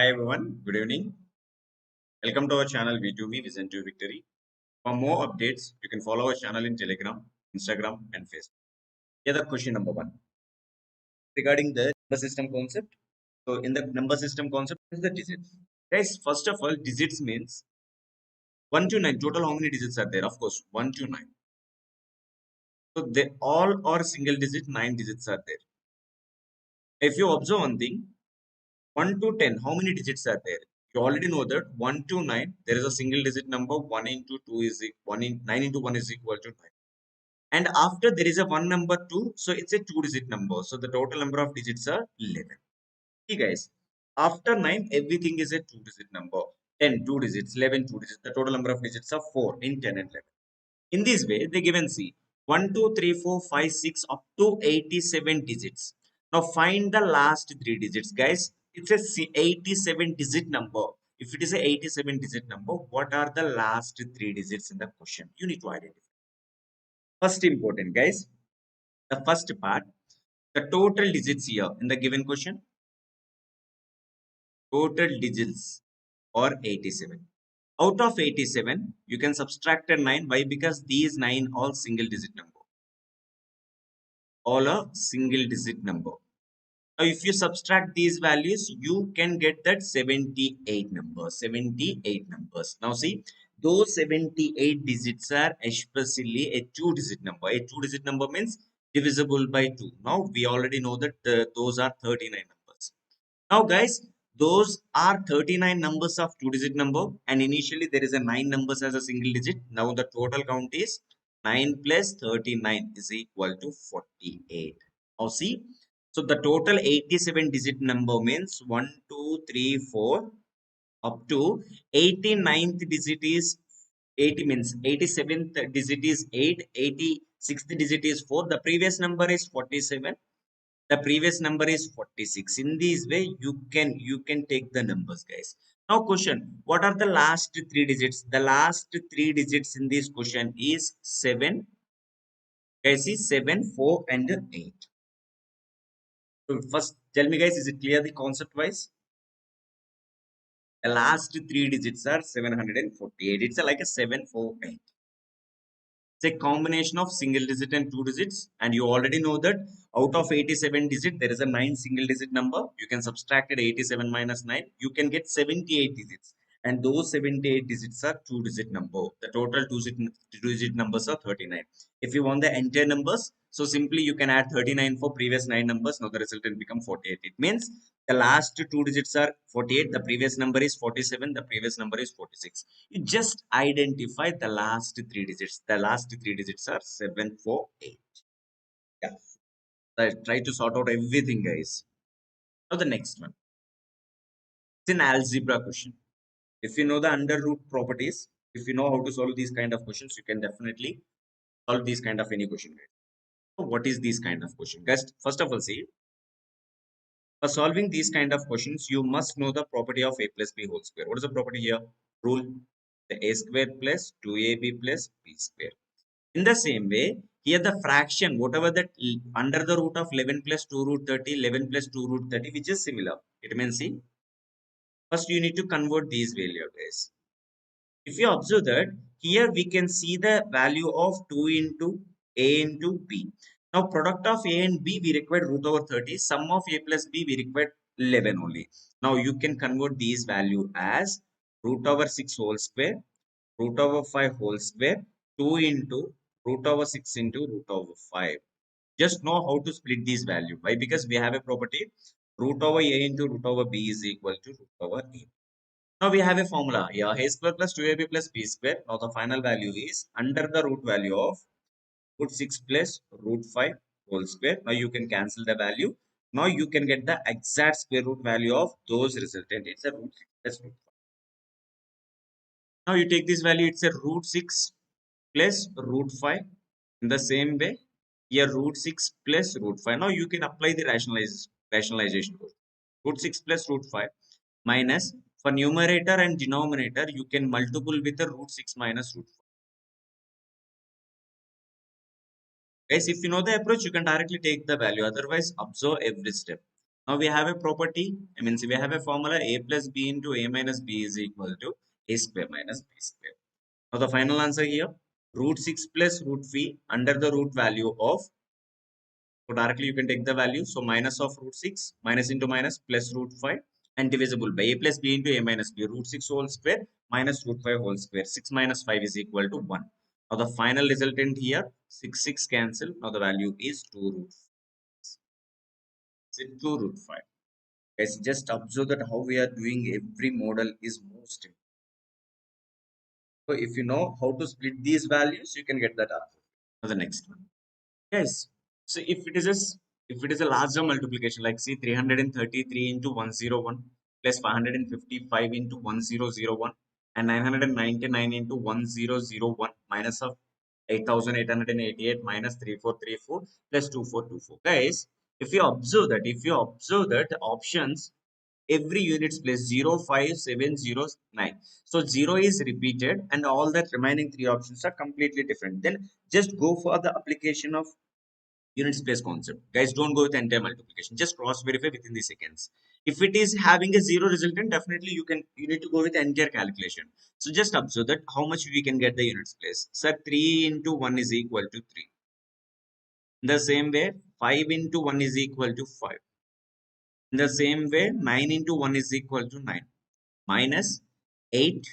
Hi everyone, good evening. Welcome to our channel V2V Vision to Victory. For more updates, you can follow our channel in Telegram, Instagram, and Facebook. Here the question number one regarding the number system concept. So in the number system concept is the digits. Guys, first of all, digits means 1 to 9. Total how many digits are there? Of course, 1 to 9. So they all are single digit, 9 digits are there. If you observe one thing, 1 to 10, how many digits are there? You already know that 1 to 9, there is a single digit number. 1 into 2 is 1 in 9 into 1 is equal to 9. And after there is a 1 number 2, so it's a 2 digit number. So the total number of digits are 11. See guys, after 9, everything is a 2 digit number. 10, 2 digits, 11, 2 digits. The total number of digits are 4 in 10 and 11. In this way, they given see 1, 2, 3, 4, 5, 6 up to 87 digits. Now find the last 3 digits, guys. It's a 87 digit number. If it is a 87 digit number, what are the last 3 digits in the question? You need to identify. First important, guys. The first part, the total digits here in the given question, total digits or 87. Out of 87, you can subtract a 9. Why? Because these 9 all single digit number. All a single digit number. Now, if you subtract these values, you can get that 78 numbers. 78 numbers. Now, see, those 78 digits are especially a 2-digit number. A 2-digit number means divisible by 2. Now, we already know that those are 39 numbers. Now, guys, those are 39 numbers of 2-digit number, and initially there is a 9 numbers as a single digit. Now, the total count is 9 plus 39 is equal to 48. Now, see. So the total 87 digit number means 1, 2, 3, 4 up to 89th digit is 80 means 87th digit is 8, 86th digit is 4. The previous number is 47. The previous number is 46. In this way, you can take the numbers, guys. Now question, what are the last 3 digits? The last 3 digits in this question is 7. Guys, is 7, 4 and 8. So first, tell me guys, is it clear the concept wise? The last 3 digits are 748. It's like a 748. It's a combination of single digit and 2 digits. And you already know that out of 87 digit, there is a 9 single digit number. You can subtract it 87 minus 9. You can get 78 digits. And those 78 digits are 2-digit number. The total 2-digit numbers are 39. If you want the entire numbers, so simply you can add 39 for previous 9 numbers. Now the resultant become 48. It means the last 2 digits are 48. The previous number is 47. The previous number is 46. You just identify the last 3 digits. The last 3 digits are 748. Yeah. I try to sort out everything, guys. Now the next one. It's an algebra question. If you know the under root properties, if you know how to solve these kind of questions, you can definitely solve these kind of any question. So what is this kind of question? Guys, first of all, see, for solving these kind of questions, you must know the property of a plus b whole square. What is the property here? Rule the a square plus 2ab plus b square. In the same way, here the fraction, whatever that under the root of 11 plus 2 root 30, 11 plus 2 root 30, which is similar. It means, see, first you need to convert these values. If you observe that, here we can see the value of 2 into a into b. Now, product of a and b, we require root over 30. Sum of a plus b, we require 11 only. Now, you can convert these value as root over 6 whole square, root over 5 whole square, 2 into root over 6 into root over 5. Just know how to split these value. Why? Because we have a property root over a into root over b is equal to root over a. Now we have a formula. Yeah, a square plus 2ab plus b square. Now the final value is under the root value of root 6 plus root 5 whole square. Now you can cancel the value. Now you can get the exact square root value of those resultant. It's a root 6 plus root 5. Now you take this value, it's a root 6 plus root 5. In the same way, here root 6 plus root 5. Now you can apply the rationalization. Root 6 plus root 5 minus, for numerator and denominator, you can multiple with the root 6 minus root 5. Guys, if you know the approach, you can directly take the value. Otherwise, observe every step. Now we have a property, I mean, we have a formula a plus b into a minus b is equal to a square minus b square. Now the final answer here, root 6 plus root 3 under the root value of, so directly you can take the value. So minus of root 6, minus into minus plus root 5 and divisible by a plus b into a minus b. Root 6 whole square minus root 5 whole square. 6 minus 5 is equal to 1. Now the final resultant here, 6 cancel. Now the value is 2 root. So 2 root 5. Guys, just observe that how we are doing every model is most important. So if you know how to split these values, you can get that answer. For the next one. Yes. So if it is a larger multiplication, like see 333 into 101 plus 555 into 1001 and 999 into 1001 minus of 8888 minus 3434 plus 2424. Guys, if you observe that the options every units place 0, 5, 7, 0, 9. So 0 is repeated and all that remaining three options are completely different. Then just go for the application of units place concept. Guys, don't go with entire multiplication. Just cross verify within the seconds. If it is having a zero resultant, definitely you need to go with entire calculation. So just observe that how much we can get the units place. So 3 into 1 is equal to 3. In the same way, 5 into 1 is equal to 5. In the same way, 9 into 1 is equal to 9. Minus 8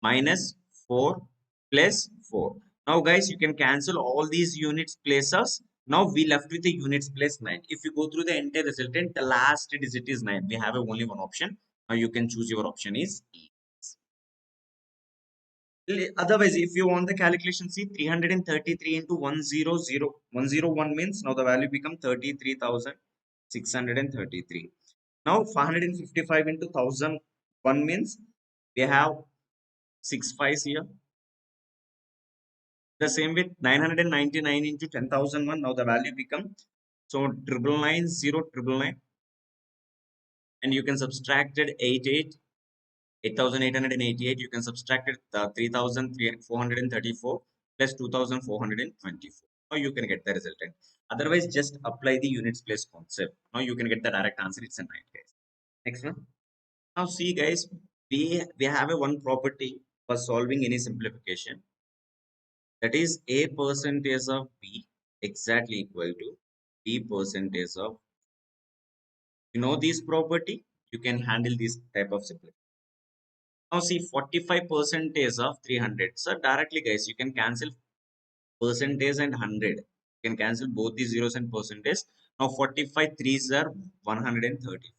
minus 4 plus 4. Now guys, you can cancel all these units places. Now we left with the units place 9. If you go through the entire resultant, the last digit is 9. We have only one option. Now you can choose your option is E. Otherwise, if you want the calculation, see 333 into 101 means now the value become 33,633. Now 555 into 1001 means we have 6 5s here. The same with 999 into 10,001. Now the value become so 999 and you can subtract it 8,888. You can subtract it 3,434 plus 2,424. Now you can get the resultant. Otherwise, just apply the units place concept. Now you can get the direct answer. It's a 9, guys. Next one. Now see, guys, we have a one property for solving any simplification. That is a percentage of b exactly equal to b percentage of, you know this property, you can handle this type of simplification. Now see 45 percentage of 300. So directly guys, you can cancel percentage and 100. You can cancel both the zeros and percentage. Now 45 threes are 135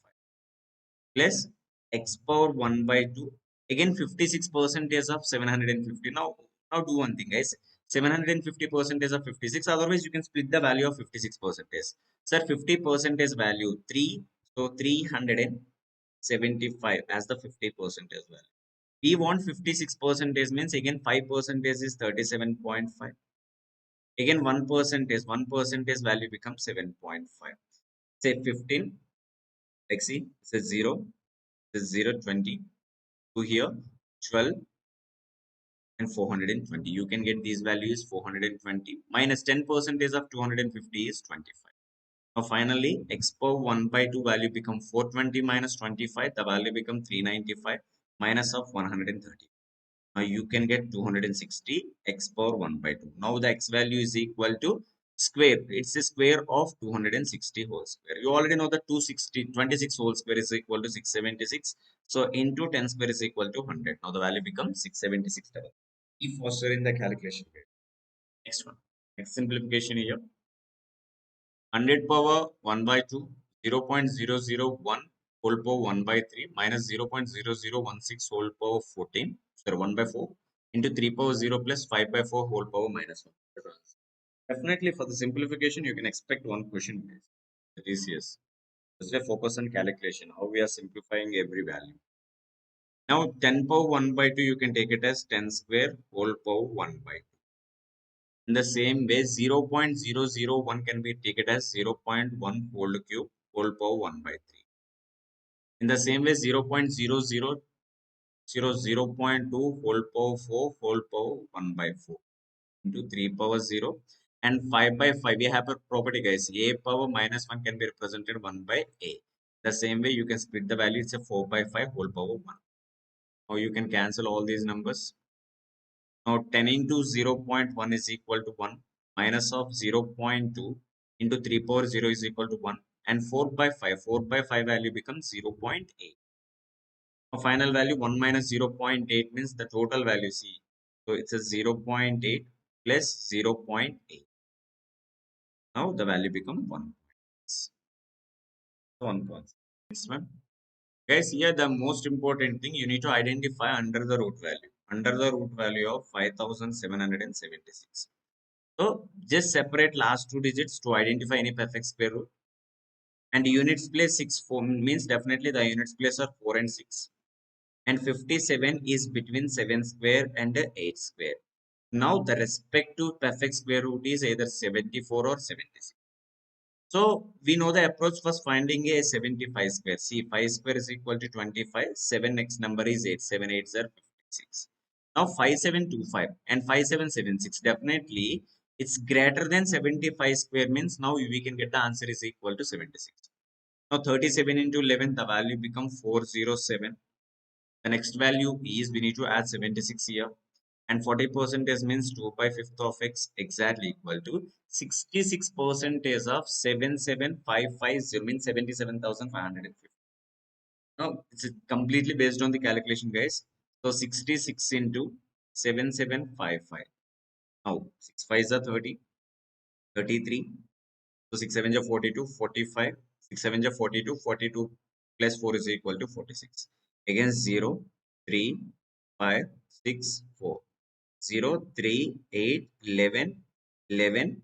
plus x power 1 by 2. Again 56 percentage of 750. Now do one thing, guys. 750 percentage of 56. Otherwise, you can split the value of 56 percentage. Sir, 50 percentage value 3. So 375 as the 50 percentage value. We want 56 percentage means again 5 percentage is 37.5. Again 1 percentage value becomes 7.5. Say 15. Like see, say 0. This 0, 20. To here 12 and 420. You can get these values 420 minus 10 percentage of 250 is 25. Now finally x power 1 by 2 value become 420 minus 25. The value become 395 minus of 130. Now you can get 260 x power 1 by 2. Now the x value is equal to square. It's a square of 260 whole square. You already know that 26 whole square is equal to 676. So into 10 square is equal to 100. Now the value becomes 676. If foster in the calculation grade. Next one. Next simplification here. 100 power 1 by 2, 0.001 whole power 1 by 3 minus 0.0016 whole power 14, sorry 1 by 4 into 3 power 0 plus 5 by 4 whole power minus 1. Definitely for the simplification, you can expect one question based. That is yes. Just a focus on calculation, how we are simplifying every value. Now 10 power 1 by 2, you can take it as 10 square whole power 1 by 2. In the same way, 0.001 can be taken as 0.1 whole cube whole power 1 by 3. In the same way, 0.000 0.2 whole power 4 whole power 1 by 4 into 3 power 0. And 5 by 5, we have a property, guys. A power minus 1 can be represented 1 by a. The same way, you can split the value. It's a 4 by 5 whole power 1. Now you can cancel all these numbers. Now 10 into 0.1 is equal to 1. Minus of 0.2 into 3 power 0 is equal to 1. And 4 by 5. 4 by 5 value becomes 0.8. Now final value 1 minus 0.8 means the total value. See. So it's a 0.8 plus 0.8. Now the value becomes 1. 1 point. Next one. Guys, here the most important thing, you need to identify under the root value. Under the root value of 5776. So just separate last two digits to identify any perfect square root. And units place 6 4 means definitely the units place are 4 and 6. And 57 is between 7 square and 8 square. Now the respective perfect square root is either 74 or 76. So we know the approach was finding a 75 square. See, 5 square is equal to 25. 7 next number is 8. 7 8s are 56. Now 5725 and 5776. Definitely it's greater than 75 square means now we can get the answer is equal to 76. Now 37 into 11, the value becomes 407. The next value is we need to add 76 here. And 40 percentage means 2 by 5th of x exactly equal to 66 percentage of 77550 means 77,550. Now it's completely based on the calculation, guys. So 66 into 7755. Now 6 5s are 30, 33. So 6 7s are 42, 45. 6 7s are 42, 42 plus 4 is equal to 46. Again 0, 3, 5, 6, 4. 0, 3, 8, 11, 11,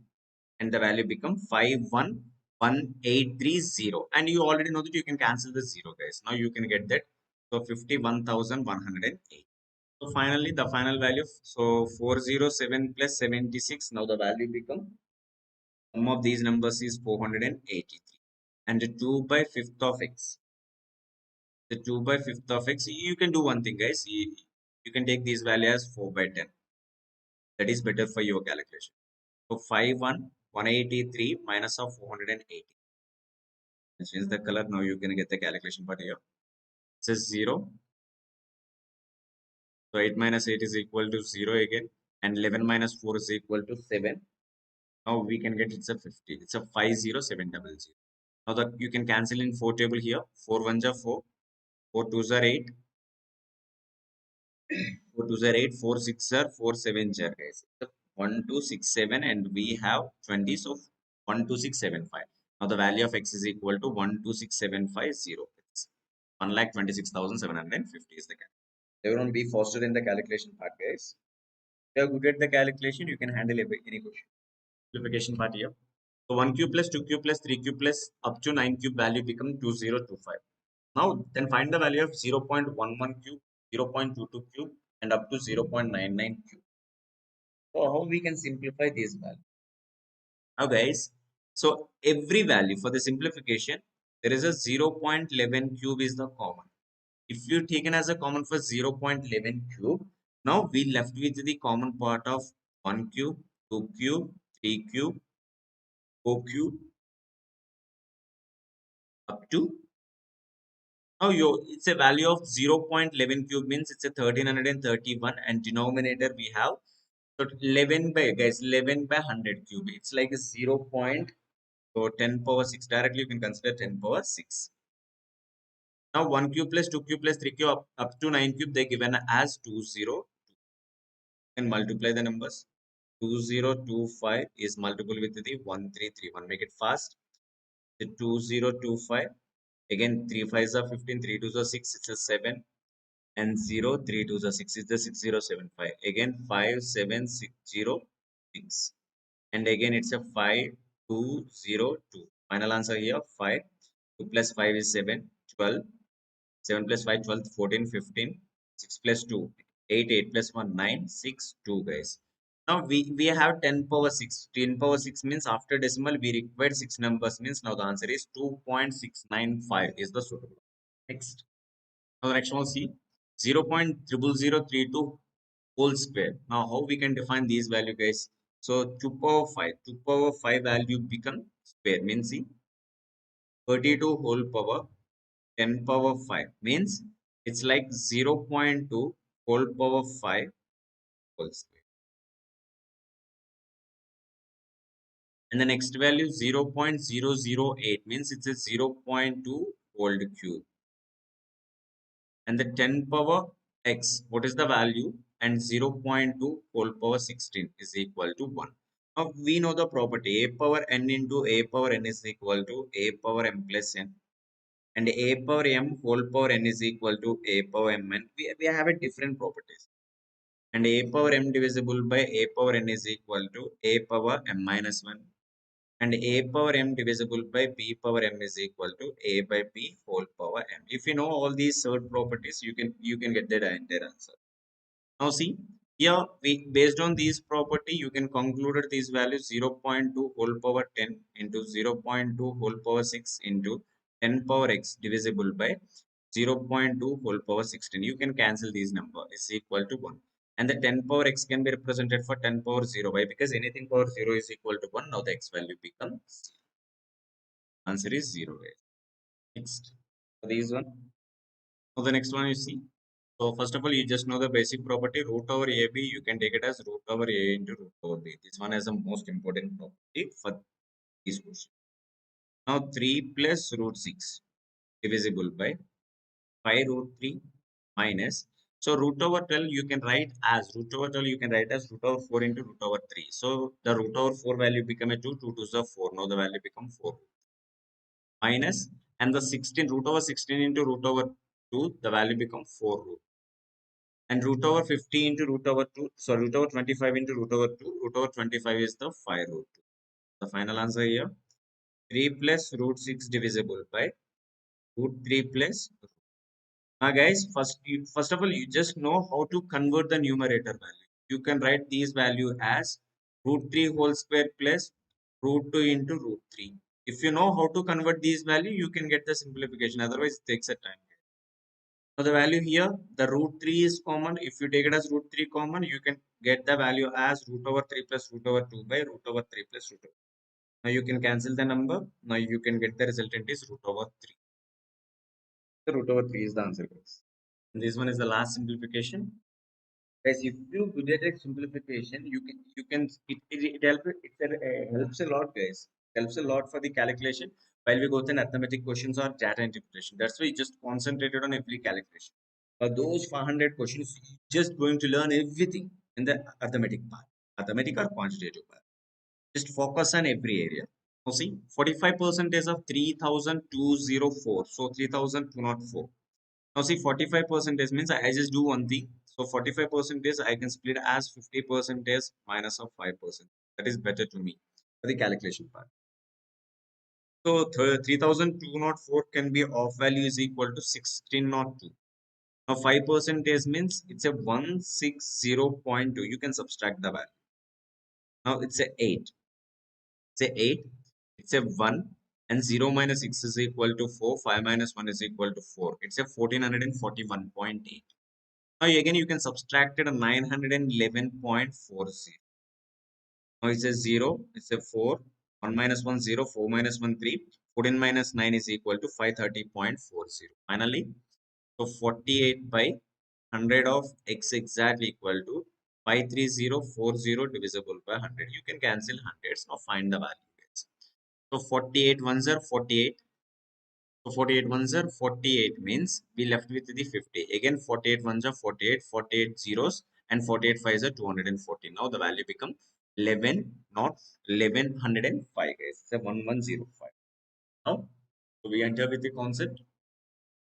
and the value become 511830. And you already know that you can cancel the 0, guys. Now you can get that. So 51,108. So finally, the final value. So 407 plus 76. Now the value become, sum of these numbers is 483. And the 2 by 5th of x. The 2 by 5th of x. You can do one thing, guys. You can take these value as 4 by 10. That is better for your calculation. So 51,183 minus of 480. Change the color. Now you can get the calculation part here. It says 0. So 8 minus 8 is equal to 0 again. And 11 minus 4 is equal to 7. Now we can get it's a 50. It's a 50700. Now that you can cancel in 4 table here. 4 1s are 4. 4 2s are 8. 4 2s are 8. 4 6 are 4 7 are, guys. 1267 and we have 20. So 12675. Now the value of x is equal to 126750. It's 1,26,750 is the calculation. Everyone be faster in the calculation part, guys. If you are good at the calculation, you can handle any question. Simplification part here. So 1 cube plus 2 cube plus 3 cube plus up to 9 cube value become 2025. Now then find the value of 0.11 cube, 0.22 cube and up to 0.99 cube. So how we can simplify this value? Now guys, so every value for the simplification, there is a 0.11 cube is the common. If you taken as a common for 0.11 cube, now we left with the common part of 1 cube, 2 cube, 3 cube, 4 cube, up to, now it's a value of 0.11 cube means it's a 1331 and denominator we have, so 11 by, guys, 11 by 100 cube. It's like a 0. So 10 power 6 directly you can consider 10 power 6. Now 1 cube plus 2 cube plus 3 cube up to 9 cube they given as 20. And multiply the numbers. 2025 is multiple with the 1331. Make it fast. The 2025. Again 3 5s are 15, 3 2s are 6, it's a 7. And 0, 3 2s are 6, it's the 6075. Again 57606. And again it's a 5202. Final answer here 5. 2 plus 5 is 7, 12. 7 plus 5, 12, 14, 15. 6 plus 2, 8, 8 plus 1, 9, 6, 2, guys. Now we have 10 power 6. 10 power 6 means after decimal we required 6 numbers means now the answer is 2.695 is the suitable. Next. Now the next one, see 0.00032 whole square. Now how we can define these value, guys? So 2 power 5. 2 power 5 value become square. Means see 32 whole power 10 power 5. Means it's like 0.2 whole power 5 whole square. And the next value 0.008 means it's a 0.2 whole cube. And the 10 power x, what is the value? And 0.2 whole power 16 is equal to 1. Now we know the property a power n into a power n is equal to a power m plus n, and a power m whole power n is equal to a power mn. We have a different properties. And a power m divisible by a power n is equal to a power m minus 1. And a power m divisible by b power m is equal to a by b whole power m. If you know all these third properties, you can get that entire answer. Now see, here we based on these property, you can conclude these values 0.2 whole power 10 into 0.2 whole power 6 into 10 power x divisible by 0.2 whole power 16. You can cancel these number is equal to 1. And the 10 power x can be represented for 10 power 0 by because anything power 0 is equal to 1. Now the x value becomes 0. Answer is 0. Next, for these one. Now the next one you see. So first of all, you just know the basic property root over AB. You can take it as root over A into root over B. This one is the most important property for this question. Now 3 plus root 6 divisible by 5 root 3 minus. So root over 12 you can write as root over 12 you can write as root over 4 into root over 3. So the root over 4 value become a 2, 2 to the 4. Now the value become 4 minus, and the 16 root over 16 into root over 2 the value become 4 root. And root over 50 into root over 2, so root over 25 into root over 2, root over 25 is the 5 root 2. The final answer here 3 plus root 6 divisible by root 3 plus. Now guys, first of all, you just know how to convert the numerator value. You can write these value as root 3 whole square plus root 2 into root 3. If you know how to convert these value, you can get the simplification. Otherwise, it takes a time. So the value here, the root 3 is common. If you take it as root 3 common, you can get the value as root over 3 plus root over 2 by root over 3 plus root over. Now you can cancel the number. Now you can get the resultant is root over 3. The root over 3 is the answer, guys. And this one is the last simplification. Guys, if you good at a simplification, it helps a lot, guys. Helps a lot for the calculation while we go to arithmetic questions or data interpretation. That's why you just concentrated on every calculation. For those 400 questions, you just going to learn everything in the arithmetic part, arithmetic or quantitative part. Just focus on every area. Now see, 45% of 3,204. So 3,204. Now see 45 percentage means I just do one thing. So 45 percentage I can split as 50 percentage minus of 5%. That is better to me for the calculation part. So 3,204 can be off value is equal to 1602. Now 5 percentage means it's a 160.2. You can subtract the value. Now it's a 8. It's a 8. It's a 1. And 0 minus 6 is equal to 4. 5 minus 1 is equal to 4. It's a 1441.8. Now again you can subtract it a 911.40. Now it's a 0, it's a 4, 1 minus 1 0, 4 minus 1 3, 14 minus 9 is equal to 530.40. Finally, so 48 by 100 of x exactly equal to 53040 divisible by 100. You can cancel hundreds. Now find the value. So 48 ones are 48. So 48 ones are 48 means we left with the 50. Again 48 ones are 48, 48 zeros and 48 fives are 240. Now the value become 11, not 1105 guys. It's a 1105. Now so we enter with the concept.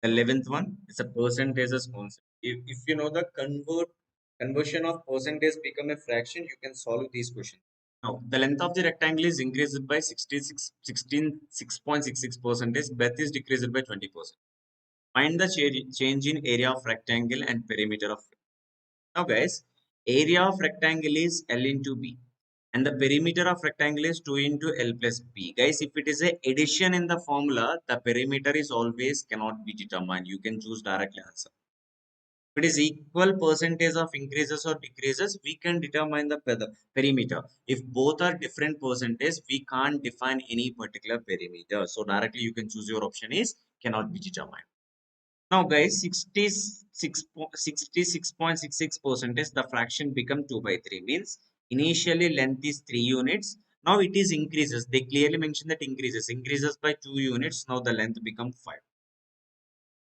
The 11th one is a percentages concept. If you know the conversion of percentage become a fraction, you can solve these questions. Now, the length of the rectangle is increased by 6.66 percentage, breadth is decreased by 20%. Find the change in area of rectangle and perimeter of. Now, guys, area of rectangle is L into B, and the perimeter of rectangle is 2 into L plus B. Guys, if it is a addition in the formula, the perimeter is always cannot be determined. You can choose directly answer. If it is equal percentage of increases or decreases, we can determine the perimeter. If both are different percentage, we can't define any particular perimeter. So directly you can choose your option is cannot be determined. Now guys, 66.66% is the fraction become 2 by 3 means initially length is 3 units. Now it is increases. They clearly mention that increases by 2 units. Now the length become 5.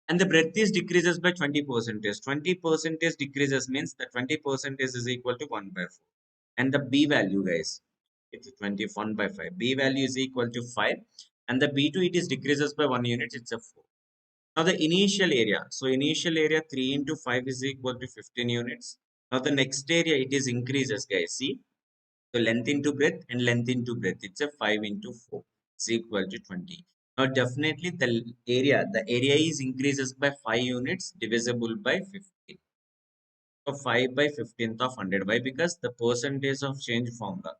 And the breadth is decreases by 20%. 20% decreases means the 20% is equal to 1 by 4. And the B value guys, it's 21 by 5. B value is equal to 5. And the B2 it is decreases by 1 unit. It's a 4. Now the initial area. So initial area 3 into 5 is equal to 15 units. Now the next area it is increases guys. See. So length into breadth and length into breadth. It's a 5 into 4. It's equal to 20. Now definitely the area is increases by 5 units divisible by 15. So 5 by 15th of 100. Why? Because the percentage of change formula.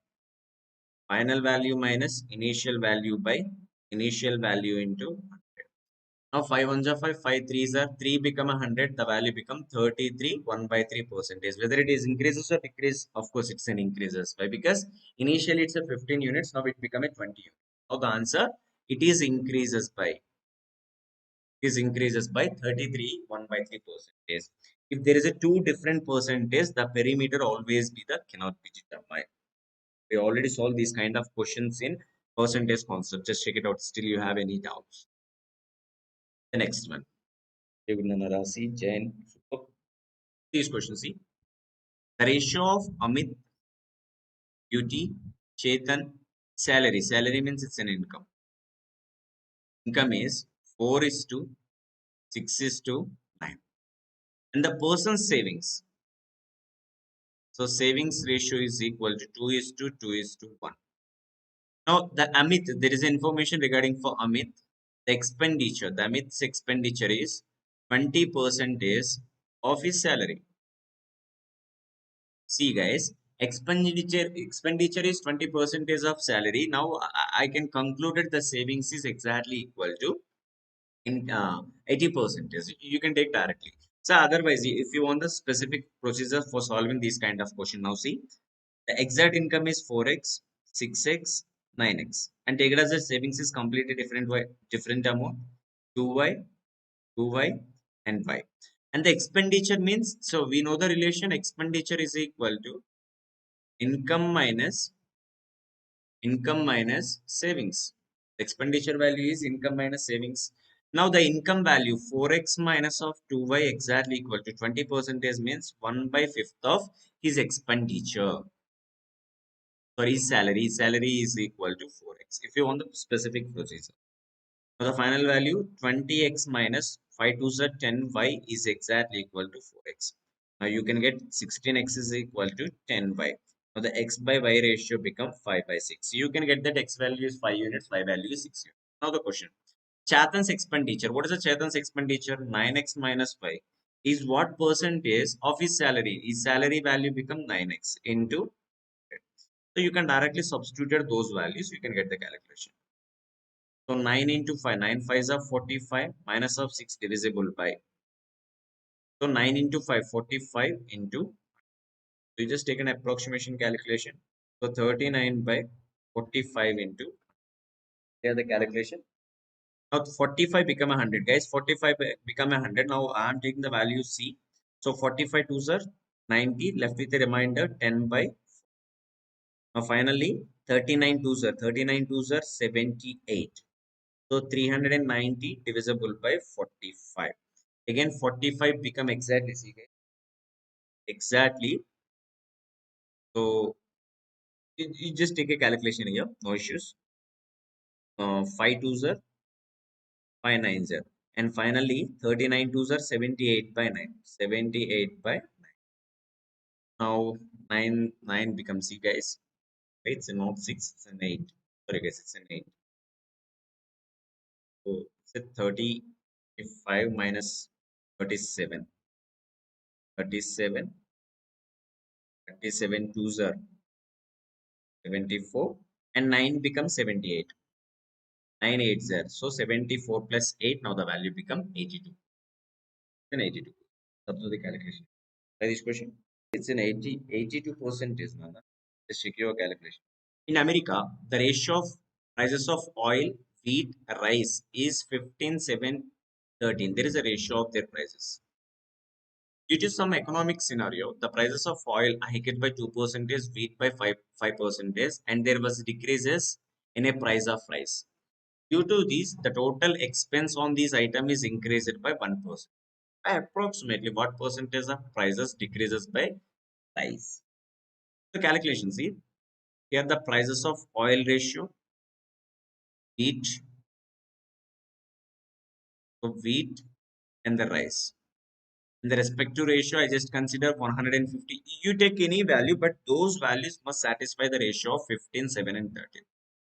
Final value minus initial value by initial value into. Now 5 ones are 5, 5 threes are 3 become 100, the value become 33, 1 by 3 percentage. Whether it is increases or decrease, of course it's an increases. Why? Because initially it's a 15 units, now it become a 20 units. Now the answer, it is increases by 33, 1 by 3 percentage. If there is a two different percentage, the perimeter always be the cannot be determined. We already solved these kind of questions in percentage concept. Just check it out. Still you have any doubts? The next one. Devanarasi, Jain. So, these questions, see. The ratio of Amit, Beauty, Chetan, salary. Salary means it's an income. Income is 4 is to 6 is to 9. And the person's savings. So savings ratio is equal to 2 is to 2 is to 1. Now the Amit, there is information regarding for Amit. The expenditure, the Amit's expenditure is 20% of his salary. See guys, expenditure is 20% of salary. Now I can conclude that the savings is exactly equal to in 80%. You can take directly. So otherwise, if you want the specific procedure for solving these kind of question, now see the exact income is 4x, 6x, 9x, and take it as a savings is completely different amount 2y, 2y, and y. And the expenditure means, so we know the relation expenditure is equal to income minus savings. Expenditure value is income minus savings. Now the income value 4x minus of 2y exactly equal to 20% means 1 by 5th of his expenditure. For his salary is equal to 4x. If you want the specific procedure. Now the final value 20x minus 5 to the 10y is exactly equal to 4x. Now you can get 16x is equal to 10y. Now the x by y ratio become 5 by 6. You can get that x value is 5 units, y value is 6 units. Now the question. Chetan's expenditure. What is the Chetan's expenditure? 9x minus y is what percentage of his salary? His salary value become 9x into 100. So you can directly substitute those values. You can get the calculation. So 9 into 5, 9 5s are 45 minus of 6 divisible by. So 9 into 5, 45 into. So you just take an approximation calculation. So 39 by 45 into. Here the calculation. Now 45 become 100 guys. 45 become 100. Now I am taking the value C. So 45 twos are 90 left with a reminder 10 by. Now finally 39 twos are 78. So 390 divisible by 45. Again 45 become exactly, see guys, exactly. So you just take a calculation here, no issues. 5 twos are 5 nines are. And finally 39 twos are 78 by 9. 78 by 9. Now 9 becomes, see guys. Right, it's not 6, it's an 8. Sorry guys, it's an 8. So it's a 35 minus 37. 37 37 twos are 74 and 9 becomes 78. 9 8s there. So 74 plus 8. Now the value become 82. Then 82. Up to the calculation. Try this question. It's an 82% is nana. Just check your calculation. In America, the ratio of prices of oil, wheat, rice is 15, 7, 13. There is a ratio of their prices. Due to some economic scenario, the prices of oil hiked by 2%, wheat by 5%, and there was decreases in a price of rice. Due to this, the total expense on these item is increased by 1%. Approximately what percentage of prices decreases by price? The calculation, see, here the prices of oil ratio, wheat, and the rice. In the respective ratio, I just consider 150. You take any value, but those values must satisfy the ratio of 15, 7, and 13.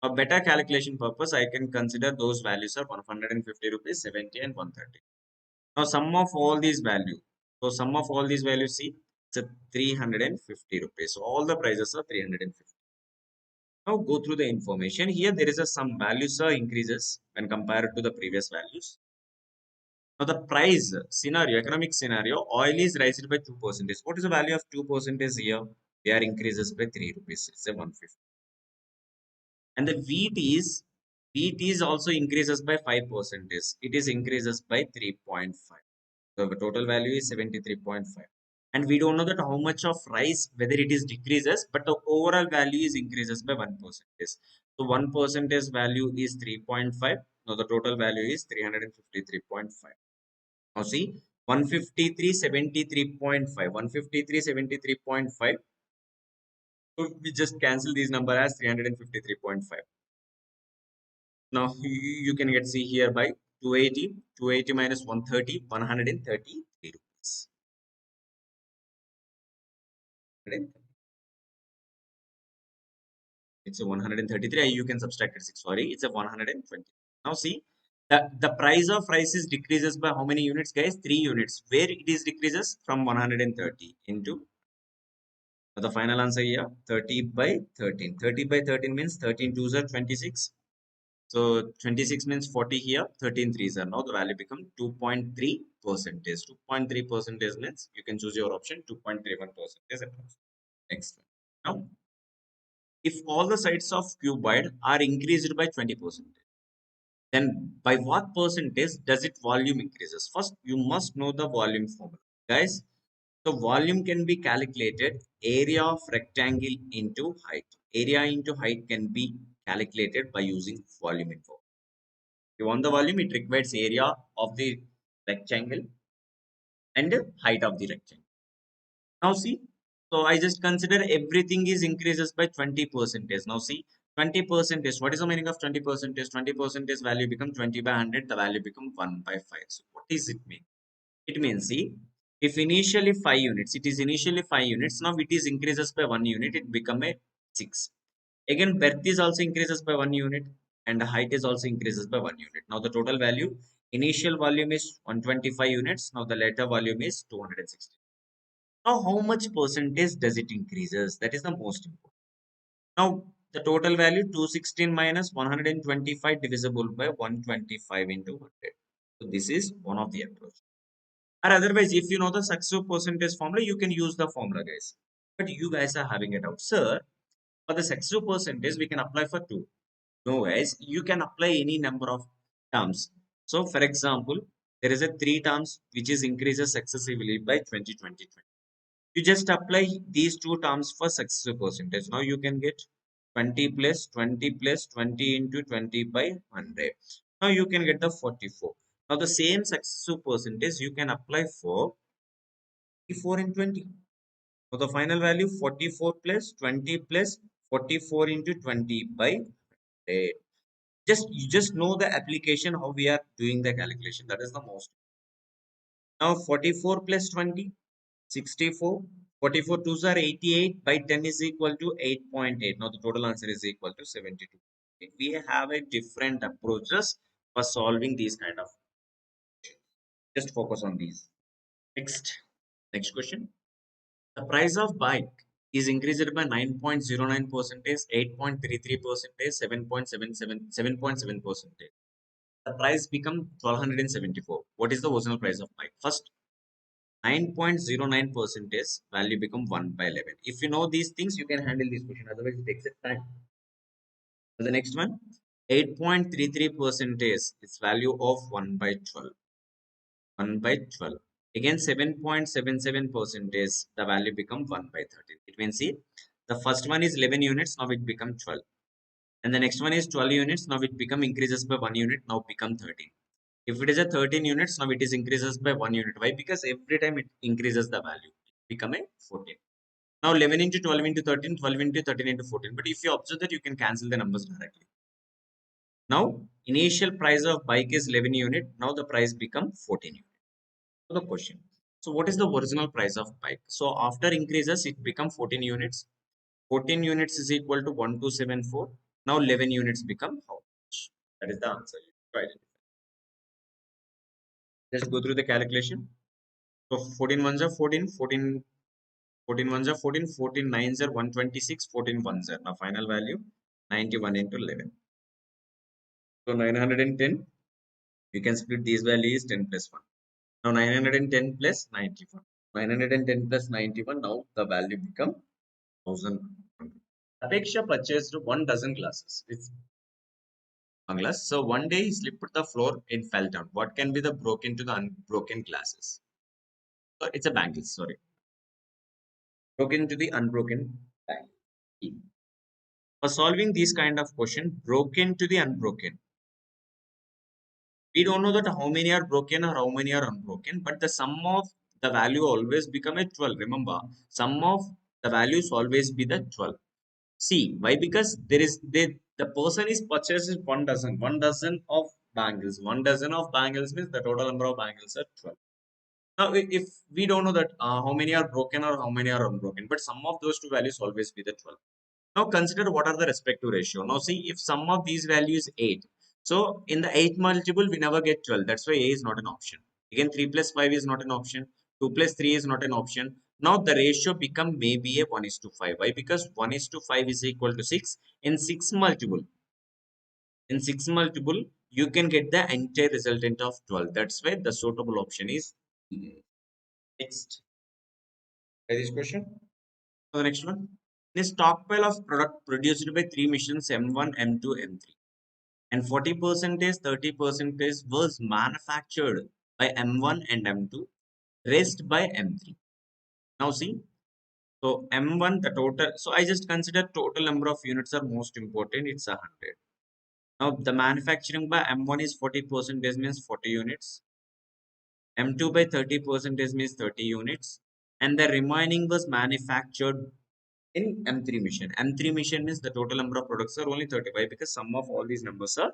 For better calculation purpose, I can consider those values are 150 rupees, 70, and 130. Now, sum of all these values. So, sum of all these values, see, it's a 350 rupees. So, all the prices are 350. Now, go through the information. Here, there is a some values are increases when compared to the previous values. Now, the price scenario, economic scenario, oil is raised by 2%. What is the value of 2% here? They are increases by 3 rupees. It's a 150. And the wheat is also increases by 5%. It is increases by 3.5. So the total value is 73.5. And we don't know that how much of rice, whether it is decreases, but the overall value is increases by 1%. So 1% value is 3.5. Now the total value is 353.5. Now see, 153.73.5. 153.73.5. So we just cancel this number as 353.5. Now you can get see here by 280 minus 130, 133 rupees. It's a 133. You can subtract it 6. Sorry, it's a 120. Now see, the price of rice is decreases by how many units, guys? 3 units. Where it is decreases from 130 into the final answer here 30 by 13. 30 by 13 means 13 twos are 26. So 26 means 40 here, 13 threes are now the value become 2.3 percentage. 2.3 percentage means you can choose your option 2.31 percentage. Next one. Now, if all the sides of cuboid are increased by 20%, then by what percentage does it volume increases? First, you must know the volume formula. Guys, the volume can be calculated area of rectangle into height. Area into height can be calculated by using volume info. If you want the volume, it requires area of the rectangle and height of the rectangle. Now see, so I just consider everything is increases by 20%. Now see, 20%. What is the meaning of 20%? 20% value become 20 by 100. The value become 1 by 5. So what does it mean? It means see, if initially 5 units, it is initially 5 units. Now it is increases by 1 unit. It become a 6. Again, breadth is also increases by 1 unit and the height is also increases by 1 unit. Now the total value, initial volume is 125 units. Now the later volume is 260. Now, how much percentage does it increases? That is the most important. Now, the total value 216 minus 125 divisible by 125 into 100. So, this is one of the approach. Or otherwise, if you know the successive percentage formula, you can use the formula, guys. But you guys are having it out. Sir, for the successive percentage, we can apply for 2. No, guys, you can apply any number of terms. So, for example, there is a 3 terms which is increases successively by 20, 20, 20. You just apply these two terms for successive percentage. Now you can get 20 plus 20 plus 20 into 20 by 100. Now you can get the 44. Now the same successive percentage you can apply for 44 and 20. So the final value 44 plus 20 plus 44 into 20 by 100. You just know the application how we are doing the calculation. That is the most. Now 44 plus 20. 64. 44 twos are 88 by 10 is equal to 8.8. Now the total answer is equal to 72. We have a different approaches for solving these kind of. Just focus on these. Next question. The price of bike is increased by 9.09 percentage, 8.33 percentage, 7.77, 7.7 percentage. The price become 1274. What is the original price of bike? First, 9.09 percentage value become 1 by 11. If you know these things, you can handle this question. Otherwise, it takes a time. So the next one, 8.33 percentage is value of 1 by 12. 1 by 12. Again, 7.77 percentage, the value become 1 by 13. It means, see, the first one is 11 units, now it become 12. And the next one is 12 units, now it become increases by 1 unit, now become 13. If it is a 13 units, now it is increases by 1 unit. Why? Because every time it increases the value, it become a 14. Now 11 into 12 into 13, 12 into 13 into 14. But if you observe that, you can cancel the numbers directly. Now, initial price of bike is 11 unit. Now the price become 14 unit. So the question. So what is the original price of bike? So after increases, it become 14 units. 14 units is equal to 1274. Now 11 units become how much? That is the answer. Right. Just go through the calculation. So 14 ones are 14, 14, 14 ones are 14, 14 nines are 126, 14 ones are. Now final value 91 into 11. So 910, you can split these values 10 plus 1. Now 910 plus 91. 910 plus 91, now the value become 1000. Apeksha purchased 1 dozen glasses. It's one glass. So one day he slipped the floor and fell down. What can be the broken to the unbroken glasses? So it's a bangle, sorry. Broken to the unbroken bangle. For solving these kind of question, broken to the unbroken. We don't know that how many are broken or how many are unbroken, but the sum of the value always become a 12. Remember, sum of the values always be the 12. See, why? Because the person is purchases 1 dozen, 1 dozen of bangles. 1 dozen of bangles means the total number of bangles are 12. Now, if we don't know that how many are broken or how many are unbroken, but sum of those two values always be the 12. Now consider what are the respective ratio. Now see, if sum of these values 8. So in the 8 multiple, we never get 12. That's why A is not an option. Again, 3 plus 5 is not an option. 2 plus 3 is not an option. Now the ratio become maybe a 1 is to 5. Why? Because 1 is to 5 is equal to 6. In 6 multiple, you can get the entire resultant of 12. That's why the suitable option is A. Next. This question. So the next one. In a stockpile of product produced by 3 machines M1, M2, M3 and 40 percentage, 30 percentage was manufactured by M1 and M2, rest by M3. Now see, so M1 the total, so I just consider total number of units are most important, it's 100. Now the manufacturing by M1 is 40 percentage means 40 units, M2 by 30 percentage means 30 units, and the remaining was manufactured in M3 mission. M3 mission means the total number of products are only 35 because sum of all these numbers are.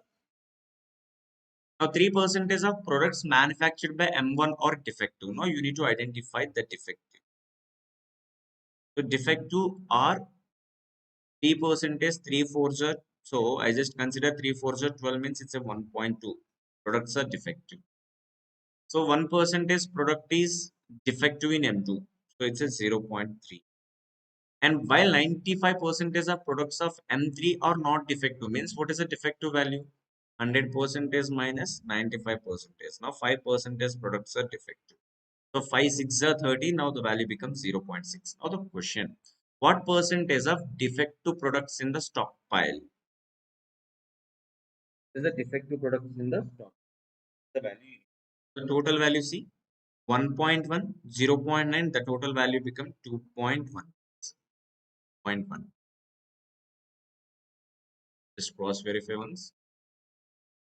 Now 3% of products manufactured by M1 are defective. Now you need to identify the defective. So defective are 3%, 3 fours are. So I just consider 3 fours are 12 means it's a 1.2. Products are defective. So 1% product is defective in M2. So it's a 0.3. And while 95% of products of M3 are not defective, means what is a defective value? 100% minus 95%. Now 5% products are defective. So 5, 6 are 30. Now the value becomes 0.6. Now the question, what percentage of defective products in the stockpile? Is the defective products in the stock? The value. The total value, see, 1.1, 0.9, the total value becomes 2.1. 0.1. Just cross verify once.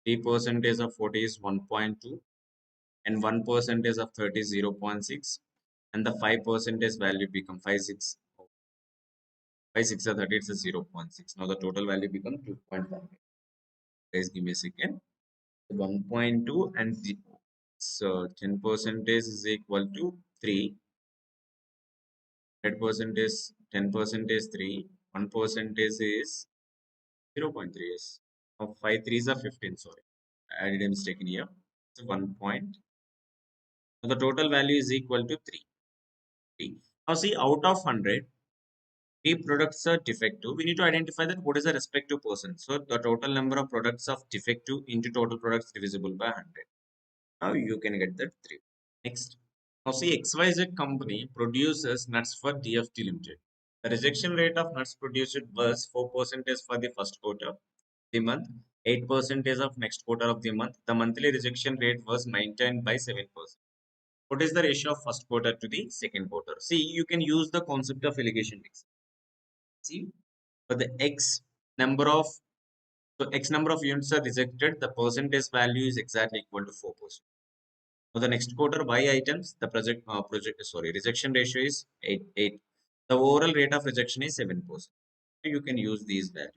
3% of 40 is 1.2 and 1% of 30 is 0.6 and the 5% value become 5 6 are 30, it's a 0.6. Now the total value become 2.1. Guys, give me a second. 1.2 and so 10% is equal to 3. 100% is 10% is 3. 1% is 0.3. Yes. Now 5 threes are 15. Sorry, I did a mistake in here. So 1 point. Now the total value is equal to 3. 3. Now see, out of 100, 3 products are defective. We need to identify that what is the respective percent. So the total number of products of defective into total products divisible by 100. Now you can get that 3. Next. Now see, XYZ company produces nuts for DFT Limited. The rejection rate of nuts produced was 4% for the first quarter of the month, 8% of next quarter of the month. The monthly rejection rate was maintained by 7%. What is the ratio of first quarter to the second quarter? See, you can use the concept of allegation mix. See, for the number of X number of units are rejected, the percentage value is exactly equal to 4%. For the next quarter, Y items, the rejection ratio is 8. The overall rate of rejection is 7%. You can use these values.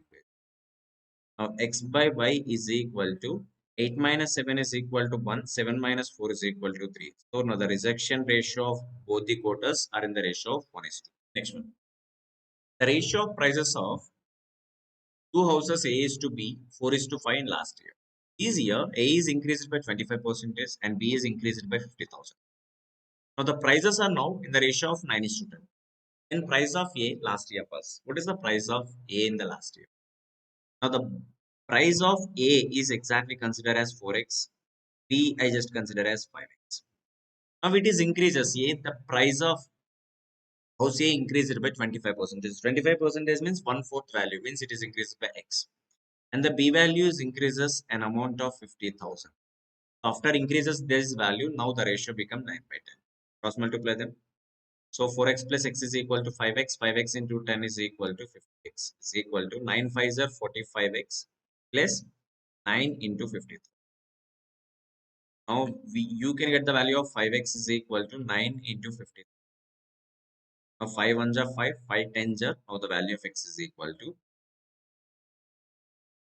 Now, X by Y is equal to 8 minus 7 is equal to 1, 7 minus 4 is equal to 3. So now the rejection ratio of both the quarters are in the ratio of 1:2. Next one. The ratio of prices of two houses A is to B, 4 is to 5 in last year. This year, A is increased by 25% and B is increased by 50,000. Now the prices are now in the ratio of 9 is to 10. In price of A last year was. What is the price of A in the last year? Now the price of A is exactly considered as 4x. B I just consider as 5x. Now it is increases A. The price of house A increased by 25%. 25% means 1/4 value means it is increased by x. And the B value is increases an amount of 50,000. After increases this value, now the ratio become 9 by 10. Cross multiply them. So 4x plus x is equal to 5x. 5x into 10 is equal to 50x. Is equal to 9 5s are 45x plus 9 into 50. Now you can get the value of 5x is equal to 9 into 50. Now 5 1s are 5, 5 10s are. Now the value of x is equal to.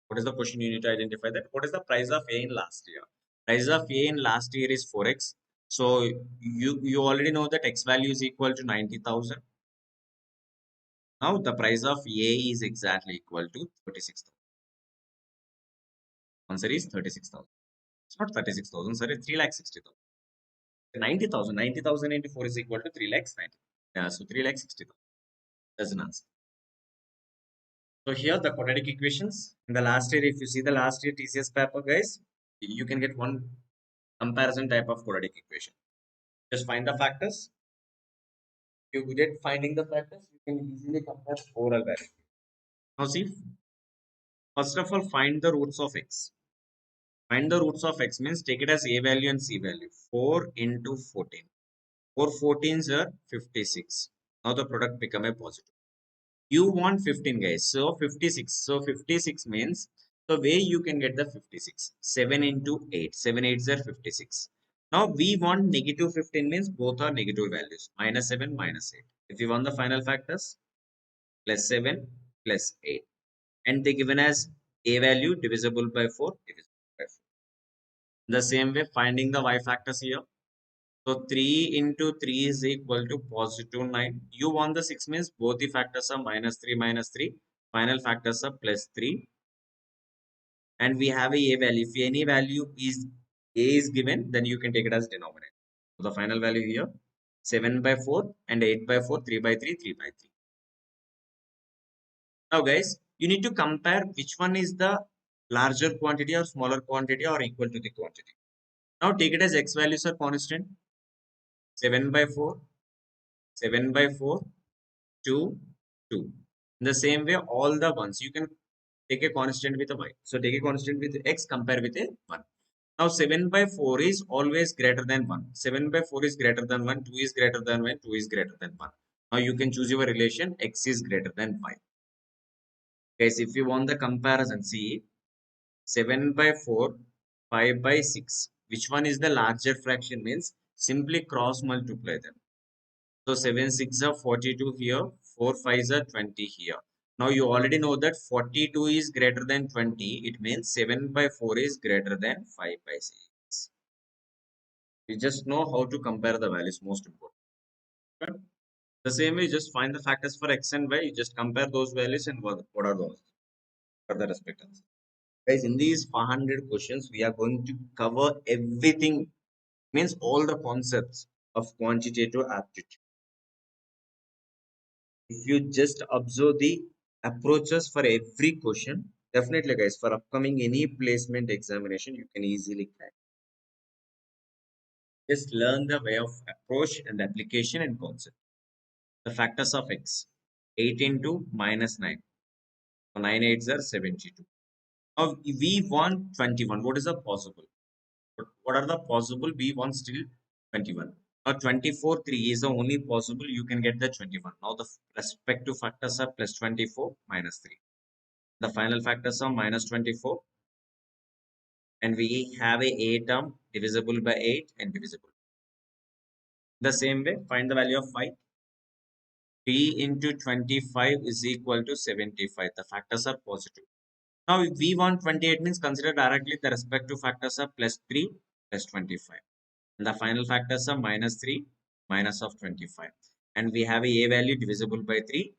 What is the question you need to identify that? What is the price of A in last year? Price of A in last year is 4x. So you already know that x value is equal to 90,000. Now the price of A is exactly equal to 36,000. Answer is 36,000. It's not 36,000, sorry, 3,60,000. 90,000. 90,000 into 4 is equal to 3,90,000. Yeah, so 3,60,000. That's an answer. So here the quadratic equations. In the last year, if you see the last year TCS paper, guys, you can get one comparison type of quadratic equation. Just find the factors. If you get finding the factors, you can easily compare overall value. Now see, first of all, find the roots of x. Find the roots of x means take it as a value and c value. 4 into 14. 4 14s are 56. Now the product become a positive. You want 15, guys. So 56. So 56 means the way you can get the 56. 7 into 8. 7 8s are 56. Now we want negative 15 means both are negative values. Minus 7, minus 8. If you want the final factors, plus 7, plus 8. And they given as a value divisible by 4, divisible by 4. The same way finding the y factors here. So 3 into 3 is equal to positive 9. You want the 6 means both the factors are minus 3 minus 3. Final factors are plus 3. And we have a value. If any value is a is given, then you can take it as denominator. So the final value here 7 by 4 and 8 by 4, 3 by 3, 3 by 3. Now guys, you need to compare which one is the larger quantity or smaller quantity or equal to the quantity. Now take it as x values are constant. 7 by 4, 7 by 4, 2, 2. In the same way, all the ones you can take a constant with a y. So take a constant with x, compare with a 1. Now 7 by 4 is always greater than 1. 7 by 4 is greater than 1, 2 is greater than 1, 2 is greater than 1. Now you can choose your relation, x is greater than 5. Guys, if you want the comparison, see 7 by 4, 5 by 6. Which one is the larger fraction means simply cross multiply them. So 7 6 are 42 here, 4 5s are 20 here. Now you already know that 42 is greater than 20. It means 7 by 4 is greater than 5 by 6. You just know how to compare the values, most important. But the same way, just find the factors for x and y. You just compare those values and what are those for the respective answer. Guys, in these 400 questions, we are going to cover everything, means all the concepts of quantitative aptitude. If you just observe the approaches for every question, definitely guys, for upcoming any placement examination, you can easily crack. Just learn the way of approach and application and concept. The factors of x. 8 into minus 9. So 9 eights are 72. Now we want 21. What is the possible? What are the possible? We want still 21. Now 24, 3 is the only possible. You can get the 21. Now the respective factors are plus 24 minus 3. The final factors are minus 24. And we have a term divisible by 8 and divisible. The same way, find the value of 5. 3 into 25 is equal to 75. The factors are positive. Now, if we want 28 means consider directly the respective factors are plus 3 plus 25. And the final factors are minus 3 minus of 25. And we have a value divisible by 3.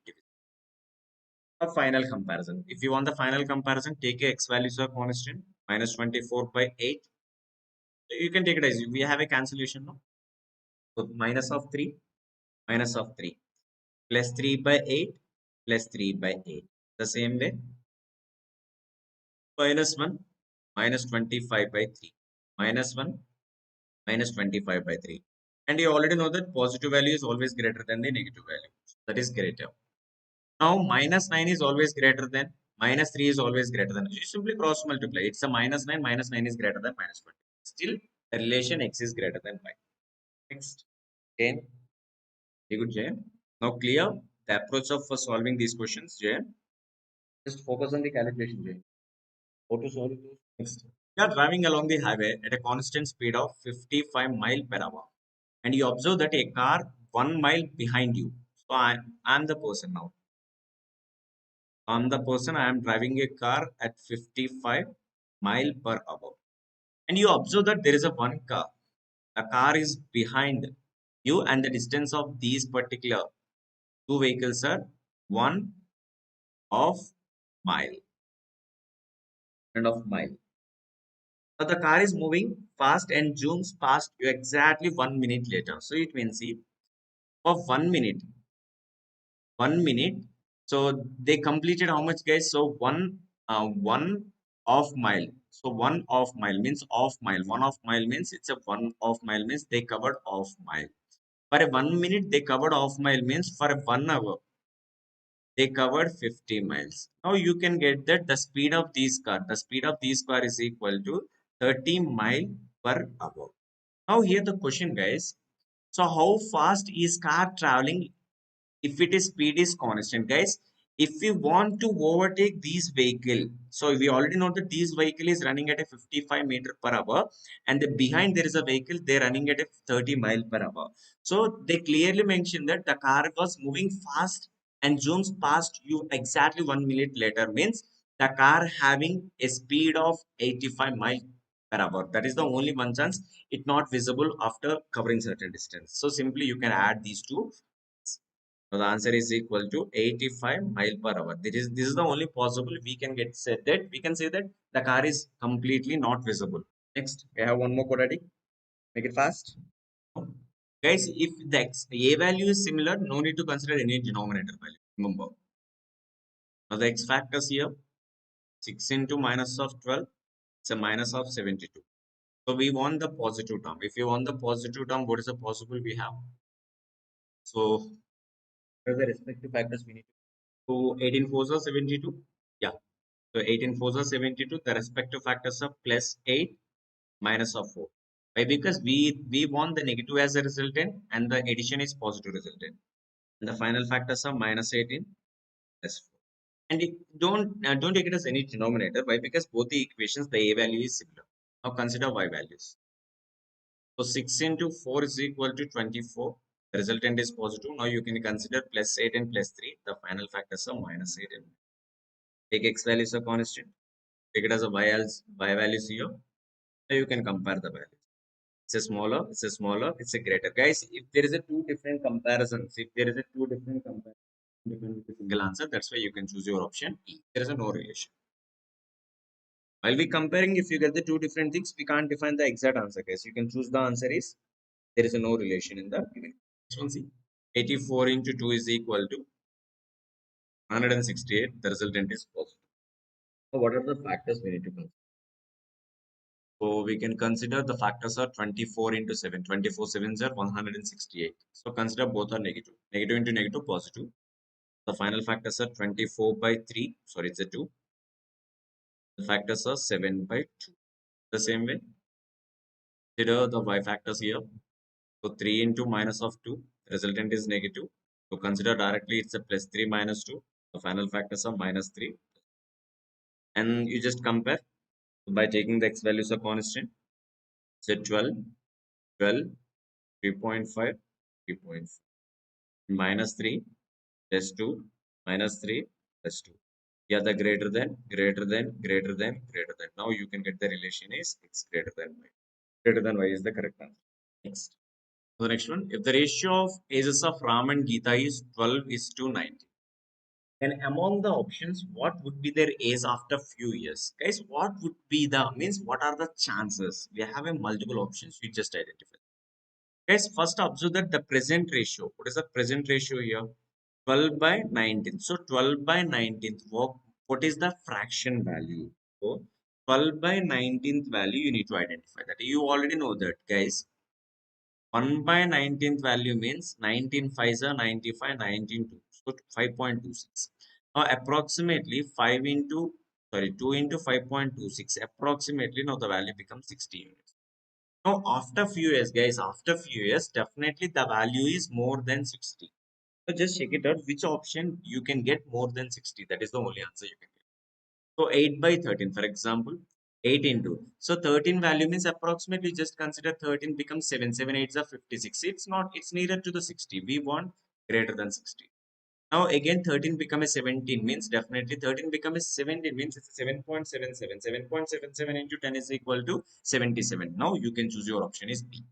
A final comparison. If you want the final comparison, take a x values are constant minus 24 by 8. So you can take it as we have a cancellation now. So minus of 3 minus of 3 plus 3 by 8 plus 3 by 8. The same way minus 1 minus 25 by 3 minus 1 minus 25 by 3. And you already know that positive value is always greater than the negative value. That is greater. Now minus 9 is always greater than minus 3 is always greater than. You simply cross multiply. It's a minus 9 is greater than minus 20. Still the relation x is greater than y. Next. 10. Very good, Jay. Now clear the approach of for solving these questions, Jay. Just focus on the calculation, Jay. How to solve those? Next. You are driving along the highway at a constant speed of 55 mile per hour, and you observe that a car 1 mile behind you. So I'm the person now. I'm the person. I am driving a car at 55 mile per hour, and you observe that there is a one car. The car is behind you, and the distance of these particular two vehicles are 1 of mile and of mile. Now the car is moving fast and zooms past you exactly 1 minute later. So it means see for 1 minute, 1 minute. So they completed how much, guys? So one off mile. So one off mile means off mile. One off mile means it's a one off mile means they covered off mile. For a 1 minute they covered off mile means for a 1 hour they covered 50 miles. Now you can get that the speed of these car is equal to 30 mile per hour. Now here the question, guys. So how fast is car traveling if it is speed is constant, guys? If we want to overtake this vehicle, so we already know that this vehicle is running at a 55 meter per hour, and the behind there is a vehicle they're running at a 30 mile per hour. So they clearly mentioned that the car was moving fast and zooms past you exactly 1 minute later means the car having a speed of 85 mile per hour. That is the only one chance it not visible after covering certain distance. So simply you can add these two. So the answer is equal to 85 mile per hour. This is the only possible we can get said that we can say that the car is completely not visible. Next, we have one more quadratic. Make it fast. Guys, if the a value is similar, no need to consider any denominator value. Remember. Now the x factors here, 6 into minus of 12, it's a minus of 72. So we want the positive term. If you want the positive term, what is the possible we have? So what are the respective factors we need to? So 18 fours are 72. Yeah. So 18 fours are 72. The respective factors are plus 8 minus of 4. Why? Because we want the negative as a resultant and the addition is positive resultant. And the final factors are minus 18 plus 4. And don't take it as any denominator. Why? Because both the equations the a value is similar. Now consider y values. So 6 into 4 is equal to 24. The resultant is positive. Now you can consider plus 8 and plus 3. The final factors are minus 8 and take x values are constant. Take it as a y values here. Now you can compare the values. It's a smaller, it's a greater. Guys, if there is a two different comparisons, if there is a two different comparisons, different with a single answer, that's why you can choose your option E. There is a no relation. While we comparing, if you get the two different things, we can't define the exact answer, guys. You can choose the answer is there is a no relation in the given. Next one, see. 84 into 2 is equal to 168. The resultant is positive. So what are the factors we need to consider? So we can consider the factors are 24 into 7. 24 sevens are 168. So consider both are negative. Negative into negative, positive. The final factors are 24 by 3. Sorry, it's a 2. The factors are 7 by 2. The same way, consider the y factors here. So 3 into minus of 2. The resultant is negative. So consider directly it's a plus 3 minus 2. The final factors are minus 3. And you just compare by taking the x values of constant. So 12, 12, 3.5, 3.5. Minus 3 plus 2 minus 3 plus 2. Yeah, the greater than, greater than, greater than, greater than. Now you can get the relation is x greater than y. Greater than y is the correct answer. Next. So the next one. If the ratio of ages of Ram and Gita is 12 is to 90, then among the options, what would be their age after few years? Guys, what would be the, means what are the chances? We have a multiple options. You just identify. Guys, first observe that the present ratio. What is the present ratio here? 12 by 19. So 12 by 19th, what is the fraction value? So 12 by 19th value, you need to identify that. You already know that, guys. 1 by 19th value means 19 5s are 95, 19 2. So 5.26. Now approximately 5 into, sorry, 2 into 5.26. Approximately now the value becomes 60 units. Now after few years, guys, after few years, definitely the value is more than 60. So just check it out which option you can get more than 60. That is the only answer you can get. So 8 by 13, for example, 8 into. So 13 value means approximately just consider 13 becomes 7. 7 8s are 56. It's not, it's nearer to the 60. We want greater than 60. Now again 13 become a 17 means definitely 13 become a 17 means it's a 7.77. 7.77 into 10 is equal to 77. Now you can choose your option is B.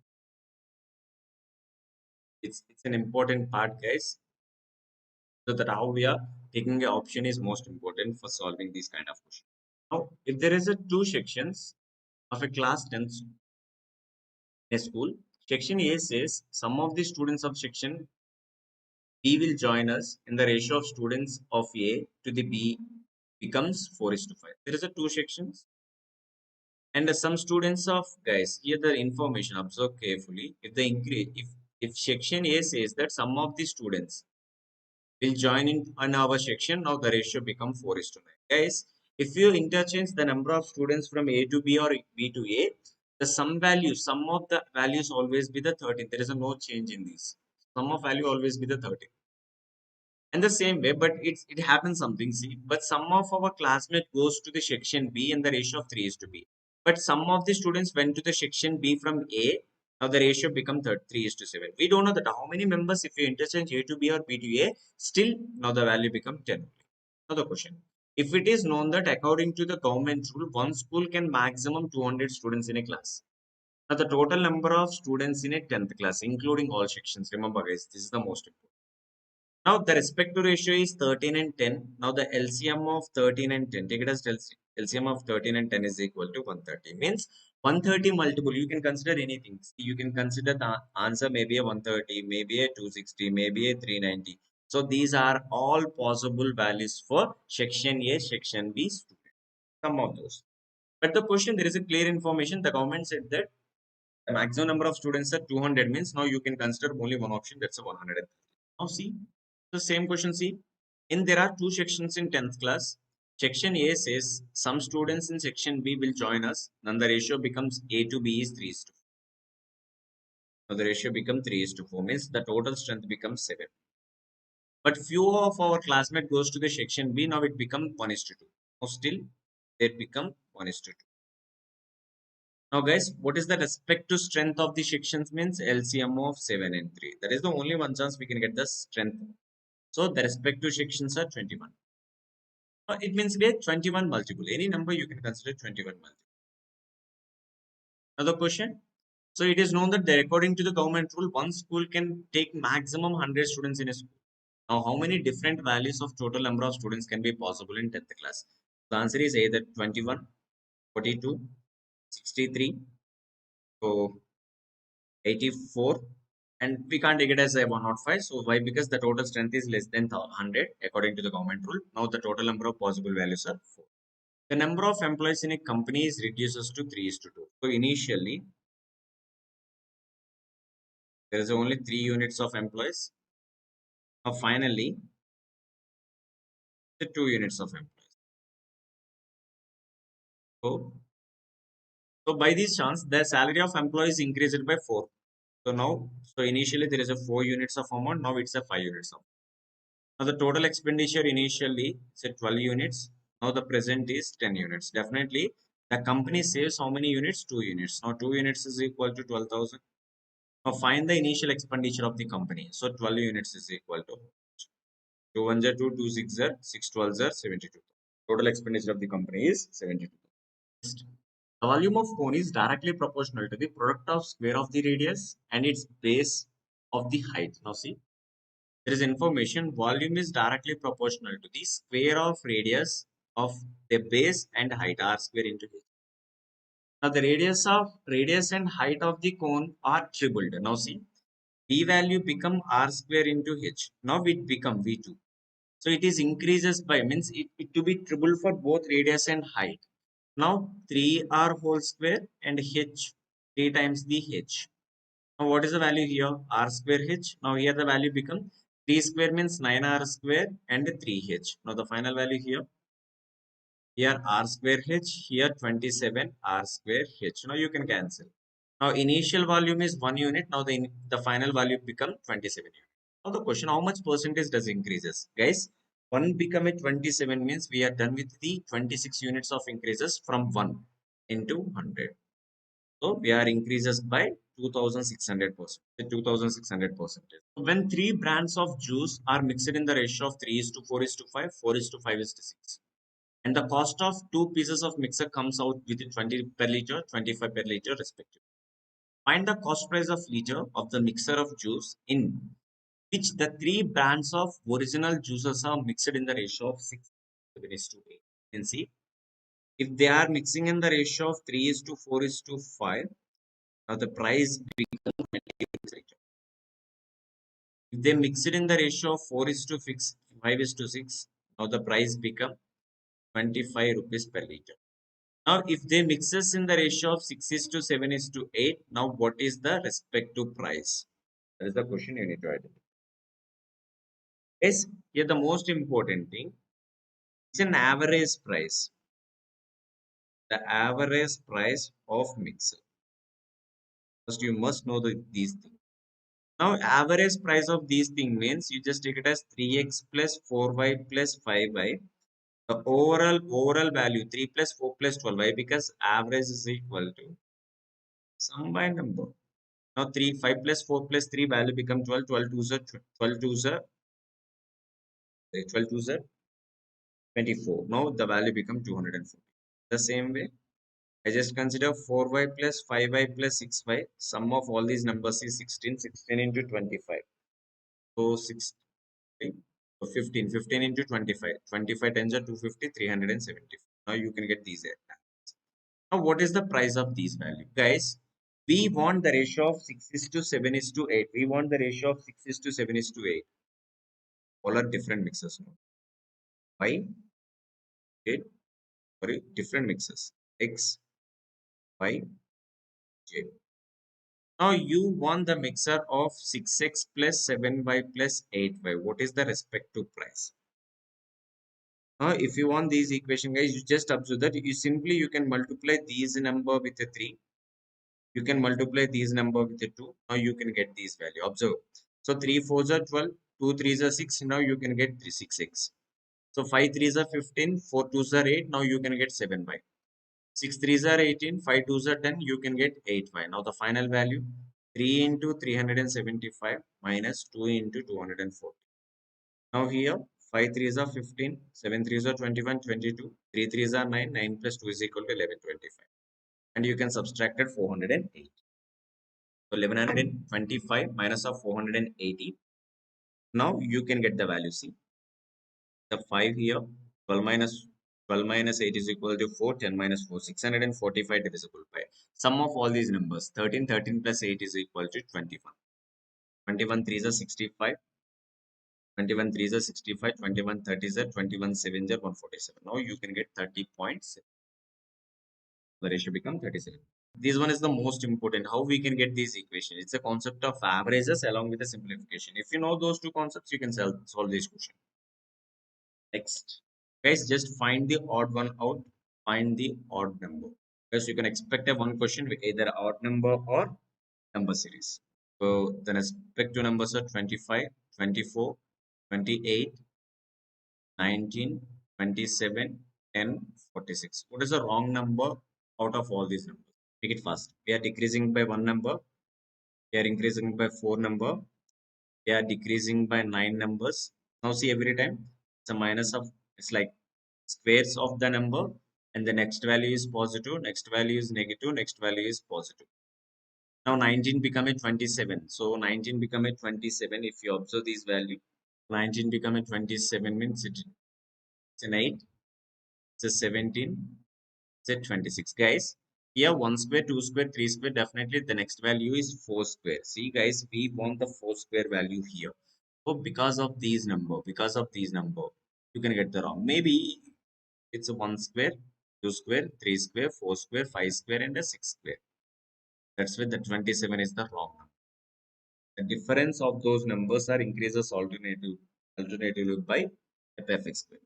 It's an important part, guys. So that how we are taking an option is most important for solving these kind of questions. Now, if there is a two sections of a class 10 in a school, section A says some of the students of section B will join us in the ratio of students of A to the B becomes 4 is to 5. There is a two sections and some students of guys here the information observe carefully. If the increase if section A says that some of the students will join in on our section. Now the ratio become 4 is to 9. Guys, if you interchange the number of students from A to B or B to A, the sum of the values always be the 13. There is a no change in these. Sum of value always be the 13. And the same way, but it happens something, see, but some of our classmate goes to the section B and the ratio of 3 is to B. But some of the students went to the section B from A, now the ratio become 3 is to 7. We don't know that how many members if you interchange A to B or B to A, still now the value become 10. Now the question. If it is known that according to the government rule, one school can maximum 200 students in a class. Now the total number of students in a 10th class, including all sections. Remember guys, this is the most important. Now the respective ratio is 13 and 10. Now the LCM of 13 and 10. Take it as LCM of 13 and 10 is equal to 130. Means 130 multiple. You can consider anything. You can consider the answer maybe a 130, maybe a 260, maybe a 390. So these are all possible values for section A, section B student. Some of those. But the question, there is a clear information. The government said that the maximum number of students are 200 means now you can consider only one option, that's a 100. Now see, the same question, see, in there are two sections in 10th class. Section A says some students in section B will join us, then the ratio becomes A to B is 3 is to 4. Now the ratio becomes 3 is to 4 means the total strength becomes 7. But few of our classmates goes to the section B, now it becomes 1 is to 2. Now still it become 1 is to 2. Now guys, what is the respective strength of the sections means LCM of 7 and 3. That is the only one chance we can get the strength. So the respective sections are 21. It means get 21 multiple. Any number you can consider 21 multiple. Another question. So it is known that according to the government rule, one school can take maximum 100 students in a school. Now how many different values of total number of students can be possible in 10th class? The answer is either 21, 42, 63, so 84, and we can't take it as a 105. So why? Because the total strength is less than 100 according to the government rule. Now the total number of possible values are 4. The number of employees in a company is reduces to 3 is to 2. So initially, there is only 3 units of employees. Now finally, the 2 units of employees. So, so by this chance, the salary of employees increased by 4. So now, so initially there is a 4 units of amount. Now it's a 5 units of. Now the total expenditure initially said 12 units. Now the present is 10 units. Definitely, the company saves how many units? 2 units. Now 2 units is equal to 12,000. Now find the initial expenditure of the company. So 12 units is equal to 2 1 are 2, 2 6 are 6 12 are 72. Total expenditure of the company is 72. Next, the volume of cone is directly proportional to the product of square of the radius and its base of the height. Now see, there is information volume is directly proportional to the square of radius of the base and height r square into h. Now the radius and height of the cone are tripled. Now see, v value become r square into h. Now it become v2. So it is increases by means it to be triple for both radius and height. Now 3r whole square and h 3 times the h. Now what is the value here? R square h. Now here the value become 3 square means 9r square and 3h. Now the final value here r square h, here 27 r square h. Now you can cancel. Now initial volume is 1 unit. Now the final value become 27 unit. Now the question, how much percentage does increases? Guys, 1 become a 27 means we are done with the 26 units of increases from 1 into 100. So we are increases by 2600%. 2600%. When three brands of juice are mixed in the ratio of 3 is to 4 is to 5, 4 is to 5 is to 6. And the cost of two pieces of mixer comes out with 20 per liter, 25 per liter respectively. Find the cost price of liter of the mixer of juice in which the three brands of original juices are mixed in the ratio of 6 is to 8. You can see if they are mixing in the ratio of 3 is to 4 is to 5, now the price becomes 28 liter. If they mix it in the ratio of 4 is to 5 is to 6, now the price become 25 rupees per liter. Now, if they mixes in the ratio of 6 is to 7 is to 8, now what is the respective price? That is the question you need to identify. Yes, here the most important thing is an average price. The average price of mixer. First, you must know these things. Now, average price of these things means you just take it as 3x plus 4y plus 5y. The overall value 3 plus 4 plus 12y because average is equal to sum by number. Now 3 5 plus 4 plus 3 value become 12. 12 twos are 12 twos are 12 twos are 24. Now the value become 240. The same way, I just consider 4y plus 5y plus 6y. Sum of all these numbers is 16. 16 into 25. So 6 so 15. 15 into 25. 25 times are 250. 370. Now you can get these. Now, what is the price of these values? Guys, we want the ratio of 6 is to 7 is to 8. We want the ratio of 6 is to 7 is to 8. All are different mixes. No? Why? 8. Sorry, different mixes. X, Y, J. Now, you want the mixer of 6x plus 7y plus 8y. What is the respective price? Now, if you want these equation, guys, you just observe that you can multiply these number with a 3. You can multiply these number with a 2. Now you can get these value. Observe. So 3 4s are 12, 2 3s are 6. Now you can get 3 6 6. So 5 3s are 15, 4 2s are 8. Now you can get 7 by. 6 3s are 18, 5 2s are 10. You can get 8 by. Now the final value 3 into 375 minus 2 into 240. Now here 5 3s are 15, 7 3s are 21, 22, 3 3s are 9, 9 plus 2 is equal to 11, 25. And you can subtract it 408. So 1125 minus of 480. Now you can get the value. See the 5 here. 12 minus 8 is equal to 4. 10 minus 4. 645 divisible by. Sum of all these numbers. 13. 13 plus 8 is equal to 21. 21 3 is a 65. 21 3s are 65, 21 30s are 21 7s are 147. Now you can get 30 points. The ratio become 37. This one is the most important. How we can get this equation? It's a concept of averages along with the simplification. If you know those two concepts, you can solve this question. Next, guys, just find the odd one out. Find the odd number. Because you can expect a one question with either odd number or number series. So the respective numbers are 25, 24, 28, 19, 27, 10, 46. What is the wrong number out of all these numbers? Make it fast. We are decreasing by one number. We are increasing by four number. We are decreasing by nine numbers. Now see every time it's a minus of, it's like squares of the number, and the next value is positive, next value is negative, next value is positive. Now 19 become a 27. So 19 become a 27 if you observe this value. 19 become a 27 means it's an 8, it's a 17, it's a 26. Guys, here 1 square, 2 square, 3 square, definitely the next value is 4 square. See guys, we want the 4 square value here. So because of these number, you can get the wrong. Maybe it's a 1 square, 2 square, 3 square, 4 square, 5 square, and a 6 square. That's why the 27 is the wrong number. The difference of those numbers are increases alternatively by f(x) square.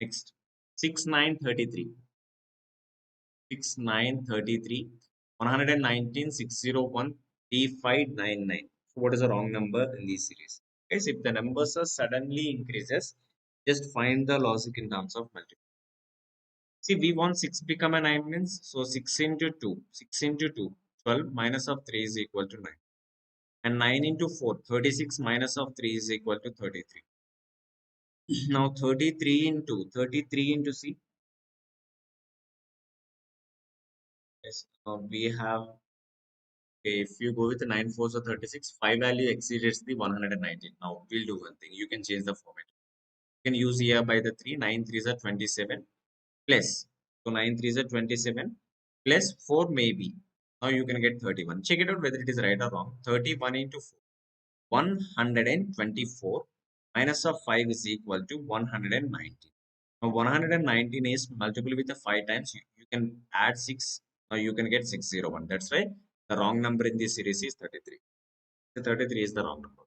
Next, 6 9 33. 6 9 33, 119 601 3599. So what is the wrong number in this series? Guys, if the numbers are suddenly increases, just find the logic in terms of multiplication. See, we want 6 become a 9 means, so 6 into 2, 6 into 2, 12 minus of 3 is equal to 9. And 9 into 4, 36 minus of 3 is equal to 33. Now 33 into C. Yes, we have, if you go with the 9 4s or 36, 5 value exceeds the 119. Now we'll do one thing. You can change the format. You can use here by the 3, 9 3s are 27 plus. So 9 3s are 27 plus 4 maybe. Now you can get 31. Check it out whether it is right or wrong. 31 into 4. 124 minus of 5 is equal to 119. Now 119 is multiple with the 5 times. You can add 6. Now you can get 601. That's why the wrong number in this series is 33. The 33 is the wrong number.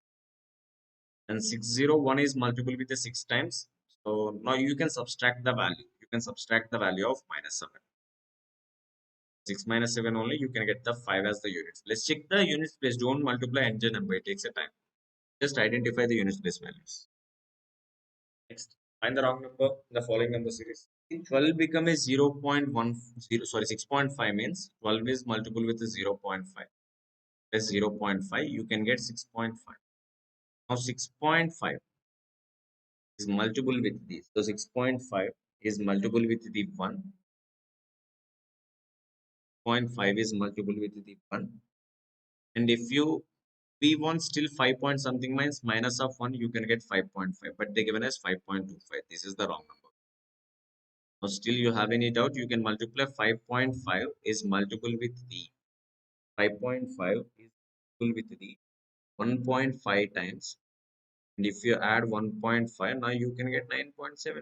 And 601 is multiple with the 6 times. So now you can subtract the value. You can subtract the value of minus 7. 6 minus 7 only, you can get the 5 as the units. Let's check the units place. Don't multiply entire number. It takes a time. Just identify the units place values. Next, find the wrong number in the following number series. 12 become a 0.10, sorry, 6.5 means 12 is multiple with the 0.5 plus 0.5, you can get 6.5. Now 6.5 is multiple with this. So 6.5 is multiple with the 1. 0.5 is multiple with the 1. And if you, we want still 5 point something means minus of 1, you can get 5.5. But they given us 5.25. This is the wrong number. Now still you have any doubt, you can multiply 5.5 is multiple with the 5.5 is multiple with the 1.5 times. And if you add 1.5, now you can get 9.75.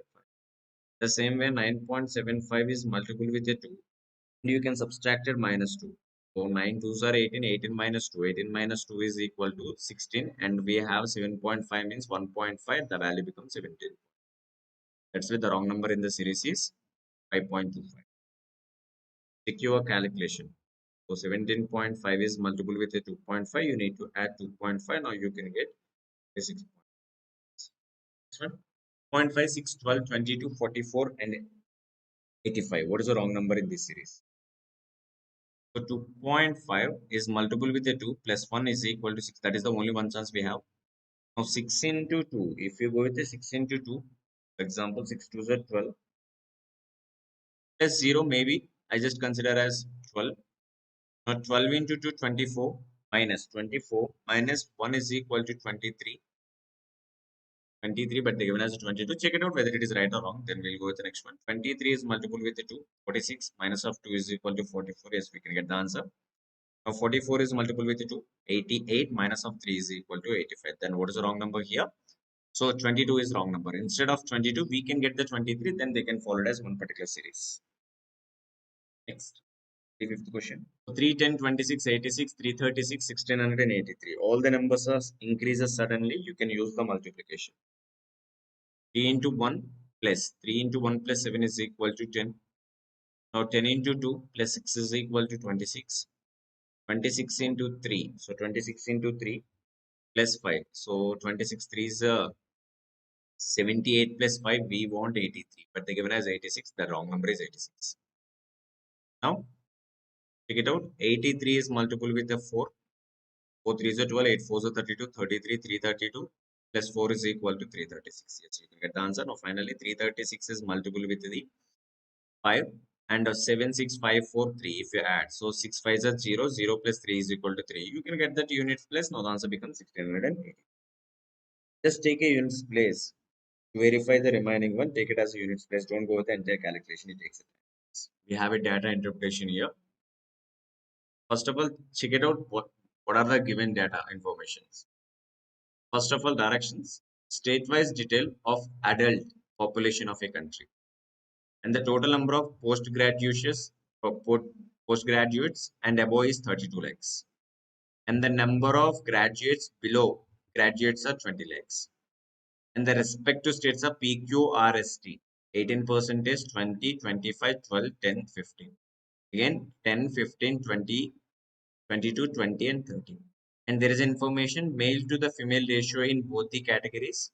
The same way 9.75 is multiple with a 2. And you can subtract it minus 2. So 9 2s are 18, 18 minus 2. 18 minus 2 is equal to 16. And we have 7.5 means 1.5. The value becomes 17. That's why the wrong number in the series is 5.25. Check your calculation. So 17.5 is multiple with a 2.5. You need to add 2.5. Now you can get a 6. Next one. 0.5, 6, 12, 22, 44, and 85. What is the wrong number in this series? So 2.5 is multiple with a 2 plus 1 is equal to 6. That is the only one chance we have. Now 6 into 2. If you go with the 6 into 2, for example, 6 2s are 12 plus 0 maybe. I just consider as 12. Now 12 into 2, 24 minus 24 minus 1 is equal to 23. 23, but they given us 22. Check it out whether it is right or wrong. Then we'll go with the next one. 23 is multiple with the 2. 46 minus of 2 is equal to 44. Yes, we can get the answer. Now 44 is multiple with 2. 88 minus of 3 is equal to 85. Then what is the wrong number here? So 22 is wrong number. Instead of 22, we can get the 23. Then they can follow it as one particular series. Next, the fifth question. 3, 10, 26, 86, 336, 1683. All the numbers are increases suddenly. You can use the multiplication. 3 into 1 plus 3 into 1 plus 7 is equal to 10. Now 10 into 2 plus 6 is equal to 26. 26 into 3. So 26 into 3 plus 5. So 26 3 is 78 plus 5. We want 83. But they given as 86. The wrong number is 86. Now check it out. 83 is multiple with the 4. 4 3 is a 12. 8 4 is a 32. 33 332 plus 4 is equal to 336. Yes, you can get the answer. Now finally 336 is multiple with the 5 and 76543 if you add. So 6 5 is 0. 0 plus 3 is equal to 3. You can get that units place. Now the answer becomes 1680. Just take a units place. To verify the remaining one, take it as a units place. Don't go with the entire calculation. It takes it. We have a data interpretation here. First of all, check it out. What are the given data informations? First of all, directions. State-wise detail of adult population of a country. And the total number of postgraduates and above is 32 lakhs. And the number of graduates below graduates are 20 lakhs. And the respective states are PQRST 18 percentage, 20, 25, 12, 10, 15. Again 10, 15, 20, 22, 20, and 30. And there is information male to the female ratio in both the categories.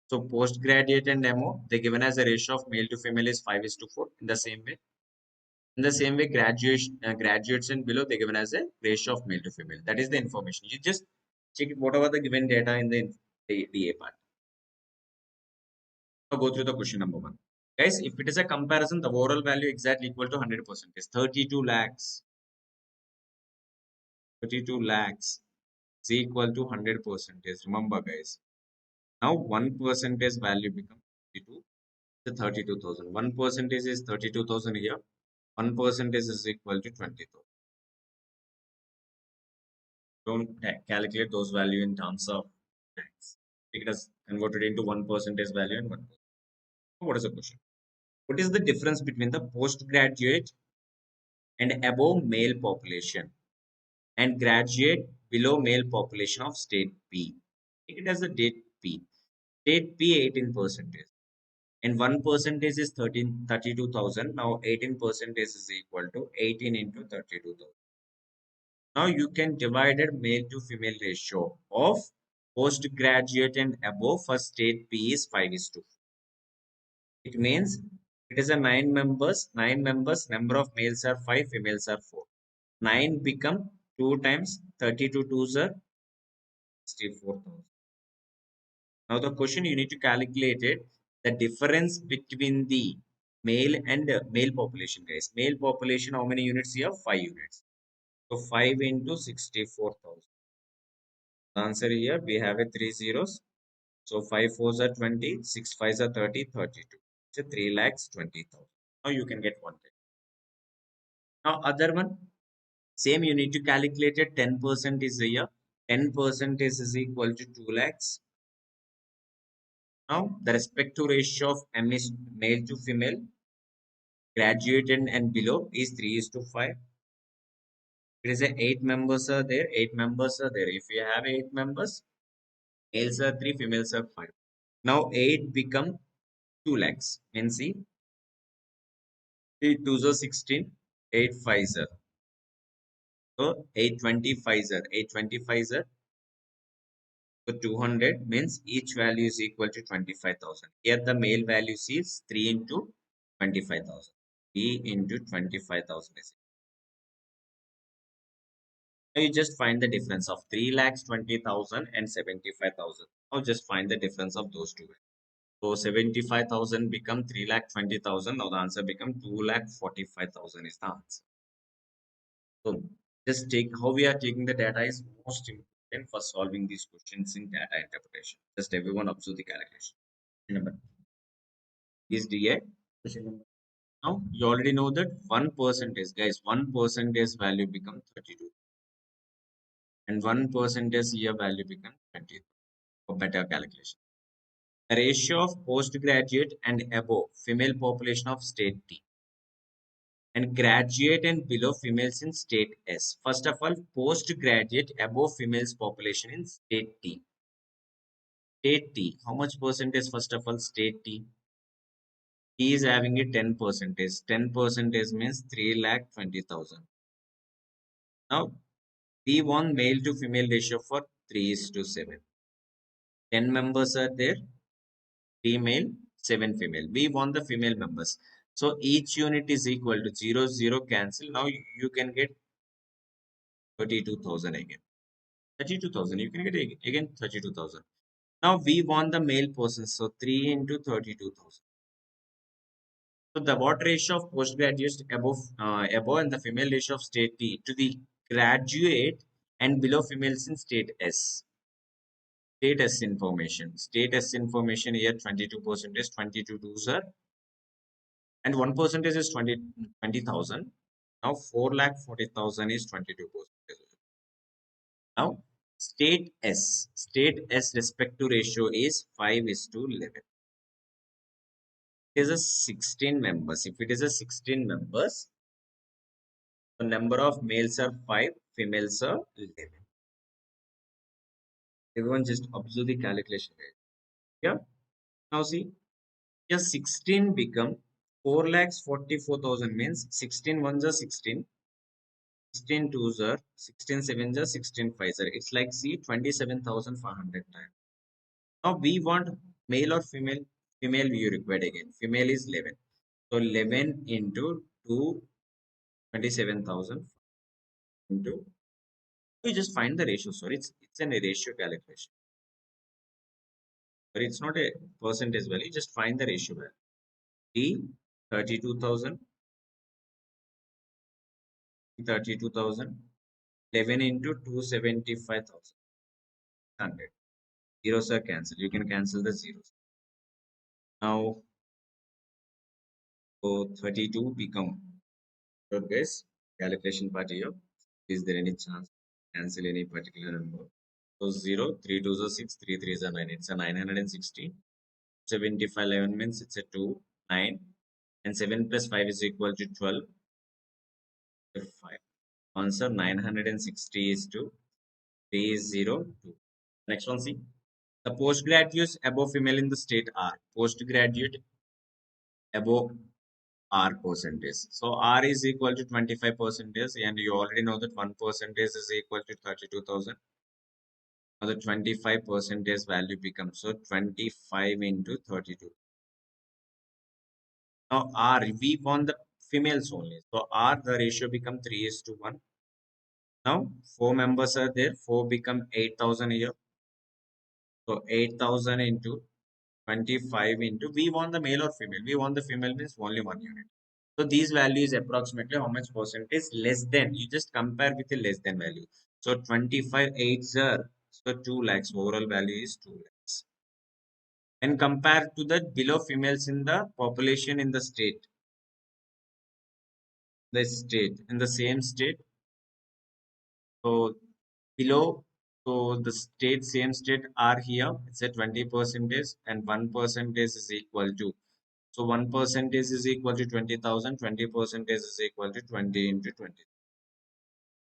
So postgraduate and MO, they given as a ratio of male to female is 5 is to 4 in the same way. In the same way, graduates and below, they given as a ratio of male to female. That is the information. You just check whatever the given data in the A part. Now go through the question number 1. Guys, if it is a comparison, the overall value exactly equal to 100%. Is 32 lakhs. 32 lakhs is equal to 100%. Remember, guys. Now 1% value becomes 32. The 32,000. 1% is 32,000 here. 1% is equal to 20,000. Don't calculate those value in terms of lakhs. It is converted into 1% value and 1%. What is the question? What is the difference between the postgraduate and above male population and graduate below male population of state P? Take it as a date P. State P 18%. And 1% is 32,000. Now 18% is equal to 18 into 32,000. Now you can divide it male to female ratio of postgraduate and above for state P is 5 is to 4. It means it is a 9 members, number of males are 5, females are 4. 9 become 2 times 32 twos are 64,000. Now the question you need to calculate it, the difference between the male and male population, guys. Male population, how many units here? 5 units. So 5 into 64,000. The answer here, we have a 3 zeros. So 5 fours are 20, 6 fives are 30, 32. So 3 lakhs 20,000. Now you can get one. Now other one, same you need to calculate it. 10% is here. 10% is equal to 2 lakhs. Now the respective ratio of M is male to female, graduated and below is 3 is to 5. It is a 8 members are there. 8 members are there. If you have 8 members, males are 3, females are 5. Now 8 become 2 lakhs. Can see 3 2s are 16, 8 5s are. So 825s are. 825s are. So 200 means each value is equal to 25,000. Here the male value is 3 into 25,000. 3 into 25,000 is. Now you just find the difference of 3 lakhs 20,000 and 75,000. Now just find the difference of those two. So 75,000 become 3 lakh 20,000. Now the answer become 2 lakh 45,000 is the answer. So just take how we are taking the data is most important for solving these questions in data interpretation. Just everyone observe the calculation. Number is DA. Now you already know that 1% guys, 1% value become 32. and 1% year value becomes 20 for better calculation. The ratio of postgraduate and above female population of state T and graduate and below females in state S. First of all, postgraduate above females population in state T. State T, how much percentage? First of all, state T. T is having a 10 percentage. 10 percentage means 3,20,000. Now, we want male to female ratio for 3:7. 10 members are there, 3 male, 7 female. We want the female members. So each unit is equal to 0, 0 cancel. Now you can get 32,000 again. 32,000. You can get again 32,000. Now we want the male persons. So 3 into 32,000. So the what ratio of postgraduates above and the female ratio of state T to the graduate and below females in state S. State S information. State S information here 22%, 22 twos are, and 1% is 20,000. Now 4,40,000 is 22%. Now state S respect to ratio is 5:11. It is a 16 members. If it is a 16 members, the number of males are 5, females are 11. Everyone just observe the calculation. Yeah. Now see, here 16 become 4,44,000 means 16 ones are 16, 16 twos are 16 sevens are 16 fives are. It's like see 27,500 times. Now we want male or female. Female we required again. Female is 11. So 11 into 2, 27,000 into. We just find the ratio. Sorry, it's a ratio calculation. But it's not a percentage value. Just find the ratio value. T 32,000, 32,000, 11 into 275,000. 100. Zeros are cancelled. You can cancel the zeros. Now, so 32 become. So guys, calculation part here. Is there any chance to cancel any particular number? So 0, 3 2s are 6, 3 3s are 9. It's a 916. 75 11 means it's a 2, 9. And 7 plus 5 is equal to 12. 5. Answer 960 is to 302. Next one, see. The postgraduates above female in the state are postgraduate above R percentage. So R is equal to 25 percentage, and you already know that 1 percentage is equal to 32,000. Now the 25 percentage value becomes so 25 into 32. Now R, we want the females only. So R, the ratio become 3:1. Now 4 members are there. 4 become 8,000 here. So 8,000 into 25 into, we want the male or female. We want the female means only 1 unit. So these values approximately how much percentage less than. You just compare with the less than value. So 25 8s are, so 2 lakhs. Overall value is 2 lakhs. And compared to the below females in the population in the state. In the same state. So below, so the state, same state are here. It's a 20 percentage and 1 percentage is equal to. So 1 percentage is equal to 20,000. 20 percentage is equal to 20 into 20.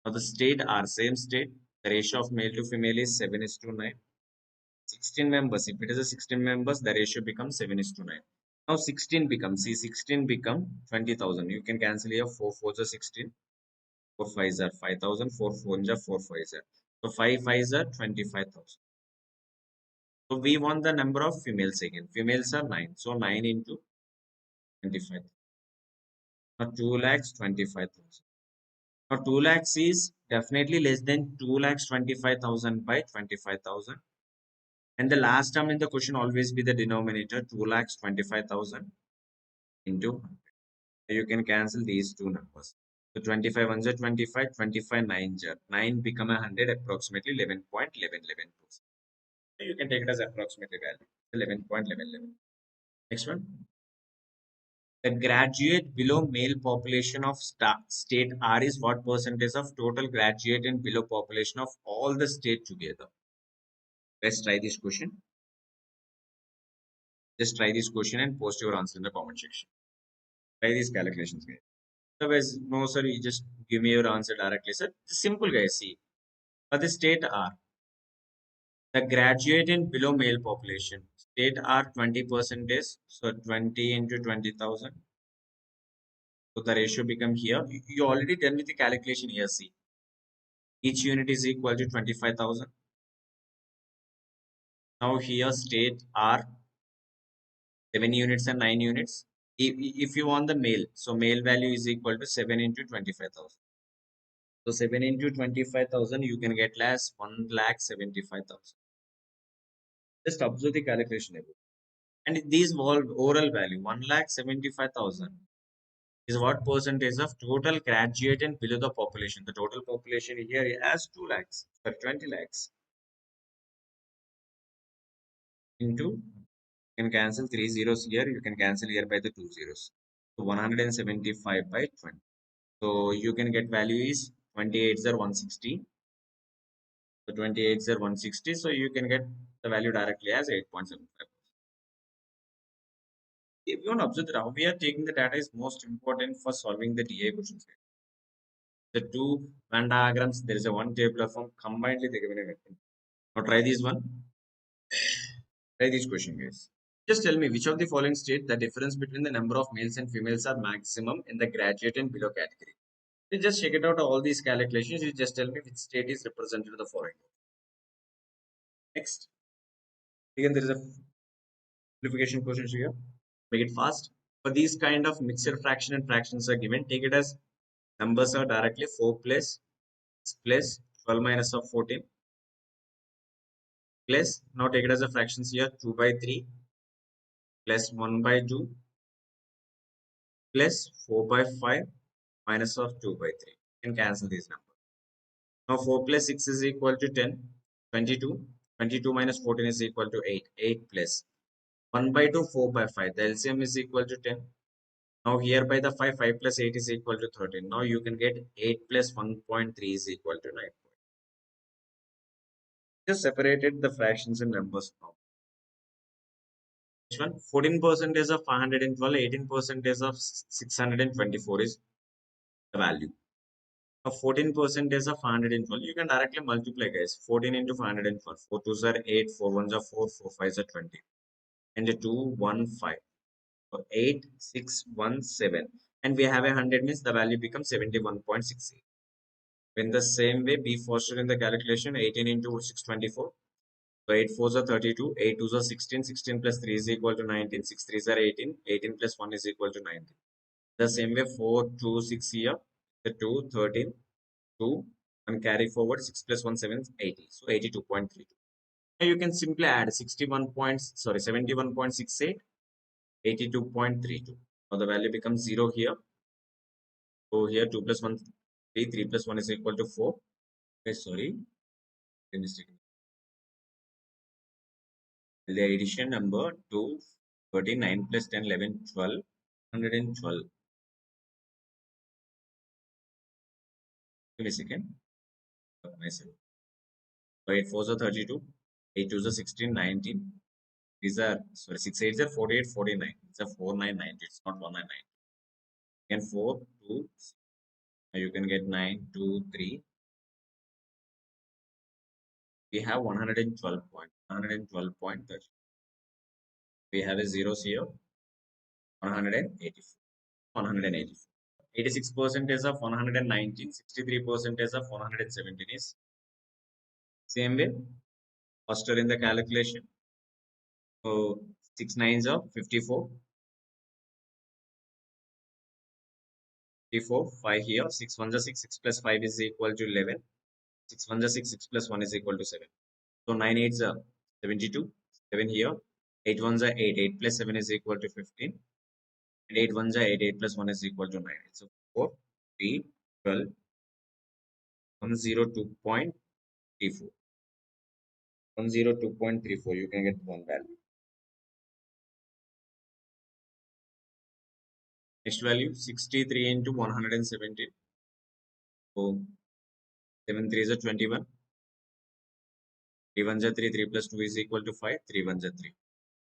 Now the state are same state. The ratio of male to female is 7:9. 16 members. If it is a 16 members, the ratio becomes 7:9. Now 16 becomes, see 16 become 20,000. You can cancel here 4 4s are 16. 4 5s are 5,000. 4 4s are 4 5s are. So 5 5s are 25,000. So we want the number of females again. Females are 9. So 9 into 25. Now 2 lakhs 25,000. Now 2 lakhs is definitely less than 2 lakhs 25,000 by 25,000. And the last term in the question always be the denominator 2 lakhs 25,000 into 100. You can cancel these two numbers. So 25 ones are 25, 25 nines are 9 become 100 approximately 11.1111%. So you can take it as approximately value 11.1111. Next one. The graduate below male population of state R is what percentage of total graduate and below population of all the state together? Let's try this question. Just try this question and post your answer in the comment section. Try these calculations, guys. Otherwise, no, sir, you just give me your answer directly, sir. It's simple, guys. See, for the state R, the graduate and below male population, state R 20%, so 20 into 20,000. So the ratio become here. You already done with the calculation here. See, each unit is equal to 25,000. Now here state R 7 units and 9 units. If you want the male, so male value is equal to 7 into 25,000. So 7 into 25,000, you can get less 1,75,000. Just observe the calculation above. And these oral value 1,75,000 is what percentage of total graduate and below the population. The total population here has 2 lakhs, or 20 lakhs into, you can cancel 3 zeros here, you can cancel here by the 2 zeros. So 175 by 20. So you can get value is 28 are 160. So 28 are 160. So you can get the value directly as 8.75. If you want to observe that how we are taking the data is most important for solving the DA questions. The two Venn diagrams, there is a one tabular form combinedly they given a. Now try this one. Try this question, guys. Just tell me which of the following state the difference between the number of males and females are maximum in the graduate and below category. You just check it out all these calculations. You just tell me which state is represented in the following. Next, again there is a simplification question here. Make it fast. For these kind of mixed fraction and fractions are given, take it as numbers are directly 4 plus 6 plus 12 minus of 14 plus, now take it as a fractions here, 2 by 3 plus 1 by 2 plus 4 by 5 minus of 2 by 3. You can cancel these numbers. Now 4 plus 6 is equal to 10, 22. 22 minus 14 is equal to 8. 8 plus 1 by 2, 4 by 5. The LCM is equal to 10. Now here by the 5, 5 plus 8 is equal to 13. Now you can get 8 plus 1.3 is equal to 9. Just separated the fractions and numbers now. Next one, 14% of 512, 18% of 624 is the value. Of 14% of 112, you can directly multiply, guys. 14 into 512. 4 2s are 8, 4 1s are 4, 4 5s are 20. And the 2, 1, 5. So 8, 6, 1, 7. And we have a 100 means the value becomes 71.68. In the same way, be faster in the calculation. 18 into 624. So 8 4s are 32, 8 2s are 16, 16 plus 3 is equal to 19, 6 3s are 18, 18 plus 1 is equal to 19. The same way 4, 2, 6 here, the 2, 13, 2, and carry forward 6 plus 1, 7, 80. So 82.32. Now you can simply add 71.68, 82.32. Now the value becomes 0 here. So here 2 plus 1, 3, 3 plus 1 is equal to 4. Okay, sorry. Mistake. The addition number 2, 39 plus 10, 11, 12, 112. Give me a second. Myself. So 8 4s are 32, 8 2s are 16, 19. These are, sorry, 6 8s are 48, 49. It's a 4990. It's not 1990. Again 4, 2, 6. Now you can get 9, 2, 3. We have 112 point, 112.30. We have a zeros here, 184, 184. 86% of 119, 63% of 117 is same way. Faster in the calculation. So 6 nines are 54. 54, 5 here, 6 ones are 6, 6 plus 5 is equal to 11. 6 ones are 6, 6 plus 1 is equal to 7. So 9 eights are 72, 7 here. 8 ones are 8, 8 plus 7 is equal to 15. And 8 ones are 8, 8 plus 1 is equal to 9. So 4, 3, 12, 102.34. 102.34, you can get one value. Next value 63 into 117. So 7 3 is a 21. 3 1 is 3. 3 plus 2 is equal to 5. 3 1 is 3.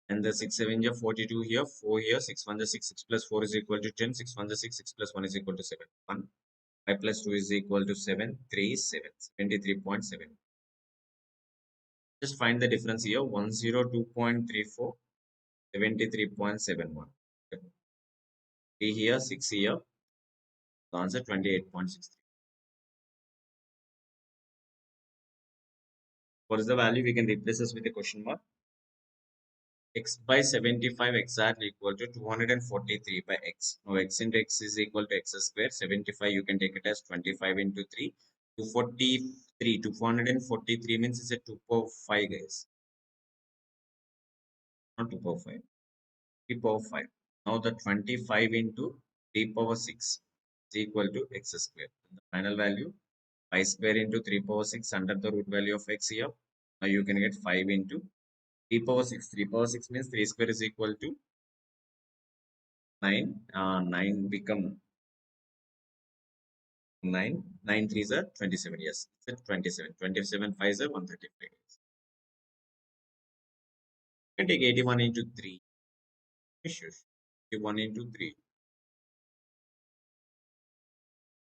And the 6 7 is 42 here. 4 here. 6 1 is 6. 6 plus 4 is equal to 10. 6 1 is 6. 6 plus 1 is equal to 7. 1. 5 plus 2 is equal to 7. 3 is 7. 73.7. Just find the difference here. 102.34. 73.71. 3 here. 6 here. The answer 28.63. What is the value? We can replace this with a question mark. X by 75 exactly equal to 243 by x. Now x into x is equal to x square. 75 you can take it as 25 into 3. 243. 243 means it's a 2 power 5 guys. Not 2 power 5. 3 power 5. Now the 25 into 3 power 6 is equal to x square. The final value 5 square into 3 power 6 under the root value of x here. Now you can get 5 into 3 power 6. 3 power 6 means 3 square is equal to 9. 9 become 9. 9 threes are 27. Yes, it's at 27. 27 5s are 135. You can take 81 into 3. Issues. 81 into 3.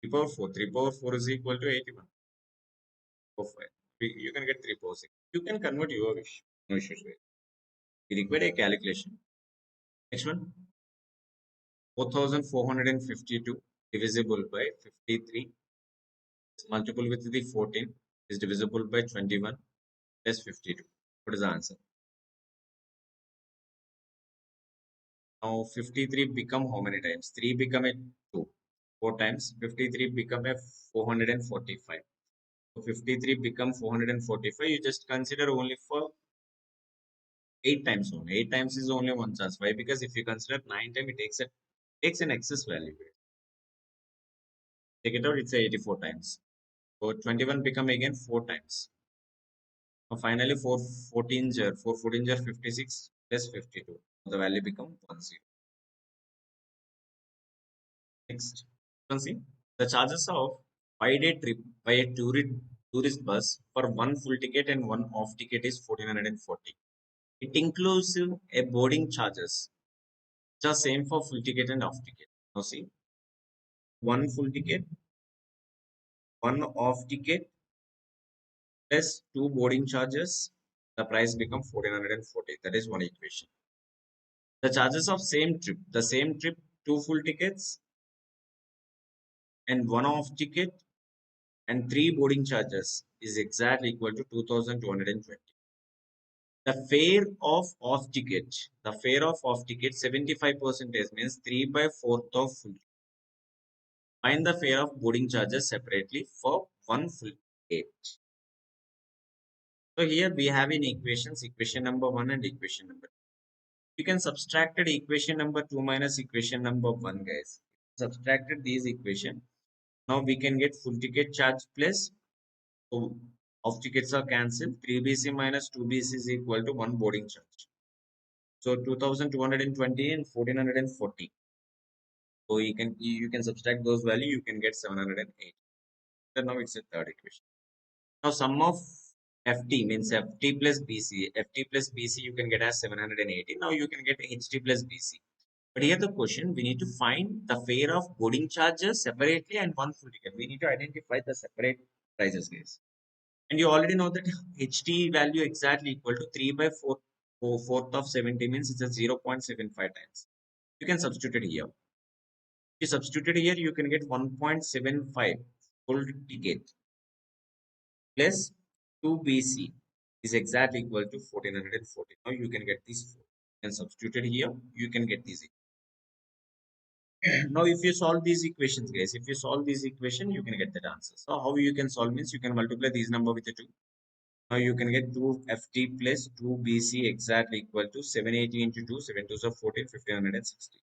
3 power 4. 3 power 4 is equal to 81. 4 5. You can get 3 power 6. You can convert your wish. No issues with it. We require a calculation. Next one. 4452 divisible by 53 is multiple with the 14 is divisible by 21 plus 52. What is the answer? Now 53 become how many times? 3 become a 2. 4 times. 53 become a 445. So 53 become 445. You just consider only for 8 times only. 8 times is only one chance. Why? Because if you consider 9 times, it takes an excess value. Take it out, it's a 84 times. So 21 become again 4 times. Now finally 4 14 4 14 56 plus 52. The value become 10. Next. You can see the charges of 5-day trip by a tourist bus for one full ticket and one off ticket is 1440. It includes a boarding charges, which are same for full ticket and off ticket. Now see, one full ticket, one off ticket plus two boarding charges, the price become 1440. That is one equation. The charges of the same trip, two full tickets and one off ticket and three boarding charges is exactly equal to 2220. The fare of off ticket 75% means 3 by 4th of full. Find the fare of boarding charges separately for one full ticket. So here we have in equation number 1 and equation number 2. You can subtract equation number 2 minus equation number 1 guys. Subtracted these equation. Now we can get full ticket charge plus, so off tickets are cancelled. 3BC minus 2BC is equal to 1 boarding charge. So 2220 and 1440. So you can subtract those value, you can get 708. So now it's a third equation. Now sum of FT means FT plus BC. FT plus BC you can get as 780. Now you can get HT plus BC. But here the question, we need to find the fare of boarding charges separately and one full ticket. We need to identify the separate prices guys. And you already know that HT value exactly equal to 3 by 4, 4th of 70 means it's a 0.75 times. You can substitute it here. If you substitute it here, you can get 1.75 full ticket plus 2BC is exactly equal to 1440. Now you can get these four. You can substitute it here, you can get these. Now if you solve these equations guys, if you solve these equation, you can get that answer. So how you can solve means you can multiply these number with the 2. Now you can get 2FT plus 2BC exactly equal to 780 into 2, 7 2s are 14, 1560.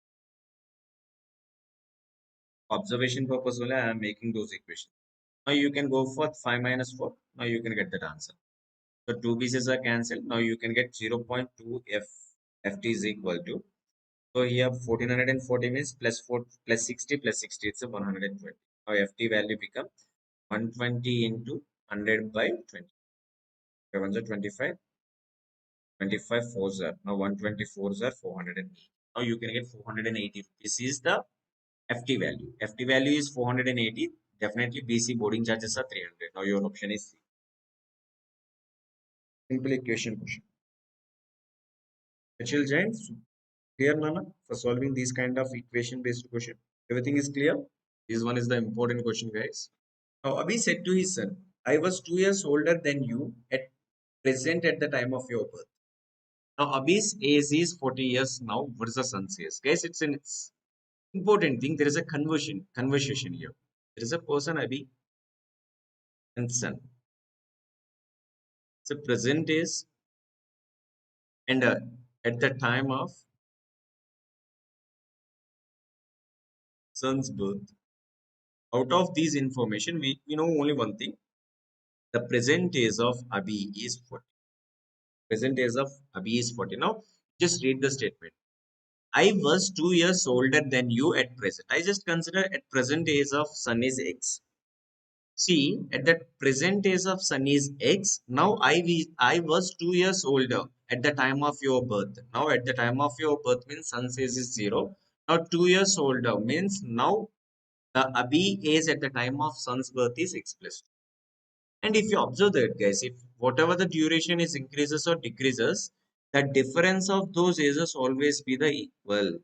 Observation purpose only I am making those equations. Now you can go for 5 minus 4. Now you can get that answer. So 2 BCs are cancelled. Now you can get 0.2 FT is equal to So here 1440 means plus 4 plus 60 plus 60, it's a 120. Now FT value become 120 into 100 by 20. 25, 25 fours are now 124s are 480. Now you can get 480. This is the FT value. FT value is 480. Definitely BC boarding charges are 300. Now your option is C. Simple equation question. Children, clear Nana for solving these kind of equation based question. Everything is clear. This one is the important question, guys. Now Abhi said to his son, I was 2 years older than you at present at the time of your birth. Now Abhi's age is 40 years now. What is the son's age? Guys, it's important thing. There is a conversation here. There is a person Abhi and son. So present is and at the time of son's birth. Out of these information, we know only one thing. The present age of Abhi is 40. Present age of Abhi is 40. Now, just read the statement. I was 2 years older than you at present. I just consider at present age of son is X. See, at the present age of son is X. Now I was 2 years older at the time of your birth. Now at the time of your birth means son's age is 0. Now 2 years older means now the Abhi age at the time of son's birth is X plus 2. And if you observe that, guys, if whatever the duration is increases or decreases, the difference of those ages always be the equal.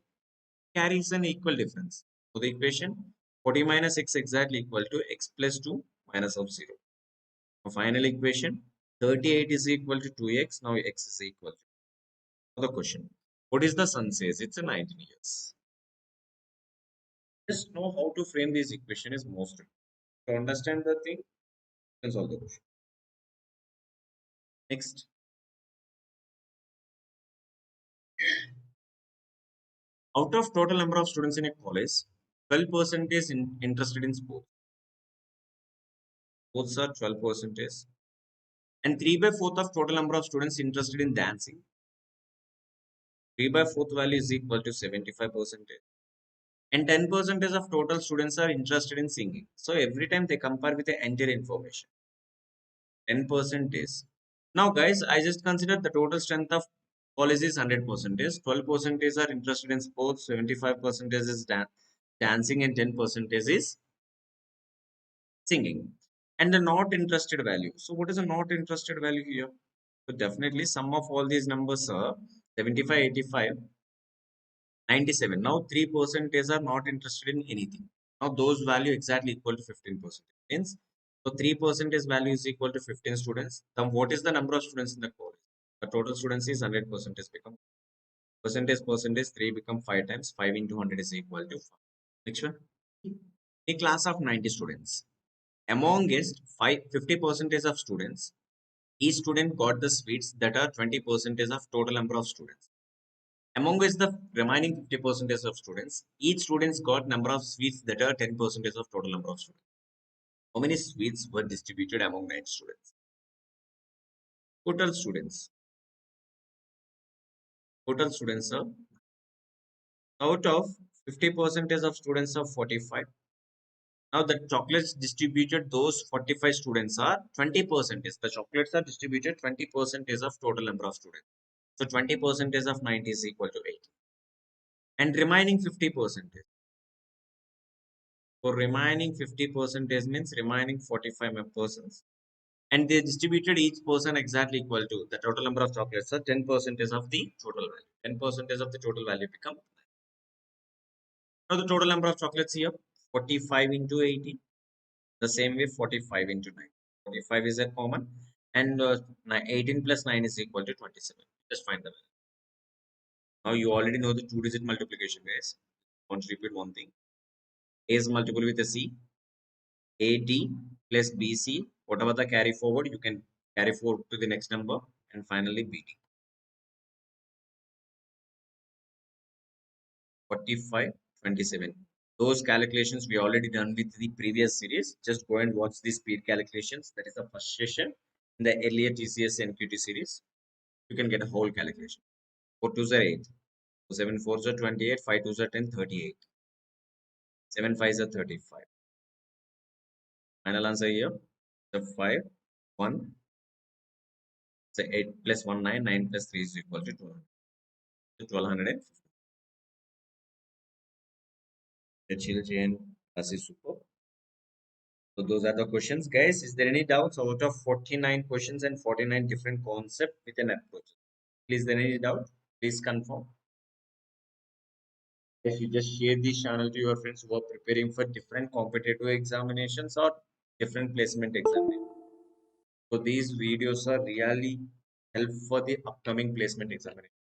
Carries an equal difference. So the equation 40 minus x exactly equal to x plus 2 minus of 0. The final equation 38 is equal to 2x. Now x is equal to. Another question. What is the sun says? It's a 19 years. Just know how to frame this equation is most important. To understand the thing, you can solve the question. Next. Out of total number of students in a college, 12% is interested in sports. Sports are 12%. And 3 by 4th of total number of students interested in dancing. 3 by 4th value is equal to 75%. And 10% of total students are interested in singing. So every time they compare with the entire information. 10% is. Now guys, I just consider the total strength of college is 100%. 12% are interested in sports, 75% is dancing, and 10% is singing. And the not interested value. So what is a not interested value here? So definitely sum of all these numbers are 75, 85, 97. Now 3% are not interested in anything. Now those value exactly equal to 15%. Means so 3% value is equal to 15 students. Then what is the number of students in the college? The total students is 100% become percentage 3 become 5 times 5 into 100 is equal to 5. Next one. A class of 90 students. Among its 50% of students, each student got the sweets that are 20% of total number of students. Among which the remaining 50% of students, each students got number of sweets that are 10% of total number of students. How many sweets were distributed among 9 students? Total students. Total students are out of 50% of students of 45. Now the chocolates distributed those 45 students are 20%. The chocolates are distributed 20% of total number of students. So 20% of 90 is equal to 80. And remaining 50%. For remaining 50% means remaining 45 persons. And they distributed each person exactly equal to the total number of chocolates. So 10% of the total value. 10% of the total value become. Now the total number of chocolates here 45 into 80. The same way 45 into 9. 45 is a common. And 18 plus 9 is equal to 27. Just find the value. Now you already know the 2-digit multiplication, guys. I want to repeat one thing. A is multiple with a C. AD plus BC, whatever the carry forward, you can carry forward to the next number, and finally BD. 45, 27. Those calculations we already done with the previous series. Just go and watch the speed calculations. That is the first session in the earlier TCS NQT series. You can get a whole calculation. 4 2s are 8. So 7 4s are 28, 5 2s are 10, 38. 7 5s are 35. Final answer here. The 5, 1, so 8 plus 1, 9, 9 plus 3 is equal to 12. So 1250. The children, as is super. So those are the questions, guys. Is there any doubts out of 49 questions and 49 different concepts with an approach? Is there any doubt? Please confirm. If you just share this channel to your friends who are preparing for different competitive examinations or different placement examinations. So these videos are really helpful for the upcoming placement examination.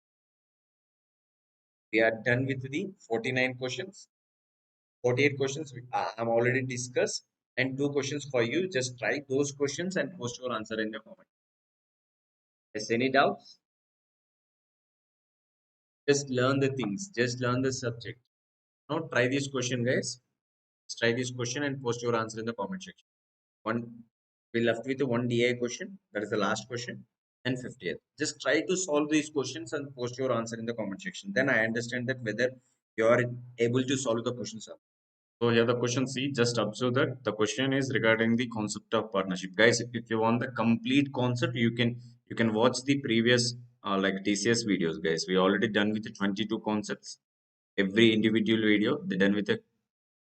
We are done with the 49 questions. 48 questions I'm already discussed and 2 questions for you. Just try those questions and post your answer in the comment. Is any doubts? Just learn the things. Just learn the subject. Now try this question, guys. Just try this question and post your answer in the comment section. We left with one DI question. That is the last question. And 50th. Just try to solve these questions and post your answer in the comment section. Then I understand that whether you are able to solve the questions. So here the question C, just observe that the question is regarding the concept of partnership. Guys, if you want the complete concept, you can watch the previous like TCS videos, guys. We already done with the 22 concepts. Every individual video, they done with a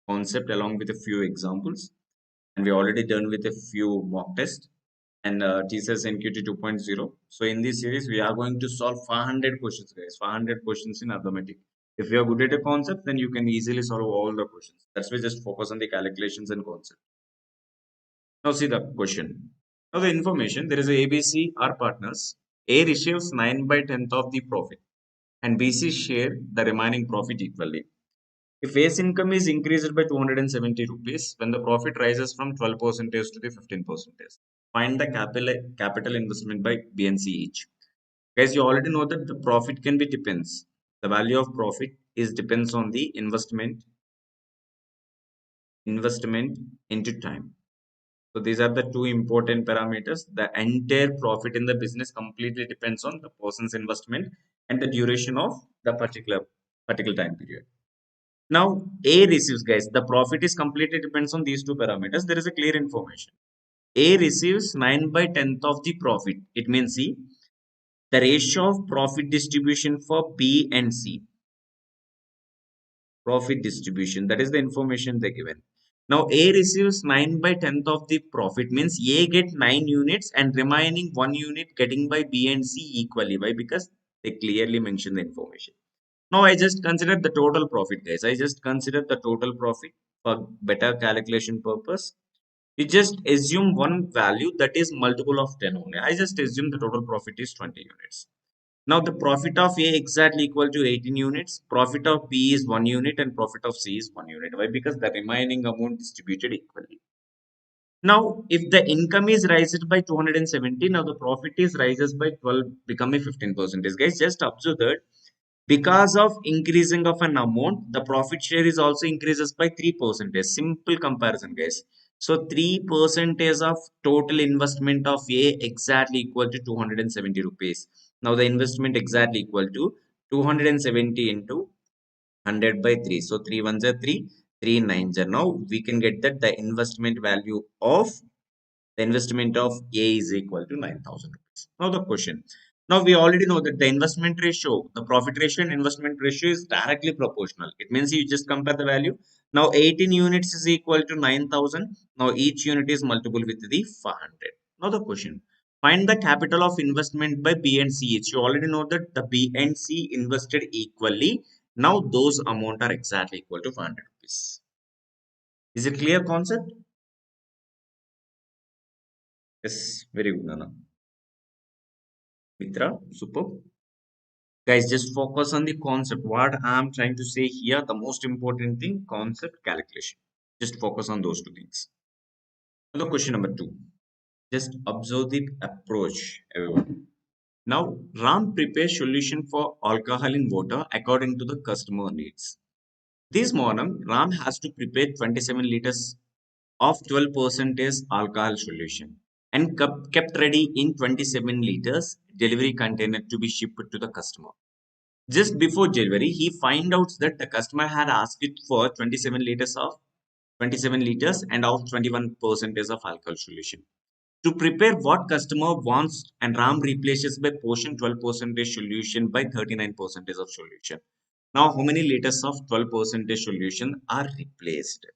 concept along with a few examples. And we already done with a few mock tests and TCS NQT 2.0. So in this series, we are going to solve 500 questions, guys. 500 questions in arithmetic. If you are good at a concept, then you can easily solve all the questions. That's why just focus on the calculations and concept. Now see the question. Now the information, there is a ABC are partners. A receives 9 by 10th of the profit and BC share the remaining profit equally. If A's income is increased by 270 rupees, when the profit rises from 12% to the 15%, find the capital investment by B and C each. Guys, you already know that the profit can be depends. The value of profit is depends on the investment into time. So these are the two important parameters. The entire profit in the business completely depends on the person's investment and the duration of the particular time period. Now, A receives, guys, the profit is completely depends on these two parameters. There is a clear information. A receives 9 by 10th of the profit. It means C, the ratio of profit distribution for B and C. Profit distribution, that is the information they given. Now, A receives 9 by 10th of the profit means A get 9 units and remaining 1 unit getting by B and C equally. Why? Because they clearly mention the information. Now I just consider the total profit, guys. I just consider the total profit for better calculation purpose. You just assume one value that is multiple of 10 only. I just assume the total profit is 20 units. Now the profit of A exactly equal to 18 units. Profit of B is 1 unit and profit of C is 1 unit. Why? Because the remaining amount distributed equally. Now, if the income is raised by 270, now the profit is rises by 12, becoming 15%. Guys, just observe that because of increasing of an amount, the profit share is also increases by 3%. Simple comparison, guys. So 3% of total investment of A exactly equal to 270 rupees. Now the investment exactly equal to 270 into 100 by 3. So 3 ones are 3, 3 nines are. Now we can get that the investment value of the investment of A is equal to 9,000 rupees. Now the question. Now we already know that the investment ratio, the profit ratio and investment ratio is directly proportional. It means you just compare the value. Now 18 units is equal to 9,000. Now each unit is multiple with the 500. Now the question. Find the capital of investment by B and C each. You already know that the B and C invested equally. Now those amount are exactly equal to 500 rupees. Is it clear concept? Yes, very good, Nana. Mitra, super. Guys, just focus on the concept. What I'm trying to say here, the most important thing, concept calculation. Just focus on those two things. Now, the question number 2. Just observe the approach, everyone. Now, Ram prepares solution for alcohol in water according to the customer needs. This morning, Ram has to prepare 27 liters of 12% alcohol solution and kept ready in 27 liters delivery container to be shipped to the customer. Just before delivery, he find out that the customer had asked it for 27 liters of 27 liters and of 21 percentage of alcohol solution. To prepare what customer wants, and Ram replaces by portion 12 percentage solution by 39 percentage of solution. Now, how many liters of 12 percentage solution are replaced?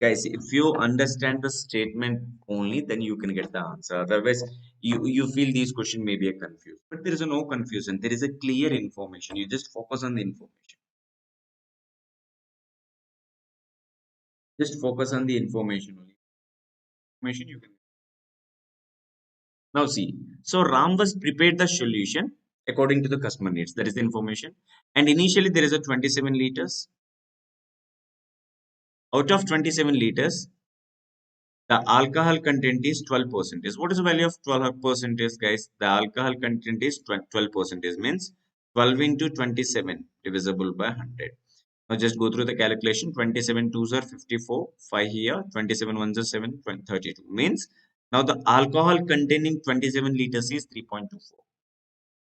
Guys, if you understand the statement only, then you can get the answer. Otherwise, you feel these question may be a confused. But there is a no confusion. There is a clear information. You just focus on the information. Just focus on the information only. Information you can. Now see, so Ram was prepared the solution according to the customer needs. That is the information. And initially there is a 27 liters. Out of 27 liters, the alcohol content is 12 percentage. What is the value of 12 percentage, guys? The alcohol content is 12 percentage, means 12 into 27 divisible by 100. Now just go through the calculation. 27 twos are 54, 5 here, 27 ones are 7, 32. Means now the alcohol containing 27 liters is 3.24.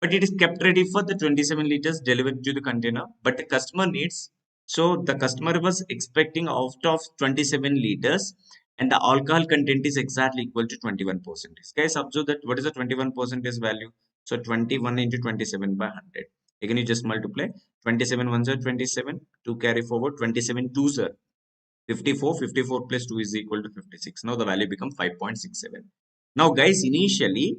But it is kept ready for the 27 liters delivered to the container. But the customer needs, so the customer was expecting out of 27 liters, and the alcohol content is exactly equal to 21 percentage. Guys, observe that what is the 21 percentage value? So 21 into 27 by 100. Again, you just multiply. 27 ones are 27, 2 carry forward, 27 twos are 54, 54 plus 2 is equal to 56. Now the value becomes 5.67. Now guys, initially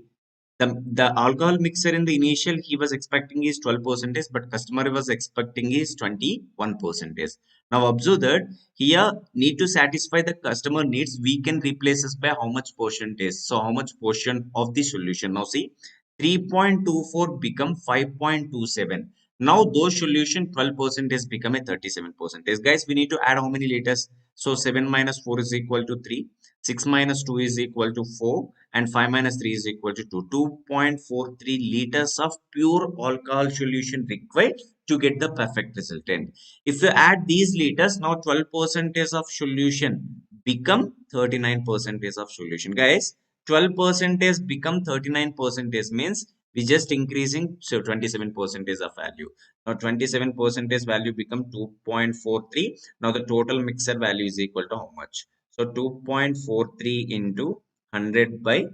the alcohol mixer in the initial he was expecting is 12 percentage, but customer was expecting is 21 percentage. Now observe that here need to satisfy the customer needs, we can replace this by how much percentage. So how much portion of the solution? Now see, 3.24 become 5.27. Now those solution 12 percentage become a 37 percentage. Guys, we need to add how many liters? So 7 minus 4 is equal to 3, 6 minus 2 is equal to 4, and 5 minus 3 is equal to 2. 2.43 liters of pure alcohol solution required to get the perfect resultant. If you add these liters, now 12 percentage of solution become 39 percentage of solution. Guys, 12 percentage become 39 percentage means we just increasing, so 27 percentage of value. Now 27 percentage value become 2.43. Now the total mixer value is equal to how much? So 2.43 into 100 by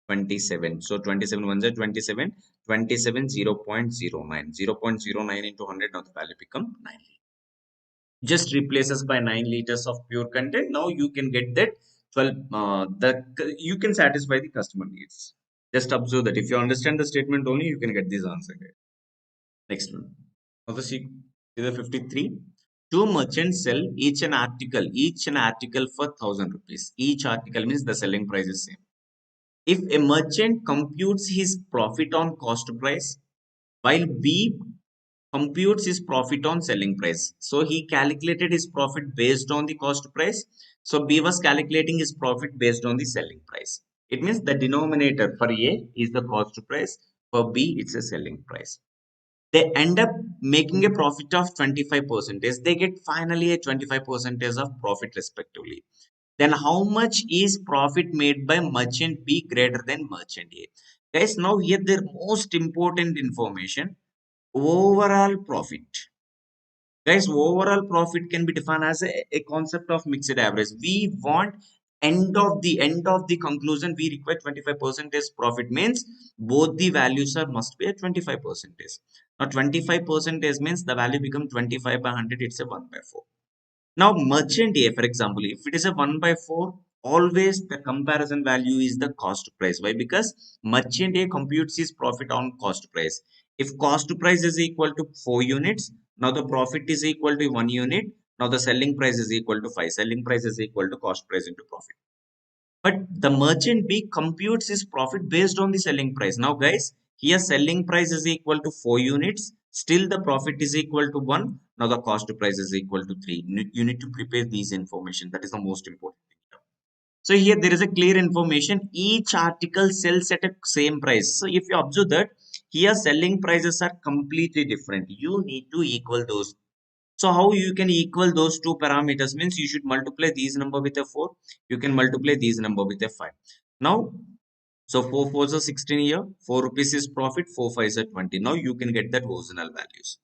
27. So 27 ones are 27, 27 0.09. 0.09 into 100. Now the value become 9. Just replaces by 9 liters of pure content. Now you can get that 12, you can satisfy the customer needs. Just observe that if you understand the statement only, you can get this answer. Next one. Now the is a 53. Two merchants sell each an article for 1,000 rupees. Each article means the selling price is same. If a merchant computes his profit on cost price, while B computes his profit on selling price. So he calculated his profit based on the cost price. So B was calculating his profit based on the selling price. It means the denominator for A is the cost price, for B it's a selling price. They end up making a profit of 25 percentage. They get finally a 25 percentage of profit respectively. Then how much is profit made by merchant B greater than merchant A? Guys, now here the most important information, overall profit. Guys, overall profit can be defined as a concept of mixed average. We want end of the conclusion, we require 25 percentage profit, means both the values are must be at 25 percentage. Now 25 percentage means the value become 25 by 100, it's a 1 by 4. Now, merchant A, for example, if it is a 1 by 4, always the comparison value is the cost price. Why? Because merchant A computes his profit on cost price. If cost price is equal to 4 units, now the profit is equal to 1 unit. Now the selling price is equal to 5. Selling price is equal to cost price into profit. But the merchant B computes his profit based on the selling price. Now, guys, here selling price is equal to 4 units. Still, the profit is equal to 1. Now, the cost price is equal to 3. You need to prepare these information. That is the most important thing. So, here there is a clear information. Each article sells at a same price. So, if you observe that, here selling prices are completely different. You need to equal those. So how you can equal those two parameters means you should multiply these number with a 4. You can multiply these number with a 5. Now So 4 fours are 16 here, 4 rupees is profit, 4 fives are 20. Now you can get that original values.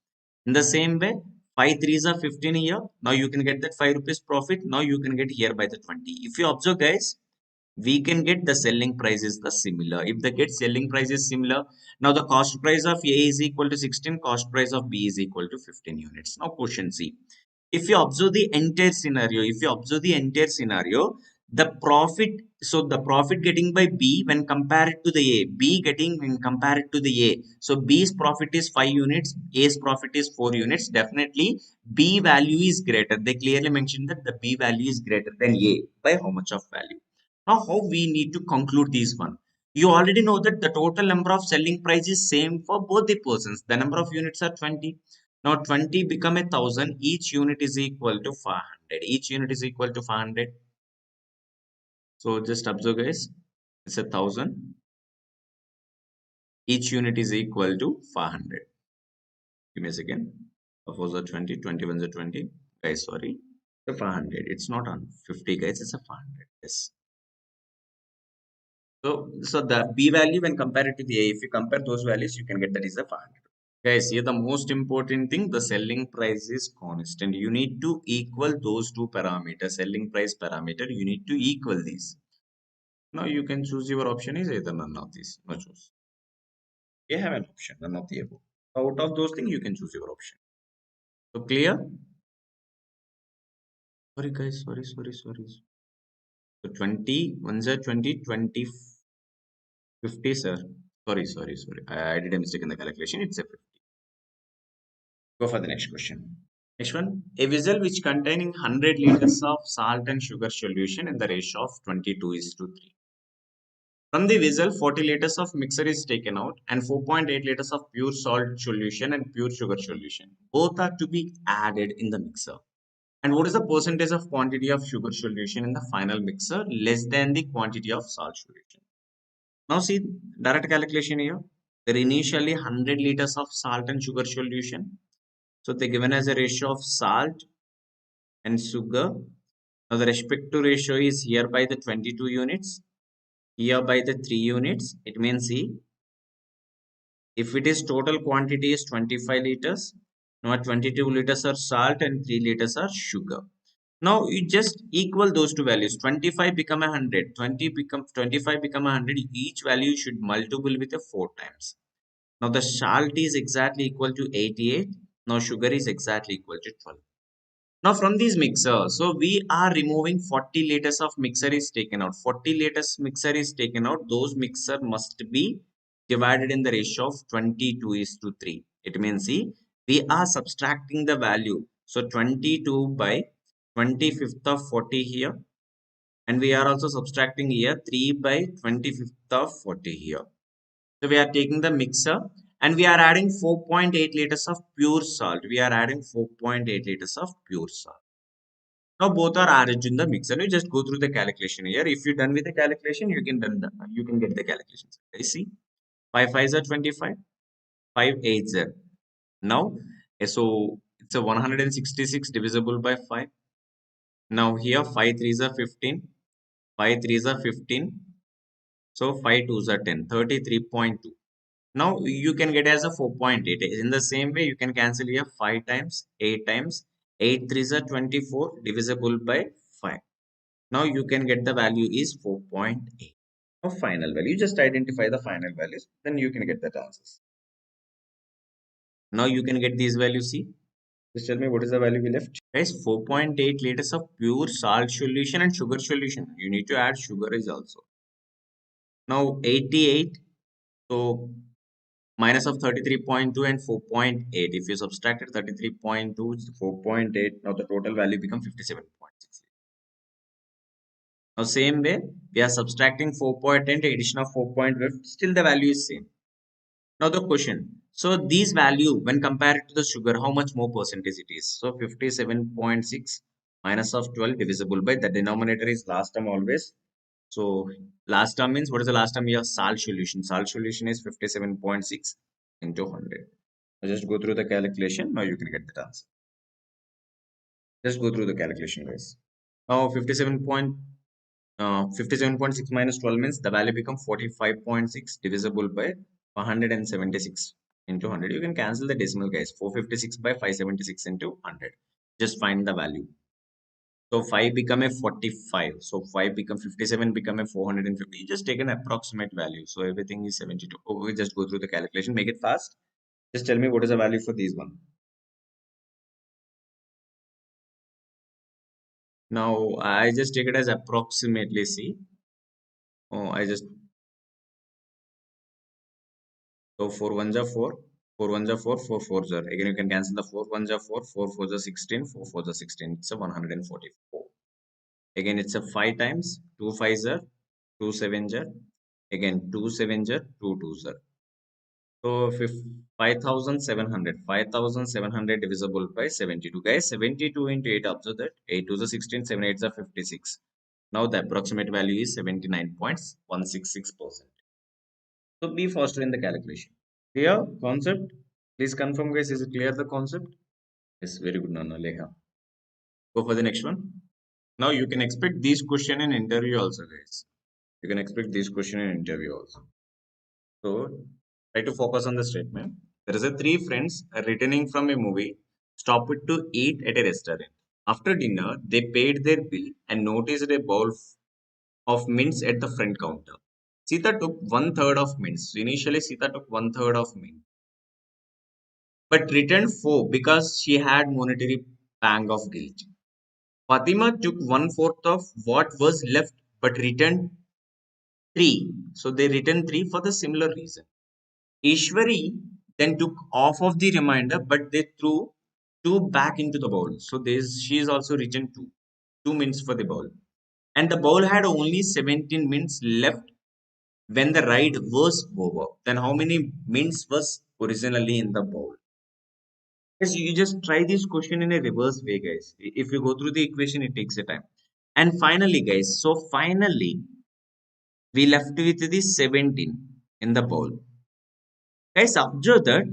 In the same way, 5 threes are 15 here. Now you can get that 5 rupees profit. Now you can get here by the 20. If you observe guys, we can get the selling price is the similar. If the get selling price is similar, now the cost price of A is equal to 16, cost price of B is equal to 15 units. Now question C. If you observe the entire scenario, the profit, so the profit getting by B when compared to the A, B getting when compared to the A. So B's profit is 5 units, A's profit is 4 units. Definitely B value is greater. They clearly mentioned that the B value is greater than A by how much of value. Now, how we need to conclude this one? You already know that the total number of selling price is same for both the persons. The number of units are 20. Now 20 become 1,000. Each unit is equal to 500. Each unit is equal to 500. So just observe guys. It's 1,000. Each unit is equal to 500. Give me a second. Suppose a 20, 21 is a 20. Guys, sorry. The 500. It's not on 50 guys. It's a 500. Yes. So the B value when compared to the A, if you compare those values, you can get that is a 500. Guys, here the most important thing, the selling price is constant. You need to equal those two parameters, selling price parameter. You need to equal these. Now you can choose your option is either none of these. No choose. You have an option, none of the above. Out of those things, you can choose your option. So clear? Sorry guys, sorry. So 20, 1 is 20, 20, 50, sir. Sorry. I did a mistake in the calculation. It's a 50. Go for the next question. Next one, a vessel which containing 100 liters of salt and sugar solution in the ratio of 22 is to 3. From the vessel, 40 liters of mixture is taken out and 4.8 liters of pure salt solution and pure sugar solution. Both are to be added in the mixer. And what is the percentage of quantity of sugar solution in the final mixer less than the quantity of salt solution? Now see, direct calculation here. There are initially 100 liters of salt and sugar solution. So they given as a ratio of salt and sugar. Now the respective ratio is here by the 22 units, here by the 3 units. It means see, if it is total quantity is 25 liters, now 22 liters are salt and 3 liters are sugar. Now you just equal those two values. 25 become 100, 25 become 100. Each value should multiple with a 4 times. Now the salt is exactly equal to 88. Now sugar is exactly equal to 12. Now from these mixer, so we are removing 40 liters of mixer is taken out. 40 liters mixer is taken out. Those mixer must be divided in the ratio of 22 is to 3. It means see, we are subtracting the value. So 22 by 25th of 40 here. And we are also subtracting here 3 by 25th of 40 here. So we are taking the mixer and we are adding 4.8 liters of pure salt. We are adding 4.8 liters of pure salt. Now both are added in the mixer. You just go through the calculation here. If you're done with the calculation, you can get the calculations. I see. 5 5s are 25, 5 8s are. Now, so it's a 166 divisible by 5. Now here 5 3s are 15, 5 3s are 15. So 5 2s are 10, 33.2. Now you can get as a 4.8. In the same way, you can cancel here 5 times, 8 times. 8 3s are 24 divisible by 5. Now you can get the value is 4.8 of final value. You just identify the final values, then you can get that answers. Now you can get these values. See, just tell me what is the value we left. Guys, 4.8 liters of pure salt solution and sugar solution. You need to add sugar is also. Now 88. So minus of 33.2 and 4.8. If you subtracted 33.2, 4.8. Now the total value becomes 57.6. Now same way, we are subtracting 4.10 addition of 4.5, still the value is same. Now the question, so these value when compared to the sugar, how much more percentage it is? So 57.6 minus of 12 divisible by the denominator is last term always. So last term means what is the last term here? Salt solution. Salt solution is 57.6 into 100. Now just go through the calculation. Now you can get the answer. Just go through the calculation guys. Now 57. 57.6 minus 12 means the value become 45.6 divisible by 176 into 100. You can cancel the decimal, guys. 456 by 576 into 100. Just find the value. So 5 become a 45. So 5 become 57 become a 450. You just take an approximate value. So everything is 72. Okay, just go through the calculation. Make it fast. Just tell me what is the value for these one. Now I just take it as approximately. See. Oh, I just so 4 ones are 4. 4 ones are 4. 4 fours are. Again, you can cancel the 4 ones are 4. 4 fours are 16. 4 fours are 16. It's a 144. Again, it's a 5 times. 2 fives are. 2 sevens are. Again, 2 sevens are. 2 twos are. So 5,700. 5,700 divisible by 72. Guys, 72 into 8. Observe that. 8 to the 16. 7 8 are 56. Now the approximate value is 79.166%. So be faster in the calculation. Clear concept? Please confirm, guys. Is it clear the concept? Yes, very good, Nana Leha. Go for the next one. Now you can expect these question in interview also, guys. You can expect this question in interview also. So try to focus on the statement. There is a three friends returning from a movie, stopped to eat at a restaurant. After dinner, they paid their bill and noticed a bowl of mints at the front counter. Sita took one third of mints. So initially, Sita took one third of mint, but returned four because she had monetary pang of guilt. Fatima took one fourth of what was left, but returned three. So they returned three for the similar reason. Ishwari then took off of the remainder, but they threw two back into the bowl. So she is also returned two, 2 mints for the bowl. And the bowl had only 17 mints left when the ride was over. Then how many mints was originally in the bowl? Yes, you just try this question in a reverse way, guys. If you go through the equation, it takes a time. And finally, guys, so finally, we left with the 17 in the bowl. Guys, observe that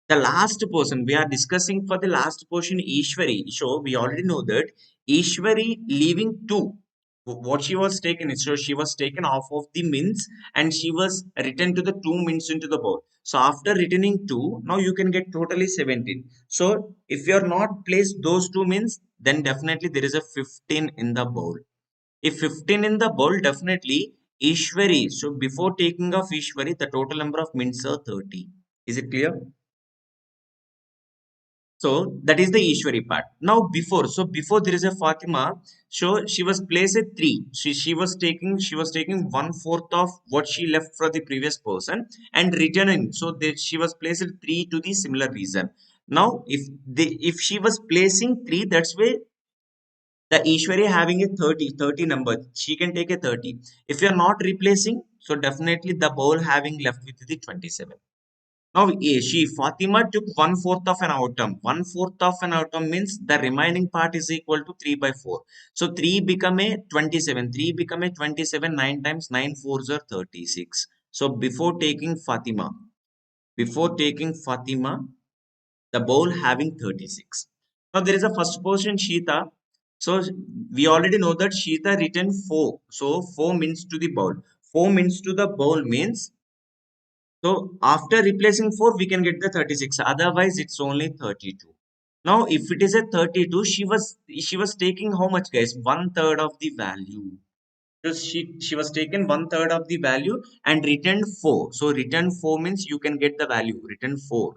the last person we are discussing for the last portion, Ishwari. So we already know that Ishwari leaving two. What she was taken is so she was taken off of the mints and she was returned to the 2 mints into the bowl. So after returning two, now you can get totally 17. So if you are not placed those 2 mints, then definitely there is a 15 in the bowl. If 15 in the bowl, definitely Ishwari. So before taking off Ishwari, the total number of mints are 30. Is it clear? So that is the Ishwari part. Now before there is a Fatima, so she was placed at three. She was taking one fourth of what she left for the previous person and returning. So that she was placed at three to the similar reason. Now if she was placing three, that's why the Ishwari having a 30 number, she can take a 30. If you are not replacing, so definitely the bowl having left with the 27. Now, Fatima took one fourth of an outcome. One fourth of an outcome means the remaining part is equal to 3 by 4. So 3 become a 27. 3 become a 27. 9 times 9 fours are 36. So before taking Fatima, the bowl having 36. Now there is a first portion Sheeta. So we already know that Sheeta written 4. So 4 means to the bowl. 4 means to the bowl means so after replacing 4, we can get the 36. Otherwise, it's only 32. Now, if it is a 32, she was taking how much, guys? One third of the value. Because she was taken one third of the value and returned 4. So return 4 means you can get the value. Return 4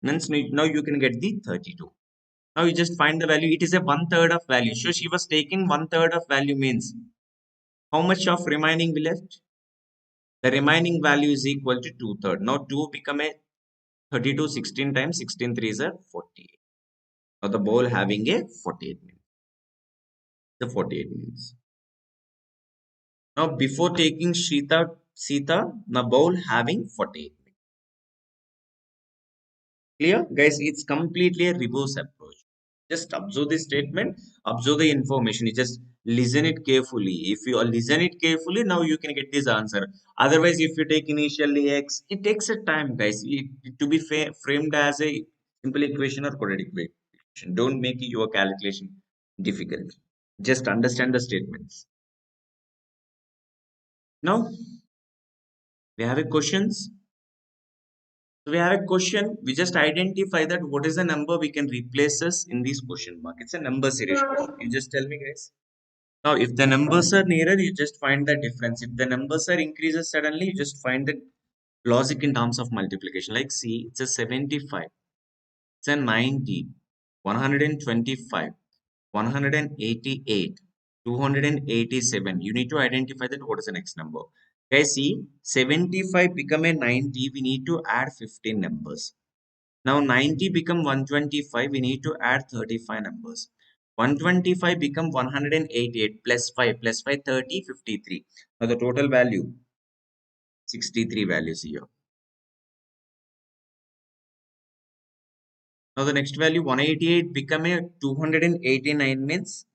means now you can get the 32. Now you just find the value. It is a one third of value. So she was taking one third of value means how much of remaining we left? The remaining value is equal to 2/3. Now 2 become a 32 16 times 16 threes are 48. Now the bowl having a 48 minutes. The 48 minutes. Now before taking Sita, the bowl having 48 minutes. Clear? Guys, it's completely a reverse approach. Just observe the statement, observe the information. You just listen it carefully. If you listen it carefully, now you can get this answer. Otherwise, if you take initially X, it takes a time, guys. To be framed as a simple equation or quadratic equation. Don't make your calculation difficult. Just understand the statements. Now we have a questions. So we have a question. We just identify that what is the number we can replace us in this question mark. It's a number series question. You just tell me, guys. Now, if the numbers are nearer, you just find the difference. If the numbers are increases suddenly, you just find the logic in terms of multiplication. Like, see, it's a 75, it's a 90, 125, 188, 287. You need to identify that what is the next number. Guys, see, 75 become a 90, we need to add 15 numbers. Now 90 become 125, we need to add 35 numbers. 125 become 188 plus 5 30 53. Now the total value 63 values here. Now the next value 188 become a 289 means,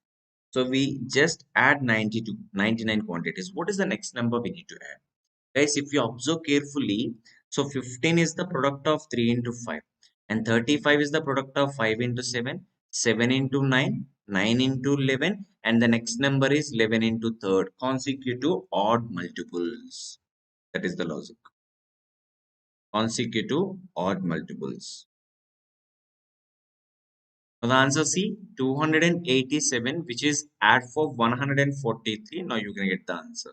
so we just add 92 99 quantities. What is the next number we need to add? Guys, if you observe carefully, so 15 is the product of 3 into 5, and 35 is the product of 5 into 7, 7 into 9, 9 into 11, and the next number is 11 into third, consecutive odd multiples. That is the logic. Consecutive odd multiples. So the answer C, 287, which is add for 143. Now you can get the answer.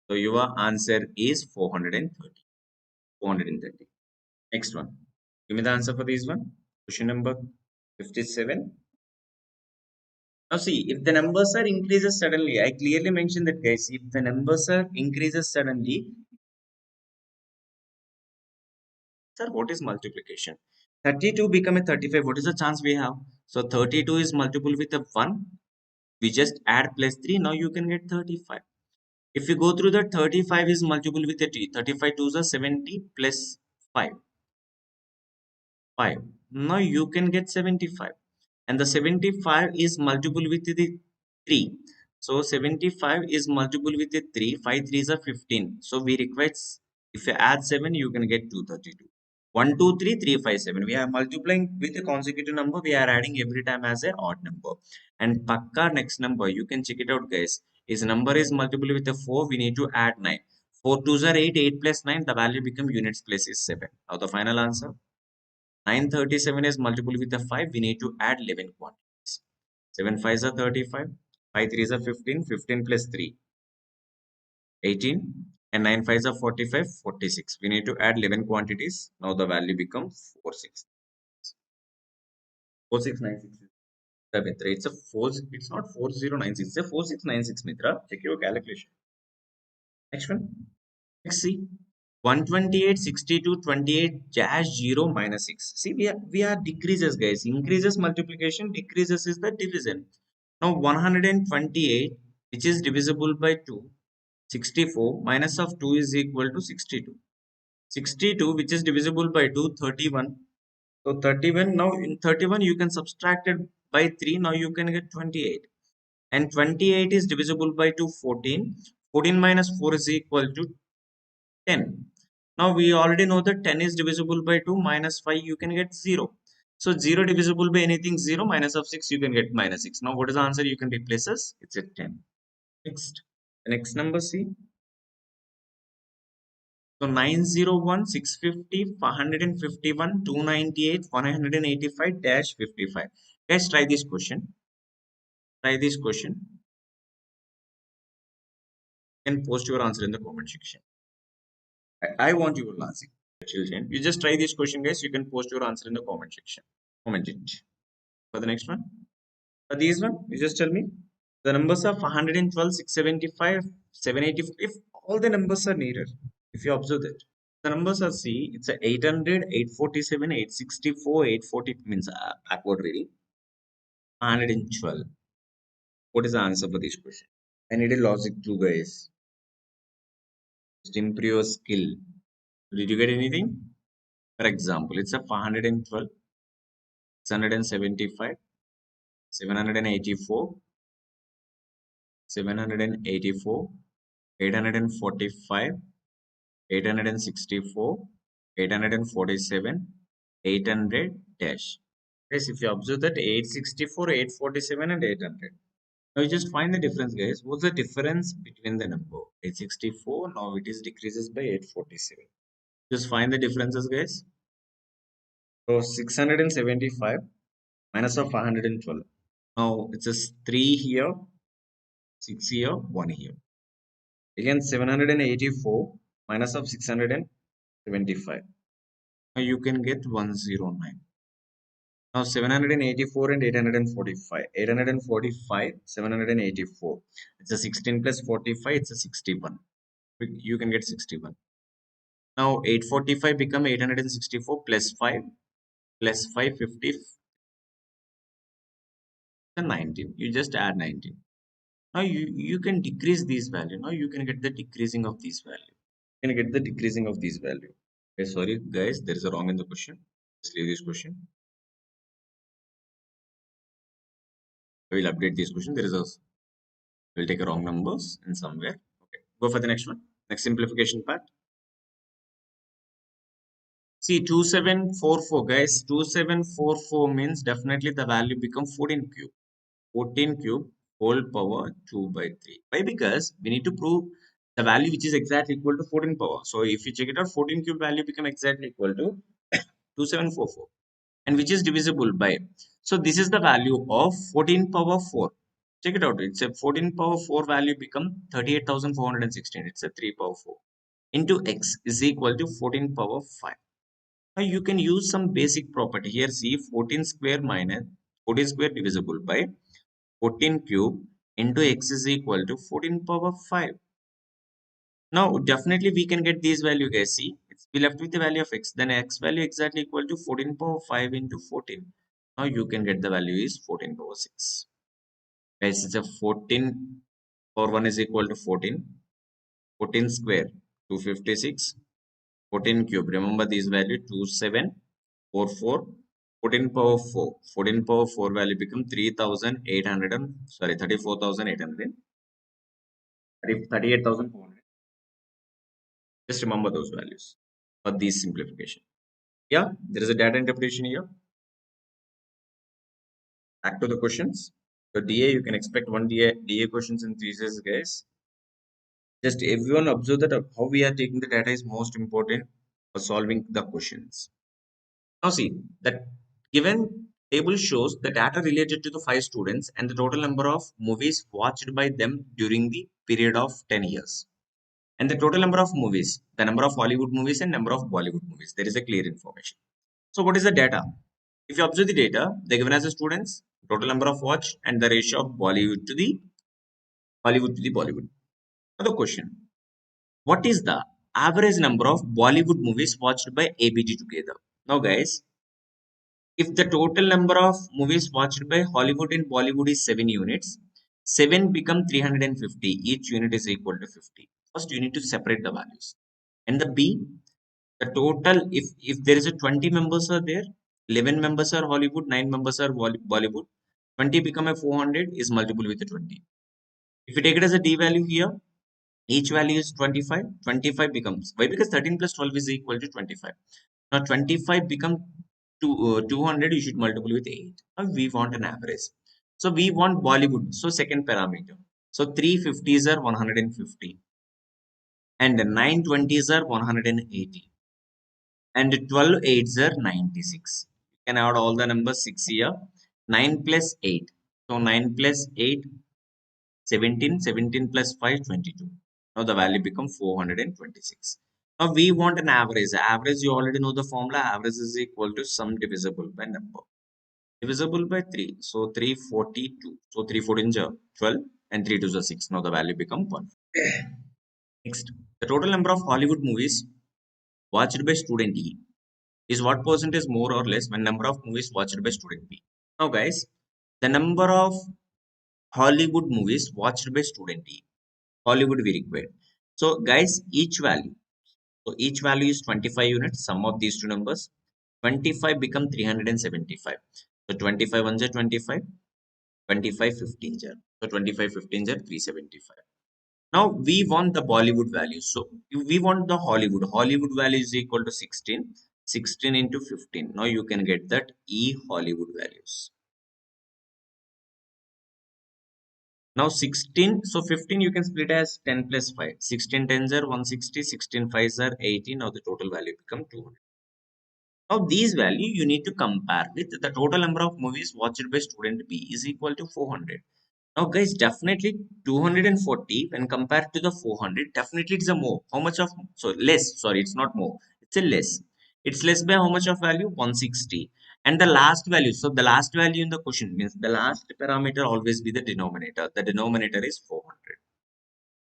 So your answer is 430. 430. Next one. Give me the answer for this one. Question number 57. Now see, if the numbers are increases suddenly, I clearly mentioned that, guys, if the numbers are increases suddenly, sir, what is multiplication? 32 become a 35. What is the chance we have? So 32 is multiple with a 1. We just add plus 3. Now you can get 35. If you go through that, 35 is multiple with a t. 35 2s are 70 plus 5. 5. Now you can get 75. And the 75 is multiple with the 3. So 75 is multiple with the 3. 5 3s are 15. So we require, if you add 7, you can get 232. 1, 2, 3, 3, 5, 7. We are multiplying with a consecutive number. We are adding every time as a odd number. And pakka next number, you can check it out, guys. Is number is multiple with a 4, we need to add 9. 4 2s are 8, 8 plus 9, the value become units place is 7. Now the final answer. 937 is multiple with a 5. We need to add 11 quantities. 7 5s are 35. 5 3s are 15. 15 plus 3, 18. And 9 5s are 45. 46. We need to add 11 quantities. Now the value becomes 46. 4696. Mitra, it's a 4. It's not 4096. It's a 4696. Mitra. Check your calculation. Next one. Let's see. 128, 62, 28 dash 0 minus 6. See, we are decreases, guys. Increases multiplication, decreases is the division. Now 128, which is divisible by 2, 64 minus of 2 is equal to 62. 62, which is divisible by 2, 31. So 31, now in 31 you can subtract it by 3, now you can get 28. And 28 is divisible by 2, 14. 14 minus 4 is equal to 10. Now we already know that 10 is divisible by 2, minus 5 you can get 0. So 0 divisible by anything 0, minus of 6 you can get minus 6. Now what is the answer you can replace us? It's a 10. Next. The next number C. So 901, 650, 551, 298, 185 dash 55. Guys, try this question. Try this question and post your answer in the comment section. I want your answer, children. You just try this question, guys. You can post your answer in the comment section. Comment it. For the next one. For these one, you just tell me. The numbers are 112, 675, 785. If all the numbers are needed, if you observe that. The numbers are C, it's a 800, 847, 864, 840 means backward reading. 112. What is the answer for this question? I need a logic too, guys. Just improve your skill. Did you get anything? For example, it's a 512, 675, 784, 784, 845, 864, 847, 800 dash. Yes, if you observe that 864, 847 and 800. Now you just find the difference, guys. What's the difference between the number? 864, now it is decreases by 847. Just find the differences, guys. So 675 minus of 512. Now it's just 3 here, 6 here, 1 here. Again 784 minus of 675. Now you can get 109. Now 784 and 845. 845, 784. It's a 16 plus 45, it's a 61. You can get 61. Now 845 become 864 plus 5 plus 550 and 19. You just add 19. Now you can decrease these value. Now you can get the decreasing of these value. You can get the decreasing of these value. Okay, sorry guys, there is a wrong in the question. Just leave this question. I will update this question. There is a we'll take a wrong numbers in somewhere. Okay, go for the next one. Next simplification part. See 2744 guys. 2744 means definitely the value become 14 cube. 14 cube whole power 2 by 3. Why? Because we need to prove the value which is exactly equal to 14 power. So if you check it out, 14 cube value become exactly equal to 2744 and which is divisible by. So this is the value of 14 power 4. Check it out. It's a 14 power 4 value become 38,416. It's a 3 power 4 into x is equal to 14 power 5. Now you can use some basic property here. See 14 square minus 14 square divisible by 14 cube into x is equal to 14 power 5. Now definitely we can get these value, guys. See, we left with the value of x. Then x value exactly equal to 14 power 5 into 14. Now you can get the value is 14 power 6. Guys, it's a 14 power 1 is equal to 14. 14 square 256. 14 cube. Remember this value 2744. 14 power 4. 14 power 4 value become 3,800 sorry 34,800. 38,400. Just remember those values for these simplification. Yeah, there is a data interpretation here. Back to the questions. So DA, you can expect one DA questions in thesis, guys. Just everyone observe that how we are taking the data is most important for solving the questions. Now see, that given table shows the data related to the 5 students and the total number of movies watched by them during the period of 10 years. And the total number of movies, the number of Hollywood movies and number of Bollywood movies. There is a clear information. So what is the data? If you observe the data, they given as the students, total number of watch and the ratio of Bollywood to the Hollywood to the Bollywood. Now the question, what is the average number of Bollywood movies watched by ABT together? Now guys, if the total number of movies watched by Hollywood and Bollywood is 7 units, 7 become 350. Each unit is equal to 50. First, you need to separate the values. And the B, the total, if there is a 20 members are there, 11 members are Hollywood, 9 members are Bollywood, 20 become a 400 is multiple with the 20. If you take it as a D value here, each value is 25. 25 becomes, why? Because 13 plus 12 is equal to 25. Now 25 become 200, you should multiply with 8. Now we want an average. So we want Bollywood. So second parameter. So 350s are 150 and 920s are 180 and 12 eights are 96. You can add all the numbers 6 here. 9 plus 8. So 9 plus 8, 17. 17 plus 5, 22. Now the value becomes 426. Now we want an average. Average, you already know the formula. Average is equal to sum divisible by number. Divisible by 3. So 342. So 314 is 12 and 3 2 is 6. Now the value becomes 1. Next, the total number of Hollywood movies watched by student E is what percentage more or less when number of movies watched by student B. Now guys, the number of Hollywood movies watched by student E. Hollywood we require. So guys, each value. So each value is 25 units, sum of these two numbers. 25 become 375. So 25 ones are 25, 25 15 are. So 25 15 are 375. Now we want the Bollywood value. So we want the Hollywood. Hollywood value is equal to 16. 16 into 15. Now you can get that E Hollywood values. Now 16, so 15 you can split as 10 plus 5. 16 tens are 160, 16 fives are 80. Now the total value become 200. Now these value you need to compare with the total number of movies watched by student B is equal to 400. Now guys, definitely 240 when compared to the 400, definitely it's a more. How much of, so less, sorry, it's not more. It's a less. It's less by how much of value? 160. And the last value, so the last value in the question means the last parameter always be the denominator. The denominator is 400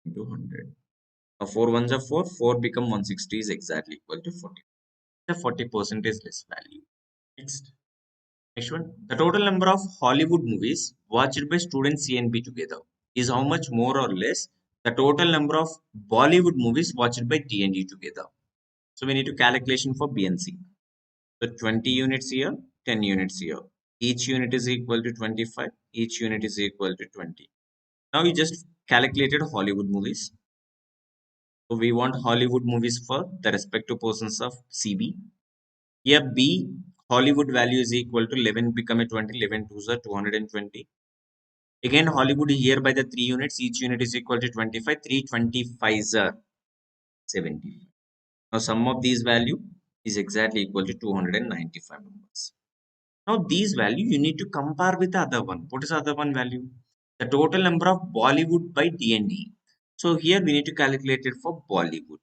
into 100. Now 4 ones are 4, 4 become 160 is exactly equal to 40. The 40% is less value. Next one. The total number of Hollywood movies watched by students C and B together is how much more or less the total number of Bollywood movies watched by D and D together. So we need to calculation for B and C. So 20 units here, 10 units here. Each unit is equal to 25. Each unit is equal to 20. Now we just calculated Hollywood movies. So we want Hollywood movies for the respective persons of CB. Here B Hollywood value is equal to 11 become a 20, 11 twos are 220. Again Hollywood here by the 3 units, each unit is equal to 25, 325s are 70. Now sum of these value is exactly equal to 295 numbers. Now these value you need to compare with the other one. What is the other one value? The total number of Bollywood by D&D. So here we need to calculate it for Bollywood.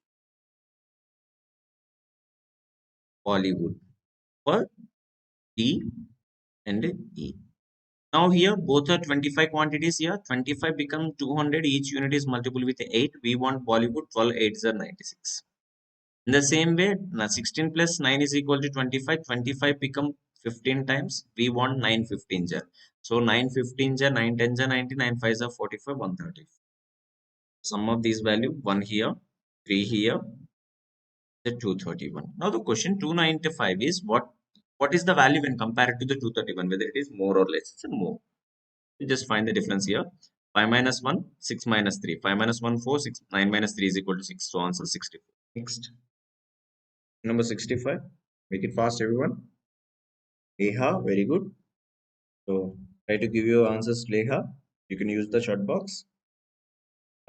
Bollywood for D and E. Now here both are 25 quantities here. 25 become 200. Each unit is multiple with 8. We want Bollywood. 12 8s are 96. In the same way, 16 plus 9 is equal to 25. 25 become 15 times. We want 9 15s are. So 9 15s are 9 10s are 90. 9 5s are 45. 130. Sum of these value 1 here, 3 here, the 231. Now the question 295 is what is the value when compared to the 231? Whether it is more or less. It's a more. You just find the difference here. 5 minus 1, 6 minus 3. 5 minus 1, 4, 6. 9 minus 3 is equal to 6. So answer 64. Next. Number 65. Make it fast, everyone. Leha, very good. So try to give your answers, Leha. You can use the chat box.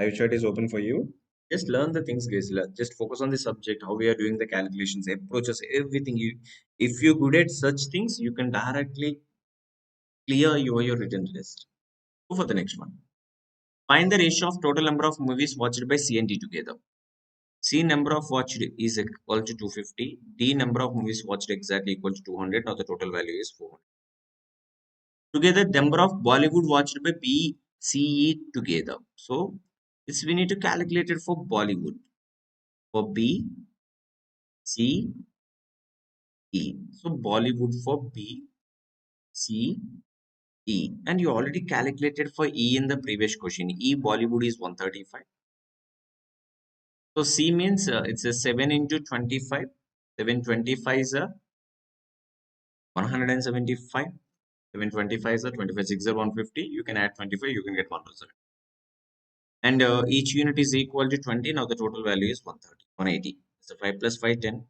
Live chat is open for you. Just learn the things, guys. Just focus on the subject, how we are doing the calculations, approaches, everything. If you're good at such things, you can directly clear your written test. Go for the next one. Find the ratio of total number of movies watched by C and D together. C number of watched is equal to 250. D number of movies watched exactly equal to 200. Now the total value is 400. Together, number of Bollywood watched by B, C, E together. So this we need to calculate it for Bollywood. For B, C, E. So Bollywood for B, C, E. And you already calculated for E in the previous question. E Bollywood is 135. So C means it's a 7 into 25. 725 is a 175. 725 is a 25. 6 are 150. You can add 25. You can get 107. And each unit is equal to 20. Now the total value is 130. 180. So 5 plus 5, 10.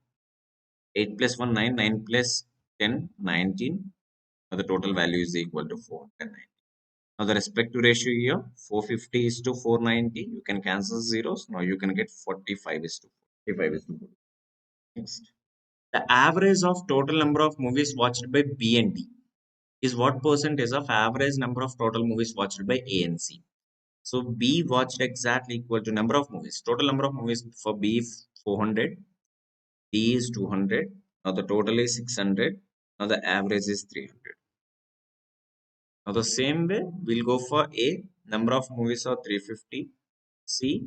8 plus 1, 9. 9 plus 10, 19. Now the total value is equal to 490. Now the respective ratio here, 450 is to 490. You can cancel zeros. Now you can get 45 is to 45 is to 4. Next. The average of total number of movies watched by B and D is what percentage of average number of total movies watched by A and C. So B watched exactly equal to number of movies. Total number of movies for B 400, D is 200. Now the total is 600. Now the average is 300. Now the same way we'll go for A. Number of movies are 350. C.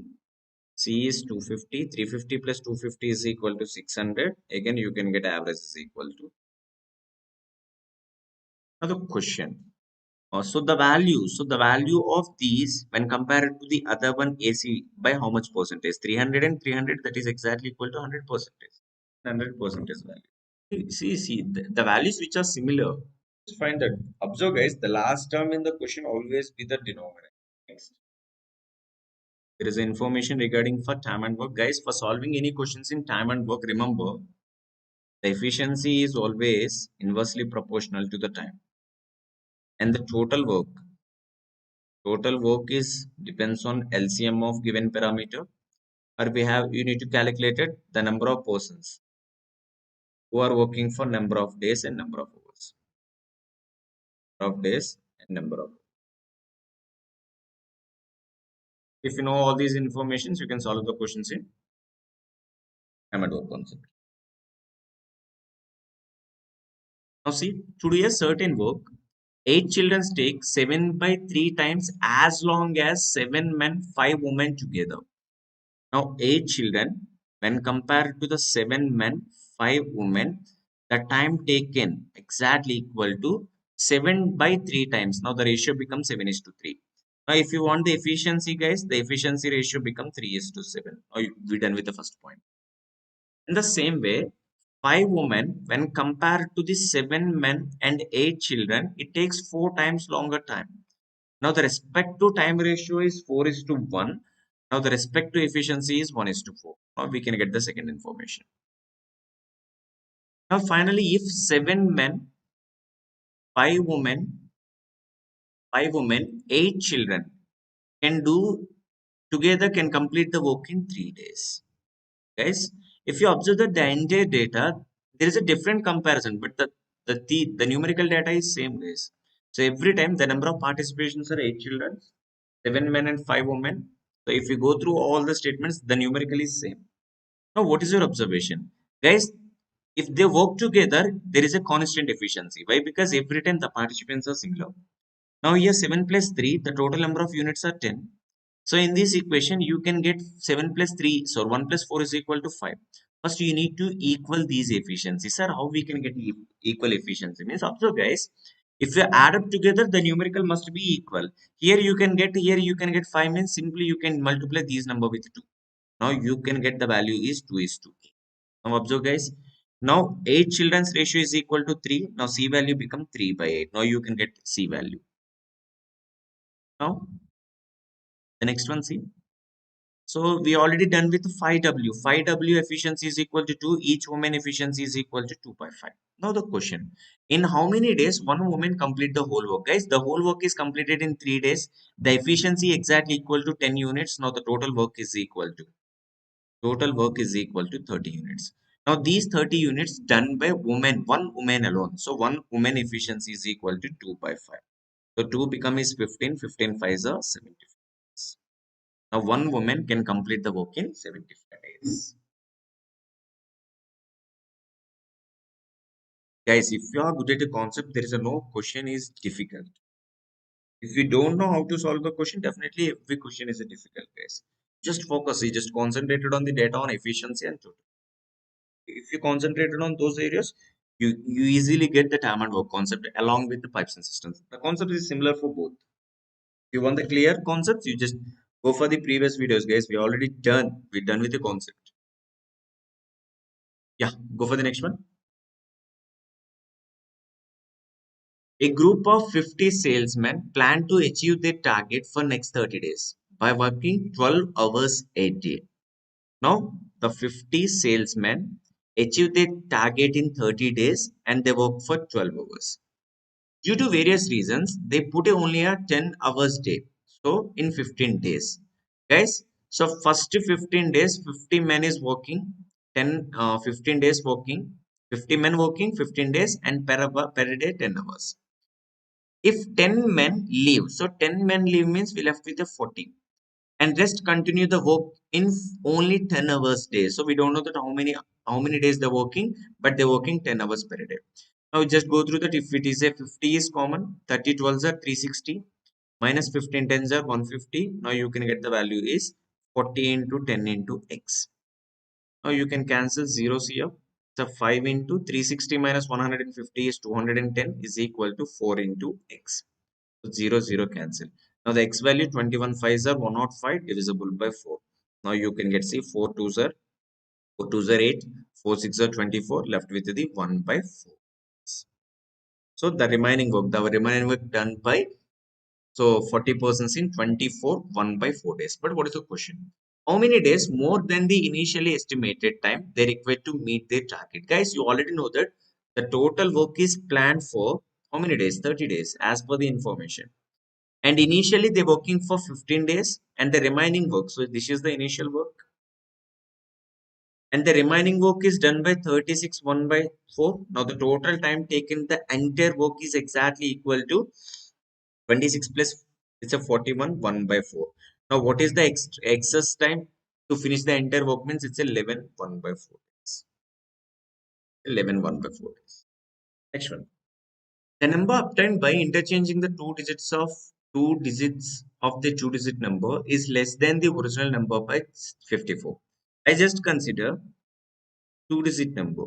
C is 250. 350 plus 250 is equal to 600. Again you can get average is equal to. Now the question. So the value of these when compared to the other one AC by how much percentage? 300 and 300, that is exactly equal to 100 percentage. 100 percentage value. See, the values which are similar. Just find that. Observe guys, the last term in the question always be the denominator. Next. There is information regarding for time and work. Guys, for solving any questions in time and work, remember the efficiency is always inversely proportional to the time. And the Total work is depends on LCM of given parameter, or we have you need to calculate it the number of persons who are working for number of days and number of hours. Number of days and number of. If you know all these informations, you can solve the questions in Amador concept. Now see, to do a certain work, 8 children take 7 by 3 times as long as 7 men, 5 women together. Now 8 children, when compared to the 7 men, 5 women, the time taken exactly equal to 7 by 3 times. Now the ratio becomes 7 is to 3. Now if you want the efficiency guys, the efficiency ratio becomes 3 is to 7. Now we're done with the first point. In the same way, 5 women, when compared to the 7 men and 8 children, it takes 4 times longer time. Now the respect to time ratio is 4 is to 1. Now the respect to efficiency is 1 is to 4. Now we can get the second information. Now finally, if 7 men, 5 women, 8 children can do together can complete the work in 3 days. Guys, if you observe the entire data, there is a different comparison, but the numerical data is same guys. So every time the number of participations are 8 children, 7 men and 5 women. So if you go through all the statements, the numerical is same. Now what is your observation? Guys, if they work together, there is a constant efficiency. Why? Because every time the participants are similar. Now here 7 plus 3, the total number of units are 10. So in this equation, you can get 7 plus 3, so 1 plus 4 is equal to 5. First, you need to equal these efficiencies. Sir, how we can get equal efficiency? Means observe guys, if you add up together, the numerical must be equal. Here you can get 5 means simply you can multiply these number with 2. Now you can get the value is 2 is to 8. Now observe guys, now 8 children's ratio is equal to 3. Now C value become 3 by 8. Now you can get C value. Now the next one, see. So we already done with 5W. 5W efficiency is equal to 2. Each woman efficiency is equal to 2 by 5. Now the question. In how many days one woman complete the whole work? Guys, the whole work is completed in 3 days. The efficiency exactly equal to 10 units. Now the total work is equal to 30 units. Now these 30 units done by woman, one woman alone. So one woman efficiency is equal to 2 by 5. So 2 becomes 15. 15 5 are 75. Now, one woman can complete the work in 75 days. Guys, if you are good at a concept, there is a no question is difficult. If you don't know how to solve the question, definitely every question is a difficult case. Just focus, you just concentrated on the data on efficiency and total. If you concentrated on those areas, you easily get the time and work concept along with the pipes and systems. The concept is similar for both. If you want the clear concepts, you just go for the previous videos, guys. We're done with the concept. Yeah, go for the next one. A group of 50 salesmen plan to achieve their target for next 30 days by working 12 hours a day. Now, the 50 salesmen achieve their target in 30 days and they work for 12 hours. Due to various reasons, they put only a 10 hours day. So, in 15 days. Guys, so first 15 days, 50 men is working, 15 days working, 50 men working, 15 days and per day 10 hours. If 10 men leave, so 10 men leave means we left with a 40 and rest continue the work in only 10 hours days. So we don't know that how many days they're working, but they're working 10 hours per day. Now just go through that. If it is a 50 is common, 30 12s are 360 minus 15 10s are 150. Now you can get the value is 40 into 10 into x. Now you can cancel zeros here. So 5 into 360 minus 150 is 210 is equal to 4 into x. So 0 0 cancel. Now the x value 21 5s are 105 divisible by 4. Now you can get, see, 4 2s are 8, 4 6 are 24, left with the 1 by 4. So the remaining work done by, so 40% in 24 1 by 4 days. But what is the question? How many days more than the initially estimated time they require to meet their target? Guys, you already know that the total work is planned for how many days? 30 days as per the information. And initially they're working for 15 days and the remaining work. So this is the initial work. And the remaining work is done by 36 1 by 4. Now the total time taken, the entire work is exactly equal to 26 plus, it's a 41 1 by 4. Now what is the excess time to finish the entire work? Means it's 11 1 by 4 days. 11 1 by 4 days. Next one. The number obtained by interchanging the two digits of the two-digit number is less than the original number by 54. I just consider two-digit number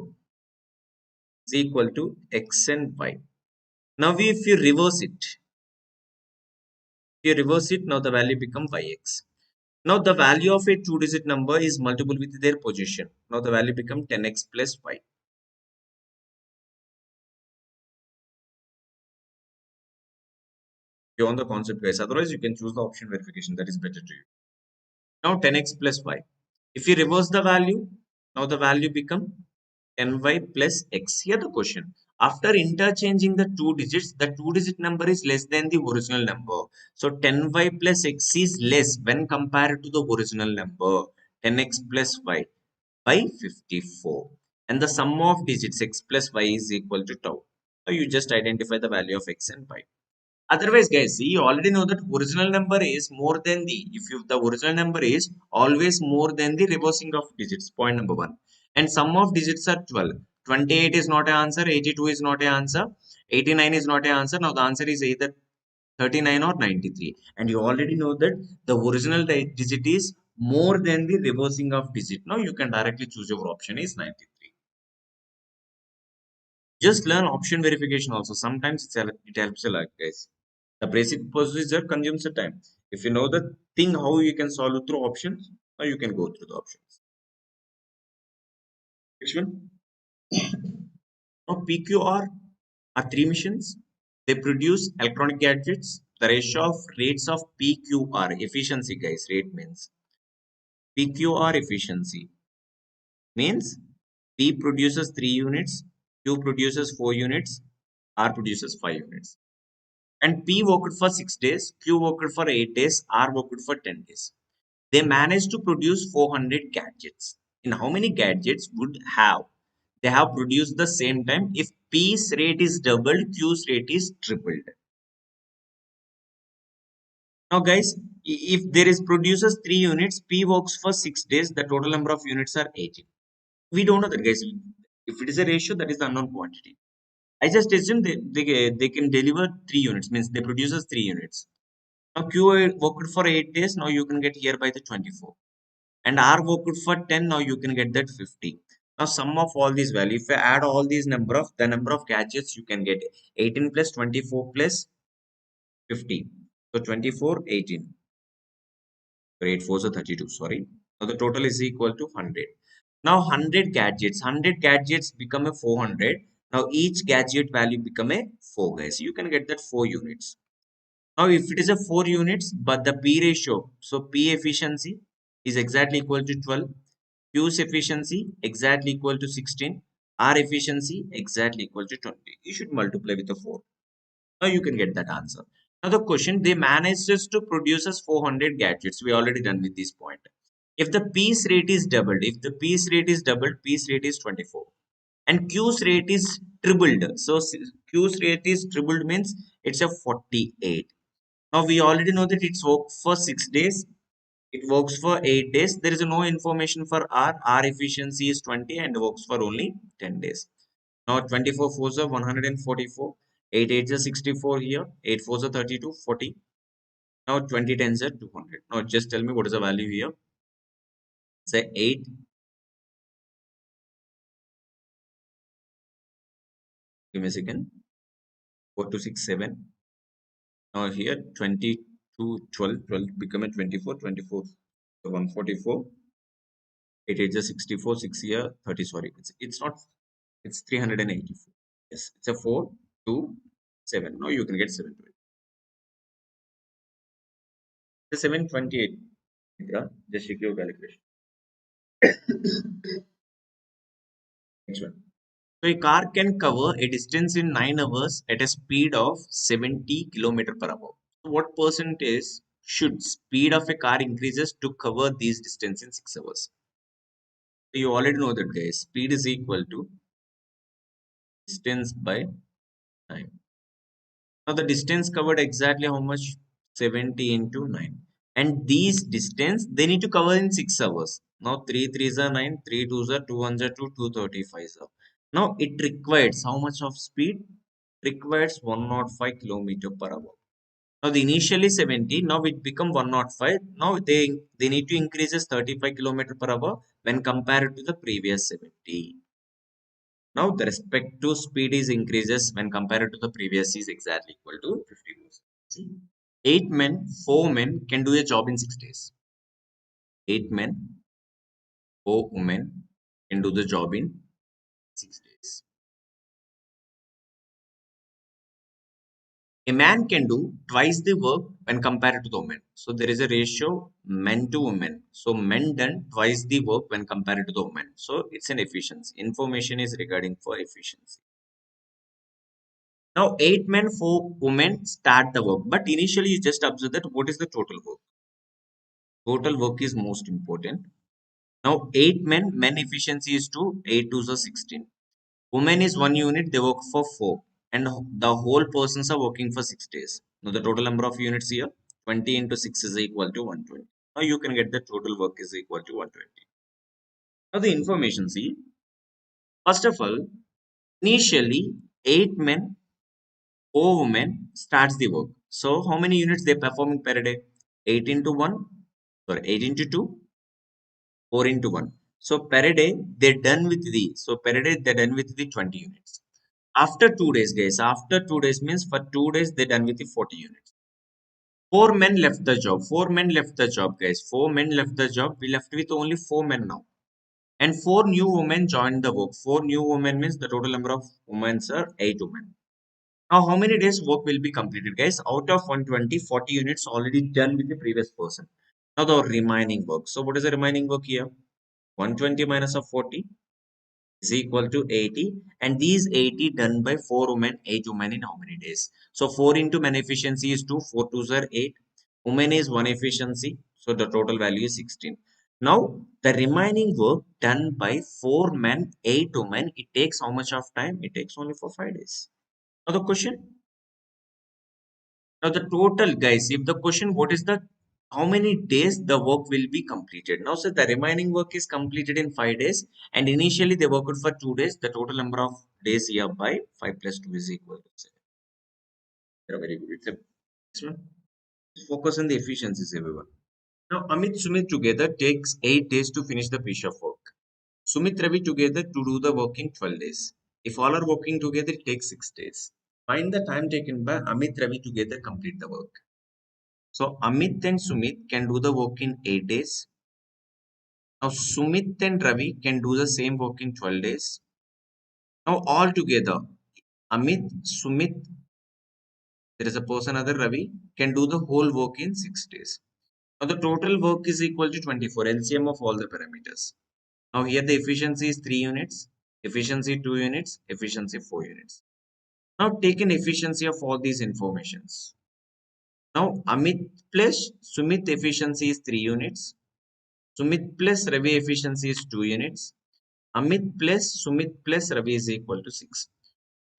is equal to x and y. Now if you reverse it, now the value become yx. Now the value of a two-digit number is multiple with their position. Now the value become 10x plus y. You on the concept guys. Otherwise, you can choose the option verification. That is better to you. Now 10x plus y. If you reverse the value, now the value become 10y plus x. Here the question. After interchanging the two digits, the two-digit number is less than the original number. So 10y plus x is less when compared to the original number. 10x plus y by 54. And the sum of digits x plus y is equal to tau. So you just identify the value of x and y. Otherwise, guys, see, you already know that original number is more than the original number is always more than the reversing of digits, point number one. And sum of digits are 12. 28 is not an answer, 82 is not an answer, 89 is not an answer. Now the answer is either 39 or 93. And you already know that the original digit is more than the reversing of digit. Now you can directly choose your option is 93. Just learn option verification also. Sometimes it helps a lot, guys. The basic procedure consumes the time. If you know the thing how you can solve it through options, or you can go through the options. Next one. Now PQR are three missions. They produce electronic gadgets. The ratio of rates of PQR efficiency, guys. Rate means PQR efficiency means P produces 3 units, Q produces 4 units, R produces 5 units. And P worked for 6 days, Q worked for 8 days, R worked for 10 days. They managed to produce 400 gadgets. In how many gadgets would have they have produced the same time if P's rate is doubled, Q's rate is tripled? Now, guys, if there is produces 3 units, P works for 6 days, the total number of units are 18. We don't know that, guys. If it is a ratio, that is the unknown quantity. I just assume they can deliver 3 units, means they produces 3 units. Now Q worked for 8 days, now you can get here by the 24. And R worked for 10, now you can get that 50. Now sum of all these values, if I add all these the number of gadgets you can get 18 plus 24 plus 50. So 24, 18. 8 4 are 32, sorry. Now the total is equal to 100. Now 100 gadgets become a 400. Now each gadget value become a 4, guys. You can get that 4 units. Now, if it is a 4 units, but the P ratio, so P efficiency is exactly equal to 12, Q's efficiency exactly equal to 16, R efficiency exactly equal to 20. You should multiply with the 4. Now you can get that answer. Now the question, they manages to produce us 400 gadgets. We already done with this point. If the P's rate is doubled, P's rate is 24. And Q's rate is tripled. So Q's rate is tripled means it's a 48. Now we already know that it's works for 6 days. It works for 8 days. There is no information for R. R efficiency is 20 and works for only 10 days. Now 24 fours are 144. 8 8s are 64 here. 8 fours are 32, 40. Now 20 tens are 200. Now just tell me what is the value here. Say 8. Give me a second. 4 to 6, 7. Now here 22, 12. 12 become a 24. 24. So 144. 8 8 is 64. 6 here. 30. Sorry. It's not. It's 384. Yes, it's a 4, 2, 7. Now you can get 720. The 728. Yeah, just check your calculation. Next one. So a car can cover a distance in 9 hours at a speed of 70 km per hour. What percentage should speed of a car increases to cover these distance in 6 hours? So you already know that, guys. Speed is equal to distance by time. Now the distance covered exactly how much? 70 into 9. And these distance they need to cover in 6 hours. Now 3 threes are 9, 3 twos are 200 to 235 are. Now it requires how much of speed? Requires 105 kilometer per hour. Now the initially 70, now it become 105. Now they need to increase as 35 kilometer per hour when compared to the previous 70. Now the respective speed is increases when compared to the previous is exactly equal to 50%. See, 8 men, 4 men can do a job in 6 days. 8 men, 4 women can do the job in 6 days. A man can do twice the work when compared to the woman. So there is a ratio men to women. So men done twice the work when compared to the woman. So it's an efficiency. Information is regarding for efficiency. Now 8 men, 4 women start the work. But initially you just observe that what is the total work. Total work is most important. Now 8 men, men efficiency is 2, 8 twos are 16. Women is 1 unit, they work for 4. And the whole persons are working for 6 days. Now the total number of units here, 20 into 6 is equal to 120. Now you can get the total work is equal to 120. Now the information, see, first of all, initially 8 men, 4 women starts the work. So how many units they performing per day? 8 into 1, sorry, 8 into 2, 4 into 1. So per day they're done with the, so per day they're done with the 20 units. After 2 days, guys, after 2 days means for 2 days they're done with the 40 units. 4 men left the job. 4 men left the job, guys. 4 men left the job. We left with only 4 men now. And 4 new women joined the work. 4 new women means the total number of women are 8 women. Now, how many days work will be completed, guys? Out of 120, 40 units already done with the previous person. Now, the remaining work. So, what is the remaining work here? 120 minus of 40 is equal to 80, and these 80 done by 4 women, 8 women in how many days? So 4 into men efficiency is 2, 4 twos are 8, women is 1 efficiency, so the total value is 16. Now the remaining work done by 4 men, 8 women, it takes how much of time? It takes only for 5 days. Now the question, now the total, guys, if the question what is the how many days the work will be completed? Now, so the remaining work is completed in 5 days, and initially they worked for 2 days. The total number of days here by 5 plus 2 is equal to 7. Very good. It's a next one. Focus on the efficiencies, everyone. Now, Amit Sumit together takes 8 days to finish the piece of work. Sumit Ravi together to do the work in 12 days. If all are working together, it takes 6 days. Find the time taken by Amit Ravi together complete the work. So Amit and Sumit can do the work in 8 days. Now Sumit and Ravi can do the same work in 12 days. Now all together, Amit, Sumit, there is a person other Ravi, can do the whole work in 6 days. Now the total work is equal to 24, LCM of all the parameters. Now here the efficiency is 3 units, efficiency 2 units, efficiency 4 units. Now take an efficiency of all these informations. Now Amit plus Sumit efficiency is 3 units. Sumit plus Ravi efficiency is 2 units. Amit plus Sumit plus Ravi is equal to 6.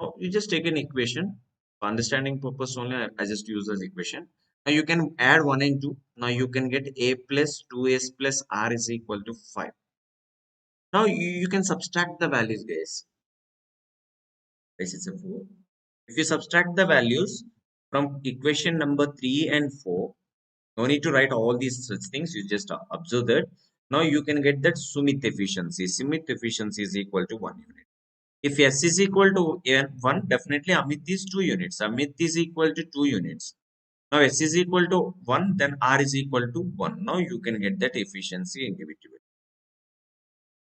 Now, you just take an equation. For understanding purpose only, I just use this equation. Now you can add 1 and 2. Now you can get A plus 2S plus R is equal to 5. Now you can subtract the values, guys. This is a 4. If you subtract the values from equation number 3 and 4, no need to write all these such things. You just observe that. Now you can get that Sumit efficiency. Sumit efficiency is equal to 1 unit. If S is equal to 1, definitely Amit is 2 units. Amit is equal to 2 units. Now S is equal to 1, then R is equal to 1. Now you can get that efficiency individually.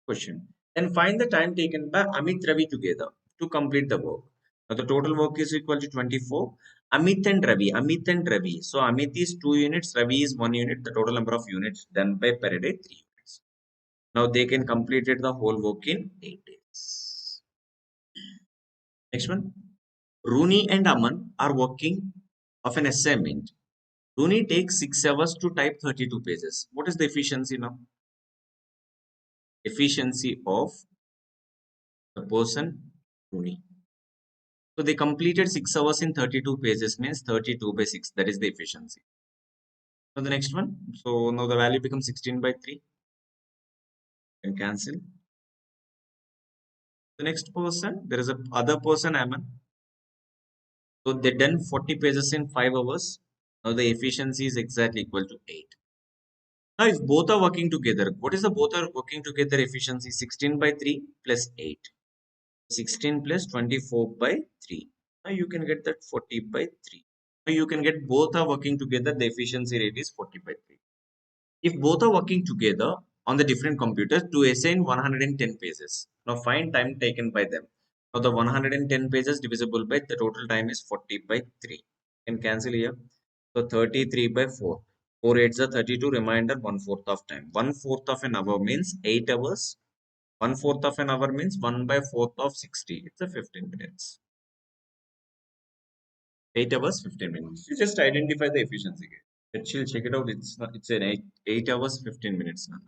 Question. Then find the time taken by Amit Ravi together to complete the work. Now the total work is equal to 24. Amit and Ravi. Amit and Ravi. So Amit is 2 units, Ravi is 1 unit. The total number of units done by per day 3 units. Now they can complete the whole work in 8 days. Next one. Rooney and Aman are working of an assignment. Rooney takes 6 hours to type 32 pages. What is the efficiency now? Efficiency of the person Rooney. So they completed 6 hours in 32 pages means 32 by 6. That is the efficiency. Now the next one. So now the value becomes 16 by 3. Can cancel. The next person, there is a other person Aman. So they done 40 pages in 5 hours. Now the efficiency is exactly equal to 8. Now if both are working together, what is the both are working together efficiency? 16 by 3 plus 8. 16 plus 24 by 3. Now you can get that 40 by 3. Now you can get both are working together. The efficiency rate is 40 by 3. If both are working together on the different computers to assign 110 pages. Now find time taken by them. Now the 110 pages divisible by the total time is 40 by 3. Can cancel here. So 33 by 4. 4 8s are 32. Reminder 1/4 of time. 1/4 of an hour means 8 hours. 1/4 of an hour means 1 by 4th of 60. It's a 15 minutes. 8 hours, 15 minutes. You just identify the efficiency. Let's check it out. It's not, it's an 8 hours, 15 minutes now.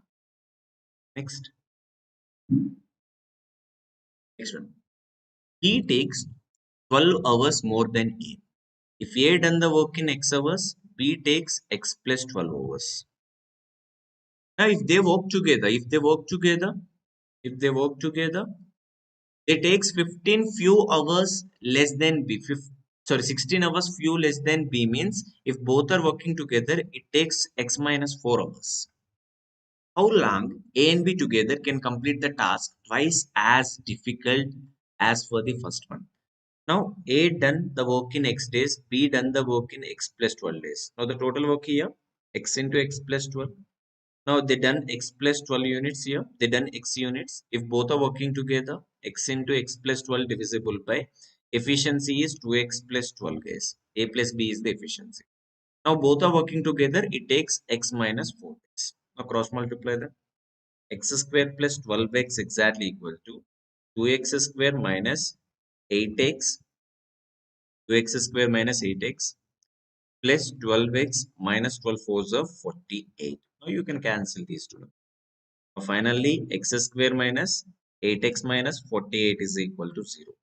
Next. Next one. He takes 12 hours more than A. If A done the work in X hours, B takes X plus 12 hours. Now, if they work together, it takes 15 few hours less than B. 16 hours few less than B means if both are working together, it takes X minus 4 hours. How long A and B together can complete the task twice as difficult as for the first one. Now A done the work in X days, B done the work in X plus 12 days. Now the total work here, X into X plus 12. Now they done X plus 12 units here, they done X units. If both are working together, X into X plus 12 divisible by efficiency is 2X plus 12 guys. A plus B is the efficiency. Now both are working together, it takes X minus 4 days. Now cross multiply them. X square plus 12X exactly equal to 2X square minus 8X, 2X square minus 8X plus 12X minus 12 fours of 48. Now you can cancel these two. Finally, x square minus 8x minus 48 is equal to 0.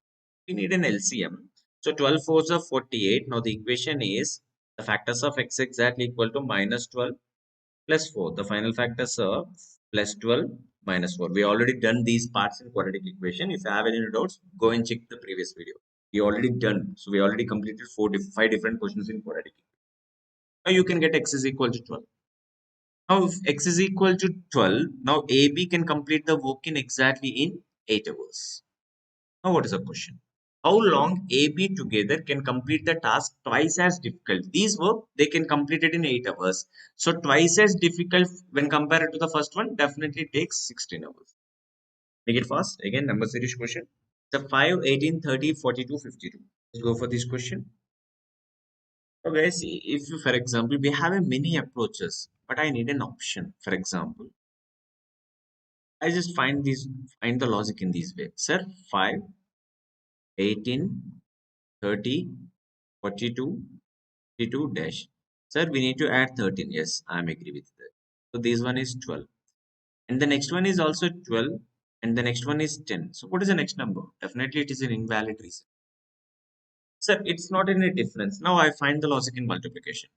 We need an LCM. So 12 fours of 48. Now the equation is the factors of x exactly equal to minus 12 plus 4. The final factors are plus 12 minus 4. We already done these parts in quadratic equation. If you have any doubts, go and check the previous video. We already done. So we already completed 5 different questions in quadratic. Now you can get x is equal to 12. Now, if x is equal to 12, now AB can complete the work in exactly in 8 hours. Now, what is the question? How long AB together can complete the task twice as difficult? These work, they can complete it in 8 hours. So, twice as difficult when compared to the first one, definitely takes 16 hours. Make it fast. Again, number series question. The 5, 18, 30, 42, 52. Let's go for this question. Okay, see, if you, for example, we have a many approaches, but I need an option. For example, I just find the logic in this way. Sir, 5, 18, 30, 42, 52 dash. Sir, we need to add 13. Yes, I am agree with that. So this one is 12. And the next one is also 12. And the next one is 10. So what is the next number? Definitely it is an invalid reason. Sir, it's not any difference. Now I find the logic in multiplication.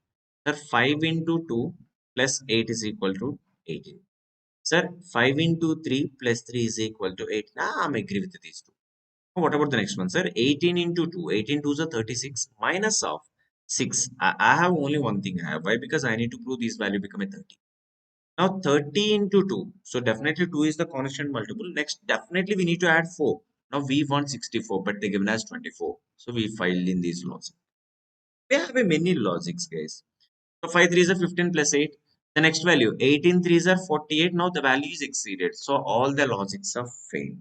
Sir, 5 into 2 plus 8 is equal to 18. Sir, 5 into 3 plus 3 is equal to 8. Now I'm agree with these two. What about the next one, sir? 18 into 2. 18 2 is a 36 minus of 6. I have only one thing. I have. Why? Because I need to prove this value become a 30. Now 30 into 2. So definitely 2 is the constant multiple. Next, definitely we need to add 4. Now we want 64, but they given us 24. So we filed in these logic. We have a many logics, guys. So 5 3 is a 15 plus 8. The next value, 18 3 is a 48. Now the value is exceeded. So all the logics are failed.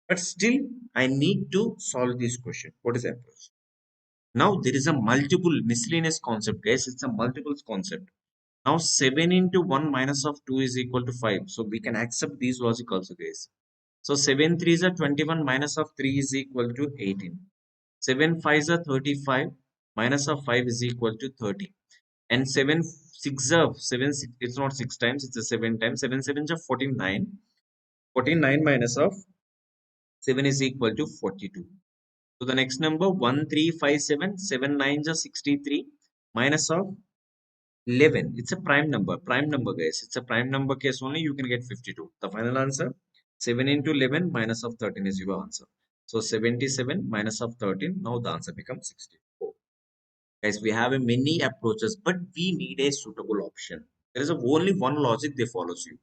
But still, I need to solve this question. What is the approach? Now there is a multiple miscellaneous concept, guys. It's a multiples concept. Now 7 into 1 minus of 2 is equal to 5. So we can accept these logic also, guys. So 7 3 is a 21 minus of 3 is equal to 18. 7 5 is a 35 minus of 5 is equal to 30. And 7 6 are 7 6, it's not 6 times, it's a 7 times. 7 sevens are 49. 49 minus of 7 is equal to 42. So the next number 1357, 7 nines are 63 minus of 11. It's a prime number. Prime number, guys. It's a prime number case only. You can get 52. The final answer 7 into 11 minus of 13 is your answer. So 77 minus of 13. Now the answer becomes 64. Guys, we have a many approaches, but we need a suitable option. There is only one logic they follows you.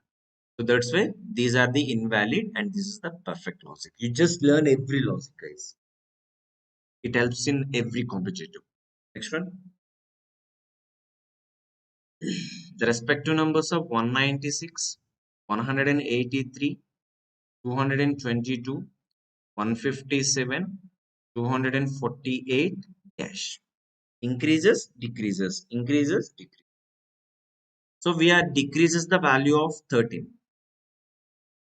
So that's why these are the invalid and this is the perfect logic. You just learn every logic, guys. It helps in every competitive. Next one. The respective numbers of 196, 183, 222, 157, 248 dash. Increases, decreases, increases, decreases. So we are decreases the value of 13.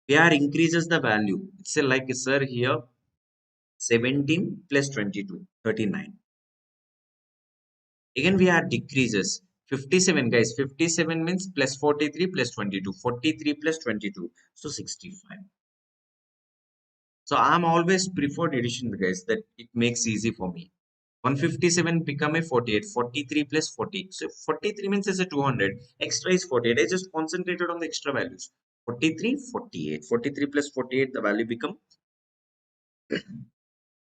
We are increases the value. It's a like sir here 17 plus 22, 39. Again we are decreases. 57 guys, 57 means plus 43 plus 22, 43 plus 22, so 65. So I'm always preferred addition guys that it makes easy for me. 157 become a 48, 43 plus 40. So 43 means it's a 200, extra is 48. I just concentrated on the extra values. 43, 48. 43 plus 48, the value become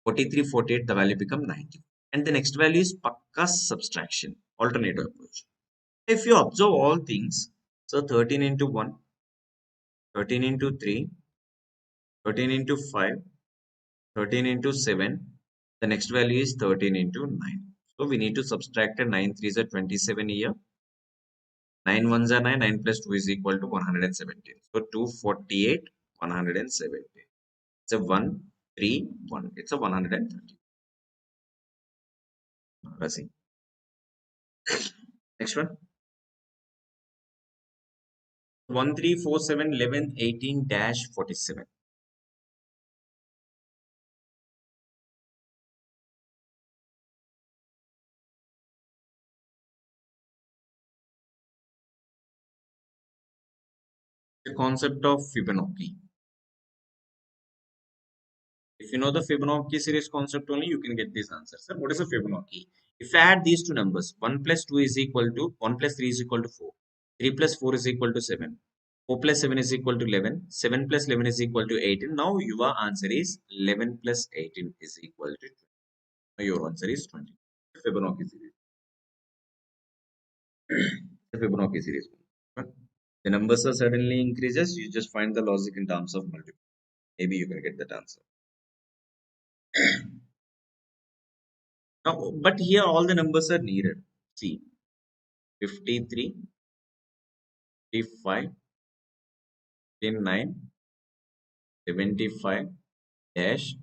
43, 48, the value become 90. And the next value is Pakka subtraction, alternative approach. If you observe all things, so 13 into 1, 13 into 3, 13 into 5, 13 into 7, the next value is 13 into 9. So we need to subtract a 9 3s are 27 here. 9 ones are 9, 9 plus 2 is equal to 117. So 248, 117. It's a 1, 3, 1. It's a 130. Let's see. Next one. 1, 3, 4, 7, 11, 18 dash 47. The concept of Fibonacci. If you know the Fibonacci series concept only, you can get this answer. Sir, what is a Fibonacci? If I add these two numbers, 1 plus 2 is equal to 1 plus 3 is equal to 4. 3 plus 4 is equal to 7. 4 plus 7 is equal to 11. 7 plus 11 is equal to 18. Now your answer is 11 plus 18 is equal to 20. Now your answer is 20. Fibonacci series. The Fibonacci series. The numbers are suddenly increases. You just find the logic in terms of multiple. Maybe you can get that answer. Now, but here all the numbers are needed. See, 53, 55, 59, 75, dash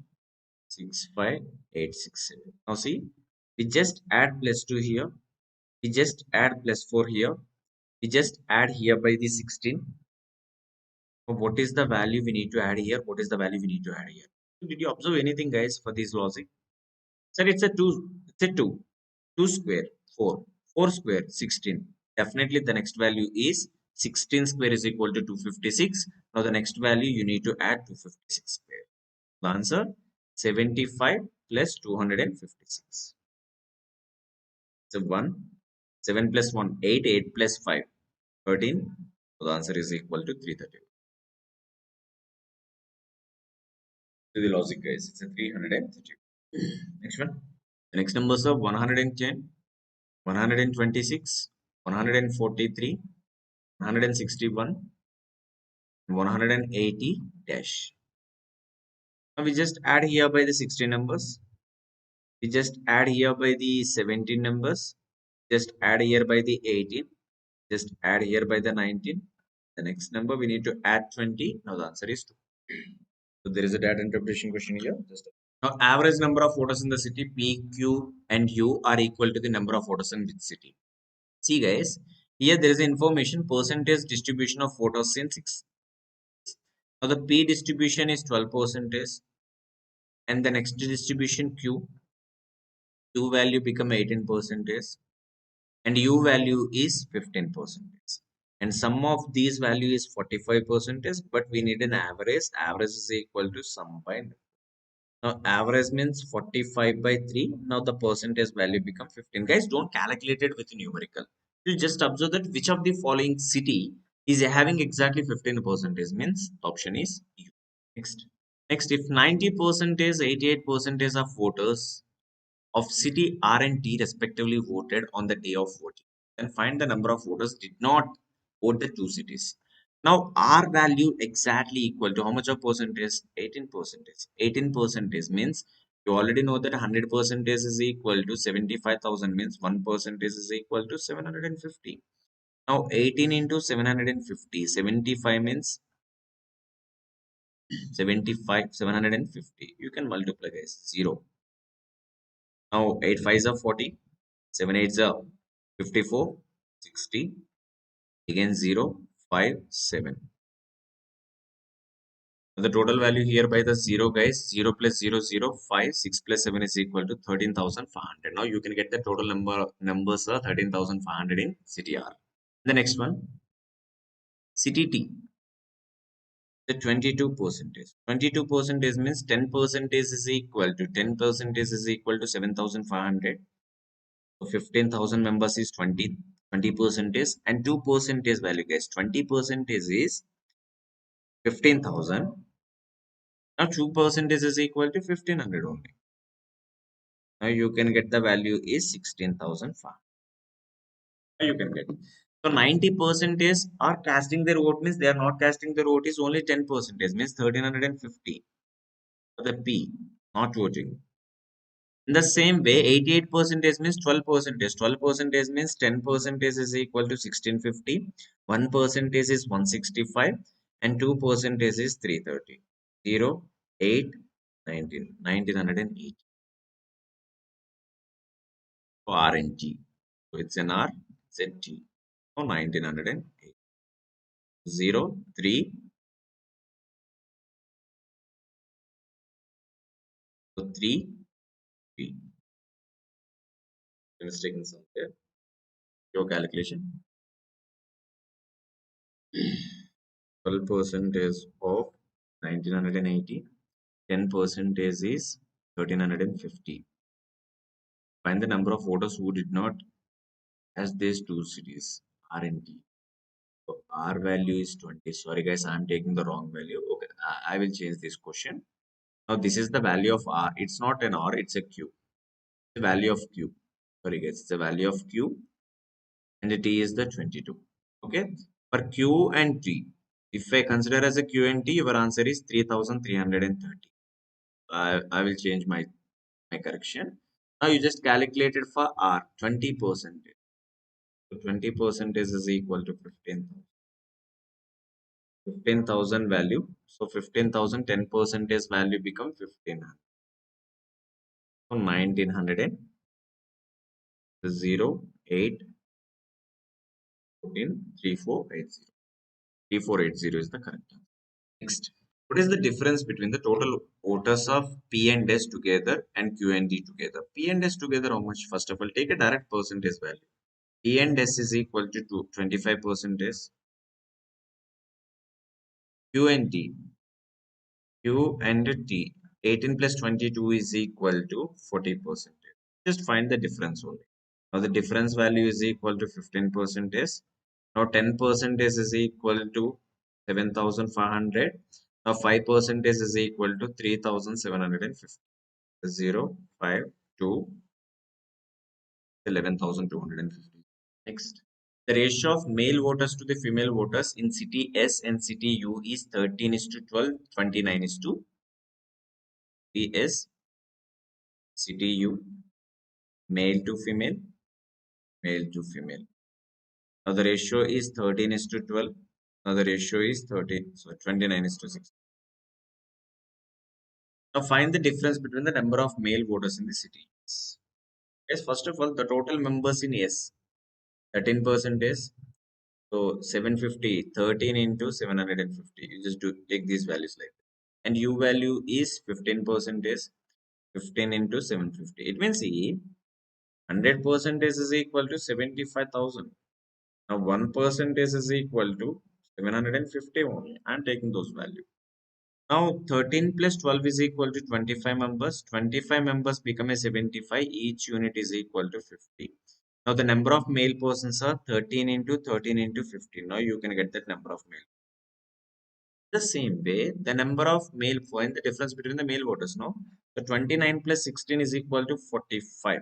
65867. Now see, we just add plus 2 here. We just add plus 4 here. We just add here by the 16. So what is the value we need to add here? What is the value we need to add here? Did you observe anything, guys, for this logic? Sir, it's a 2. It's a 2. 2 square, 4. 4 square, 16. Definitely the next value is 16 square is equal to 256. Now the next value you need to add 256 square. The answer 75 plus 256. So 1. 7 plus 1, 8. 8 plus 5, 13. So the answer is equal to 330. To the logic, guys, it's a 330. Next one. The next numbers are 110, 126, 143, 161, 180 dash. Now we just add here by the 16 numbers. We just add here by the 17 numbers. Just add here by the 18. Just add here by the 19. The next number we need to add 20. Now the answer is 2. So there is a data interpretation question here. Now average number of voters in the city P, Q and U are equal to the number of voters in which city. See guys, here there is information percentage distribution of voters in 6. Now the P distribution is 12%, and the next distribution Q value become 18%, and U value is 15%. And sum of these value is 45%, but we need an average. Average is equal to sum by number. Now average means 45 by 3. Now the percentage value become 15. Guys, don't calculate it with numerical. You just observe that which of the following city is having exactly 15 percentage, means the option is U. Next. Next, if 90 percentage, 88 percentage of voters of city R and T respectively voted on the day of voting, then find the number of voters did not vote the two cities. Now R value exactly equal to how much of percentage? 18 percentage. 18 percentage means you already know that 100 percentage is equal to 75,000, means 1 percentage is equal to 750. Now 18 into 750, 75 means 75, 750. You can multiply, guys, 0. Now 8 5s are 40. 7 8s are 54, 60, again 0, 5, 7. The total value here by the 0, guys, 0 plus 0, 0, 5, 6 plus 7 is equal to 13,500. Now you can get the total numbers are 13,500 in city R. The next one, city T, the 22 percentage. 22 percentage means 10 percentage is equal to 10 percentage is equal to 7,500. So 15,000 members is 20 percentage, and 2 percentage value, guys. 20 percentage is 15,000. Now 2 percentage is equal to 1500 only. Now you can get the value is 16,500. Now you can get it. So 90 percentage are casting their vote, means they are not casting their vote is only 10 percentage, means 1350 for the P, not voting. In the same way, 88 percentage means 12 percentage. 12 percentage means 10 percentage is equal to 1650. 1 percentage is 165 and 2 percentage is 330. 0, 8, 19, 1980 for R and G. So it's an R, ZT. So 1908. 0, 3, so 3, P. Mistake in some there. Your calculation. 12 percentage of 1980. 10 percentage is 1350. Find the number of voters who did not as these two cities, R and T. So R value is 20. Sorry guys, I'm taking the wrong value. Okay, I will change this question. Now this is the value of R. It's not an R, it's a Q. The value of Q. Sorry guys, it's the value of Q and the T is the 22. Okay. For Q and T, if I consider as a Q and T, your answer is 3,330. I will change my correction. Now you just calculated for R 20%. So 20% is equal to 15,000. 15,000 value. So 15,000, 10% value become 1,500. So 1,900 and 0, 8, 14, 3480. 3480 is the correct answer. Next, what is the difference between the total voters of P and S together and Q and D together? P and S together, how much? First of all, take a direct percentage value. P and S is equal to 25%. Q and T. Q and T. 18 plus 22 is equal to 40%. Just find the difference only. Now the difference value is equal to 15%. Now 10% is equal to 7,500. Now 5% is equal to 3,750. 0, 5, 2, 11,250. Next. The ratio of male voters to the female voters in city S and city U is 13 is to 12, 29 is to PS, city U, male to female, male to female. Now the ratio is 13 is to 12. Now the ratio is 13, so 29 is to 6. Now find the difference between the number of male voters in the city. Yes, first of all, the total members in S, 13% is, so 750, 13 into 750. You just do take these values like that. And U value is 15% is 15 into 750. It means 100% is equal to 75,000. Now 1% is equal to 750 only. I'm taking those values. Now 13 plus 12 is equal to 25 members. 25 members become a 75. Each unit is equal to 50. Now the number of male persons are 13 into 13 into 50. Now you can get that number of male. The same way, the number of male, find the difference between the male voters. No, so 29 plus 16 is equal to 45.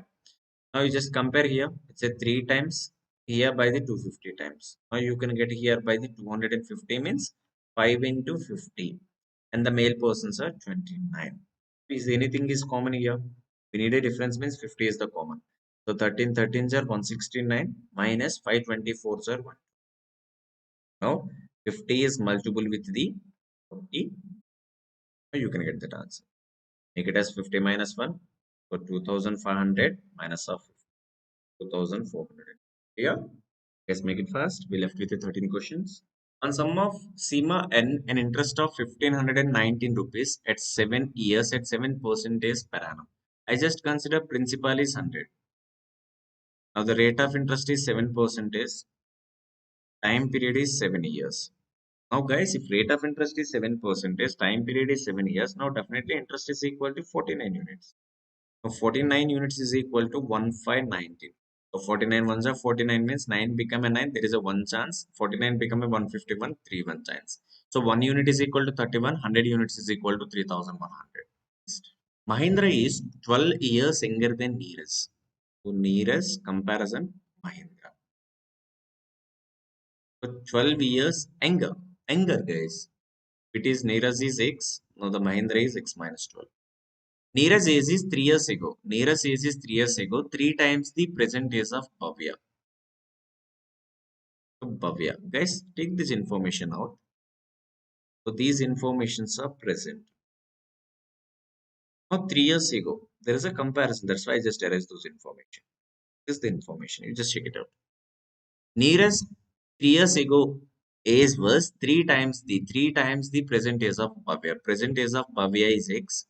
Now you just compare here. It's a 3 times, here by the 250 times. Now you can get here by the 250 means 5 into 50. And the male persons are 29. Is anything is common here? We need a difference means 50 is the common. So 13 13s are 169 minus 524s are 1. Now 50 is multiple with the 40. Now you can get that answer. Make it as 50 minus 1. So 2500 minus of 2400. Here, let's make it fast. We left with the 13 questions. On sum of SEMA N, an interest of 1519 rupees at 7 years at 7% per annum. I just consider principal is 100. Now the rate of interest is 7%. Time period is 7 years. Now guys, if rate of interest is 7%, time period is 7 years. Now definitely interest is equal to 49 units. So 49 units is equal to 1519. So 49 ones are 49 means 9 become a 9. There is a 1 chance. 49 become a 151, 3 1 chance. So 1 unit is equal to 31. 100 units is equal to 3100. Mahindra is 12 years younger than Neeraj. So Neeraj comparison Mahindra. So 12 years younger. Younger guys. It is Neeraj is X. Now the Mahindra is X minus 12. Neeraj age is 3 years ago. Neeraj age is 3 years ago. 3 times the present age of Bhavya. So Bhavya. Guys, take this information out. So these informations are present. Now 3 years ago, there is a comparison. That's why I just erased those information. This is the information. You just check it out. Neeraj 3 years ago age was 3 times the present age of Bhavya. Present age of Bhavya is X.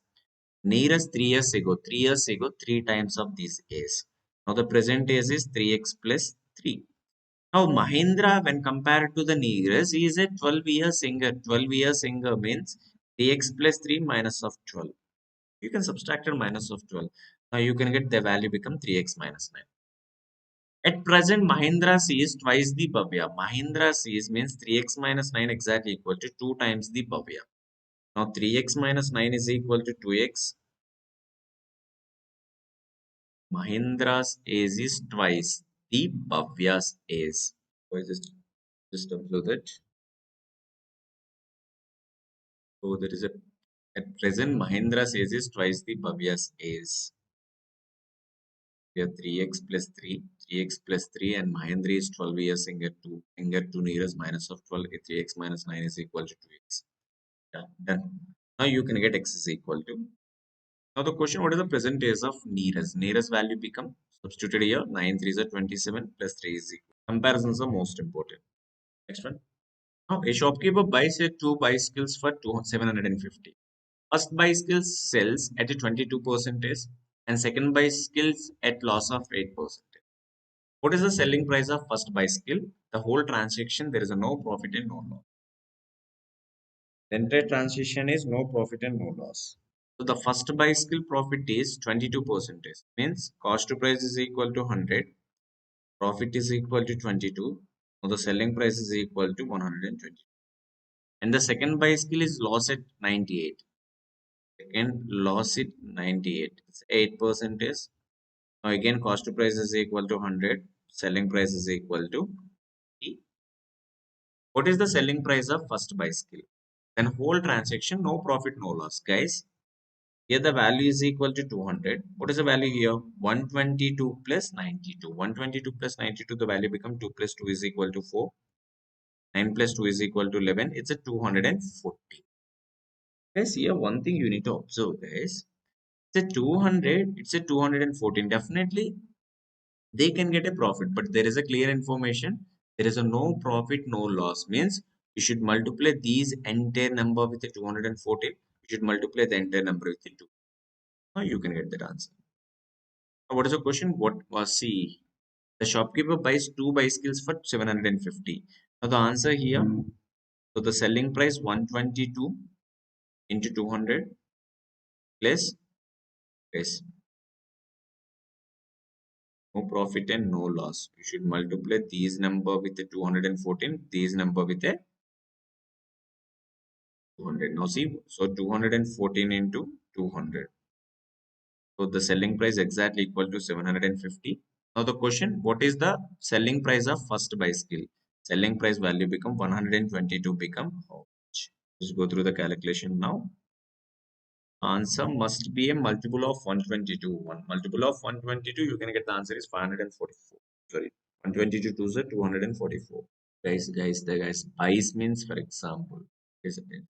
Neeraj 3 years ago, 3 times of this age. Now the present age is 3x plus 3. Now Mahindra, when compared to the Neeraj, is a 12 years younger. 12 years younger means 3x plus 3 minus of 12. You can subtract a minus of 12. Now you can get the value become 3x minus 9. At present, Mahindra sees twice the Bhavya. Mahindra sees means 3x minus 9 exactly equal to 2 times the Bhavya. Now 3x minus 9 is equal to 2x. Mahindra's age is twice the Bhavya's age. So I just observe that. So there is a at present Mahindra's age is twice the Bhavya's age. We have 3x plus 3, 3x plus 3, and Mahendra is 12 years younger to Neeraj minus of 12, 3x minus 9 is equal to 2x. Yeah, done. Now you can get x is equal to. Now the question, what is the present age of Neeraj? Neeraj's value become substituted here. 9 3 is 27 plus 3 is equal. Comparisons are most important. Next one. Now a shopkeeper buys two bicycles for 750. First bicycle sells at a 22% and second bicycles at loss of 8%. What is the selling price of first bicycle? The whole transaction, there is a no profit and no loss. The entire transaction is no profit and no loss. So the first bicycle profit is 22%. Means cost to price is equal to 100. Profit is equal to 22. So the selling price is equal to 120. And the second bicycle is loss at 98. Second loss at 98. It's 8%. Now again cost to price is equal to 100. Selling price is equal to E. What is the selling price of first bicycle? Then whole transaction, no profit, no loss. Guys, here the value is equal to 200. What is the value here? 122 plus 92. 122 plus 92, the value become 2 plus 2 is equal to 4. 9 plus 2 is equal to 11. It's a 240. Guys, here one thing you need to observe, guys. It's a 200, it's a 214. Definitely, they can get a profit, but there is a clear information. There is a no profit, no loss. Means you should multiply these entire number with the 214. You should multiply the entire number with the 2. Now you can get that answer. What is the question? What was C? The shopkeeper buys two bicycles for 750. Now the answer here, so the selling price 122 into 200 plus price. No profit and no loss. You should multiply these number with the 214, these number with the 200. Now see, so 214 into 200. So the selling price exactly equal to 750. Now the question, what is the selling price of first bicycle? Selling price value become 122 become how much? Just go through the calculation now. Answer must be a multiple of 122. One multiple of 122, you can get the answer is 544. Sorry, 122 to the 244. Guys, bias means, for example,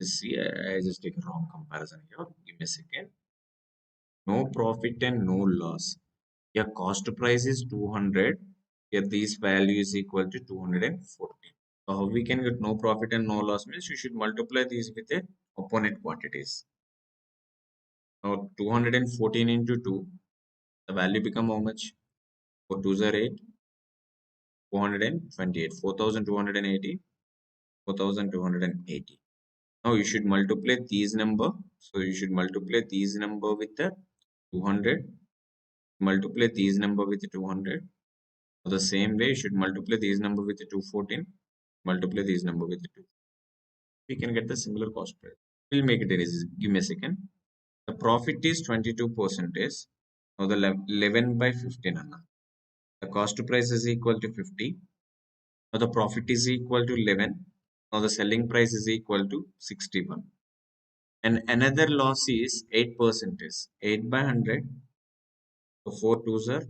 see, I just take a wrong comparison here. Give me a second. No profit and no loss. Your cost price is 200. Here, this value is equal to 240. So how we can get no profit and no loss means you should multiply these with the opponent quantities. Now 214 into 2, the value become how much? 4 2s are 8, 428, 4280, 4280. Now you should multiply these number. So you should multiply these number with the 200. Multiply these number with the 200. The same way, you should multiply these number with the 214. Multiply these number with the 2. We can get the similar cost price. We'll make it easy. Give me a second. The profit is 22%. Now the 11 by 15. Anna. The cost price is equal to 50. Now the profit is equal to 11. Now the selling price is equal to 61. And another loss is 8%. 8 by 100. So 4 twos are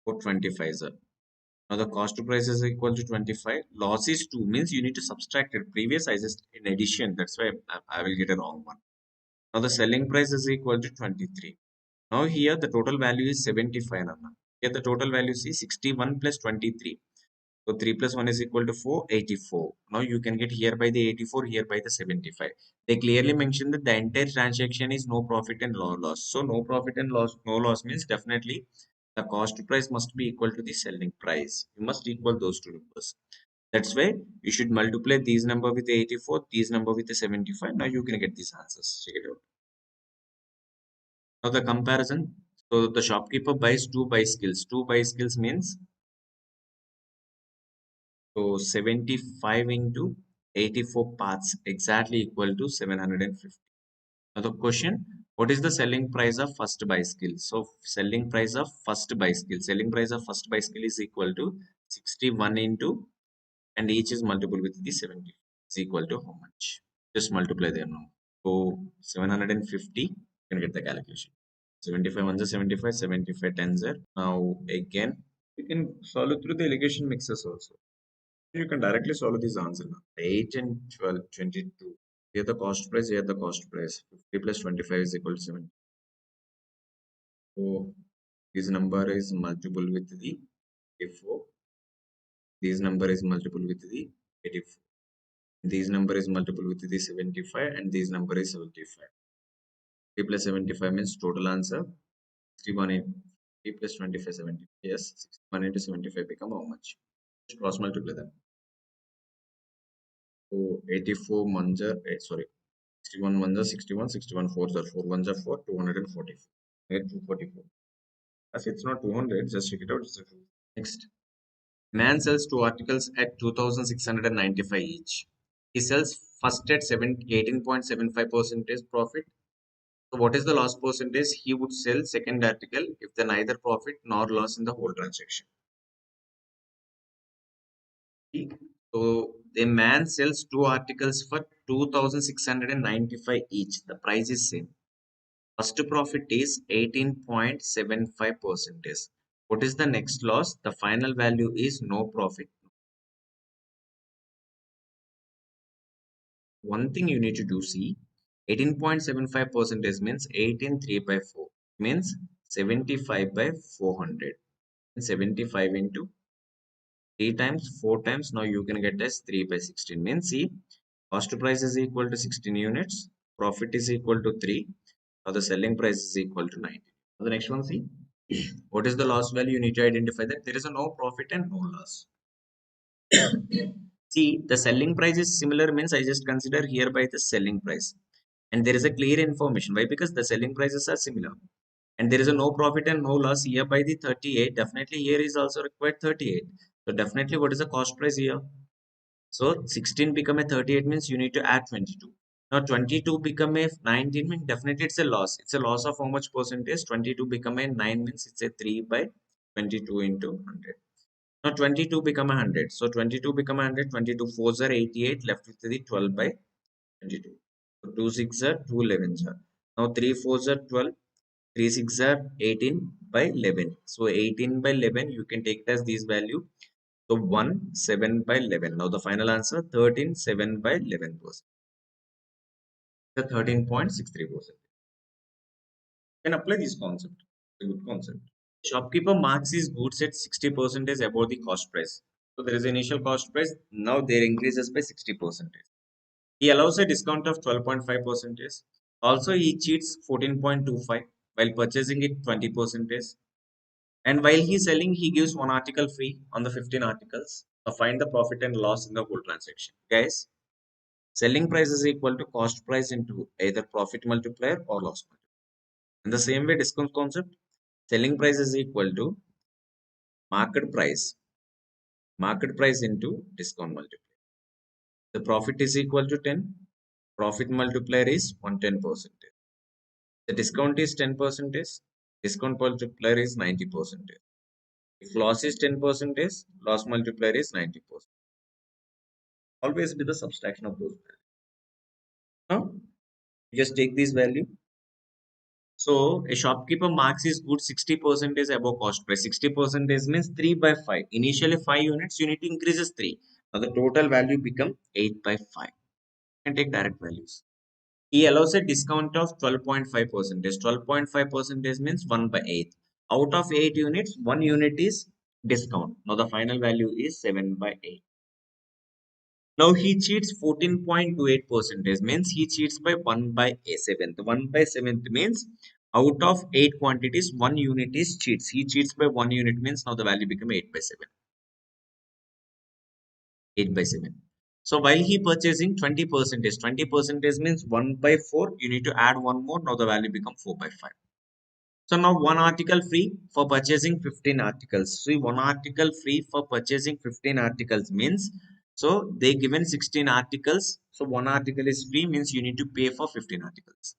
425. Now the cost to price is equal to 25. Loss is 2 means you need to subtract it. Previous I just in addition. That's why I will get a wrong one. Now the selling price is equal to 23. Now here the total value is 75. Nana. Here the total value is 61 plus 23. So 3 plus 1 is equal to 4, 84. Now you can get here by the 84, here by the 75. They clearly mentioned that the entire transaction is no profit and no loss. So no profit and no loss means definitely the cost price must be equal to the selling price. You must equal those two numbers. That's why you should multiply these number with the 84, these number with the 75. Now you can get these answers. Check it out. Now the comparison. So the shopkeeper buys two bicycles. Two bicycles means so 75 into 84 parts exactly equal to 750. Now the question, what is the selling price of first bicycle? So selling price of first bicycle. Selling price of first bicycle is equal to 61 into and each is multiple with the 70. Is equal to how much? Just multiply them now. So 750, you can get the calculation. 75 ones are 75, 75 tens are. Now again, you can solve it through the allocation mixes also. You can directly solve this answer now. 8 and 12, 22. Here the cost price, here the cost price. 50 plus 25 is equal to 7. So this number is multiple with the 84. This number is multiple with the 84. This number is multiple with the 75 and this number is 75. 50 plus 75 means total answer 61 in 50 plus 25 70. Yes, 61 into 75 become how much? Just cross multiply them. So 84 manja, sorry, 61 ones are 61, 61 fours are 4 ones are 4, 244. Get 244. As it's not 200, just check it out. Next. Man sells two articles at 2,695 each. He sells first at 18.75 percentage profit. So what is the loss percentage? He would sell second article if the neither profit nor loss in the whole transaction. So a man sells two articles for 2,695 each. The price is same. First profit is 18.75 percentage. What is the next loss? The final value is no profit. One thing you need to do, see, 18.75 percentage means 18 3 by 4 means 75 by 400 and 75 into 3 times 4 times. Now you can get as 3 by 16 means see, cost price is equal to 16 units, profit is equal to 3, or the selling price is equal to 90. The next one, see, What is the loss value? You need to identify that there is a no profit and no loss. See, the selling price is similar means I just consider hereby the selling price. And there is a clear information. Why? Because the selling prices are similar. And there is a no profit and no loss here by the 38. Definitely here is also required 38. So definitely what is the cost price here? So 16 become a 38 means you need to add 22. Now 22 become a 19 means definitely it's a loss. It's a loss of how much percentage? 22 become a 9 means it's a 3 by 22 into 100. Now 22 become a 100. So 22 become a 100. 22 fours are 88 left with the 12 by 22. So 2 6 are 2 11s are. Now 3 fours are 12. 3 6 are 18 by 11. So 18 by 11 you can take it as this value. So 1 7 by 11. Now the final answer 13 7 by 11%. The 13.63%. Can apply this concept. It's a good concept. Shopkeeper marks his goods at 60% above the cost price. So there is initial cost price. Now there increases by 60%. He allows a discount of 12.5%. Also, he cheats 14.25 while purchasing it 20%. And while he's selling, he gives one article free on the 15 articles. Find the profit and loss in the whole transaction. Guys, selling price is equal to cost price into either profit multiplier or loss multiplier. In the same way, discount concept, selling price is equal to market price into discount multiplier. The profit is equal to 10, profit multiplier is 110%. The discount is 10%, discount multiplier is 90%. If loss is 10%, loss multiplier is 90%. Always do the subtraction of those values. Now, just take this value. So, a shopkeeper marks his goods 60% above cost price. 60% means 3 by 5. Initially 5 units, you need to increase as 3. Now, the total value become 8 by 5. And take direct values. He allows a discount of 12.5%. 12.5% means 1 by 8. Out of 8 units, 1 unit is discount. Now, the final value is 7 by 8. Now he cheats 14.28% means he cheats by 1 by a seventh. 1 by 7th means out of 8 quantities, 1 unit is cheats. He cheats by 1 unit means now the value become 8 by 7. 8 by 7. So while he purchasing 20%, 20% means 1 by 4, you need to add one more. Now the value become 4 by 5. So now one article free for purchasing 15 articles. See, one article free for purchasing 15 articles means, so they given 16 articles. So one article is free means you need to pay for 15 articles.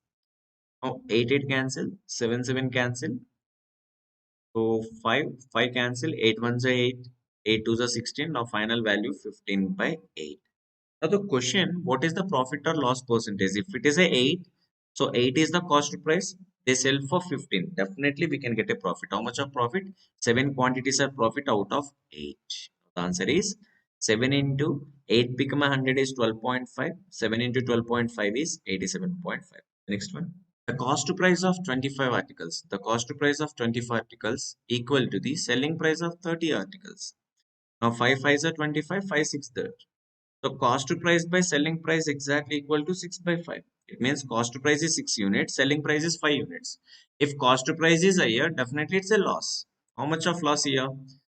Now 8 8 cancel, 7 7 cancel. So 5 cancel, 8 1s are 8, 8 2s are 16. Now final value 15 by 8. Now the question, what is the profit or loss percentage? If it is a 8, so 8 is the cost price. They sell for 15. Definitely we can get a profit. How much of profit? 7 quantities are profit out of 8. The answer is 7 into 8 become 100 is 12.5. 7 into 12.5 is 87.5. Next one. The cost price of 25 articles. The cost price of 25 articles equal to the selling price of 30 articles. Now 5 5s are 25, 5 6 30. So cost to price by selling price exactly equal to 6 by 5. It means cost to price is 6 units, selling price is 5 units. If cost to price is higher, definitely it's a loss. How much of loss here?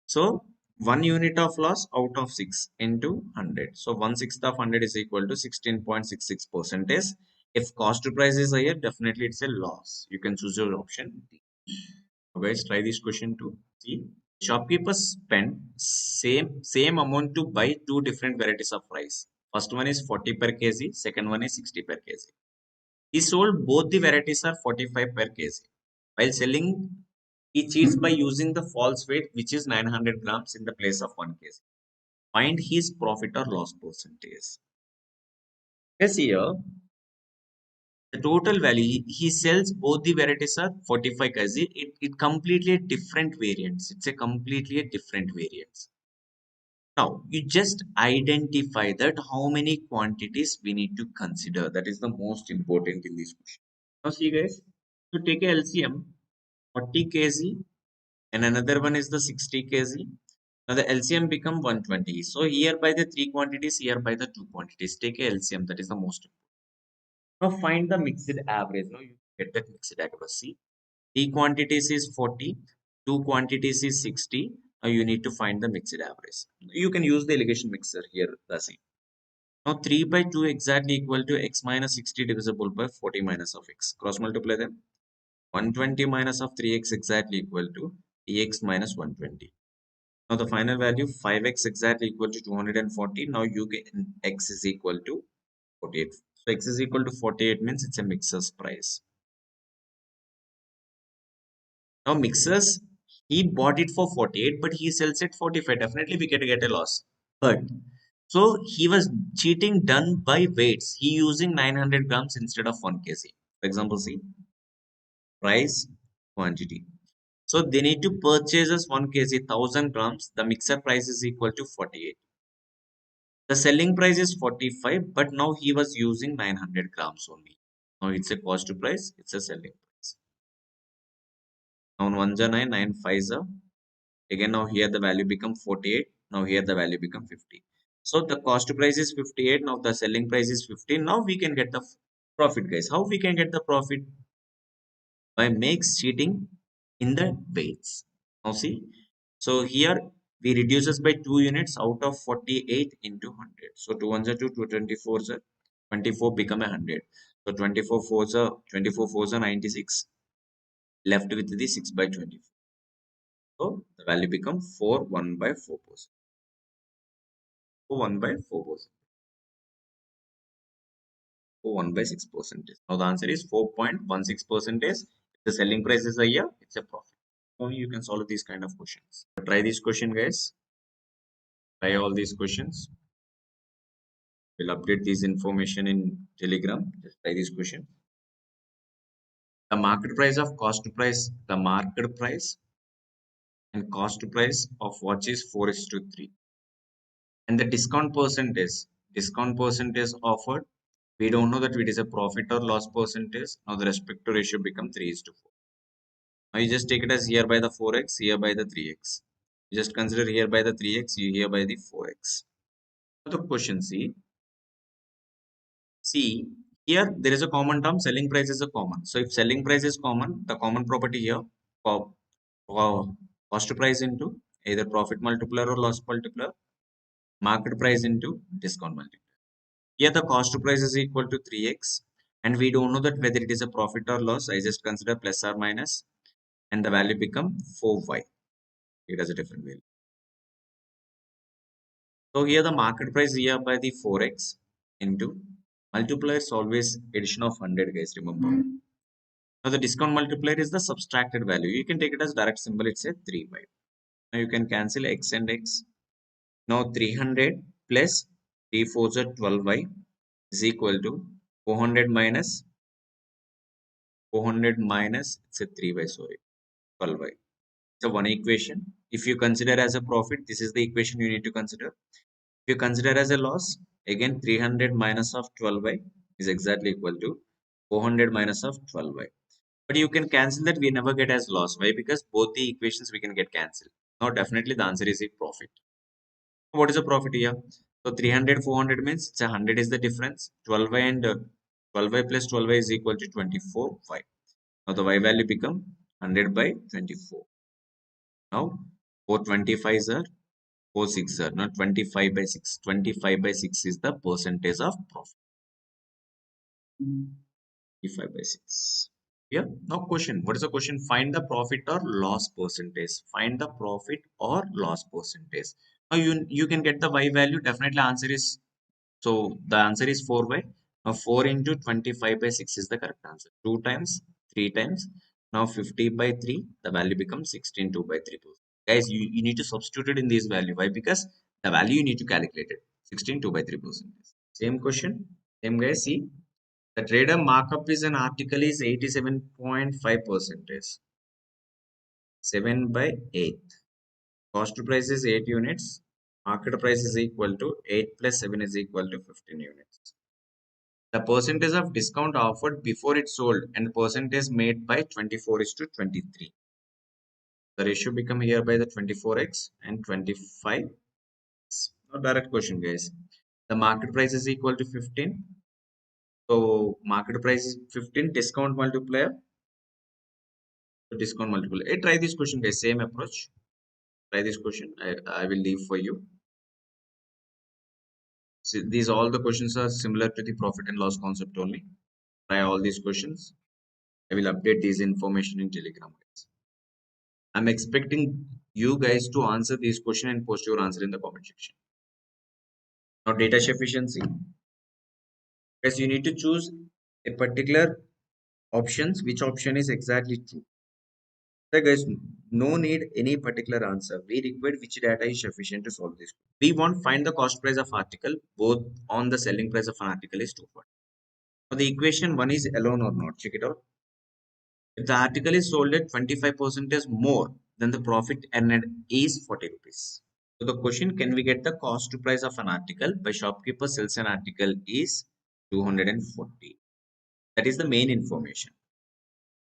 So 1 unit of loss out of 6 into 100. So 1/6 of 100 is equal to 16.66%. If cost to price is higher, definitely it's a loss. You can choose your option D. Guys, try this question too. See, shopkeepers spend same amount to buy two different varieties of rice. First one is 40 per kg, second one is 60 per kg. He sold both the varieties are 45 per kg. While selling, he cheats by using the false weight, which is 900 grams in the place of 1 kg. Find his profit or loss percentage. Yes, here the total value he sells both the varieties are 45 kg. It completely different variants. It's a completely different variants. Now you just identify that how many quantities we need to consider. That is the most important in this question. Now see guys, to take a LCM 40 kg and another one is the 60 kg. Now the LCM become 120. So here by the three quantities, here by the two quantities. Take a LCM, that is the most important. Now find the mixed average. Now you get that mixed average. See, T quantities is 40. two quantities is 60. Now you need to find the mixed average. You can use the allegation mixer here, Rasi. Now 3 by 2 exactly equal to x minus 60 divisible by 40 minus of x. Cross multiply them. 120 minus of 3x exactly equal to dx minus 120. Now the final value 5x exactly equal to 240. Now you get x is equal to 48. So x is equal to 48 means it's a mixer's price. Now mixers, he bought it for 48, but he sells it 45. Definitely we can get a loss. But so he was cheating done by weights. He using 900 grams instead of 1 kg. For example, see price, quantity. So they need to purchase us 1 kg, 1000 grams. The mixer price is equal to 48. The selling price is 45, but now he was using 900 grams only. Now it's a cost to price, it's a selling price. Now 1 is 9, 9 5 is again now here the value become 48. Now here the value become 50. So the cost to price is 58. Now the selling price is 15. Now we can get the profit, guys. How we can get the profit? By makes cheating in the weights. Now see, so here we reduces by 2 units out of 48 into 100. So 2 ones are 2, 2 24s are 24 become 100. So 24 fours are 24 fours are 96. Left with the 6 by 24. So the value become 4 1 by 4%. 1 by 4%. 1 by 6%. Now the answer is 4.16%. If the selling price is higher, it's a profit. Only you can solve these kind of questions. Try this question, guys. Try all these questions. We'll update this information in Telegram. Just try this question. The market price of cost to price, the market price and cost to price of watch is 4:3. And the discount percentage offered, we don't know that it is a profit or loss percentage. Now the respect to ratio become 3:4. Now you just take it as here by the 4x, here by the 3x. You just consider here by the 3x, you here by the 4x. So the question see here there is a common term, selling price is a common. So if selling price is common, the common property here, cost price into either profit multiplier or loss multiplier, market price into discount multiplier. Here the cost price is equal to 3x and we don't know that whether it is a profit or loss. I just consider plus or minus and the value become 4y. It has a different value. So here the market price here by the 4x into multiplier is always addition of 100, guys, remember. Now the discount multiplier is the subtracted value. You can take it as direct symbol, it's a 3y. Now you can cancel x and x. Now 300 plus 3 4s are 12y is equal to 400 minus it's a 3y, sorry, 12y. It's a one equation. If you consider as a profit, this is the equation you need to consider. If you consider as a loss, again 300 minus of 12y is exactly equal to 400 minus of 12y. But you can cancel that, we never get as loss. Why? Because both the equations we can get cancelled. Now definitely the answer is a profit. What is a profit here? So 300 400 means it's 100 is the difference. 12y and 12y plus 12y is equal to 24y. Now the y value become 100 by 24. Now 425s are 4 6 are not 25 by 6. 25 by 6 is the percentage of profit. 25 by 6. Yeah, now question. What is the question? Find the profit or loss percentage. Find the profit or loss percentage. Now you can get the y value. Definitely answer is, so the answer is 4y. Now 4 into 25 by 6 is the correct answer. 2 times, 3 times. Now 50 by 3, the value becomes 16 2 by 3. Guys, you need to substitute it in this value. Why? Because the value you need to calculate it. 16 2 by 3%. Same question. Same guys, see. The trader markup is an article is 87.5 percentage. 7 by 8. Cost to price is 8 units. Market price is equal to 8 plus 7 is equal to 15 units. The percentage of discount offered before it sold and the percentage made by 24:23. The ratio become here by the 24x and 25. Not direct question, guys. The market price is equal to 15. So market price is 15, discount multiplier So discount multiple. Hey, try this question, guys. Same approach. Try this question. I will leave for you. See, these all the questions are similar to the profit and loss concept only. Try all these questions. I will update these information in Telegram, guys. I'm expecting you guys to answer this question and post your answer in the comment section. Now, data efficiency. Guys, you need to choose a particular options. Which option is exactly true? So, guys, no need any particular answer. We require which data is sufficient to solve this. We want find the cost price of article both on the selling price of an article is 240. Now, the equation one is alone or not. Check it out. If the article is sold at 25% more, then the profit earned is 40 rupees. So the question, can we get the cost to price of an article by shopkeeper sells an article is 240. That is the main information.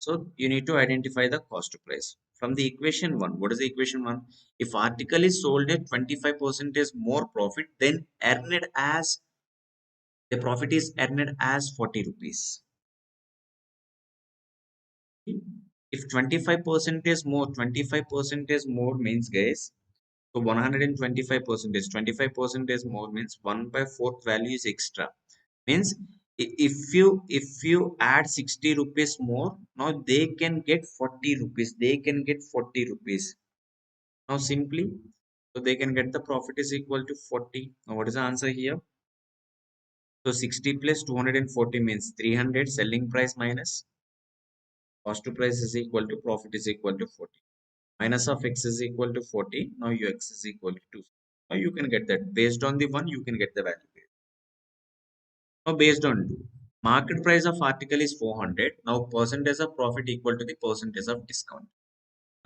So you need to identify the cost to price. From the equation 1, what is the equation 1? If article is sold at 25% more profit, then earned as the profit is earned as 40 rupees. If 25% is more, 25% is more means, guys, so 125%, 25% is more means 1 by 4th value is extra. Means if you add 60 rupees more, now they can get 40 rupees. They can get 40 rupees. Now simply, so they can get the profit is equal to 40. Now what is the answer here? So 60 plus 240 means 300. Selling price minus cost to price is equal to profit is equal to 40. Minus of x is equal to 40. Now your x is equal to 2. Now you can get that. Based on the 1, you can get the value. Now based on 2. Market price of article is 400. Now percentage of profit equal to the percentage of discount.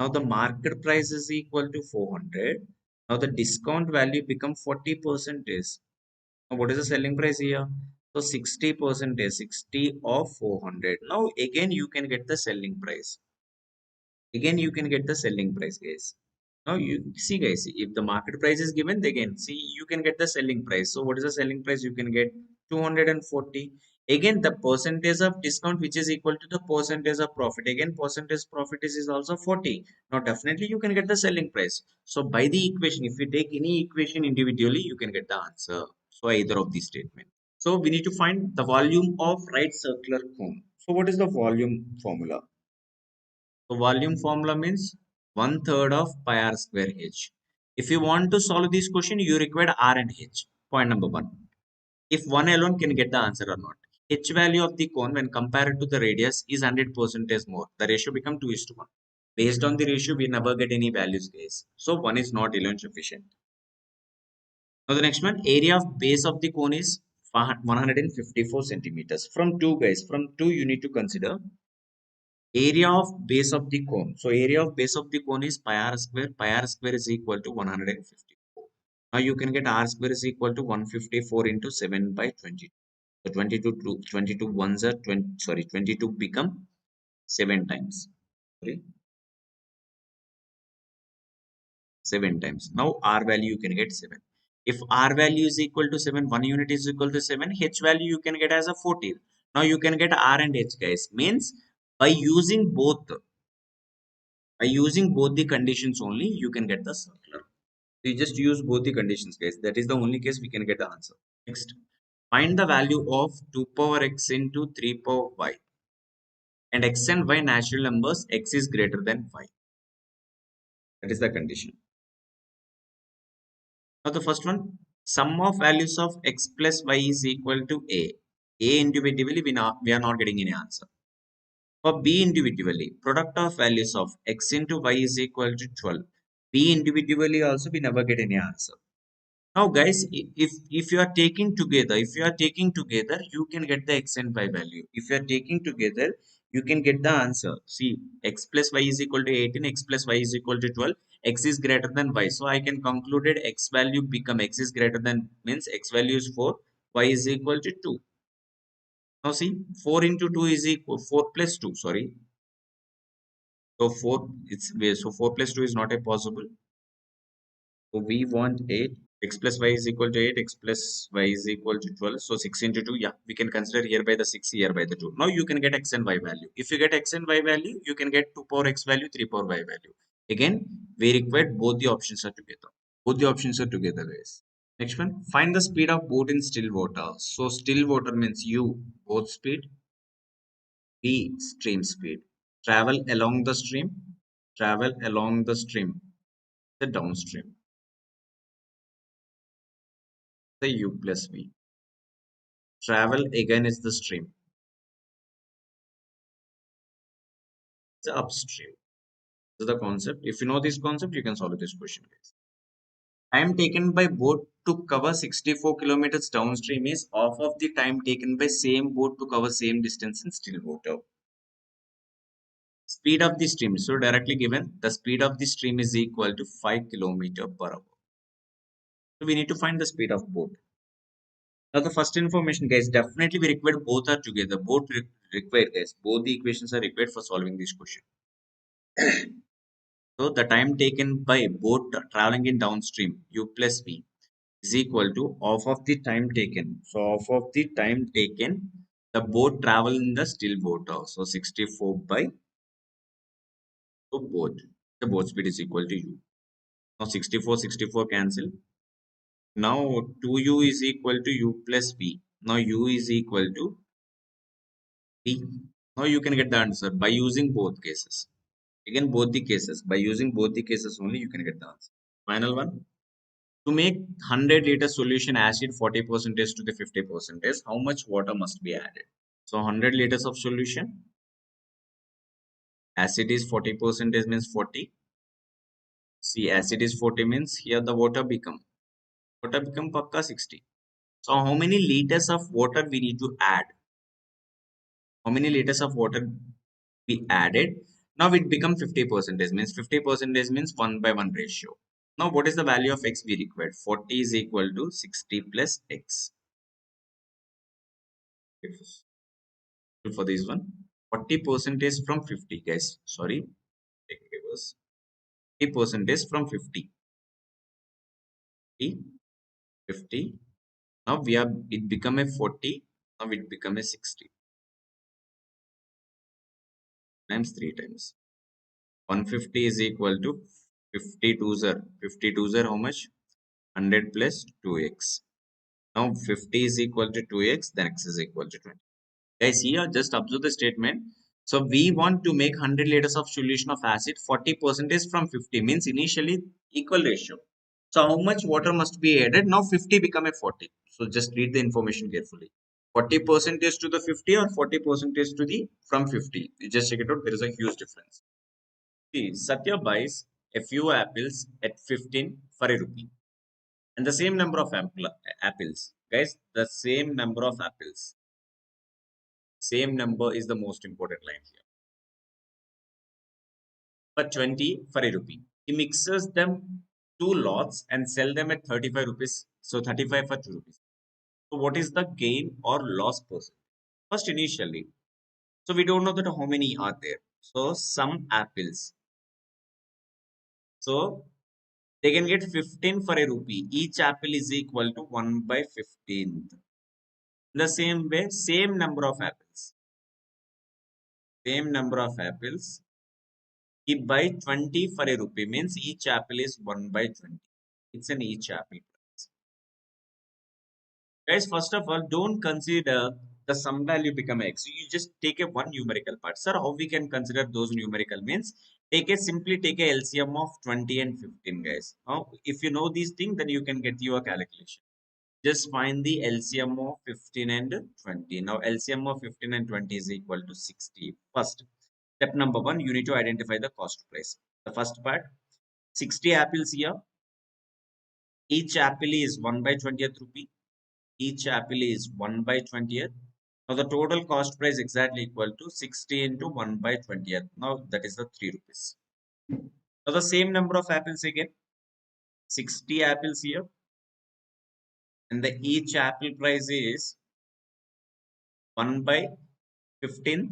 Now the market price is equal to 400. Now the discount value become 40%. Now what is the selling price here? So 60%, 60 of 400. Now again you can get the selling price. Again you can get the selling price, guys. Now you see, guys, if the market price is given, again see you can get the selling price. So what is the selling price? You can get 240. Again the percentage of discount which is equal to the percentage of profit. Again percentage profit is also 40. Now definitely you can get the selling price. So by the equation, if you take any equation individually, you can get the answer. So either of these statement. So we need to find the volume of right circular cone. So what is the volume formula? So volume formula means 1/3 of pi r square h. If you want to solve this question, you require r and h. Point number one. If one alone can get the answer or not. H value of the cone when compared to the radius is 100% more. The ratio become 2:1. Based on the ratio, we never get any values, guys. So one is not alone sufficient. Now the next one, area of base of the cone is 154 centimeters. From 2, guys, from 2 you need to consider area of base of the cone. So area of base of the cone is pi r square. Pi r square is equal to 154. Now you can get r square is equal to 154 into 7 by 22. So 22 ones are 20, sorry, 22 become 7 times. Sorry, 7 times. Now r value you can get 7. If r value is equal to 7, 1 unit is equal to 7, h value you can get as a 14. Now you can get r and h, guys. Means by using both the conditions only, you can get the circular. We just use both the conditions, guys. That is the only case we can get the answer. Next, find the value of 2 power x into 3 power y. And x and y natural numbers, x is greater than y. That is the condition. Now the first one, sum of values of x plus y is equal to a. A individually, we are not getting any answer. For b individually, product of values of x into y is equal to 12. B individually also, we never get any answer. Now, guys, if you are taking together, you can get the x and y value. If you are taking together, you can get the answer. See, x plus y is equal to 18, x plus y is equal to 12, x is greater than y. So I can conclude that x value become x is greater than means x value is 4, y is equal to 2. Now see, 4 into 2 is equal 4 plus 2. Sorry, so 4 it's so 4 plus 2 is not a possible. So we want 8. X plus y is equal to 8, x plus y is equal to 12. So 6 into 2, yeah, we can consider here by the 6, here by the 2. Now you can get x and y value. If you get x and y value, you can get 2 power x value, 3 power y value. Again, we require both the options are together. Both the options are together, guys. Next one, find the speed of boat in still water. So still water means U, boat speed, V, stream speed. Travel along the stream, travel along the stream, the downstream, the U plus V. Travel again is the stream, the upstream. This is the concept. If you know this concept, you can solve this question, guys. Time taken by boat to cover 64 kilometers downstream is half of the time taken by same boat to cover same distance in still water. Speed of the stream. So directly given, the speed of the stream is equal to 5 kilometer per hour. So we need to find the speed of boat. Now the first information, guys, definitely we require both are together. Both required, guys. Both the equations are required for solving this question. So the time taken by boat traveling in downstream, U plus V, is equal to half of the time taken. So half of the time taken, the boat travel in the still water. So 64 by so boat. The boat speed is equal to U. Now 64 cancel. Now 2U is equal to U plus V. Now U is equal to V. Now you can get the answer by using both cases. Again, both the cases. By using both the cases only, you can get the answer. Final one. To make 100-liter solution acid 40% to the 50%, how much water must be added? So 100 liters of solution, acid is 40% means 40. See, acid is 40 means here the water become pakka 60. So how many liters of water we need to add? How many liters of water we added? Now it become 50% means 50% means 1 by 1 ratio. Now what is the value of x we required? 40 is equal to 60 plus x. For this one, 40% from 50, guys. Sorry, take reverse. 50% from 50. 50, 50. Now we have it become a 40. Now it become a 60 times 3 times. 150 is equal to 52 sir. 52 sir how much? 100 plus 2x. Now 50 is equal to 2x, then x is equal to 20. Guys, here just observe the statement. So we want to make 100 liters of solution of acid. 40% from 50 means initially equal ratio. So how much water must be added? Now 50 become a 40. So just read the information carefully. 40% to the 50 or 40% to the from 50. You just check it out. There is a huge difference. See, Satya buys a few apples at 15 for a rupee. And the same number of apples. Guys, the same number of apples. Same number is the most important line here. For 20 for a rupee. He mixes them two lots and sell them at 35 rupees. So 35 for 2 rupees. So what is the gain or loss percent? First initially. So we don't know that how many are there. So some apples. So they can get 15 for a rupee. Each apple is equal to 1 by 15th. In the same way, same number of apples. Same number of apples. He buy 20 for a rupee means each apple is 1 by 20. It's an each apple price. Guys, first of all, don't consider the sum value become x. You just take a one numerical part. Sir, how we can consider those numerical means? Simply take a LCM of 20 and 15, guys. Now, if you know these things, then you can get your calculation. Just find the LCM of 15 and 20. Now, LCM of 15 and 20 is equal to 60. First, step number one, you need to identify the cost price. The first part, 60 apples here. Each apple is 1 by 20th rupee. Each apple is 1 by 20th. Now, the total cost price exactly equal to 60 into 1 by 20th. Now, that is the 3 rupees. Now, the same number of apples again. 60 apples here. And the each apple price is 1 by 15.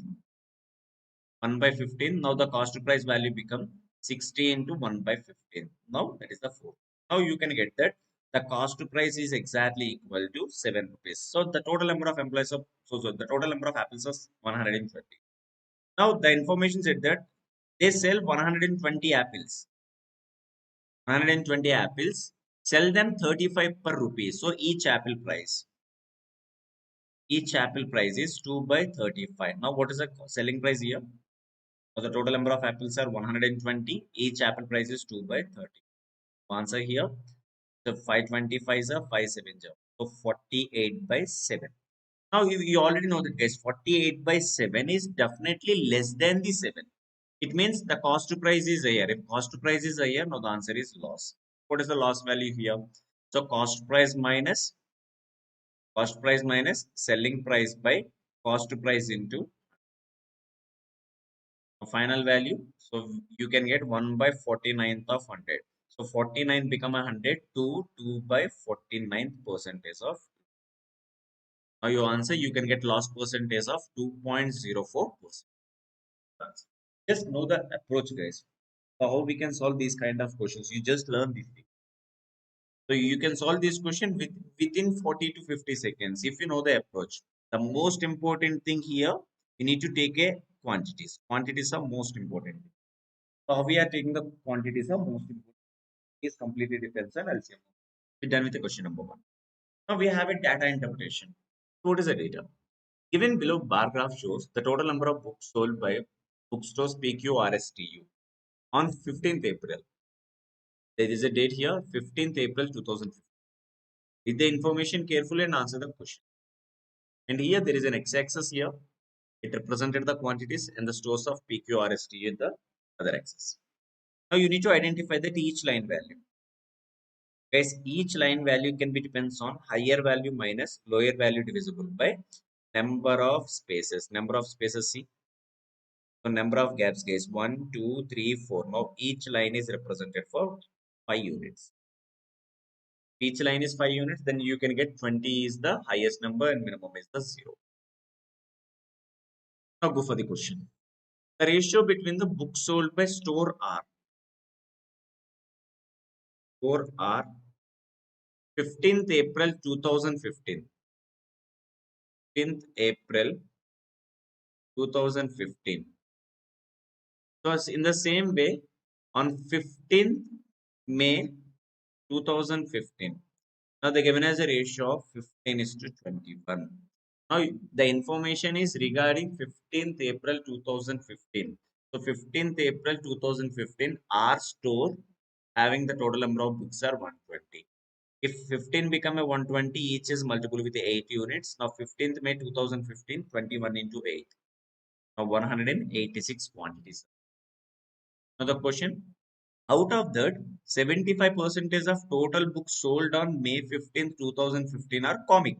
1 by 15. Now the cost price value become 60 into 1 by 15. Now that is the 4. Now you can get that the cost to price is exactly equal to 7 rupees. So the total number of employees of the total number of apples is 120. Now the information said that they sell 120 apples. 120 apples, sell them 35 per rupees. So each apple price is 2 by 35. Now what is the selling price here? So the total number of apples are 120. Each apple price is 2 by 30. Answer here. The 525 is a 5 7. So 48 by 7. Now you already know that guys, 48 by 7 is definitely less than the 7. It means the cost to price is higher. If cost to price is higher, now the answer is loss. What is the loss value here? So cost price minus selling price by cost to price into a final value. So you can get 1 by 49th of 100. So 49 become 100 to 2 by 49th percentage of. Now your answer, you can get loss percentage of 2.04%. Just know the approach, guys. So how we can solve these kind of questions. You just learn this thing. So you can solve this question within 40 to 50 seconds if you know the approach. The most important thing here, you need to take a quantities. Quantities are most important. So how we are taking the quantities are most important is completely depends on L.C.M. We're done with the question number one. Now we have a data interpretation. What is the data? Given below bar graph shows the total number of books sold by bookstores PQRSTU on 15th April. There is a date here, 15th April 2015. Read the information carefully and answer the question. And here there is an x-axis here. It represented the quantities and the stores of PQRSTU in the other axis. Now you need to identify that each line value. Guys, each line value can be depends on higher value minus lower value divisible by number of spaces. Number of spaces, see. So number of gaps, guys, 1, 2, 3, 4. Now each line is represented for 5 units. Each line is 5 units, then you can get 20 is the highest number and minimum is the 0. Now go for the question. The ratio between the books sold by store are 15th April 2015. 15th April 2015. So in the same way, on 15th May 2015. Now they given as a ratio of 15 is to 21. Now the information is regarding 15th April 2015. So 15th April 2015, our store having the total number of books are 120. If 15 become a 120, each is multiple with 8 units. Now 15th May 2015, 21 into 8. Now 186 quantities. Now the question, out of that, 75% of total books sold on May 15th, 2015 are comic.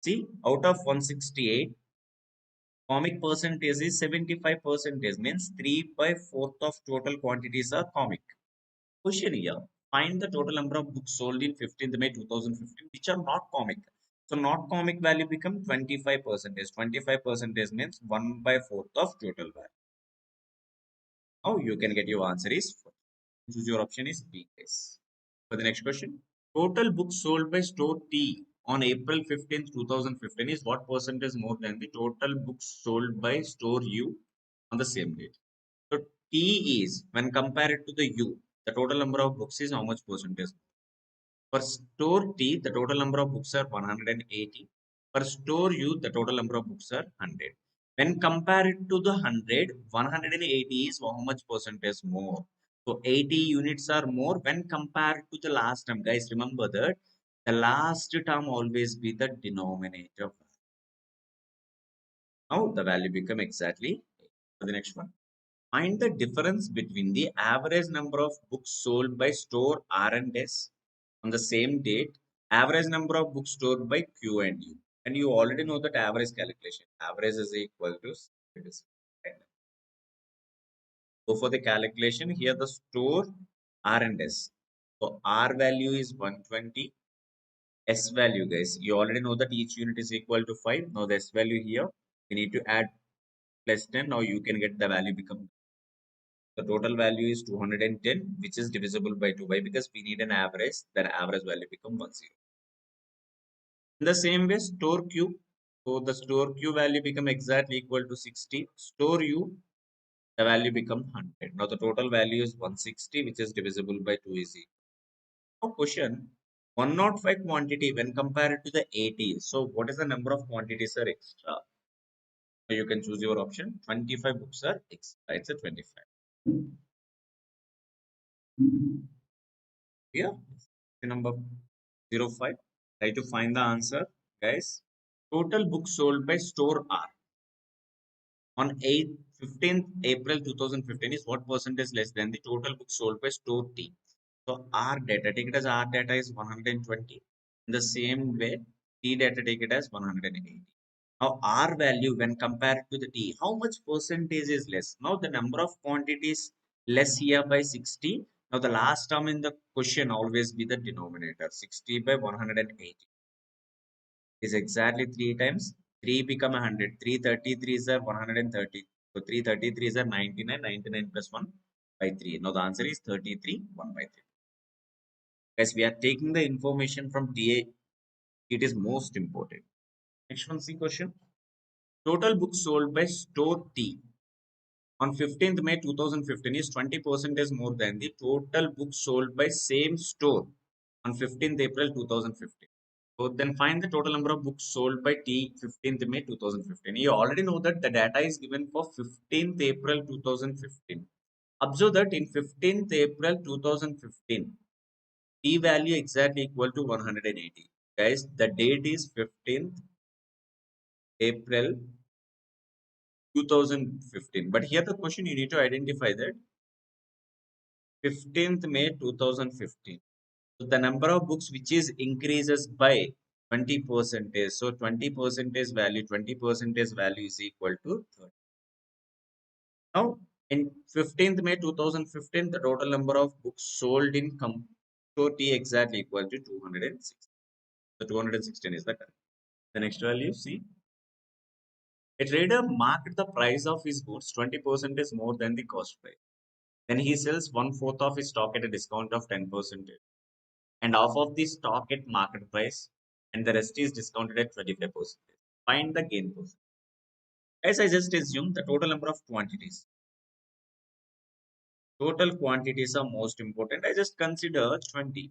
See, out of 168, comic percentage is 75%, means 3 by 4th of total quantities are comic. Question here, find the total number of books sold in 15th May 2015 which are not comic. So not comic value become 25%. 25% means 1 by 4th of total value. Now you can get your answer is 4. Choose your option is B case. For the next question, total books sold by store T on April 15th, 2015 is what percentage more than the total books sold by store U on the same date? So T is, when compared to the U, the total number of books is how much percentage? For store T, the total number of books are 180. For store U, the total number of books are 100. When compared to the 100, 180 is how much percentage more? So 80 units are more when compared to the last term. Guys, remember that the last term always be the denominator. Now the value become exactly 8. For the next one. Find the difference between the average number of books sold by store R and S on the same date, average number of books stored by Q and U. And you already know that average calculation. Average is equal to it is. So for the calculation, here the store R and S. So R value is 120. S value, guys, you already know that each unit is equal to 5. Now the S value here, we need to add plus 10. Now you can get the value become. The total value is 210, which is divisible by 2. Why? Because we need an average. That average value become 10. In the same way, store Q. So the store Q value become exactly equal to 60. Store U, the value become 100. Now the total value is 160, which is divisible by 2 is equal. Now question, 105 quantity when compared to the 80. So what is the number of quantities are extra? So you can choose your option. 25 books are extra. It's a 25. Yeah. Number 05. Try to find the answer, guys. Total books sold by store R on 15th April 2015 is what percentage less than the total books sold by store T. So R data, take it as R data is 120. In the same way, T data, take it as 180. Now R value when compared to the T, how much percentage is less? Now the number of quantities less here by 60. Now the last term in the question always be the denominator, 60 by 180 is exactly 3 times. 3 become 100. 333s are 130. So 333s are 99. 99 plus 1 by 3. Now the answer is 33, 1 by 3. Guys, we are taking the information from TA. It is most important. Next one, see question. Total books sold by store T on 15th May 2015 is 20% more than the total books sold by same store on 15th April 2015. So then find the total number of books sold by T 15th May 2015. You already know that the data is given for 15th April 2015. Observe that in 15th April 2015, T value exactly equal to 180. Guys, the date is 15th April 2015. But here the question you need to identify that 15th May 2015. So the number of books which is increases by 20 percentage. So 20 percentage value, 20 percentage value is equal to 30. Now in 15th May 2015, the total number of books sold in store T exactly equal to 206. The 216 is the correct. The next value, see. A trader marked the price of his goods 20% more than the cost price. Then he sells one fourth of his stock at a discount of 10%. And half of the stock at market price and the rest is discounted at 25%. Find the gain percent. As I just assumed, the total number of quantities. Total quantities are most important. I just consider 20.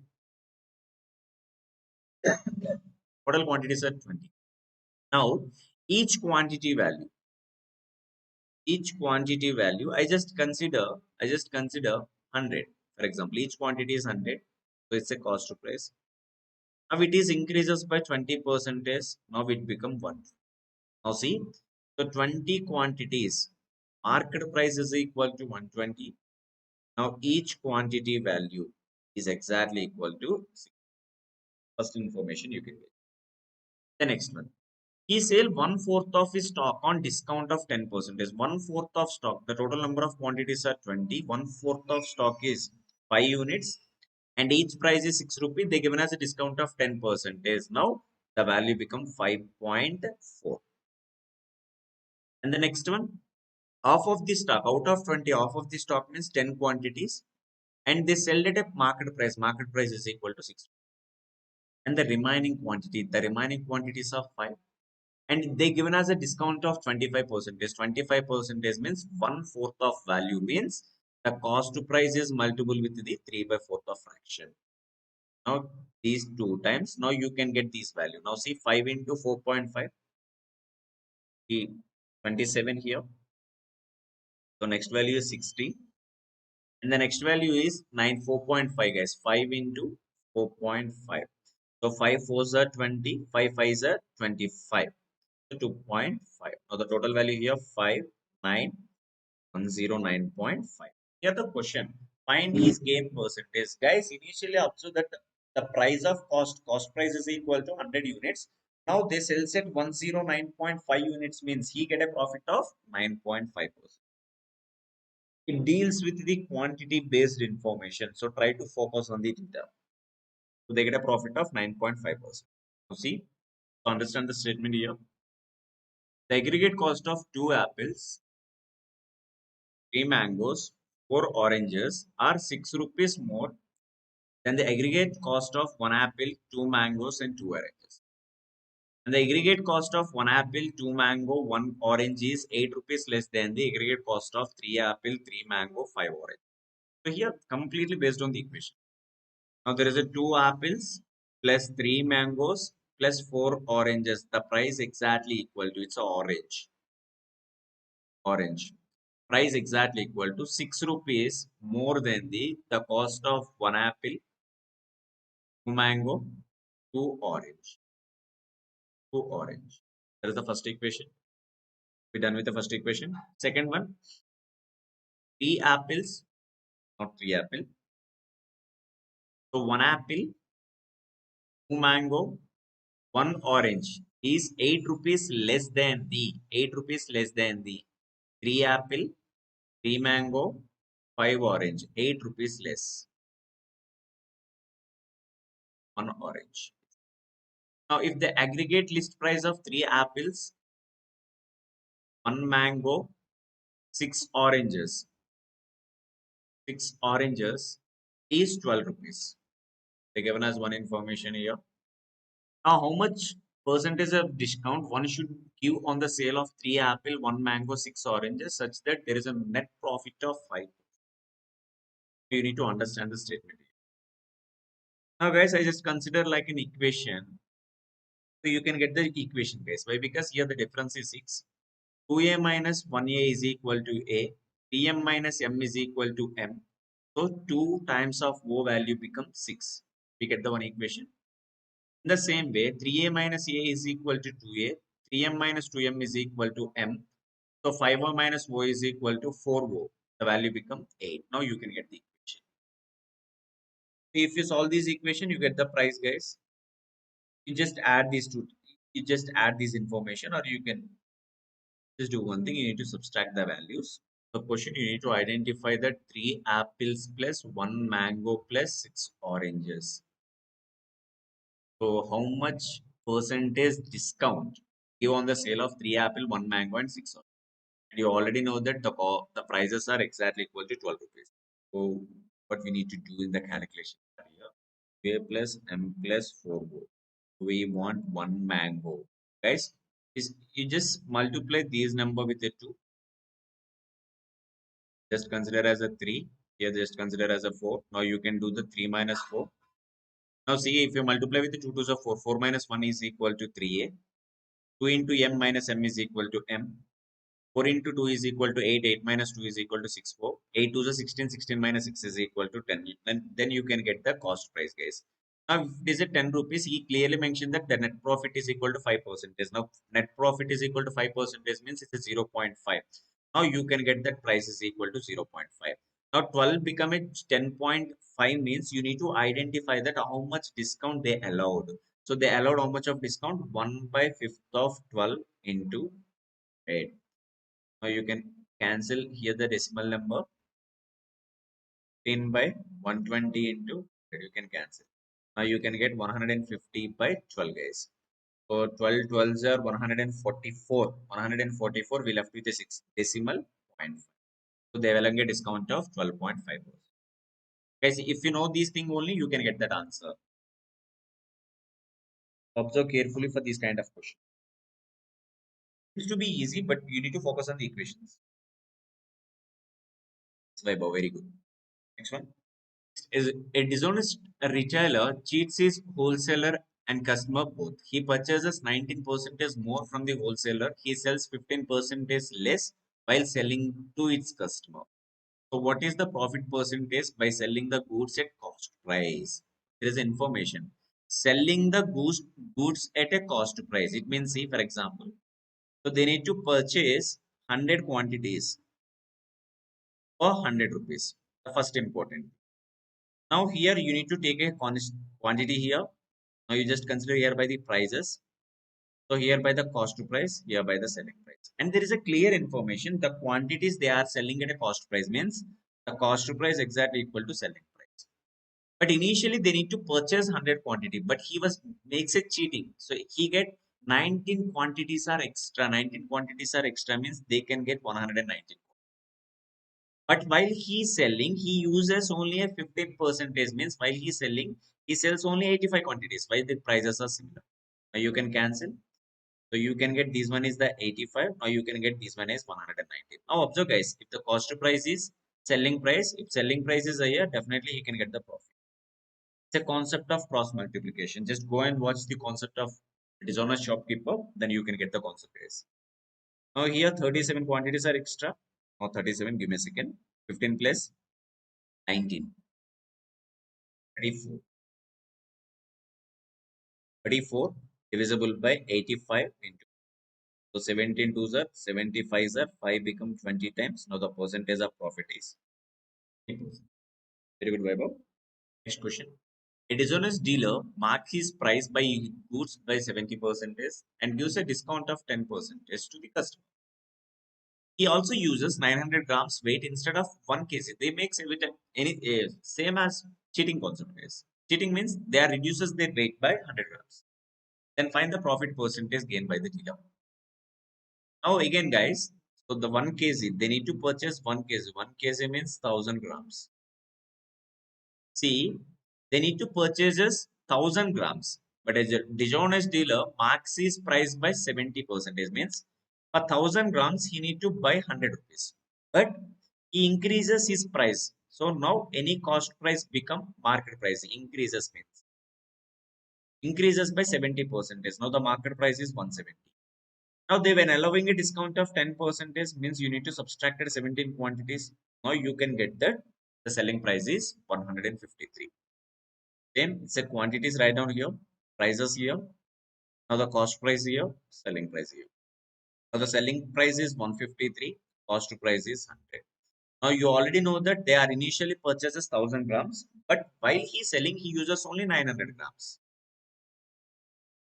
Total quantities are 20. Now, each quantity value, I just consider 100. For example, each quantity is 100. So it's a cost to price. Now it is increases by 20 percentage. Now it become 1. Now see, so 20 quantities, market price is equal to 120. Now each quantity value is exactly equal to 6. First information you can get. The next one. He sell one fourth of his stock on discount of 10%. One fourth of stock. The total number of quantities are 20. One fourth of stock is 5 units. And each price is 6 rupees. They given us a discount of 10%. Now the value become 5.4. And the next one, half of the stock out of 20, half of the stock means 10 quantities, and they sell it at market price is equal to 6, and the remaining quantities are 5, and they given us a discount of 25%. 25% means one fourth of value, means the cost to price is multiple with the 3 by 4th of fraction. Now these two times, now you can get this value. Now see, 5 into 4.5, 27 here. So next value is 60. And the next value is 4.5, guys. 5 into 4.5. So 5 fours are 20, 5 fives are 25. So 2.5. Now the total value here 5,9,109.5. Here the question. Find his gain percentage. Guys, initially observe that the price of cost price is equal to 100 units. Now they sells at 109.5 units, means he get a profit of 9.5%. It deals with the quantity based information. So try to focus on the data. So they get a profit of 9.5%. So see, to understand the statement here, the aggregate cost of 2 apples, 3 mangoes, 4 oranges are 6 rupees more than the aggregate cost of 1 apple, 2 mangoes, and 2 oranges. And the aggregate cost of 1 apple, 2 mango, 1 orange is 8 rupees less than the aggregate cost of 3 apple, 3 mango, 5 orange. So here, completely based on the equation. Now there is a 2 apples plus 3 mangoes plus 4 oranges. The price exactly equal to, it's a orange. Price exactly equal to 6 rupees more than the cost of 1 apple, 2 mango, 2 orange. 2 orange. That is the first equation. We're done with the first equation. Second one, 3 apples, not 3 apple. So 1 apple, 2 mango, 1 orange is 8 rupees less than the 8 rupees less than the 3 apple, 3 mango, 5 orange, 8 rupees less, 1 orange. Now, if the aggregate list price of 3 apples, 1 mango, 6 oranges, 6 oranges is 12 rupees. They given us one information here. Now, how much percentage of discount one should give on the sale of 3 apple, 1 mango, 6 oranges such that there is a net profit of 5? You need to understand the statement. Now, guys, I just consider like an equation. So you can get the equation, guys. Why? Because here the difference is 6. 2a minus 1a is equal to a. Tm minus m is equal to m. So 2 times of O value becomes 6. We get the one equation. In the same way, 3a minus a is equal to 2a. 3m minus 2m is equal to m. So 5o minus o is equal to 4o. The value becomes 8. Now you can get the equation. If you solve this equation, you get the price, guys. You just add these two. You just add this information, or you can just do one thing. You need to subtract the values. The question, you need to identify that 3 apples plus 1 mango plus 6 oranges. So how much percentage discount give on the sale of 3 apple, 1 mango, and 6 orange? And you already know that the prices are exactly equal to 12 rupees. So what we need to do in the calculation here, a plus m plus 4 go. We want 1 mango. Guys, is you just multiply these number with a 2. Just consider as a 3. Here just consider as a 4. Now you can do the 3 minus 4. Now see, if you multiply with the 2 twos of 4, 4 minus 1 is equal to 3a. 2 into m minus m is equal to m. 4 into 2 is equal to 8. 8 minus 2 is equal to 6. 4. 8 to the 16. 16 minus 6 is equal to 10. Then you can get the cost price, guys. Now, if it is at 10 rupees, he clearly mentioned that the net profit is equal to 5%. Now, net profit is equal to 5% means it's a 0.5. Now, you can get that price is equal to 0.5. Now, 12 become a 10.5 means you need to identify that how much discount they allowed. So, they allowed how much of discount? 1 by 5th of 12 into 8. Now, you can cancel here the decimal number. 10 by 120 into 100, you can cancel. Now you can get 150 by 12, guys. So 12 12s are 144. 144 we left with a 6 decimal point. So they will get discount of 12.5. Guys, if you know these things only, you can get that answer. Observe carefully for this kind of question. It's to be easy, but you need to focus on the equations. It's very good. Next one. Is a dishonest retailer cheats his wholesaler and customer both. He purchases 19% more from the wholesaler. He sells 15% less while selling to its customer. So what is the profit percentage by selling the goods at cost price? There is information. Selling the goods at a cost price. It means, see, for example, so they need to purchase 100 quantities for 100 rupees. The first important. Now here you need to take a quantity here. Now you just consider here by the prices. So here by the cost to price, here by the selling price. And there is a clear information. The quantities they are selling at a cost price means the cost to price exactly equal to selling price. But initially they need to purchase 100 quantity, but he makes it cheating. So he get 19 quantities are extra. 19 quantities are extra means they can get 119. But while he's selling, he uses only a 15 percentage, means while he's selling, he sells only 85 quantities. Why the prices are similar? Now you can cancel. So you can get this one is the 85. Now you can get this one is 190. Now observe guys, if the cost to price is selling price, if selling price is higher, definitely he can get the profit. It's a concept of cross multiplication. Just go and watch the concept of dishonest shopkeeper, then you can get the concept guys. Now here 37 quantities are extra. Now 37, give me a second. 15 plus 19. 34. 34 divisible by 85 into. So 17 twos are 75 are 5 become 20 times. Now the percentage of profit is 20%. Very good, Vaibhav. Next question. A dishonest dealer marks his price by goods by 70% and gives a discount of 10% to the customer. He also uses 900 grams weight instead of 1 kg. They make any same as cheating concept is. Cheating means they are reduces their weight by 100 grams. Then find the profit percentage gained by the dealer. Now again guys, so the 1 kg, they need to purchase 1 kg. 1 kg means 1000 grams. See, they need to purchase 1000 grams. But as a dishonest dealer marks his price by 70%, means for 1000 grams he need to buy 100 rupees. But he increases his price. So now any cost price become market price. Increases means increases by 70%. Now the market price is 170. Now they when allowing a discount of 10% means you need to subtract 17 quantities. Now you can get that the selling price is 153. Then it's a quantities right down here, prices here. Now the cost price here, selling price here. Now the selling price is 153, cost to price is 100. Now you already know that they are initially purchases 1000 grams, but while he selling, he uses only 900 grams.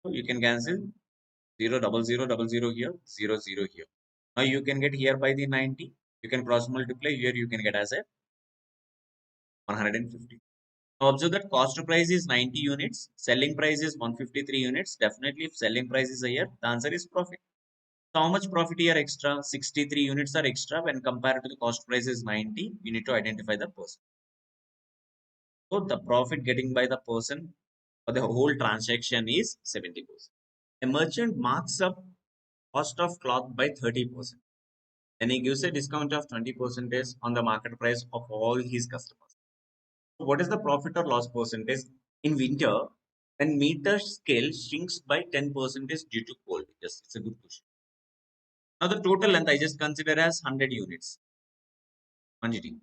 So you can cancel 0 00 00 here, 00 here. Now you can get here by the 90. You can cross multiply here. You can get as a 150. Now observe that cost to price is 90 units, selling price is 153 units. Definitely, if selling price is higher, the answer is profit. So how much profit here extra? 63 units are extra when compared to the cost price is 90. You need to identify the person. So the profit getting by the person for the whole transaction is 70%. A merchant marks up cost of cloth by 30%. Then he gives a discount of 20% on the market price of all his customers. So what is the profit or loss percentage in winter when meter scale shrinks by 10% due to cold? Yes, it's a good question. Now the total length I just consider as 100 units quantity.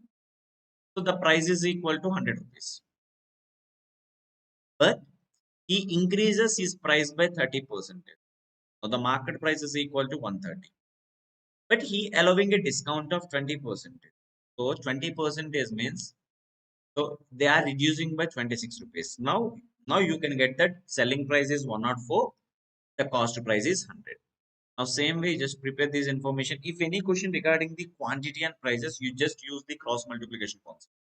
So the price is equal to 100 rupees. But he increases his price by 30%. So the market price is equal to 130. But he allowing a discount of 20%. So 20% means so they are reducing by 26 rupees. Now you can get that selling price is 104, the cost price is 100. Now same way just prepare this information. If any question regarding the quantity and prices, you just use the cross multiplication concept.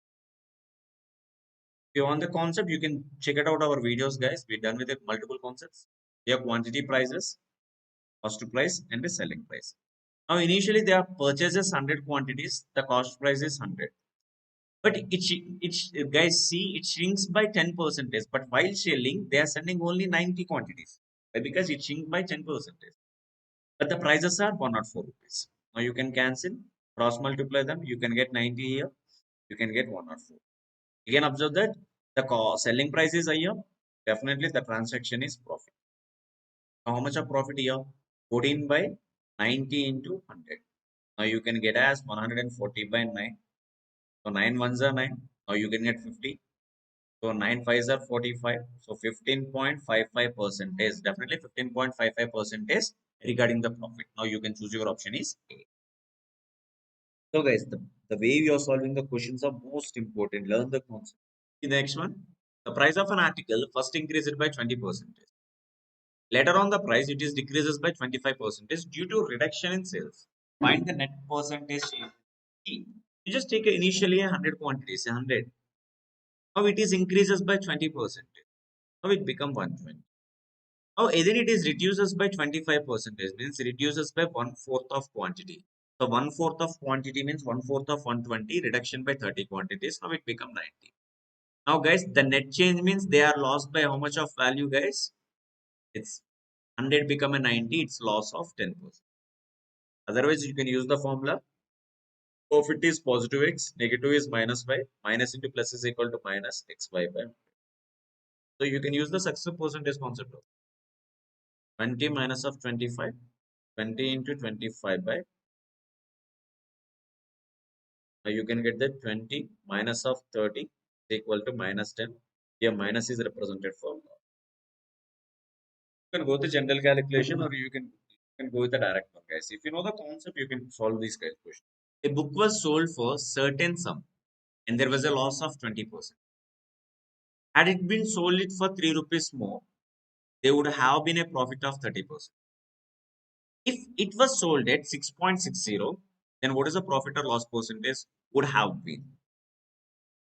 If you want the concept, you can check it out our videos guys. We're done with the multiple concepts. They are quantity prices, cost to price and the selling price. Now initially they are purchases 100 quantities, the cost price is 100. But guys see it shrinks by 10%. But while selling, they are sending only 90 quantities. Why? Because it shrinks by 10%. But the prices are 104 rupees. Now you can cancel, cross multiply them. You can get 90 here. You can get 104. Again, observe that the selling price is higher. Definitely the transaction is profit. Now, how much of profit here? 14 by 90 into 100. Now you can get as 140 by 9. So 9 ones are 9. Now you can get 50. So 9 fives are 45. So 15.55 percentage. Definitely 15.55 percentage regarding the profit. Now you can choose your option is A. So guys, the way you are solving the questions are most important. Learn the concept. The next one. The price of an article first increased by 20%. Later on the price it is decreases by 25% due to reduction in sales. Find the net percentage change. You just take initially 100 quantities, 100. Now it is increases by 20%. Now it become 120. Now either it is reduces by 25%, means reduces by one fourth of quantity. So one-fourth of quantity means one-fourth of 120 reduction by 30 quantities. Now it become 90. Now guys, the net change means they are lost by how much of value, guys? It's 100 become a 90, it's loss of 10%. Otherwise, you can use the formula. Profit is positive x, negative is minus y, minus into plus is equal to minus xy by. So you can use the success percentage concept of 20 minus of 25, 20 into 25 by. Now you can get that 20 minus of 30 is equal to minus 10. Here minus is represented for. You can go with the general calculation or you can go with the direct one, guys. If you know the concept, you can solve these calculations. A book was sold for certain sum and there was a loss of 20%. Had it been sold it for 3 rupees more, there would have been a profit of 30%. If it was sold at 6.60, then what is the profit or loss percentage would have been?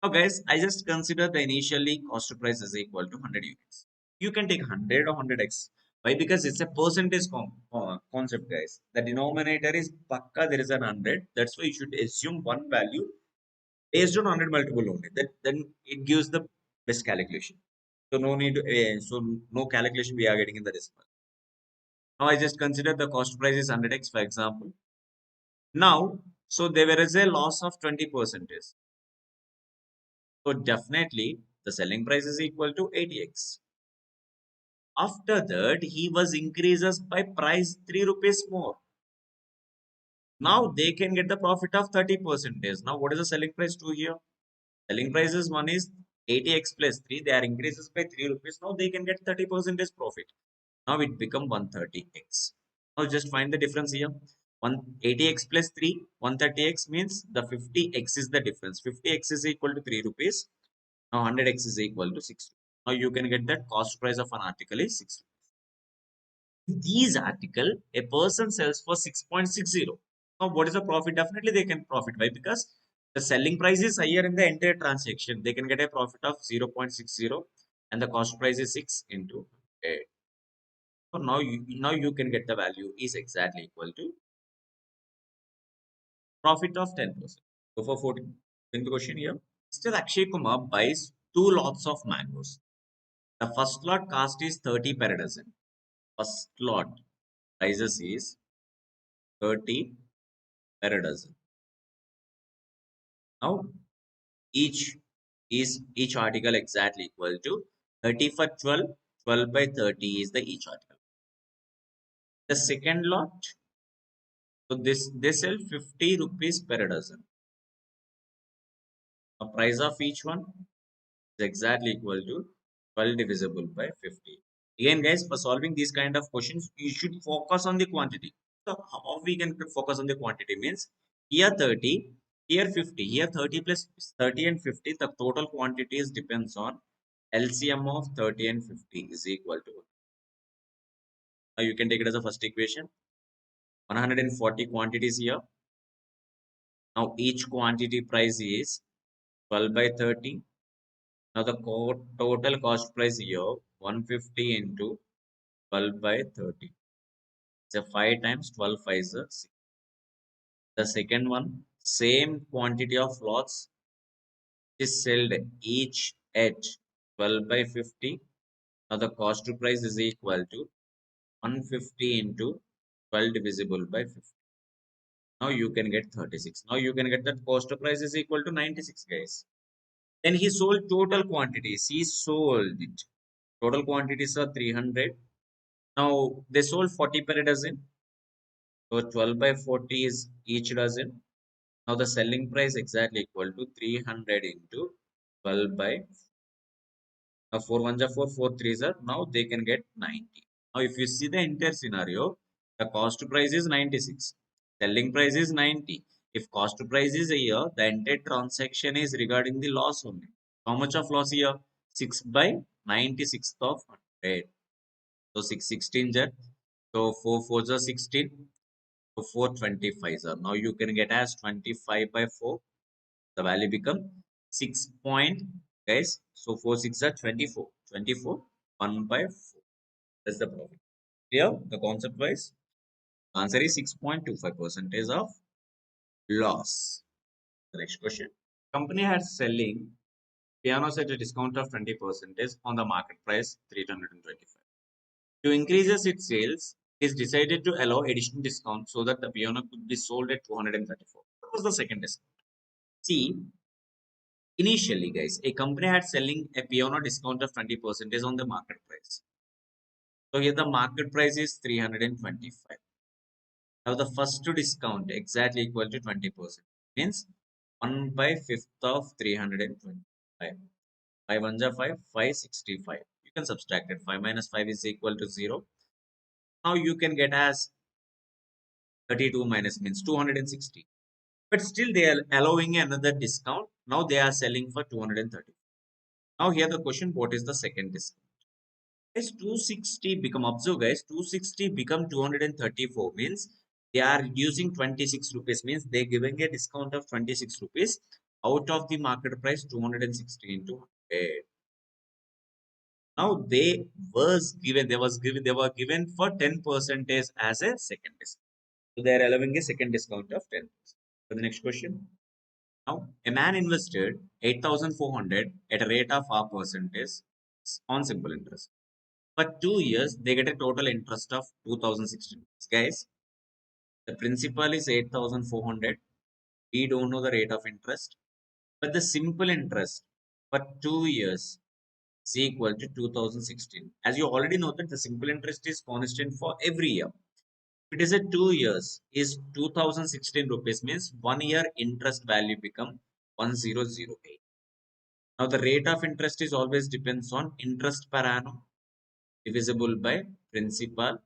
Now, guys, I just consider the initially cost price is equal to 100 units. You can take 100 or 100x. Why? Because it's a percentage concept, guys. The denominator is pakka, there is an 100. That's why you should assume one value based on 100 multiple only. Then it gives the best calculation. So no need to, so no calculation we are getting in the decimal. Now I just consider the cost price is 100x for example. Now, so there is a loss of 20%. So definitely the selling price is equal to 80x. After that, he was increases by price 3 rupees more. Now they can get the profit of 30%. Now what is the selling price to here? Selling prices one is 80x plus 3. They are increases by 3 rupees. Now they can get 30% profit. Now it become 130x. Now just find the difference here. 180x plus 3, 130x means the 50x is the difference. 50x is equal to 3 rupees. Now 100x is equal to 6. Now you can get that cost price of an article is 6. These article a person sells for 6.60. Now what is the profit? Definitely they can profit. Why? Because the selling price is higher in the entire transaction. They can get a profit of 0.60 and the cost price is 6 into 8. So now you can get the value is exactly equal to profit of 10%. So for 14, in the question here, still Akshay Kumar buys 2 lots of mangoes. The first lot cost is 30 per dozen. First lot prices is 30 per dozen. Now each article exactly equal to 30 for 12, 12 by 30 is the each article. The second lot, so this they sell 50 rupees per dozen. The price of each one is exactly equal to 12 divisible by 50. Again, guys, for solving these kind of questions, you should focus on the quantity. So how we can focus on the quantity means here 30, here 50, here 30 plus 30 and 50, the total quantities depends on LCM of 30 and 50 is equal to. Now you can take it as a first equation. 140 quantities here. Now each quantity price is 12 by 30. Now the total cost price here 150 into 12 by 30. It's a 5 times 12 5 is a 6. The second one, same quantity of lots is sold each at 12 by 50. Now the cost to price is equal to 150 into 12 divisible by 50. Now you can get 36. Now you can get that cost to price is equal to 96, guys. Then he sold total quantities. He sold it. Total quantities are 300. Now they sold 40 per dozen. So 12 by 40 is each dozen. Now the selling price exactly equal to 300 into 12 by 4 ones are 4, 4 threes are. Now they can get 90. Now if you see the entire scenario, the cost price is 96. Selling price is 90. If cost price is a year, the entire transaction is regarding the loss only. How much of loss here? 6 by 96th of 100. So 6 16 jar. So 4 4s are 16. So 425 are. Now you can get as 25 by 4. The value become 6 point, guys. So 4 6 are 24. 24 1 by 4. That's the profit. Here the concept wise answer is 6.25% of loss. The next question. Company had selling pianos at a discount of 20% on the market price 325. To increase its sales, it is decided to allow additional discount so that the piano could be sold at 234. What was the second discount? See, initially, guys, a company had selling a piano discount of 20% on the market price. So here the market price is 325. Now the first discount exactly equal to 20%. Means 1 by 5th of 325. 5 1 are 5, 565. You can subtract it. 5 minus 5 is equal to 0. Now you can get as 32 minus means 260. But still they are allowing another discount. Now they are selling for 230. Now here the question, what is the second discount? Guys, 260 become, observe guys, 260 become 234 means they are reducing 26 rupees means they're giving a discount of 26 rupees out of the market price 260 into 100. Now they were given for 10 percentage as a second discount. So they are allowing a second discount of 10%. For the next question. Now a man invested 8,400 at a rate of 4% on simple interest. For 2 years, they get a total interest of 2016. Guys, the principal is 8,400. We don't know the rate of interest, but the simple interest for 2 years is equal to 2016. As you already know that the simple interest is constant for every year. If it is a 2 years, is 2016 rupees means 1 year interest value become 1008. Now the rate of interest is always depends on interest per annum divisible by principal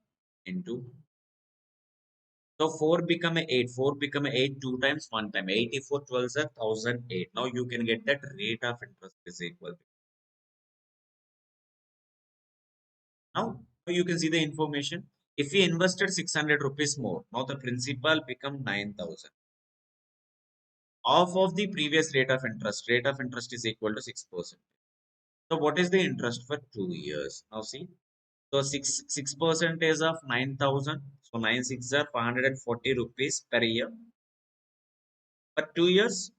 into. So 4 become a 8. 4 become a 8 two times, one time. 84 12s are 1008. Now you can get that rate of interest is equal to. Now you can see the information. If we invested 600 rupees more, now the principal become 9,000. Off of the previous rate of interest is equal to 6%. So what is the interest for 2 years? Now see. So 6% of 9,000. So 9 6 are 540 rupees per year. For 2 years,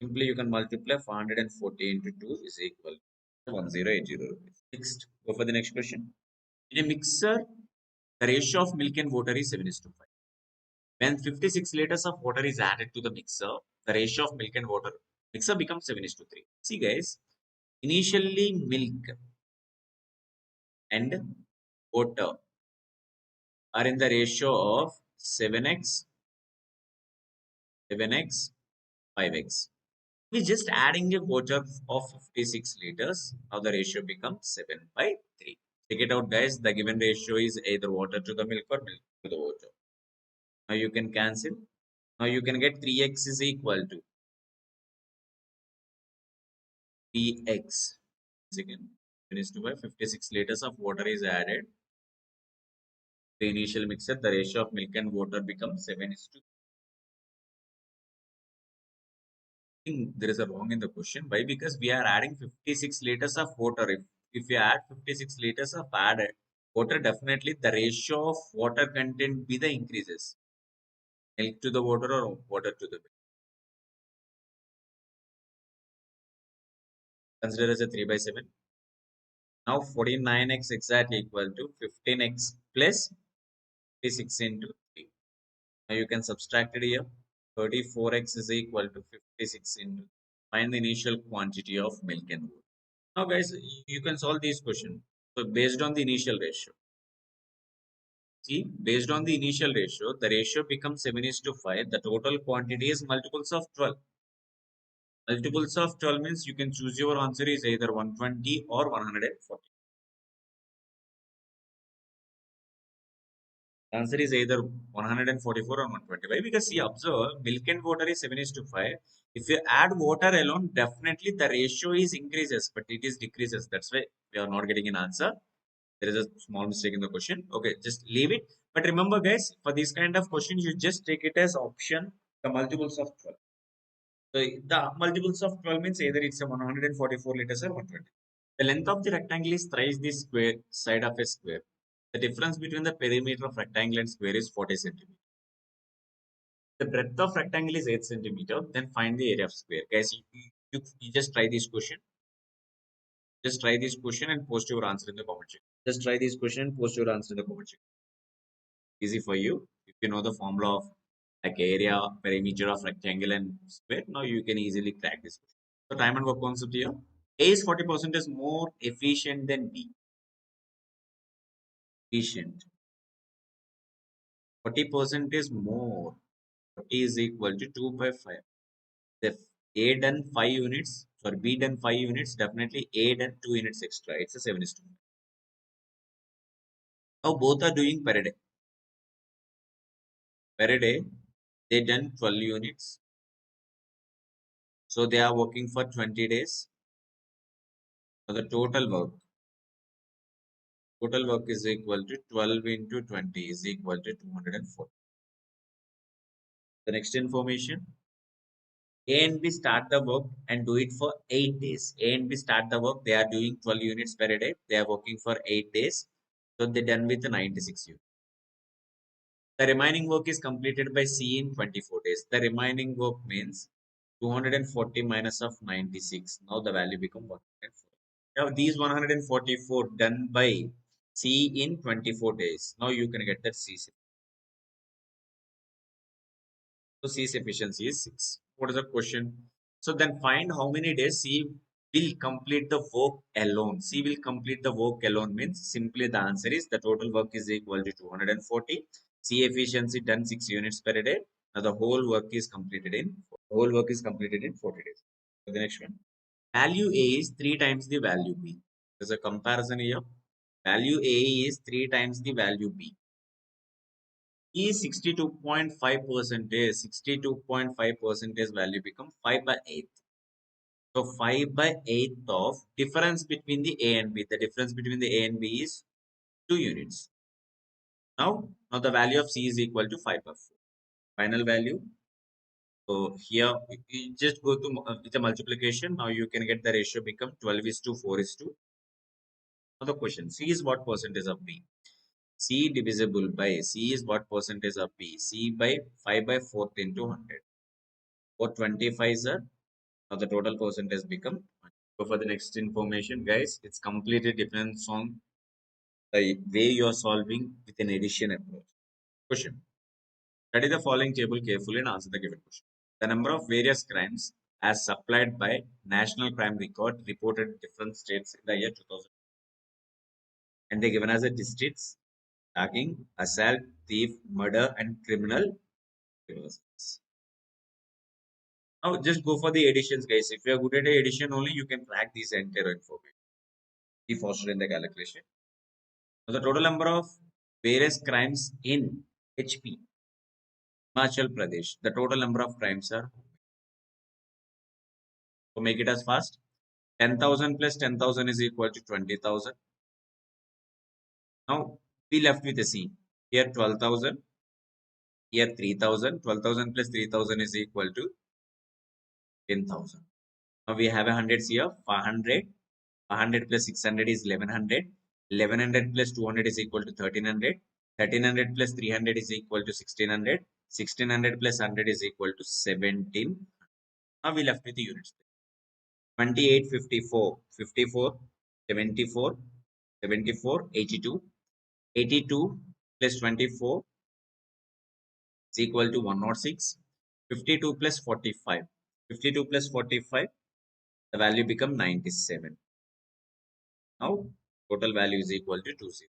simply you can multiply 440 into 2 is equal to 1080 rupees. Next, go for the next question. In a mixer, the ratio of milk and water is 7 is to 5. When 56 liters of water is added to the mixer, the ratio of milk and water mixer becomes 7 is to 3. See guys, initially milk and water are in the ratio of 7x, 7x, 5x. We're just adding a water of 56 liters. Now the ratio becomes 7 by 3. Check it out, guys. The given ratio is either water to the milk or milk to the water. Now you can cancel. Now you can get 3x is equal to 3x. Again, finished by 56 liters of water is added. The initial mixture, the ratio of milk and water becomes 7 is to. Think there is a wrong in the question. Why? Because we are adding 56 liters of water. If you add 56 liters of added water, definitely the ratio of water content be the increases. Milk to the water or water to the milk. Consider as a 3 by 7. Now 49x exactly equal to 15x plus 56 into 3. Now you can subtract it here. 34x is equal to 56 into. Find the initial quantity of milk and water. Now guys, you can solve this question. So based on the initial ratio. See, based on the initial ratio, the ratio becomes 7 is to 5. The total quantity is multiples of 12. Multiples of 12 means you can choose your answer is either 120 or 140. The answer is either 144 or 120. Why? Because see, observe, milk and water is 7 is to 5. If you add water alone, definitely the ratio is increases, but it is decreases. That's why we are not getting an answer. There is a small mistake in the question. Okay, just leave it. But remember, guys, for this kind of questions, you just take it as option, the multiples of 12. So the multiples of 12 means either it's a 144 liters or 120. The length of the rectangle is thrice the square side of a square. The difference between the perimeter of rectangle and square is 40 centimeters. The breadth of rectangle is 8 centimeter. Then find the area of square. Guys, you just try this question. Just try this question and post your answer in the comment section. Just try this question and post your answer in the comment section. Easy for you. If you know the formula of like area, perimeter of rectangle and square, now you can easily crack this question. So time and work concept here. A is 40% is more efficient than B. Efficient. 40% is more. 40 is equal to 2 by 5. If A done 5 units, or B done 5 units, definitely A done 2 units extra. It's a 7 is to 5. Now both are doing per day. Per day, they done 12 units. So they are working for 20 days. So the total work is equal to 12 into 20 is equal to 240. The next information, A and B start the work and do it for 8 days. A and B start the work, they are doing 12 units per day. They are working for 8 days. So they done with 96 units. The remaining work is completed by C in 24 days. The remaining work means 240 minus of 96. Now the value becomes 140. Now these 144 done by C in 24 days. Now you can get that C. So C's efficiency is 6. What is the question? So then find how many days C will complete the work alone. C will complete the work alone means simply the answer is the total work is equal to 240. C efficiency done 6 units per day. Now the whole work is completed in 40 days. So the next one. Value A is 3 times the value B. There's a comparison here. Value A is 3 times the value B. Is 62.5 percentage, 62.5 percentage value become 5 by 8. So 5 by 8 of difference between the A and B. The difference between the A and B is 2 units. Now the value of C is equal to 5 by 4. Final value. So here you just go to with the multiplication. Now you can get the ratio become 12 is to 4 is to. Now the question, C is what percentage of B? C divisible by C is what percentage of B? C by 5 by 4 into 100. For 25 sir, now the total percentage become 1. So for the next information guys, it's completely depends on the way you are solving with an addition approach. Question. Study the following table carefully and answer the given question. The number of various crimes as supplied by National Crime Record reported in different states in the year 2000. And they given as a districts, tagging, assault, thief, murder, and criminal reversals. Now just go for the additions, guys. If you are good at addition only, you can crack these entire information. Be faster in the calculation. Now, the total number of various crimes in HP, Himachal Pradesh. The total number of crimes are. So make it as fast. 10,000 plus 10,000 is equal to 20,000. Now we left with a C. Here 12,000. Here 3,000. 12,000 plus 3,000 is equal to 10,000. Now we have 100 here. 500. 100 plus 600 is 1100. 1100 plus 200 is equal to 1300. 1300 plus 300 is equal to 1600. 1600 plus 100 is equal to 17. Now we left with the units. 28, 54, 54, 74, 74, 82. 82 plus 24 is equal to 106. 52 plus 45. 52 plus 45, the value become 97. Now total value is equal to 20.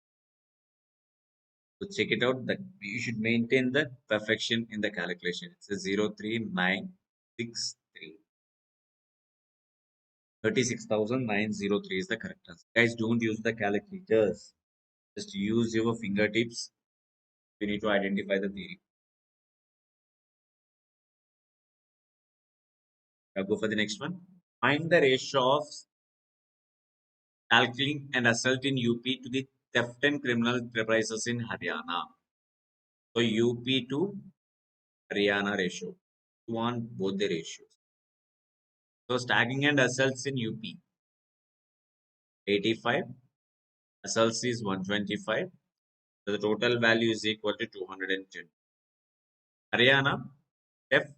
So check it out that you should maintain the perfection in the calculation. It's a 03963. 36,903 is the correct answer. Guys, don't use the calculators. Just use your fingertips. You need to identify the theory. I'll go for the next one. Find the ratio of stalking and assault in UP to the theft and criminal enterprises in Haryana. So UP to Haryana ratio. You want both the ratios. So stalking and assaults in UP 85, assaults is 125. So the total value is equal to 210. Haryana Theft,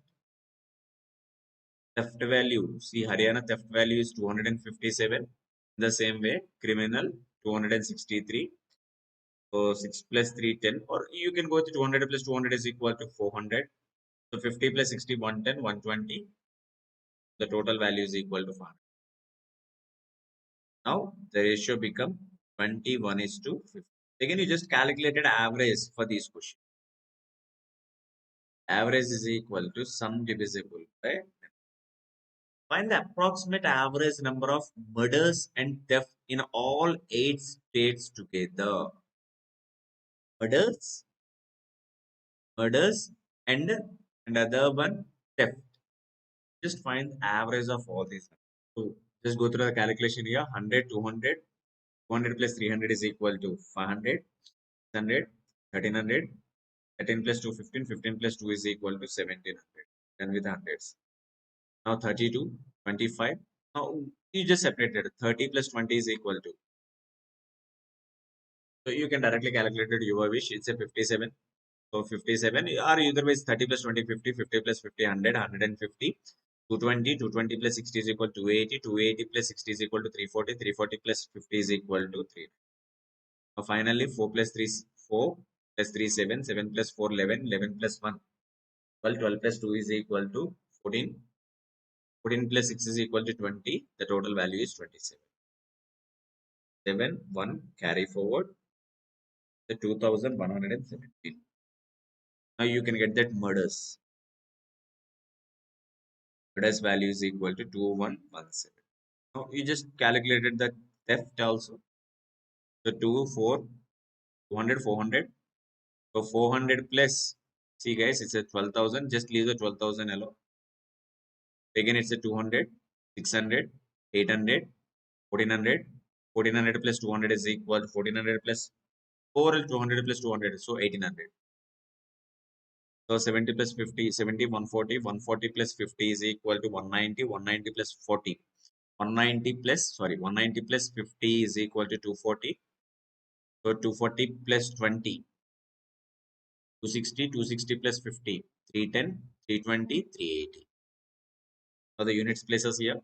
theft value. See, Haryana theft value is 257. The same way, criminal 263. So 6 plus 3 10. Or you can go with 200 plus 200 is equal to 400. So 50 plus 60, 110, 120. The total value is equal to 500. Now the ratio become 21 is to 50. Again, you just calculated average for these questions. Average is equal to sum divisible by. Find the approximate average number of murders and theft in all 8 states together. Murders, murders, and other one theft. Just find the average of all these. So just go through the calculation here. 100, 200, 200 plus 300 is equal to 500, 600, 1300, 13 plus 2, 15, 15 plus 2 is equal to 1700. Then with hundreds. Now 32, 25. Now you just separated. 30 plus 20 is equal to. So you can directly calculate it your wish. It's a 57. So 57 or either way 30 plus 20, 50, 50 plus 50, 100, 150. 220, 220 plus 60 is equal to 280, 280 plus 60 is equal to 340, 340 plus 50 is equal to 3. Now finally 4 plus 3 is 4 plus 3 7, 7 plus 4 11, 11 plus 1 12, 12 plus 2 is equal to 14, 14 plus 6 is equal to 20, the total value is 27. 7, 1 carry forward the 2117. Now you can get that murders. Murders value is equal to 2117. Now you just calculated the theft also. So 2, 4, 200, 400. So 400 plus, see guys, it's a 12,000. Just leave the 12,000 alone. Again, it's a 200, 600, 800, 1400. 1400 plus 200 is equal to 1400 plus 4, 200 plus 200. So 1800. So 70 plus 50, 70, 140, 140 plus 50 is equal to 190, 190 plus 40. 190 plus, sorry, 190 plus 50 is equal to 240. So 240 plus 20, 260, 260 plus 50, 310, 320, 380. Now the units places here.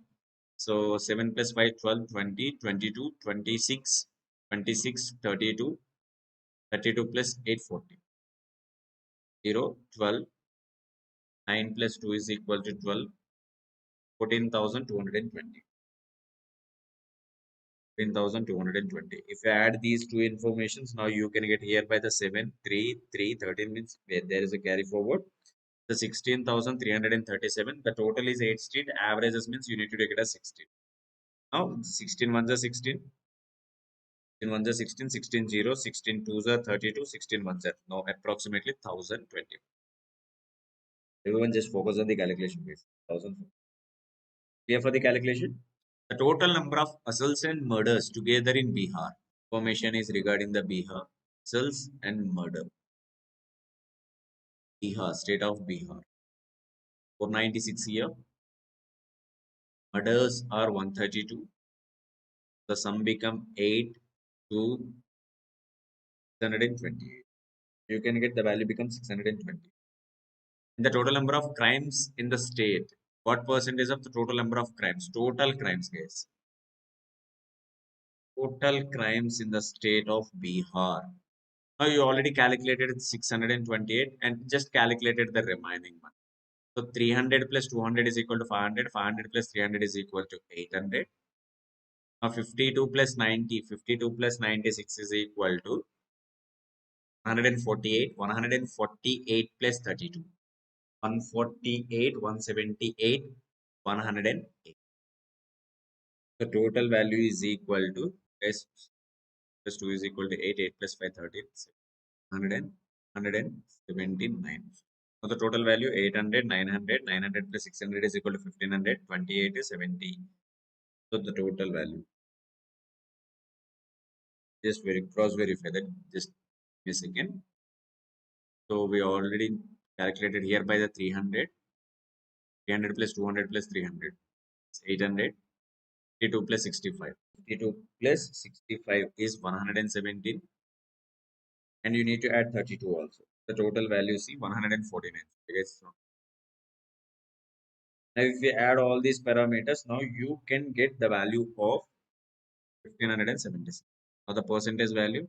So 7 plus 5, 12, 20, 22, 26, 26, 32, 32 plus 8, 40. 0, 12, 9 plus 2 is equal to 12, 14,220. 14,220. If you add these two informations, now you can get here by the 7, 3, 3, 13 means where there is a carry forward. The 16,337. The total is 8 street. Averages means you need to take it as 16. Now 16 ones are 16. 16 ones are 16. 16 0. 16 twos are 32. 16 ones are now approximately 1020. Everyone just focus on the calculation please. 1000. Clear for the calculation? The total number of assaults and murders together in Bihar. Information is regarding the Bihar. Assaults and murder. Bihar, state of Bihar. 496 here. Murders are 132. The sum become 8 to 628. You can get the value becomes 620. And the total number of crimes in the state. What percentage of the total number of crimes? Total crimes, guys. Total crimes in the state of Bihar. Now you already calculated 628 and just calculated the remaining one. So 300 plus 200 is equal to 500. 500 plus 300 is equal to 800. Now 52 plus 90. 52 plus 96 is equal to 148. 148 plus 32. 148, 178, 108. The total value is equal to s plus 2 is equal to 8, 8 plus 5, 13, 179. So the total value 800, 900, 900 plus 600 is equal to 1500, 28 is 70. So the total value. Just cross verify that. Just give me a second. So we already calculated here by the 300. 300 plus 200 plus 300. It's 800. 52 plus 65. 52 plus 65 is 117. And you need to add 32 also. The total value see 149. Okay, so Now, if you add all these parameters, now you can get the value of 1576. Now, the percentage value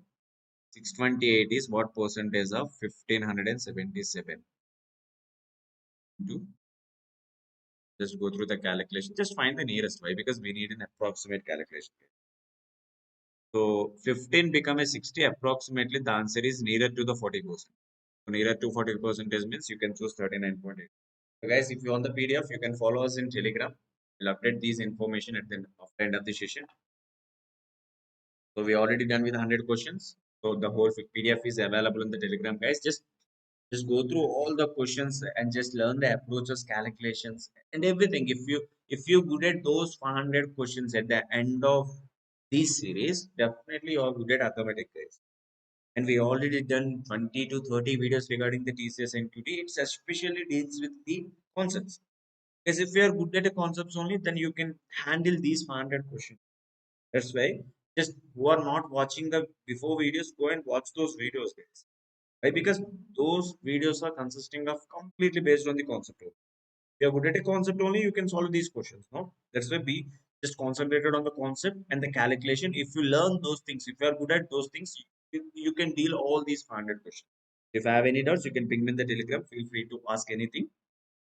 628 is what percentage of 1577? To just go through the calculation. Just find the nearest. Why? Because we need an approximate calculation. So 15 become a 60. Approximately, the answer is nearer to the 40%. So nearer to 40% means you can choose 39.8. So guys, if you want the PDF, you can follow us in Telegram. We'll update these information at the end of the session. So we already done with 100 questions. So the whole PDF is available in the Telegram, guys. Just go through all the questions and just learn the approaches, calculations, and everything. If you good at those 100 questions at the end of this series, definitely you're good at arithmetic, guys. And we already done 20 to 30 videos regarding the TCS NQT. It's especially deals with the concepts. Because if you are good at the concepts only, then you can handle these 500 questions. That's why just who are not watching the before videos, go and watch those videos, guys. Why? Because those videos are consisting of completely based on the concept. If you are good at a concept only, you can solve these questions. No, that's why be just concentrated on the concept and the calculation. If you learn those things, if you are good at those things, you can deal all these 500 questions. If I have any doubts, you can ping me in the Telegram. Feel free to ask anything.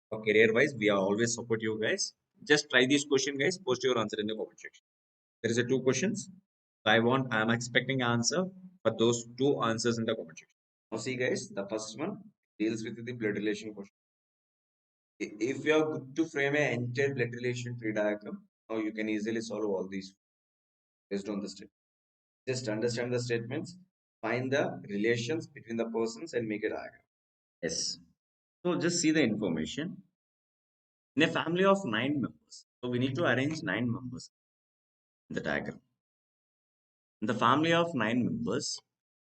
For career wise, we are always support you guys. Just try this question, guys. Post your answer in the comment section. There is a two questions. I am expecting answer for those two answers in the comment section. Now see guys, the first one deals with the blood relation question. If you are good to frame an entire blood relation tree diagram, now you can easily solve all these based on the statement. Just understand the statements, find the relations between the persons and make a diagram. Yes. So just see the information. In a family of 9 members, so we need to arrange 9 members in the diagram. In the family of 9 members,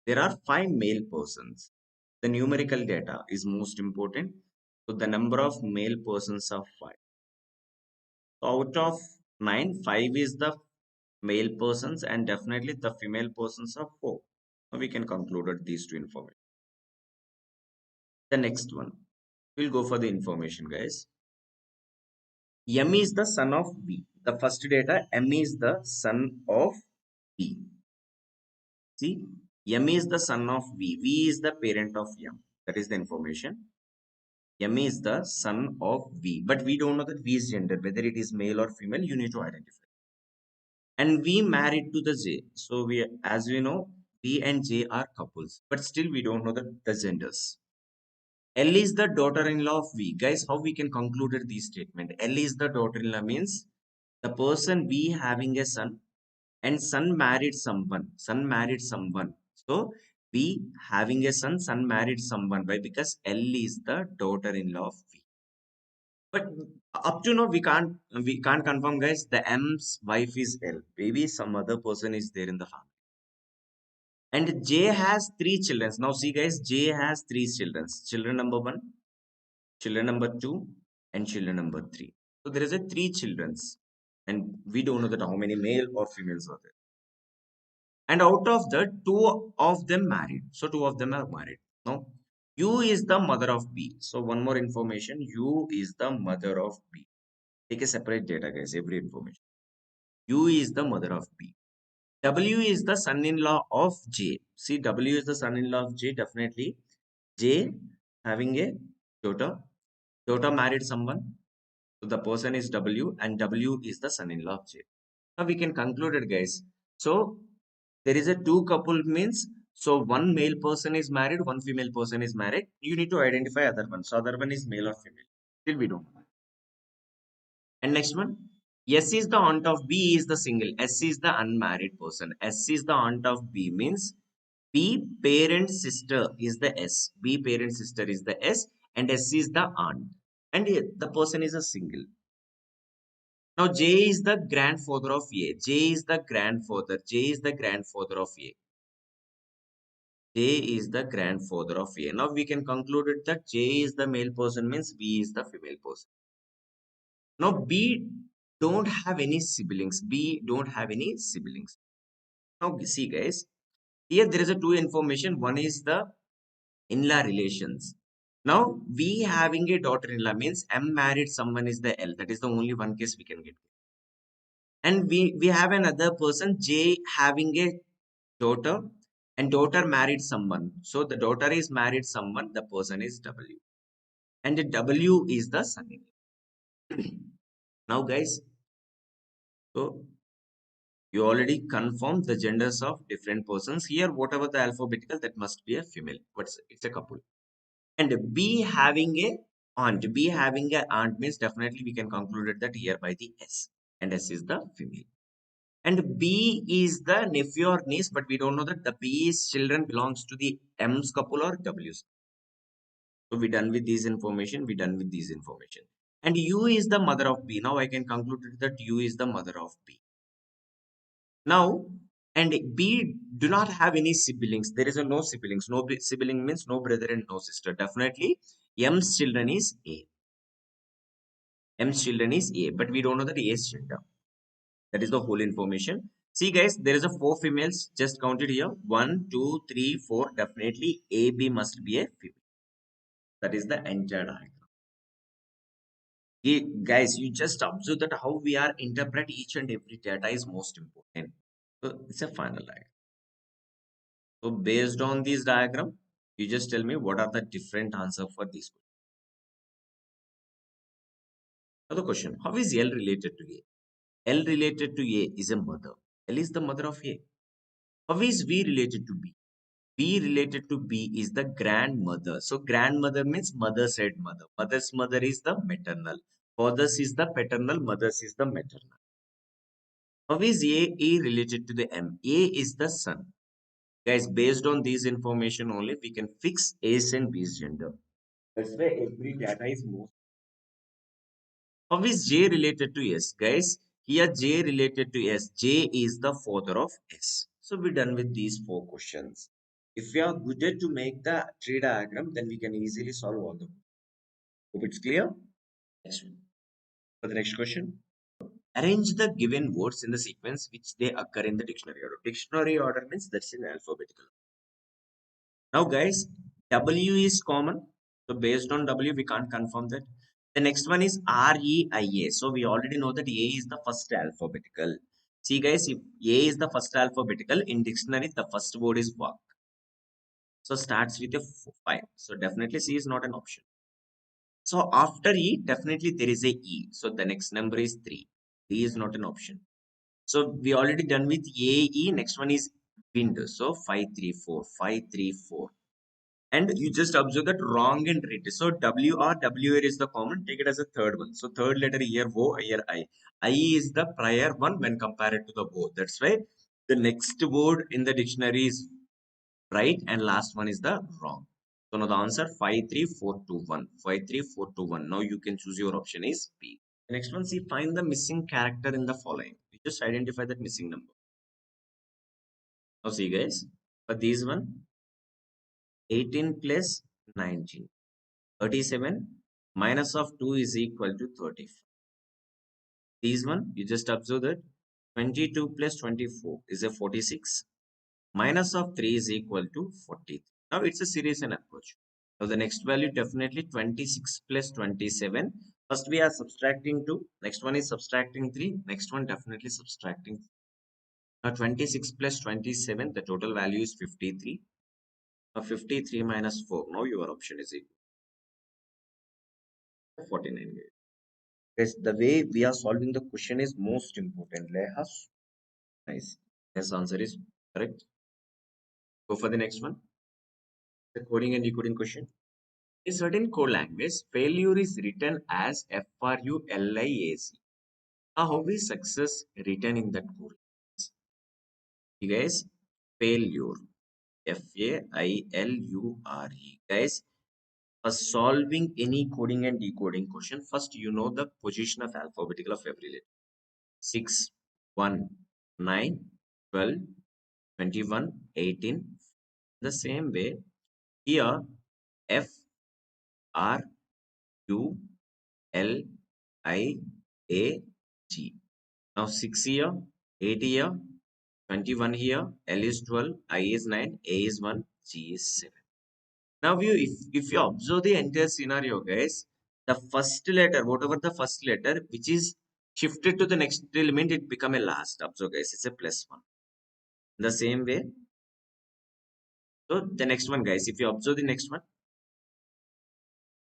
there are 5 male persons. The numerical data is most important. So the number of male persons are 5. So out of 9, 5 is the male persons and definitely the female persons are 4. Now we can conclude these two information. The next one, we'll go for the information, guys. M is the son of B. The first data, M is the son of B. See, M is the son of V. V is the parent of M. That is the information. M is the son of V. But we don't know that V's gender, whether it is male or female, you need to identify. And V married to the J. So we, as we know, V and J are couples, but still we don't know the genders. L is the daughter-in-law of V. Guys, how we can conclude this statement? L is the daughter-in-law means the person V having a son and son married someone. Son married someone. So V having a son, son married someone. Why? Because L is the daughter-in-law of V. But up to now we can't confirm, guys. The M's wife is L. Maybe some other person is there in the family. And J has 3 children. Now see, guys, J has 3 children. Children number 1, children number 2, and children number 3. So there is a 3 childrens, and we don't know that how many male or females are there. And out of the 2 of them married. So 2 of them are married. No, U is the mother of B. So one more information. U is the mother of B. Take a separate data, guys. Every information. U is the mother of B. W is the son-in-law of J. See, W is the son-in-law of J. Definitely, J having a daughter. Daughter married someone. So the person is W, and W is the son-in-law of J. Now we can conclude it, guys. So there is a two couple means. So one male person is married, one female person is married. You need to identify other one. So other one is male or female. Still we don't know. And next one, S is the aunt of B is the single. S is the unmarried person. S is the aunt of B means B parent sister is the S. B parent sister is the S, and S is the aunt. And the person is a single. Now J is the grandfather of A. J is the grandfather. J is the grandfather of A. J is the grandfather of A. Now we can conclude it that J is the male person means B is the female person. Now B don't have any siblings. B don't have any siblings. Now see, guys, here there is a two information. One is the in-law relations. Now we having a daughter-in-law means M married someone is the L. That is the only one case we can get. And we have another person J having a daughter, and daughter married someone. So the daughter is married someone, the person is W. And the W is the son-in-law. Now guys, so you already confirmed the genders of different persons. Here, whatever the alphabetical, that must be a female. What's it's a couple. And B having a aunt. B having a aunt means definitely we can conclude that here by the S. And S is the female. And B is the nephew or niece, but we don't know that the B's children belongs to the M's couple or W's. So we done with this information. We done with this information. And U is the mother of B. Now I can conclude that U is the mother of B. Now, and B do not have any siblings. There is a no siblings. No sibling means no brother and no sister. Definitely, M's children is A. M's children is A, but we don't know that A's children. That is the whole information. See, guys, there is a four females just counted here. 1, 2, 3, 4. Definitely, A, B must be a female. That is the entire diagram. Guys, you just observe that how we are interpret each and every data is most important. So it's a final diagram. So based on this diagram, you just tell me what are the different answer for this question. Another question, how is L related to A? L related to A is a mother. L is the mother of A. How is V related to B? B related to B is the grandmother. So grandmother means mother said mother. Mother's mother is the maternal. Father's is the paternal. Mother's is the maternal. How is A related to the M? A is the son. Guys, based on these information only, we can fix A's and B's gender. That's why every data is most. How is J related to S? Guys, here J related to S. J is the father of S. So we're done with these four questions. If we are good at to make the tree diagram, then we can easily solve all the. Hope it's clear. Next one. For the next question. Arrange the given words in the sequence which they occur in the dictionary order. Dictionary order means that's in alphabetical. Now, guys, W is common. So based on W, we can't confirm that. The next one is REIA. So we already know that A is the first alphabetical. See, guys, if A is the first alphabetical in dictionary, the first word is work. So starts with a 5. So definitely C is not an option. So after E, definitely there is a E. So the next number is 3. D is not an option. So we already done with AE. Next one is wind. So 534, 534. And you just observe that wrong and right. So W or W is the common. Take it as a third one. So third letter here O, here I. I is the prior one when compared to the O. That's why the next word in the dictionary is right and last one is the wrong. So now the answer 53421. 53421. Now you can choose your option is B. The next one, see, find the missing character in the following. You just identify that missing number. Now see guys, for this one, 18 plus 19. 37 minus of 2 is equal to 35. This one, you just observe that 22 plus 24 is a 46. Minus of 3 is equal to 43. Now it's a series and approach. Now the next value definitely 26 plus 27. First we are subtracting 2. Next one is subtracting 3. Next one definitely subtracting. Now 26 plus 27, the total value is 53. Now 53 minus 4. Now your option is equal to 49. Yes, the way we are solving the question is most important. Lehas. Nice. Yes, answer is correct. Go for the next one. The coding and decoding question. In certain code language, failure is written as FRULIAC. How is success written in that code? You guys, failure. FAILURE. Guys, for solving any coding and decoding question, first you know the position of alphabetical of every letter. 6, 1, 9, 12, 21, 18. The same way, here F, R, U, L, I, A, G. Now 6 here, 8 here, 21 here, L is 12, I is 9, A is 1, G is 7. Now if you observe the entire scenario, guys, the first letter, whatever the first letter, which is shifted to the next element, it become a last. Observe, guys, it's a plus one. The same way. So the next one, guys, if you observe the next one,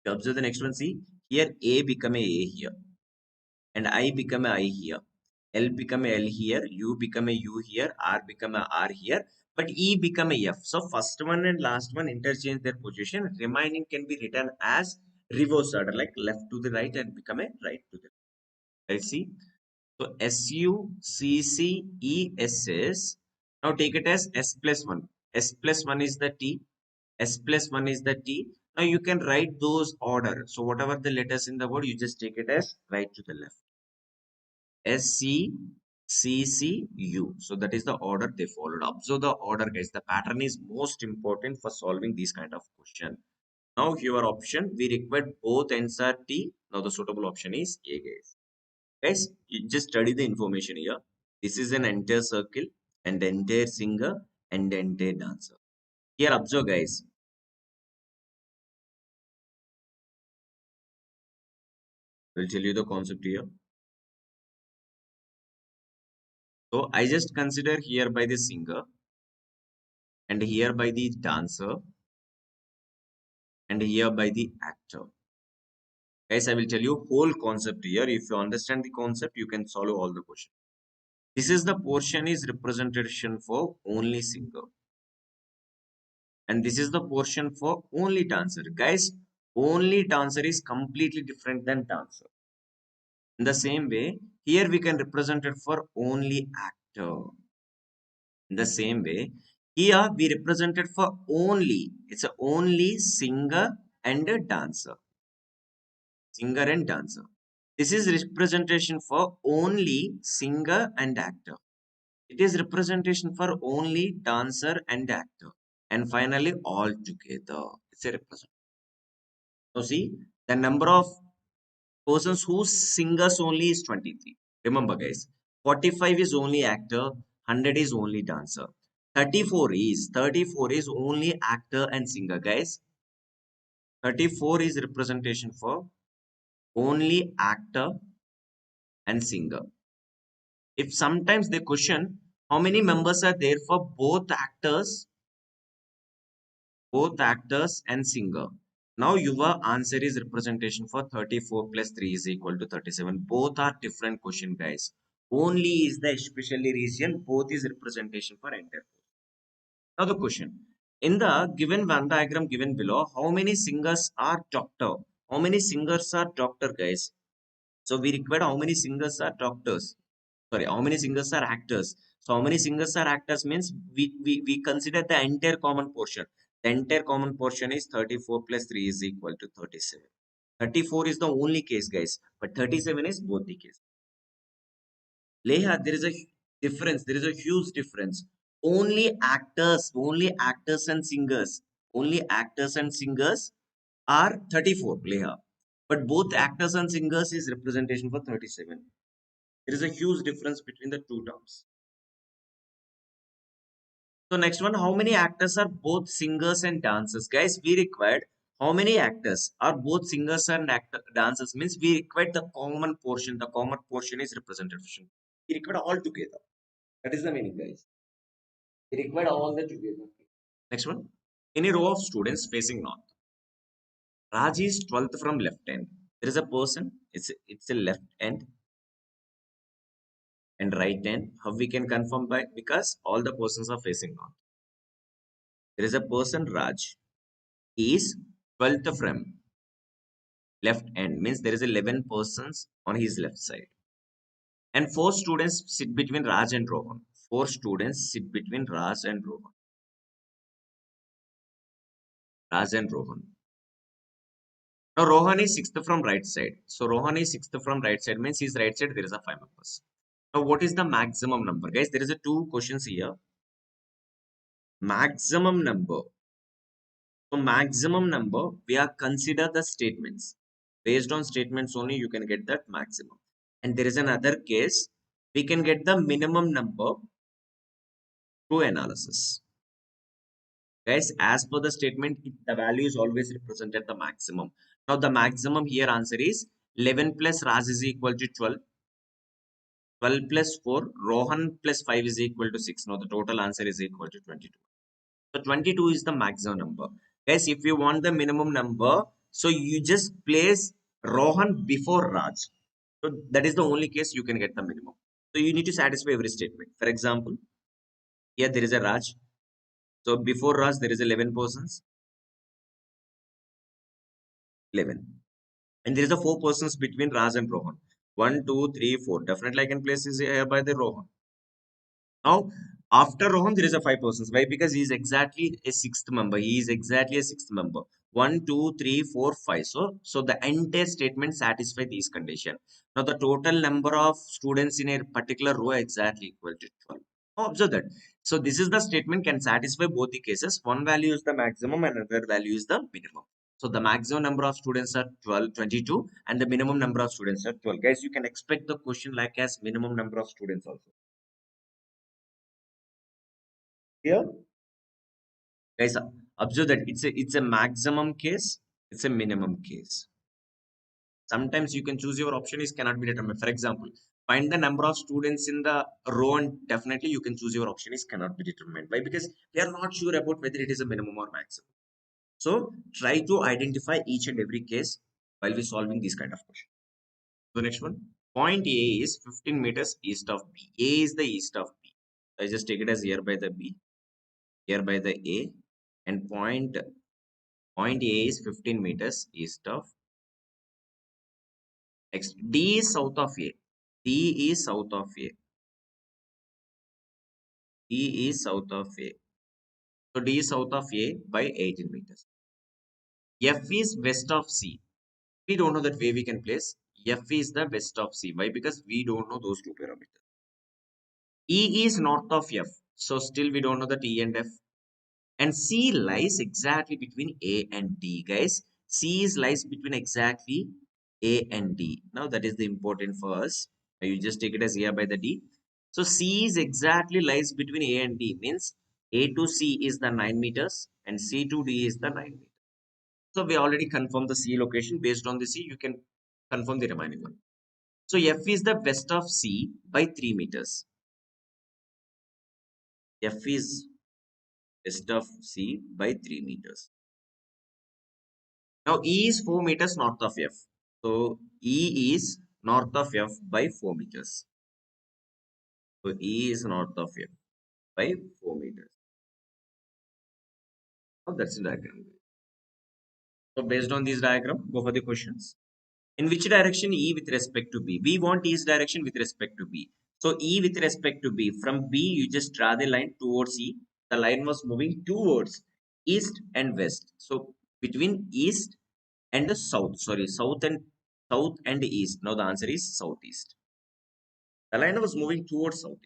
you observe the next one, see here A become a here, and I become a I here. L become a L here, U become a U here, R become a R here, but E become a F. So first one and last one interchange their position. Remaining can be written as reverse order, like left to the right and become a right to the right. Let's see. So S U C C E S S. Now take it as S plus 1. S plus 1 is the T. S plus 1 is the T. Now you can write those order. So whatever the letters in the word, you just take it as right to the left. S C C C U. So that is the order they followed. Observe the order, guys. The pattern is most important for solving these kind of question. Now your option, we require both ends are T. Now the suitable option is A, guys. Guys, you just study the information here. This is an entire circle and the entire singer and the entire dancer. Here observe, guys. I will tell you the concept here. So I just consider here by the singer and here by the dancer and here by the actor. Guys, I will tell you whole concept here. If you understand the concept, you can solve all the questions. This is the portion is representation for only singer. And this is the portion for only dancer. Guys, only dancer is completely different than dancer. In the same way, here we can represent it for only actor. In the same way, here we represent it for only, it's a only singer and a dancer. Singer and dancer. This is representation for only singer and actor. It is representation for only dancer and actor. And finally, all together. It's a representation. So see, the number of persons who singers only is 23. Remember, guys, 45 is only actor, 100 is only dancer. 34 is only actor and singer, guys. 34 is representation for only actor and singer. If sometimes they question how many members are there for both actors and singer. Now your answer is representation for 34 plus 3 is equal to 37. Both are different question, guys. Only is the especially region, both is representation for entire. Now the question. In the given Venn diagram given below, how many singers are doctor? How many singers are doctor, guys? So we require how many singers are doctors? Sorry, how many singers are actors? So how many singers are actors means we consider the entire common portion. The entire common portion is 34 plus 3 is equal to 37. 34 is the only case, guys, but 37 is both the case. Leha, there is a difference. There is a huge difference. Only actors and singers are 34, Leha. But both actors and singers is representation for 37. There is a huge difference between the two terms. So next one, how many actors are both singers and dancers? Guys, we required how many actors are both singers and dancers means we required the common portion. The common portion is representation. We required all together. That is the meaning, guys. We required all the together. Next one, in a row of students facing north. Raj is 12th from left end. There is a person, it's a left end and right end. How we can confirm by because all the persons are facing north. There is a person Raj. He is 12th from left end means there is 11 persons on his left side. And four students sit between Raj and Rohan. Four students sit between Raj and Rohan. Raj and Rohan. Now Rohan is sixth from right side. So Rohan is sixth from right side means his right side there is a 5 members. Now what is the maximum number? Guys, there is a two questions here. Maximum number. So maximum number, we are consider the statements. Based on statements only, you can get that maximum. And there is another case, we can get the minimum number through analysis. Guys, as per the statement, the value is always represented the maximum. Now, the maximum here answer is 11 plus Raj is equal to 12. 12 plus 4, Rohan plus 5 is equal to 6. Now, the total answer is equal to 22. So, 22 is the maximum number. Guys, if you want the minimum number, so you just place Rohan before Raj. So, that is the only case you can get the minimum. So, you need to satisfy every statement. For example, here there is a Raj. So, before Raj, there is 11 persons. 11. And there is a 4 persons between Raj and Rohan. One, 2, 3, 4. Definitely I can place this here by the Rohan. Now, after Rohan, there is a 5 persons. Why? Because he is exactly a sixth member. He is exactly a sixth member. One, 2, 3, 4, 5. So the entire statement satisfy these condition. Now, the total number of students in a particular row exactly equal to 12. Now, observe that. So this is the statement can satisfy both the cases. One value is the maximum and another value is the minimum. So the maximum number of students are 12, 22, and the minimum number of students are 12. Guys, you can expect the question like as minimum number of students also. Here, guys, observe that it's a maximum case, it's a minimum case. Sometimes you can choose your option is cannot be determined. For example, find the number of students in the row and definitely you can choose your option is cannot be determined. Why? Because we are not sure about whether it is a minimum or maximum. So try to identify each and every case while we solving this kind of question. So next one, point A is 15 meters east of B. A is the east of B. I just take it as here by the B, here by the A, and point A is 15 meters east of X. D is south of A. D is south of A. D is south of A. So D is south of A by 18 meters. F is west of C. We don't know that way we can place. F is the west of C. Why? Because we don't know those two parameters. E is north of F. So still we don't know that E and F. And C lies exactly between A and D, guys. C is lies between exactly A and D. Now that is the important for us. You just take it as A by the D. So C is exactly lies between A and D. Means A to C is the 9 meters and C to D is the 9 meters. So we already confirmed the C location. Based on the C, you can confirm the remaining one. So F is the west of C by 3 meters. F is west of C by 3 meters. Now E is 4 meters north of F. So E is north of F by 4 meters. So E is north of F by 4 meters. Now that's the diagram. So based on this diagram, go for the questions. In which direction E with respect to B? We want E's direction with respect to B. So E with respect to B. From B, you just draw the line towards E. The line was moving towards east and west. So between east and the south. Sorry, south and east. Now the answer is southeast. The line was moving towards south.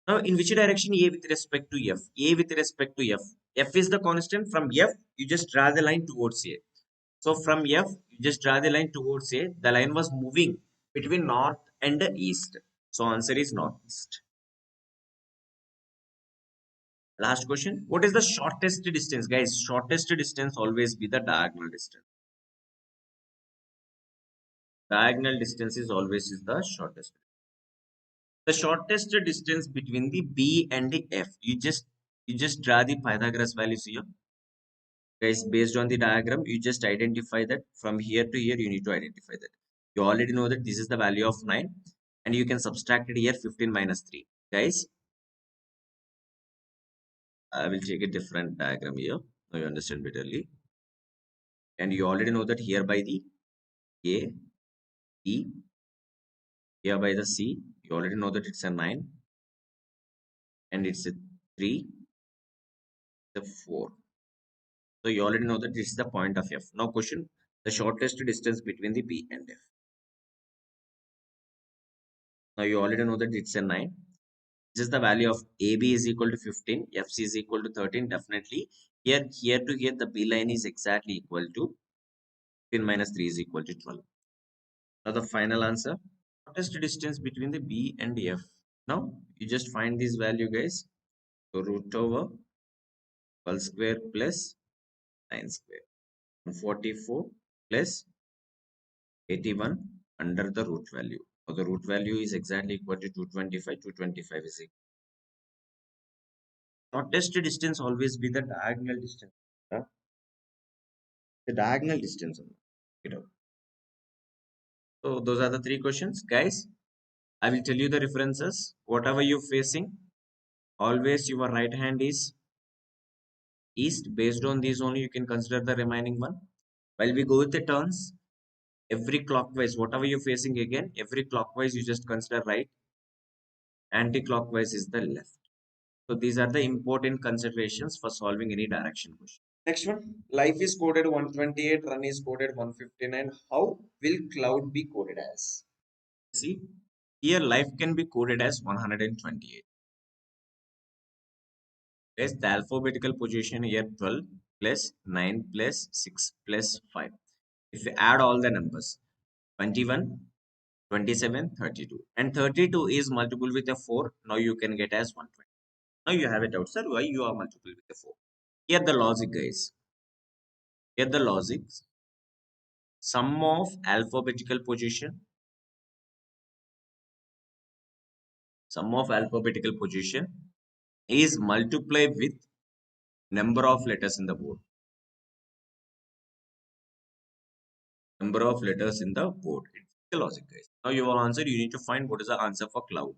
Now, in which direction A with respect to F? A with respect to F. F is the constant. From F, you just draw the line towards A. So, from F, you just draw the line towards A. The line was moving between north and east. So, answer is northeast. Last question. What is the shortest distance? Guys, shortest distance always be the diagonal distance. Diagonal distance is always is the shortest. The shortest distance between the B and the F. You just draw the Pythagoras values here. Guys, based on the diagram, you just identify that from here to here, you need to identify that. You already know that this is the value of 9 and you can subtract it here 15 minus 3. Guys, I will take a different diagram here. Now you understand betterly. And you already know that here by the A, B, here by the C, you already know that it's a 9 and it's a 3, the 4. So you already know that this is the point of F. Now question, the shortest distance between the B and F. Now you already know that it's a 9. This is the value of AB is equal to 15, FC is equal to 13. Definitely here to here the B line is exactly equal to 15 minus 3 is equal to 12. Now the final answer. What is the distance between the B and F? Now you just find this value, guys. So root over 12 square plus 9 square. 144 plus 81 under the root value. So the root value is exactly equal to 225. 225 is equal. Shortest distance always be the diagonal distance. Huh? The diagonal distance. You know. So those are the three questions, guys. I will tell you the references. Whatever you're facing, always your right hand is east. Based on these only, you can consider the remaining one. While we go with the turns, every clockwise, whatever you're facing again, every clockwise you just consider right. Anti-clockwise is the left. So these are the important considerations for solving any direction question. Next one, life is coded 128, run is coded 159. How will cloud be coded as? See, here life can be coded as 128. Yes, the alphabetical position here 12 plus 9 plus 6 plus 5. If you add all the numbers, 21, 27, 32. And 32 is multiple with a 4. Now you can get as 120. Now you have it out, sir. Why you are multiple with a 4? Here the logic, guys. Here the logic. Sum of alphabetical position. Sum of alphabetical position is multiplied with number of letters in the board. Number of letters in the board. It's the logic, guys. Now your answer, you need to find what is the answer for cloud.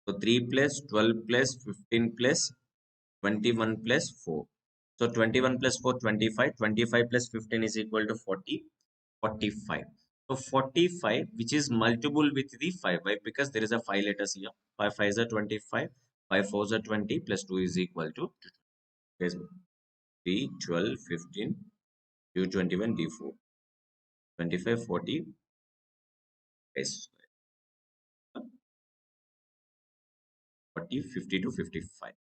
So 3 plus 12 plus 15 plus 21 plus 4. So 21 plus 4, 25. 25 plus 15 is equal to 40. 45. So 45, which is multiple with the 5. Why? Because there is a 5 letters here. 5 5 is a 25. 5 4 is a 20 plus 2 is equal to 2. 3, 12, 15, U21, D4. 25, 40, S. 40, 50 to 55.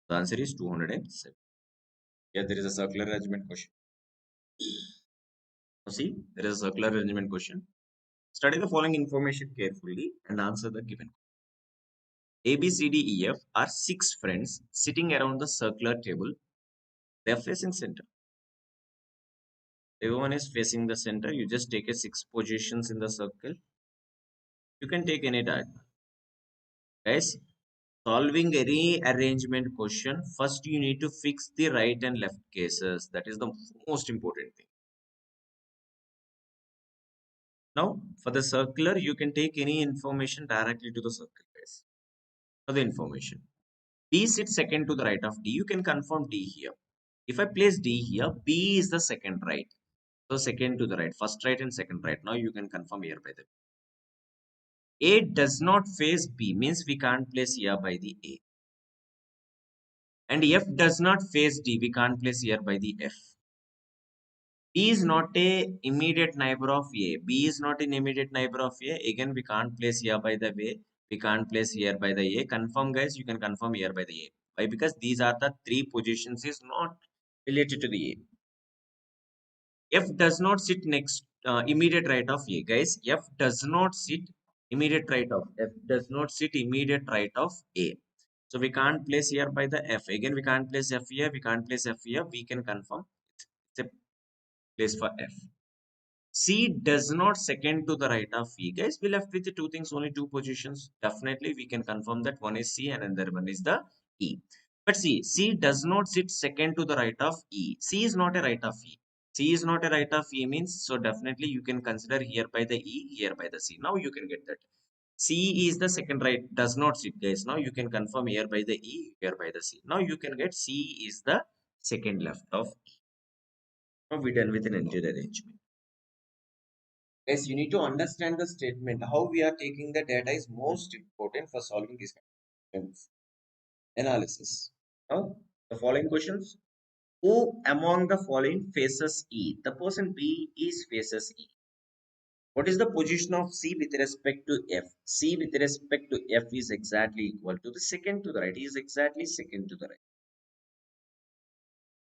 The answer is 207. Yeah, there is a circular arrangement question. Now see, there is a circular arrangement question. Study the following information carefully and answer the given. A, B, C, D, E, F are 6 friends sitting around the circular table. They are facing center. Everyone is facing the center. You just take a 6 positions in the circle. You can take any diagonal. Guys, solving any arrangement question, first you need to fix the right and left cases. That is the most important thing. Now, for the circular, you can take any information directly to the circle, guys. For the information. B sits second to the right of D. You can confirm D here. If I place D here, B is the second right. So second to the right, first right and second right. Now you can confirm here by the A does not face B, means we can't place here by the A. And F does not face D, we can't place here by the F. B is not a immediate neighbor of A. B is not an immediate neighbor of A. Again, we can't place here by the way. We can't place here by the A. Confirm, guys. You can confirm here by the A. Why? Because these are the 3 positions is not related to the A. F does not sit next immediate right of A, guys. F does not sit immediate right of F does not sit immediate right of A. So we can't place here by the F. Again, we can't place F here. We can't place F here. We can confirm it's a place for F. C does not second to the right of E. Guys, we left with the 2 things, only 2 positions. Definitely, we can confirm that one is C and another one is the E. But see, C does not sit second to the right of E. C is not a right of E. C is not a right of E means, so definitely you can consider here by the E, here by the C. Now you can get that. C is the second right, does not sit, guys. Now you can confirm here by the E, here by the C. Now you can get C is the second left of E. Now we're done with an entire arrangement. Yes, you need to understand the statement. How we are taking the data is most important for solving these questions. Analysis. Now, the following questions. Who among the following faces E? The person B is faces E. What is the position of C with respect to F? C with respect to F is exactly equal to the second to the right. He is exactly second to the right.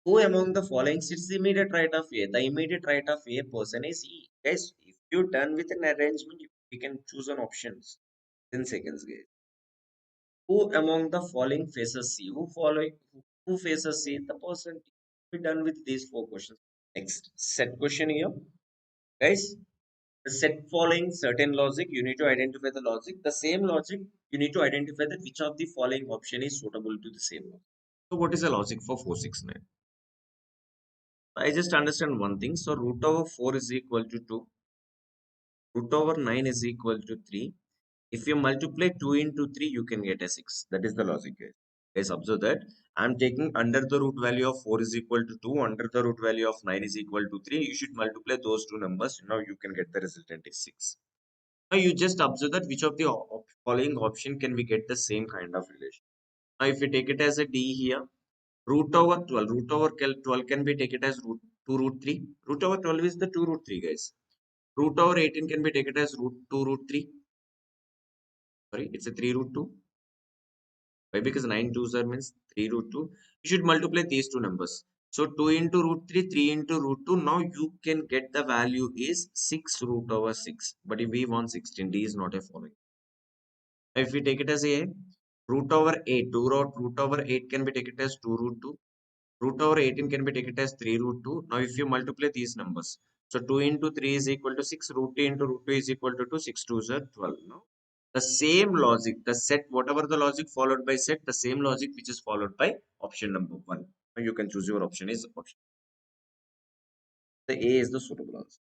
Who among the following sits the immediate right of A? The immediate right of A person is E. Guys, if you're done with an arrangement, we can choose an options. 10 seconds, guys. Who among the following faces C? Who faces C? The person. Be done with these four questions. Next set question here, guys. The set following certain logic, you need to identify the logic. The same logic, you need to identify that which of the following option is suitable to the same logic. So what is the logic for 469? I just understand one thing. So root over 4 is equal to 2. Root over 9 is equal to 3. If you multiply 2 into 3, you can get a 6. That is the logic, guys. Guys, observe that. I am taking under the root value of 4 is equal to 2. Under the root value of 9 is equal to 3. You should multiply those two numbers. Now you can get the resultant is 6. Now you just observe that which of the following option can we get the same kind of relation. Now if we take it as a D here, root over 12. Root over 12 can be taken as root 2 root 3. Root over 12 is the 2 root 3, guys. Root over 18 can be taken as root 2 root 3. Sorry, it's a 3 root 2. Why? Because 9 twos are means 3 root 2. You should multiply these two numbers. So 2 into root 3, 3 into root 2. Now you can get the value is 6 root over 6. But if we want 16, D is not a following. If we take it as a root over 8, root over 8 can be taken as 2 root 2. Root over 18 can be taken as 3 root 2. Now if you multiply these numbers, so 2 into 3 is equal to 6, root 2 into root 2 is equal to 2, 6 2s are 12. Now the same logic, the set, whatever the logic followed by set, the same logic which is followed by option number 1. Now you can choose your option is option. The A is the suitable answer.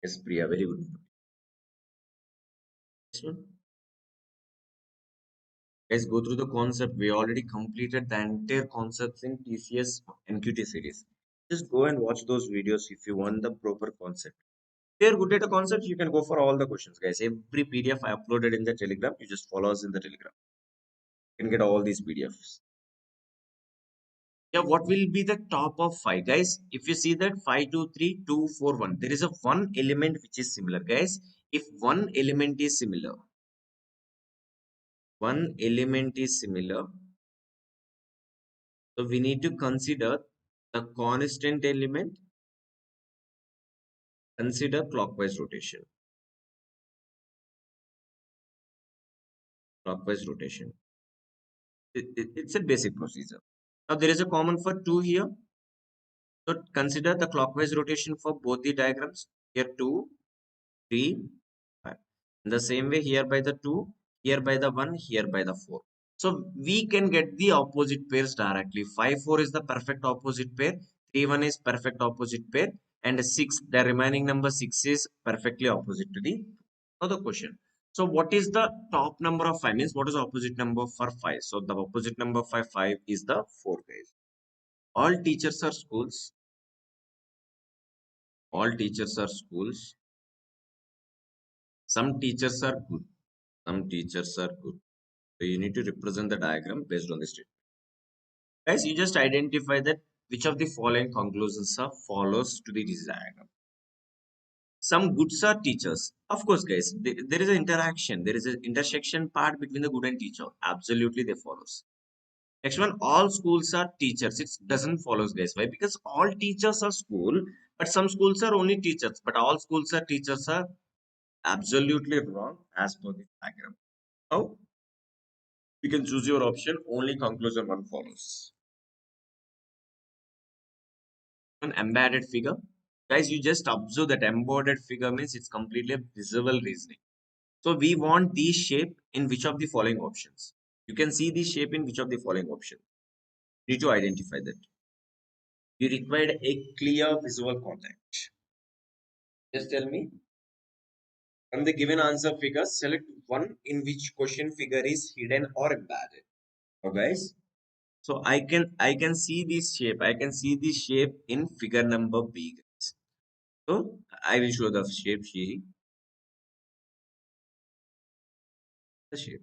Yes, Priya, very good. Next one. Guys, go through the concept. We already completed the entire concepts in TCS NQT series. Just go and watch those videos if you want the proper concept. If you're good at a concept, you can go for all the questions, guys. Every PDF I uploaded in the Telegram, you just follow us in the Telegram. You can get all these PDFs. Yeah, what will be the top of 5, guys? If you see that 5, 2, 3, 2, 4, 1, there is a one element which is similar, guys. If one element is similar, one element is similar, so we need to consider the constant element, consider clockwise rotation. Clockwise rotation. It's a basic procedure. Now there is a common for 2 here. So consider the clockwise rotation for both the diagrams. Here 2, 3, 5. In the same way here by the 2, here by the 1, here by the 4. So we can get the opposite pairs directly. 5, 4 is the perfect opposite pair. 3, 1 is perfect opposite pair. And 6, the remaining number 6 is perfectly opposite to the other question. So what is the top number of 5? Means what is the opposite number for 5? So the opposite number for 5 is the 4, guys. All teachers are schools. All teachers are schools. Some teachers are good. Some teachers are good. So you need to represent the diagram based on the statement. Guys, you just identify that which of the following conclusions are follows to the diagram. Some goods are teachers. Of course, guys, there is an interaction. There is an intersection part between the good and teacher. Absolutely, they follows. Next one, all schools are teachers. It doesn't follows, guys. Why? Because all teachers are school, but some schools are only teachers. But all schools are teachers are absolutely wrong as per the diagram. Now, you can choose your option. Only conclusion one follows. An embedded figure. Guys, you just observe that embedded figure means it's completely visible reasoning. So we want the shape in which of the following options. You can see the shape in which of the following option. You need to identify that. You required a clear visual contact. Just tell me. From the given answer figure, select one in which question figure is hidden or embedded. Okay, guys. So I can see this shape. I can see this shape in figure number B, guys. So I will show the shape here. The shape.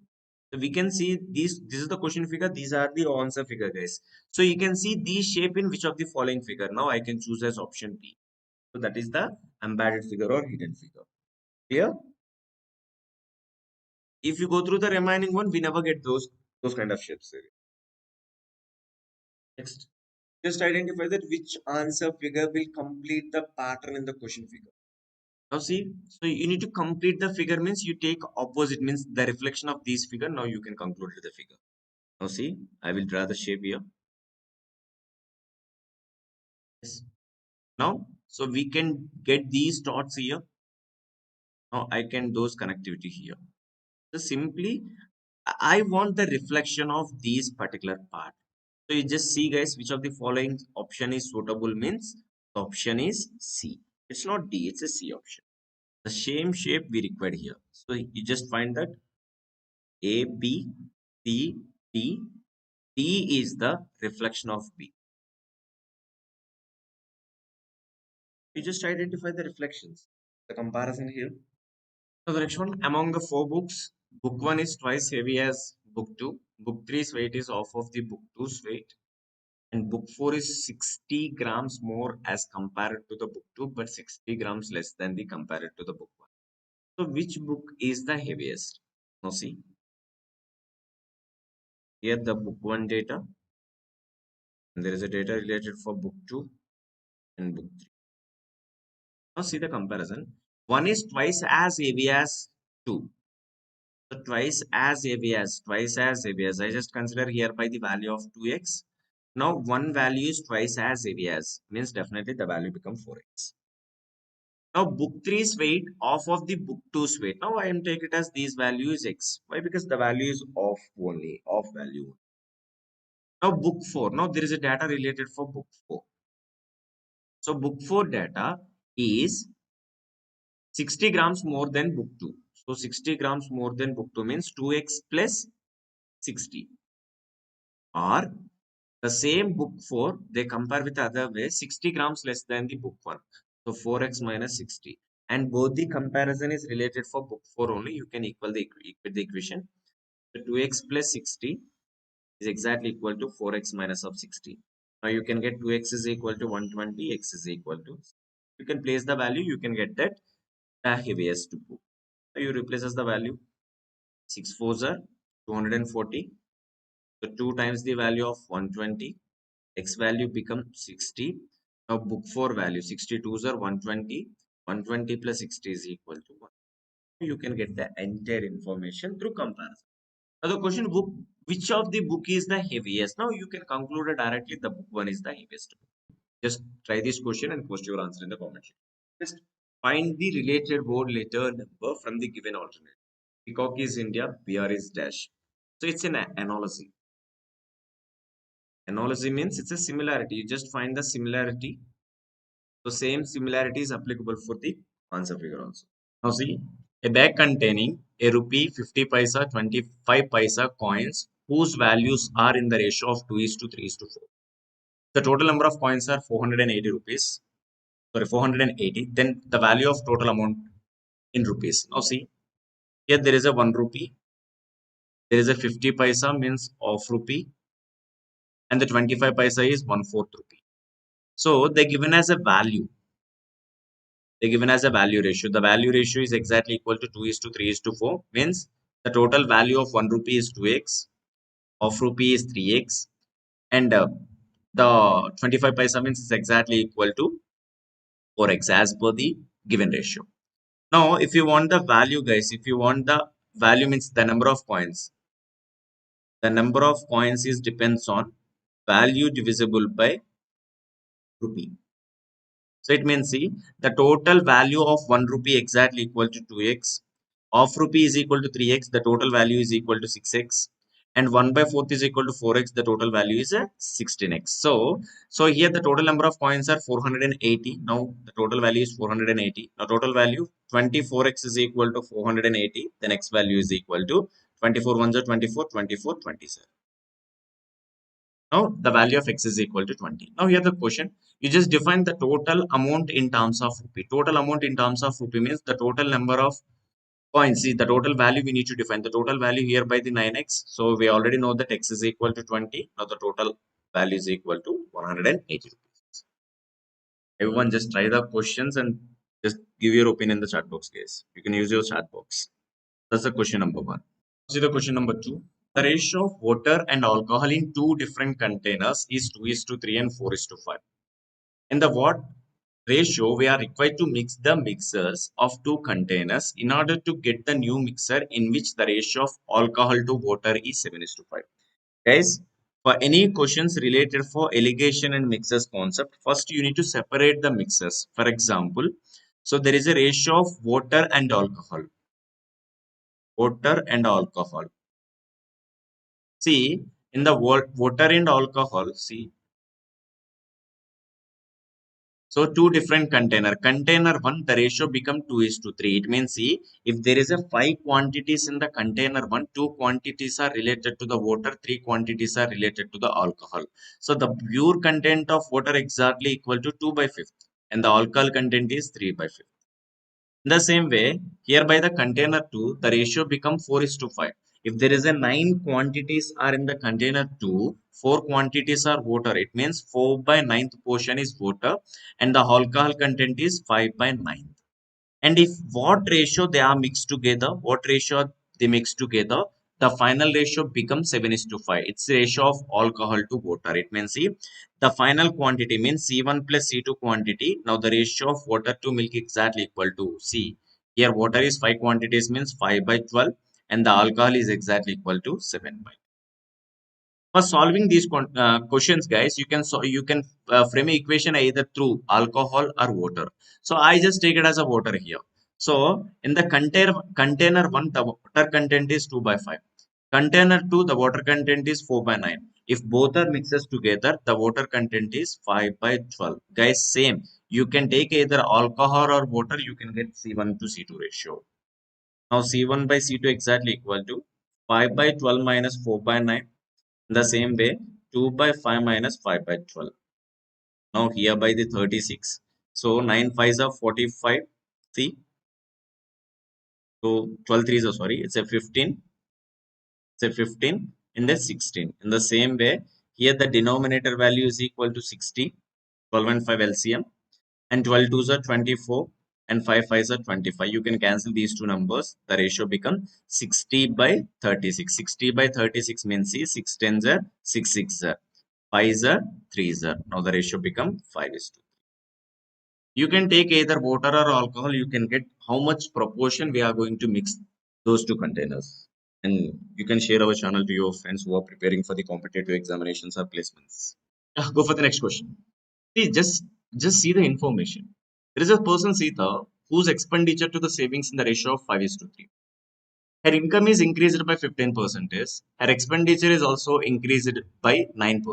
So we can see these. This is the question figure. These are the answer figure, guys. So you can see the shape in which of the following figure. Now I can choose as option B. So that is the embedded figure or hidden figure. Here, if you go through the remaining one, we never get those kind of shapes. Next, just identify that which answer figure will complete the pattern in the question figure. Now see, so you need to complete the figure means you take opposite means the reflection of these figure. Now you can conclude the figure. Now see, I will draw the shape here. Yes. Now, so we can get these dots here. Now I can those connectivity here. So simply, I want the reflection of these particular part. So you just see guys, which of the following option is suitable means the option is C. It's not D, it's a C option. The same shape we required here. So you just find that A, B, C, D. D is the reflection of B. You just identify the reflections. The comparison here. So the next one, among the four books, book one is twice heavy as book two. Book three's weight is half of the book two's weight. And book four is 60 grams more as compared to the book two, but 60 grams less than the compared to the book one. So which book is the heaviest? Now see, here the book one data, and there is a data related for book two and book three. Now see the comparison. One is twice as heavy as two. So twice as heavy as. I just consider here by the value of 2x. Now one value is twice as heavy as means definitely the value become 4x. Now book three's weight off of the book two's weight. Now I am taking it as these values x. Why? Because the value is off only, off value. Now book four. Now there is a data related for book four. So book four data is 60 grams more than book 2. So 60 grams more than book 2 means 2x plus 60. Or the same book 4, they compare with the other way, 60 grams less than the book 1. So 4x minus 60. And both the comparison is related for book 4 only. You can equal the equation. So 2x plus 60 is exactly equal to 4x minus of 60. Now you can get 2x is equal to 120, x is equal to. You can place the value, you can get that the heaviest book. You replaces the value 6 fours are 240, so 2 times the value of 120, x value become 60. Now book 4 value 62s are 120, 120 plus 60 is equal to 1. You can get the entire information through comparison. Now the question, book which of the book is the heaviest? Now you can conclude directly the book 1 is the heaviest. Just try this question and post your answer in the comment section. Just find the related word letter number from the given alternate. Peacock is India, BR is dash. So it's an analogy. Analogy means it's a similarity. You just find the similarity. So same similarity is applicable for the answer figure also. Now see, a bag containing a rupee, 50 paisa, 25 paisa coins whose values are in the ratio of 2 is to 3 is to 4. The total number of coins are 480 rupees. Sorry, 480. Then the value of total amount in rupees. Now see, here there is a 1 rupee. There is a 50 paisa means of rupee. And the 25 paisa is 1/4 rupee. So they're given as a value. They're given as a value ratio. The value ratio is exactly equal to 2 is to 3 is to 4. Means the total value of 1 rupee is 2x, of rupee is 3x, and the 25 paisa means it's exactly equal to 4x as per the given ratio. Now, if you want the value, guys, if you want the value means the number of coins. The number of coins is depends on value divisible by rupee. So it means see the total value of 1 rupee exactly equal to 2x, of rupee is equal to 3x, the total value is equal to 6x, and 1/4 is equal to 4x, the total value is 16x. So here the total number of coins are 480. Now the total value is 480. Now total value 24x is equal to 480. The next value is equal to 24 ones are 24, 24, 27. Now the value of x is equal to 20. Now here the question, you just define the total amount in terms of rupee. Total amount in terms of rupee means the total number of coins. See the total value we need to define. The total value here by the 9x. So we already know that x is equal to 20. Now the total value is equal to 180 rupees. Everyone just try the questions and just give your opinion in the chat box, guys. You can use your chat box. That's the question number 1. See the question number 2. The ratio of water and alcohol in two different containers is 2 is to 3 and 4 is to 5. In the what? ratio, we are required to mix the mixers of two containers in order to get the new mixer in which the ratio of alcohol to water is 7 is to 5. Guys, for any questions related for allegation and mixers concept, first you need to separate the mixers. For example, so there is a ratio of water and alcohol. Water and alcohol. See, in the water and alcohol, see, so two different container. Container one, the ratio become 2 is to 3. It means, see, if there is a 5 quantities in the container one, 2 quantities are related to the water, 3 quantities are related to the alcohol. So the pure content of water exactly equal to 2 by 5th and the alcohol content is 3 by 5th. In the same way, here by the container 2, the ratio becomes 4 is to 5. If there is a 9 quantities are in the container 2, 4 quantities are water. It means 4 by 9th portion is water and the alcohol content is 5 by 9th. And if what ratio they are mixed together, what ratio they mix together, the final ratio becomes 7 is to 5. It's the ratio of alcohol to water. It means, see, the final quantity means C1 plus C2 quantity. Now the ratio of water to milk exactly equal to C. Here water is 5 quantities means 5 by 12 and the alcohol is exactly equal to 7 by. For solving these questions, guys, you can frame an equation either through alcohol or water. So I just take it as a water here. So in the container one, the water content is 2 by 5. Container 2, the water content is 4 by 9. If both are mixes together, the water content is 5 by 12. Guys, same. You can take either alcohol or water, you can get C1 to C2 ratio. Now C1 by C2 exactly equal to 5 by 12 minus 4 by 9. In the same way, 2 by 5 minus 5 by 12. Now here by the 36. So 9 5s are 45. See, so 12 3s are sorry, it's a 15. It's a 15 and a 16. In the same way, here the denominator value is equal to 60. 12 and 5 LCM. And 12 2s are 24 and 5 5s are 25. You can cancel these two numbers. The ratio becomes 60 by 36. 60 by 36 means see 6 10s are 6 6 are 5 is a 3 is a. Now the ratio become 5 is to 3. You can take either water or alcohol. You can get how much proportion we are going to mix those two containers. And you can share our channel to your friends who are preparing for the competitive examinations or placements. Go for the next question. See, just see the information. There is a person Sita whose expenditure to the savings in the ratio of 5 is to 3. Her income is increased by 15%. Her expenditure is also increased by 9%.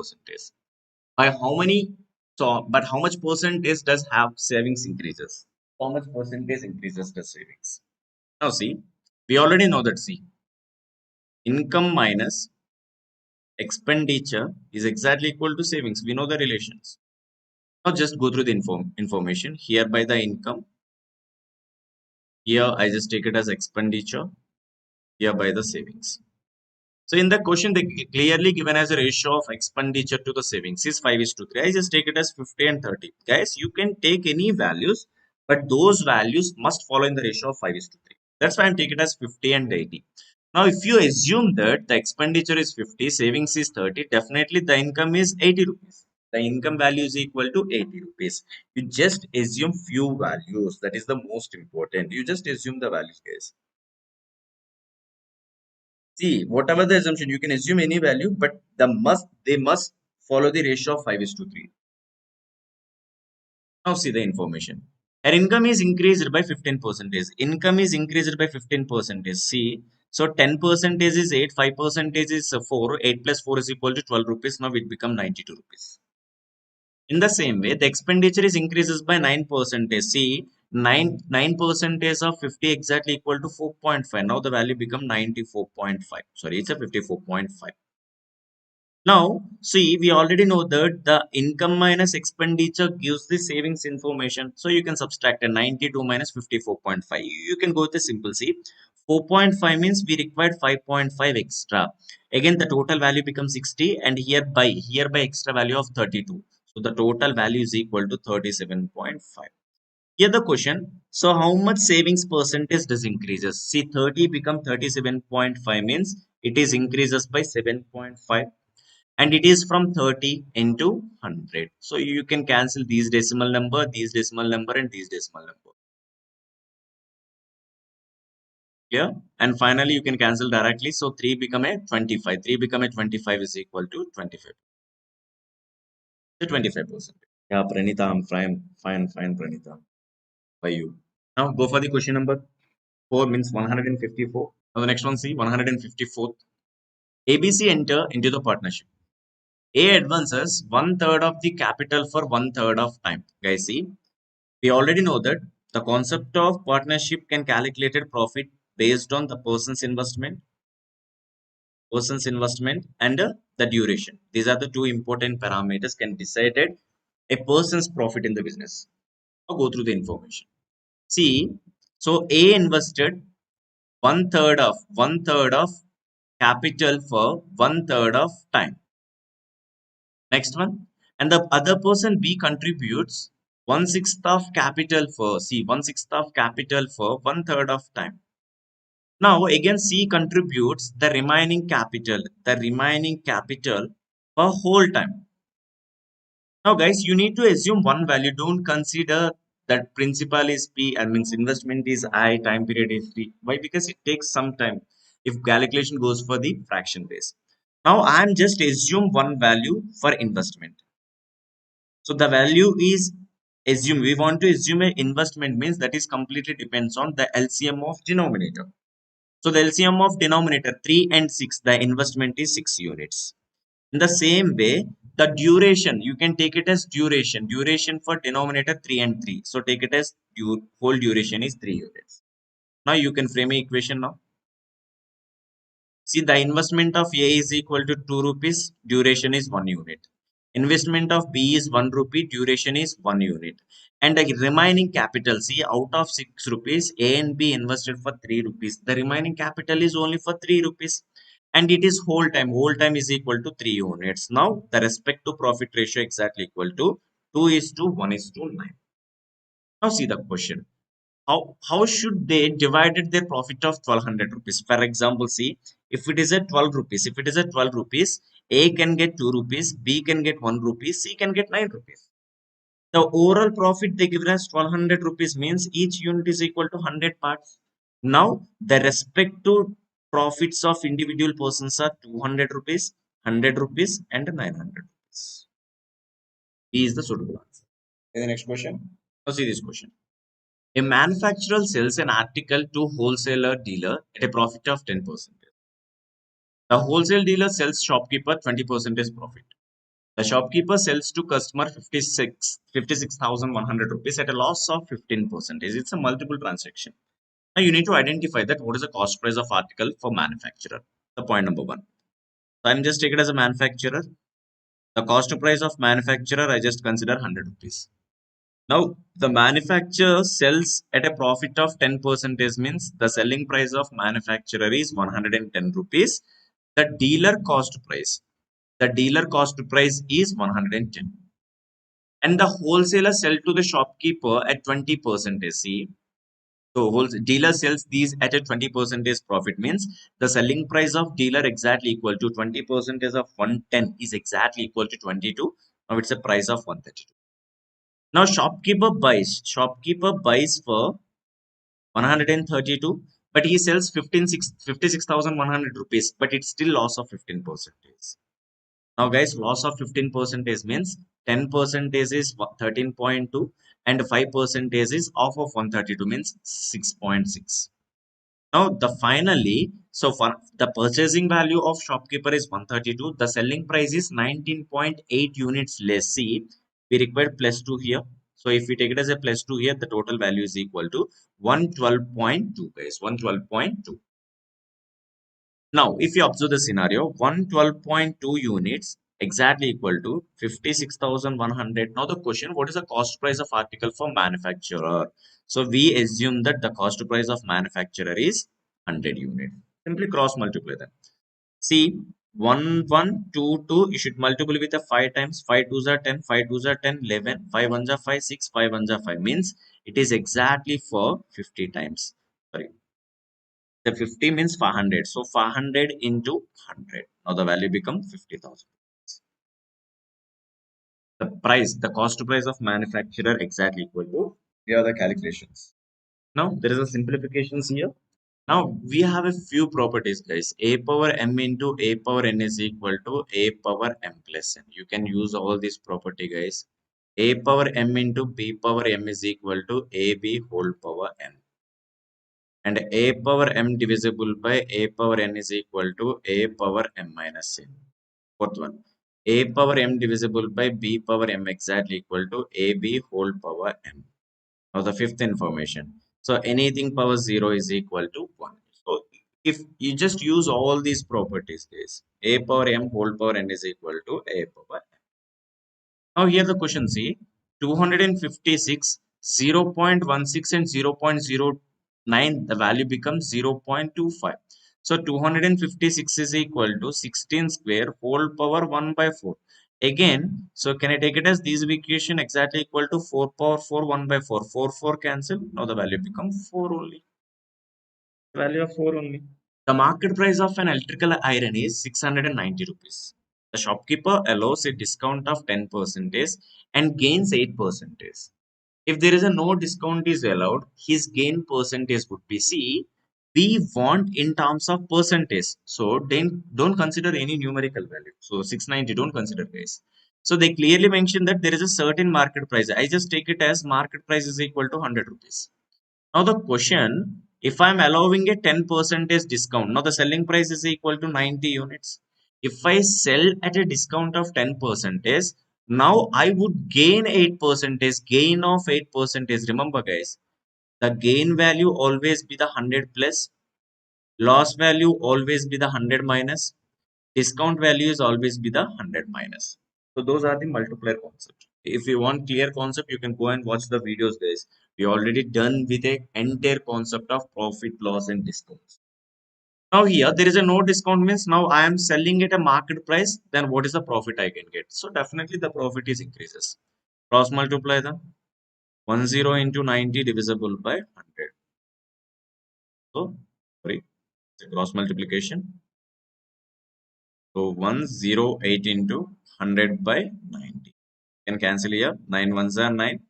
By how many? So, but how much percentage does have savings increases? How much percentage increases the savings? Now, see, we already know that. See, income minus expenditure is exactly equal to savings. We know the relations. Now, just go through the information here by the income. Here, I just take it as expenditure. Here by the savings. So in the question, they clearly given as a ratio of expenditure to the savings is 5 is to 3. I just take it as 50 and 30. Guys, you can take any values, but those values must follow in the ratio of 5 is to 3. That's why I'm taking it as 50 and 80. Now, if you assume that the expenditure is 50, savings is 30, definitely the income is 80 rupees. The income value is equal to 80 rupees. You just assume few values. That is the most important. You just assume the values, guys. See, whatever the assumption, you can assume any value, but they must follow the ratio of 5 is to 3. Now see the information. Her income is increased by 15%. Income is increased by 15%. See, so 10% is 8, 5% is 4, 8 plus 4 is equal to 12 rupees. Now it become 92 rupees. In the same way, the expenditure is increases by 9%. See, 9% of 50 exactly equal to 4.5. Now the value become 94.5. Sorry, it's a 54.5. Now, see, we already know that the income minus expenditure gives the savings information. So you can subtract a 92 minus 54.5. You can go with the simple see. 4.5 means we required 5.5 extra. Again, the total value becomes 60 and hereby extra value of 32. So the total value is equal to 37.5. Here the question, so how much savings percentage does increases? See, 30 become 37.5 means it is increases by 7.5. and it is from 30 into 100. So you can cancel these decimal number, and these decimal number. Clear? And finally, you can cancel directly. So 3 become a 25. 3 become a 25 is equal to 25. The 25%. Yeah, Pranita, I'm fine, Pranita. By you. Now go for the question number 4 means 154. Now the next one, see 154th. ABC enter into the partnership. A advances one third of the capital for one third of time. Guys, see, we already know that the concept of partnership can calculated profit based on the person's investment and the duration. These are the two important parameters can decided a person's profit in the business. I'll go through the information. See, so A invested one third of capital for one third of time. Next one, and the other person B contributes one sixth of capital for C, one sixth of capital for one third of time. Now again C contributes the remaining capital for whole time. Now guys, you need to assume one value. Don't consider that principal is P and means investment is I, time period is T. Why? Because it takes some time if calculation goes for the fraction base. Now I am just assume one value for investment. So the value is assume. We want to assume a investment means that is completely depends on the LCM of denominator. So the LCM of denominator 3 and 6, the investment is 6 units. In the same way, the duration, you can take it as duration. Duration for denominator 3 and 3. So take it as whole duration is 3 units. Now you can frame an equation now. See, the investment of A is equal to 2 rupees, duration is 1 unit. Investment of B is 1 rupee, duration is 1 unit. And the remaining capital, see, out of 6 rupees, A and B invested for 3 rupees. The remaining capital is only for 3 rupees. And it is whole time. Whole time is equal to 3 units. Now, the respect to profit ratio exactly equal to 2 is to 1 is to 9. Now, see the question. How should they divided their profit of 1200 rupees? For example, see, if it is at 12 rupees, A can get 2 rupees, B can get 1 rupee, C can get 9 rupees. The overall profit they give us 1200 rupees means each unit is equal to 100 parts. Now the respective profits of individual persons are 200 rupees, 100 rupees, and 900 rupees. B is the suitable answer. Okay, the next question. Now see this question. A manufacturer sells an article to wholesaler dealer at a profit of 10%. The wholesale dealer sells shopkeeper 20% profit. The shopkeeper sells to customer 56,100 rupees at a loss of 15%. It's a multiple transaction. Now you need to identify that what is the cost price of article for manufacturer. The point number one. So I'm just take it as a manufacturer. The cost price of manufacturer I just consider 100 rupees. Now, the manufacturer sells at a profit of 10% means the selling price of manufacturer is 110 rupees. The dealer cost price is 110. And the wholesaler sell to the shopkeeper at 20%. See, so dealer sells these at a 20% profit means the selling price of dealer exactly equal to 20% of 110 is exactly equal to 22. Now it's a price of 132. Now shopkeeper buys for 132, but he sells 56,100 rupees, but it's still loss of 15%. Now guys, loss of 15% means 10% is 13.2 and 5% is off of 132 means 6.6. Now the finally, so for the purchasing value of shopkeeper is 132, the selling price is 19.8 units less. See, we require plus 2 here. So if we take it as a plus 2 here, the total value is equal to 112.2 guys, 112.2. Now, if you observe the scenario, 112.2 units exactly equal to 56,100. Now the question, what is the cost price of article for manufacturer? So we assume that the cost price of manufacturer is 100 units. Simply cross multiply them. See, 1122, you should multiply with a 5 times. 5 2s are 10, 5 2s are 10, 11, 5 1s are 5, 6, 5 1s are 5. Means it is exactly for 50 times. Sorry. The 50 means 500. So 500 into 100. Now the value becomes 50,000. The cost price of manufacturer exactly equal to, here are the calculations. Now there is a simplifications here. Now we have a few properties, guys. A power m into a power n is equal to a power m plus n. You can use all these property, guys. A power m into b power m is equal to ab whole power n. And a power m divisible by a power n is equal to a power m minus n. Fourth one. A power m divisible by b power m exactly equal to ab whole power m. Now the fifth information. So anything power 0 is equal to 1. So if you just use all these properties, guys, a power m whole power n is equal to a power m. Now here the question, see, 256, 0.16 and 0.09, the value becomes 0.25. So 256 is equal to 16 square whole power 1 by 4. Again, so can I take it as these equation exactly equal to 4 power 4 1 by 4. 4 4 cancel. Now the value becomes 4 only. Value of 4 only. The market price of an electrical iron is 690 rupees. The shopkeeper allows a discount of 10% and gains 8%. If there is a no discount is allowed, his gain percentage would be C. We want in terms of percentage. So then don't consider any numerical value. So 690 don't consider, guys. So they clearly mention that there is a certain market price. I just take it as market price is equal to 100 rupees. Now the question, if I'm allowing a 10% discount, now the selling price is equal to 90 units. If I sell at a discount of 10%, now I would gain 8%, gain of 8%. Remember, guys, the gain value always be the 100 plus, loss value always be the 100 minus, discount value is always be the 100 minus. So those are the multiplier concept. If you want clear concept, you can go and watch the videos, guys. We already done with a entire concept of profit, loss, and discounts. Now here there is a no discount means now I am selling at a market price. Then what is the profit I can get? So definitely the profit is increases. Cross multiply them. 10 into 90 divisible by 100. So sorry, the cross multiplication. So 108 into 100 by 90. Can cancel here. 9 ones are 9.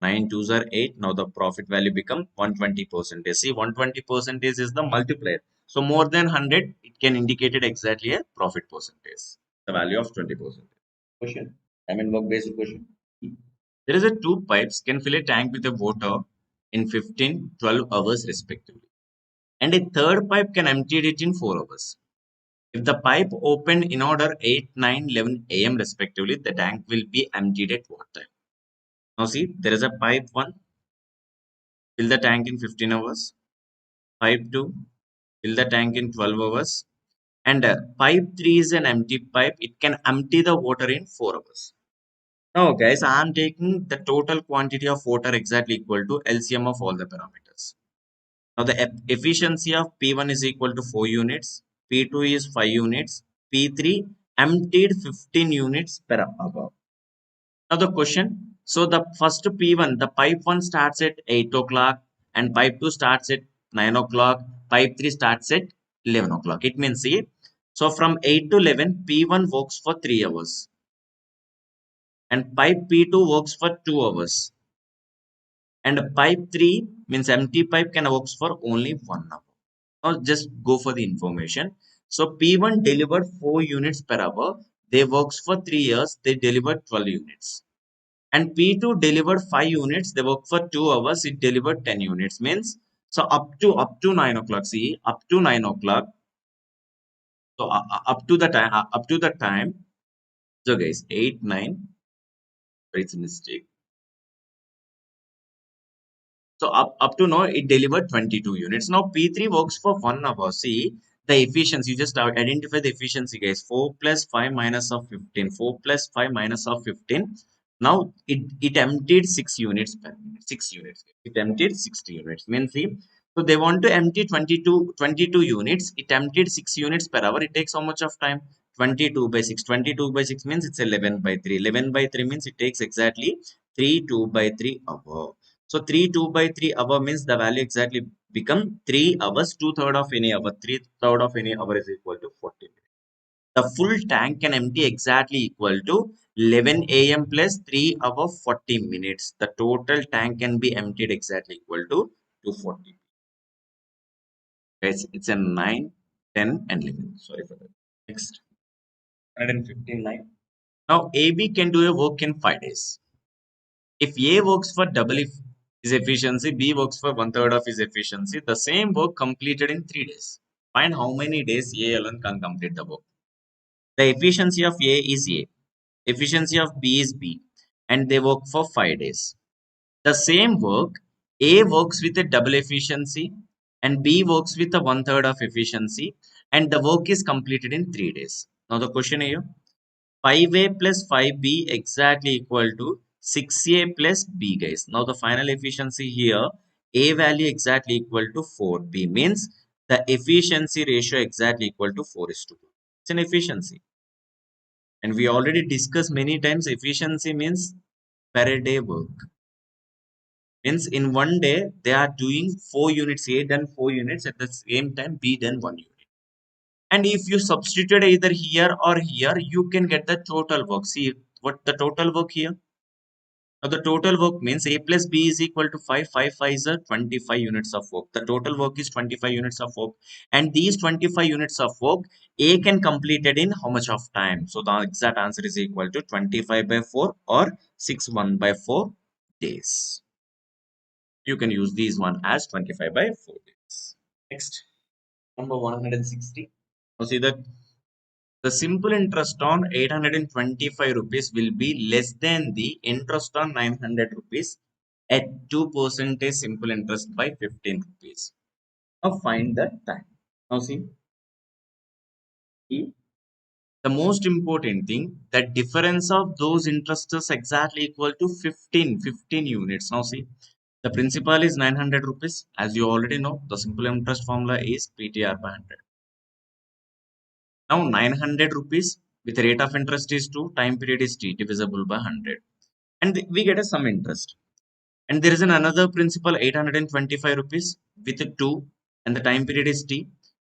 9 twos are 8. Now the profit value become 120%. See, 120% is the multiplier. So more than 100, it can indicate it exactly a profit percentage. The value of 20%. Question. I mean work based question. There is a two pipes can fill a tank with a water in 15, 12 hours respectively. And a third pipe can empty it in 4 hours. If the pipe opened in order 8, 9, 11 a.m. respectively, the tank will be emptied at what time? Now see, there is a pipe 1, fill the tank in 15 hours. Pipe 2, fill the tank in 12 hours. And pipe 3 is an empty pipe. It can empty the water in 4 hours. Now guys, I am taking the total quantity of water exactly equal to LCM of all the parameters. Now the efficiency of P1 is equal to 4 units. P2 is 5 units. P3 emptied 15 units per hour. Now the question, so the first P1, the pipe 1 starts at 8 o'clock and pipe 2 starts at 9 o'clock, pipe 3 starts at 11 o'clock. It means, see, so from 8 to 11, P1 works for 3 hours and pipe P2 works for 2 hours and pipe 3 means empty pipe can works for only 1 hour. Now just go for the information. So P1 delivered 4 units per hour. They works for 3 years. They delivered 12 units. And P2 delivered 5 units. They worked for 2 hours. It delivered 10 units. Means so up to 9 o'clock. See, up to 9 o'clock. So up to the time. So guys, 8 9. It's a mistake. So up to now it delivered 22 units. Now P3 works for 1 hour. See the efficiency. You just identify the efficiency, guys. 4 plus 5 minus of 15. 4 plus 5 minus of 15. Now it emptied 6 units per minute. 6 units. It emptied 60 units. Means see. So they want to empty 22 units. It emptied 6 units per hour. It takes how much of time? 22 by 6. 22 by 6 means it's 11 by 3. 11 by 3 means it takes exactly 3 2 by 3 hour. So 3 2 by 3 hour means the value exactly become 3 hours, 2/3 of any hour. 3/3 of any hour is equal to 40 minutes. The full tank can empty exactly equal to 11 a.m. plus 3 hour 40 minutes. The total tank can be emptied exactly equal to 240. Guys, it's a 9, 10 and 11. Sorry for that. Next, 159. Now, AB can do a work in 5 days. If A works for double his efficiency, B works for one third of his efficiency, the same work completed in 3 days. Find how many days A alone can complete the work. The efficiency of A is A, efficiency of B is B, and they work for 5 days. The same work, A works with a double efficiency and B works with a one third of efficiency, and the work is completed in 3 days. Now the question here, 5A plus 5B exactly equal to 6A plus B, guys. Now the final efficiency here, A value exactly equal to 4B means the efficiency ratio exactly equal to 4:2. It's an efficiency. And we already discussed many times efficiency means per day work. Means in one day they are doing 4 units, A done 4 units at the same time B done 1 unit. And if you substitute either here or here, you can get the total work. See what the total work here. Now the total work means A plus B is equal to 5. 5 is 25 units of work. The total work is 25 units of work. And these 25 units of work, A can complete it in how much of time? So the exact answer is equal to 25 by 4 or 61 by 4 days. You can use these one as 25 by 4 days. Next, number 160. Now see that the simple interest on 825 rupees will be less than the interest on 900 rupees at 2% simple interest by 15 rupees. Now find the time. Now see, the most important thing, the difference of those interests is exactly equal to 15 units. Now see, the principal is 900 rupees. As you already know, the simple interest formula is PTR by 100. Now 900 rupees with rate of interest is 2, time period is T divisible by 100. And we get a sum interest. And there is another principal 825 rupees with a 2 and the time period is T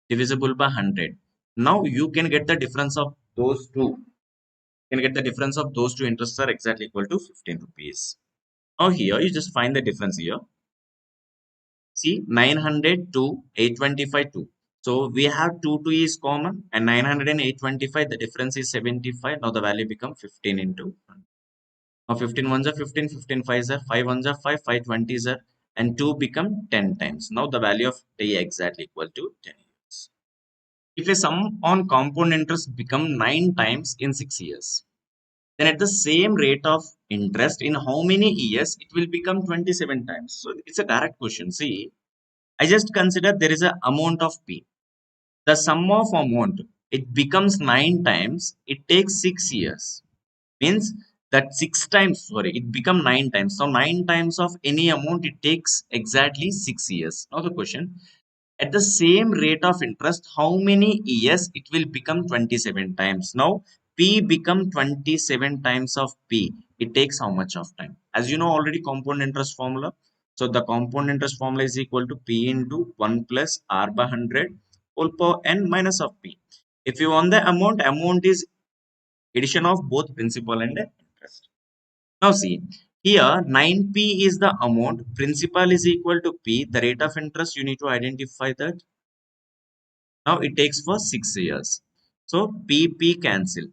divisible by 100. Now you can get the difference of those two. You can get the difference of those two interests are exactly equal to 15 rupees. Now here you just find the difference here. See 900 to 825 2. So we have 2 is common and 900 and 825 the difference is 75. Now the value become 15 into 100. Now 15 ones are 15, 15 fives are 5 ones are 5, 5 20s are and 2 become 10 times. Now the value of t exactly equal to 10 years. If a sum on compound interest become 9 times in 6 years, then at the same rate of interest in how many years it will become 27 times. So it's a direct question. See, I just consider there is a amount of P. The sum of amount, it becomes 9 times, it takes 6 years. Means that 6 times, sorry, it become 9 times. So 9 times of any amount, it takes exactly 6 years. Now the question, at the same rate of interest, how many years it will become 27 times? Now P become 27 times of P. It takes how much of time? As you know already compound interest formula. So the compound interest formula is equal to P into 1 plus R by 100 whole power n minus of P. If you want the amount, amount is addition of both principal and interest. Now see, here 9P is the amount, principal is equal to P, the rate of interest you need to identify that. Now it takes for 6 years. So PP cancel.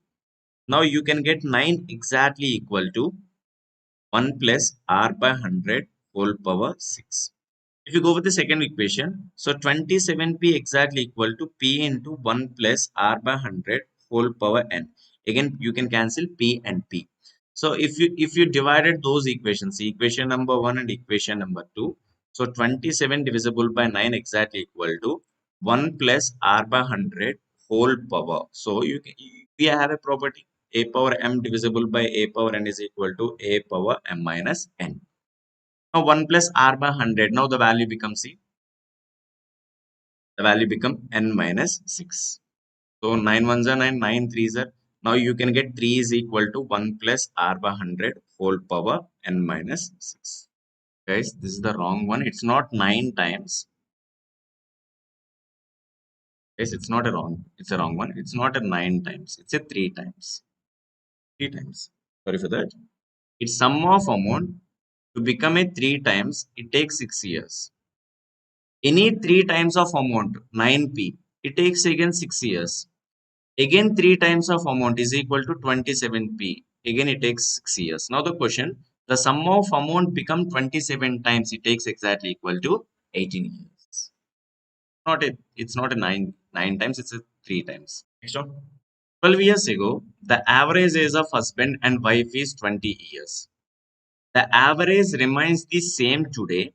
Now you can get 9 exactly equal to 1 plus R by 100 whole power 6. If you go with the second equation, so 27P exactly equal to P into 1 plus R by 100 whole power n. Again, you can cancel P and P. So if you divided those equations, equation number 1 and equation number 2, so 27 divisible by 9 exactly equal to 1 plus R by 100 whole power. So we have a property a power m divisible by a power n is equal to a power m minus n. Now 1 plus R by 100. Now the value becomes C. The value become n minus 6. So 9 ones are 9, 9 threes are. Now you can get 3 is equal to 1 plus R by 100 whole power n minus 6. Guys, this is the wrong one. It's not 9 times. Guys, it's not a wrong. It's a wrong one. It's not a 9 times. It's a 3 times. 3 times. Sorry for that. Its sum of amount to become a 3 times, it takes 6 years. Any 3 times of amount, 9p, it takes again 6 years. Again 3 times of amount is equal to 27p. Again it takes 6 years. Now the question, the sum of amount become 27 times, it takes exactly equal to 18 years. It's not a 9 times, it's a 3 times. Next one. 12 years ago, the average age of husband and wife is 20 years. The average remains the same today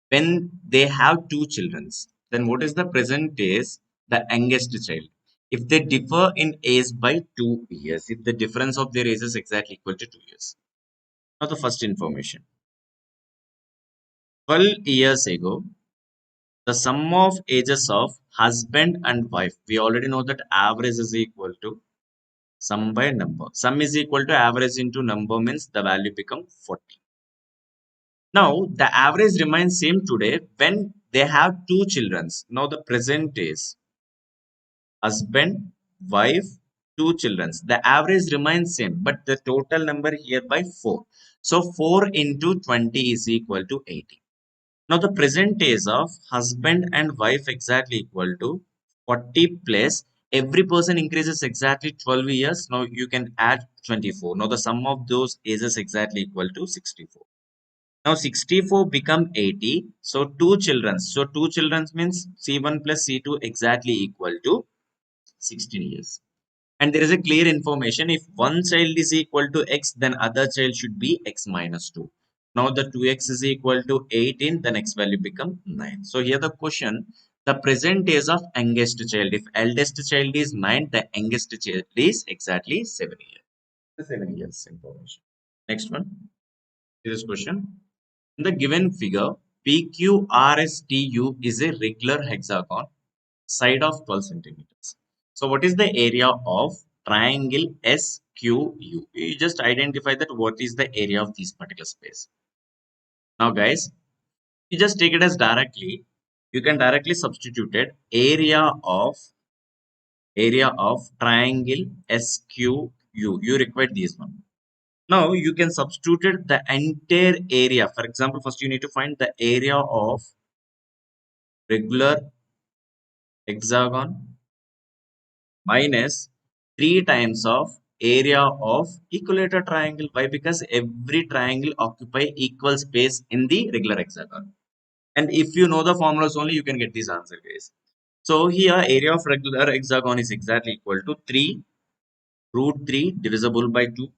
when they have two children. Then what is the present age, the youngest child? If they differ in age by 2 years, if the difference of their age is exactly equal to 2 years. Now the first information. 12 years ago, the sum of ages of husband and wife. We already know that average is equal to sum by number. Sum is equal to average into number means the value become 40. Now the average remains same today when they have two children. Now the present is husband, wife, two children. The average remains same, but the total number here by 4. So 4 into 20 is equal to 80. Now the present age of husband and wife exactly equal to 40 plus every person increases exactly 12 years. Now you can add 24. Now the sum of those ages exactly equal to 64. Now 64 become 80. So two children. So two children means C1 plus C2 exactly equal to 16 years. And there is a clear information, if one child is equal to x, then other child should be x minus 2. Now the 2x is equal to 18, the next value become 9. So here the question, the present age of youngest child, if eldest child is 9, the youngest child is exactly 7 years. The 7 years information. Next one, this question. In the given figure, PQRSTU is a regular hexagon side of 12 centimeters. So what is the area of triangle SQU? You just identify that what is the area of this particular space. Now guys, you just take it as directly. You can directly substitute it area of triangle SQU. You require this one. Now you can substitute it the entire area. For example, first you need to find the area of regular hexagon minus 3 times of area of equilateral triangle. Why? Because every triangle occupy equal space in the regular hexagon. And if you know the formulas only, you can get this answer, guys. So here area of regular hexagon is exactly equal to 3 root 3 divisible by 2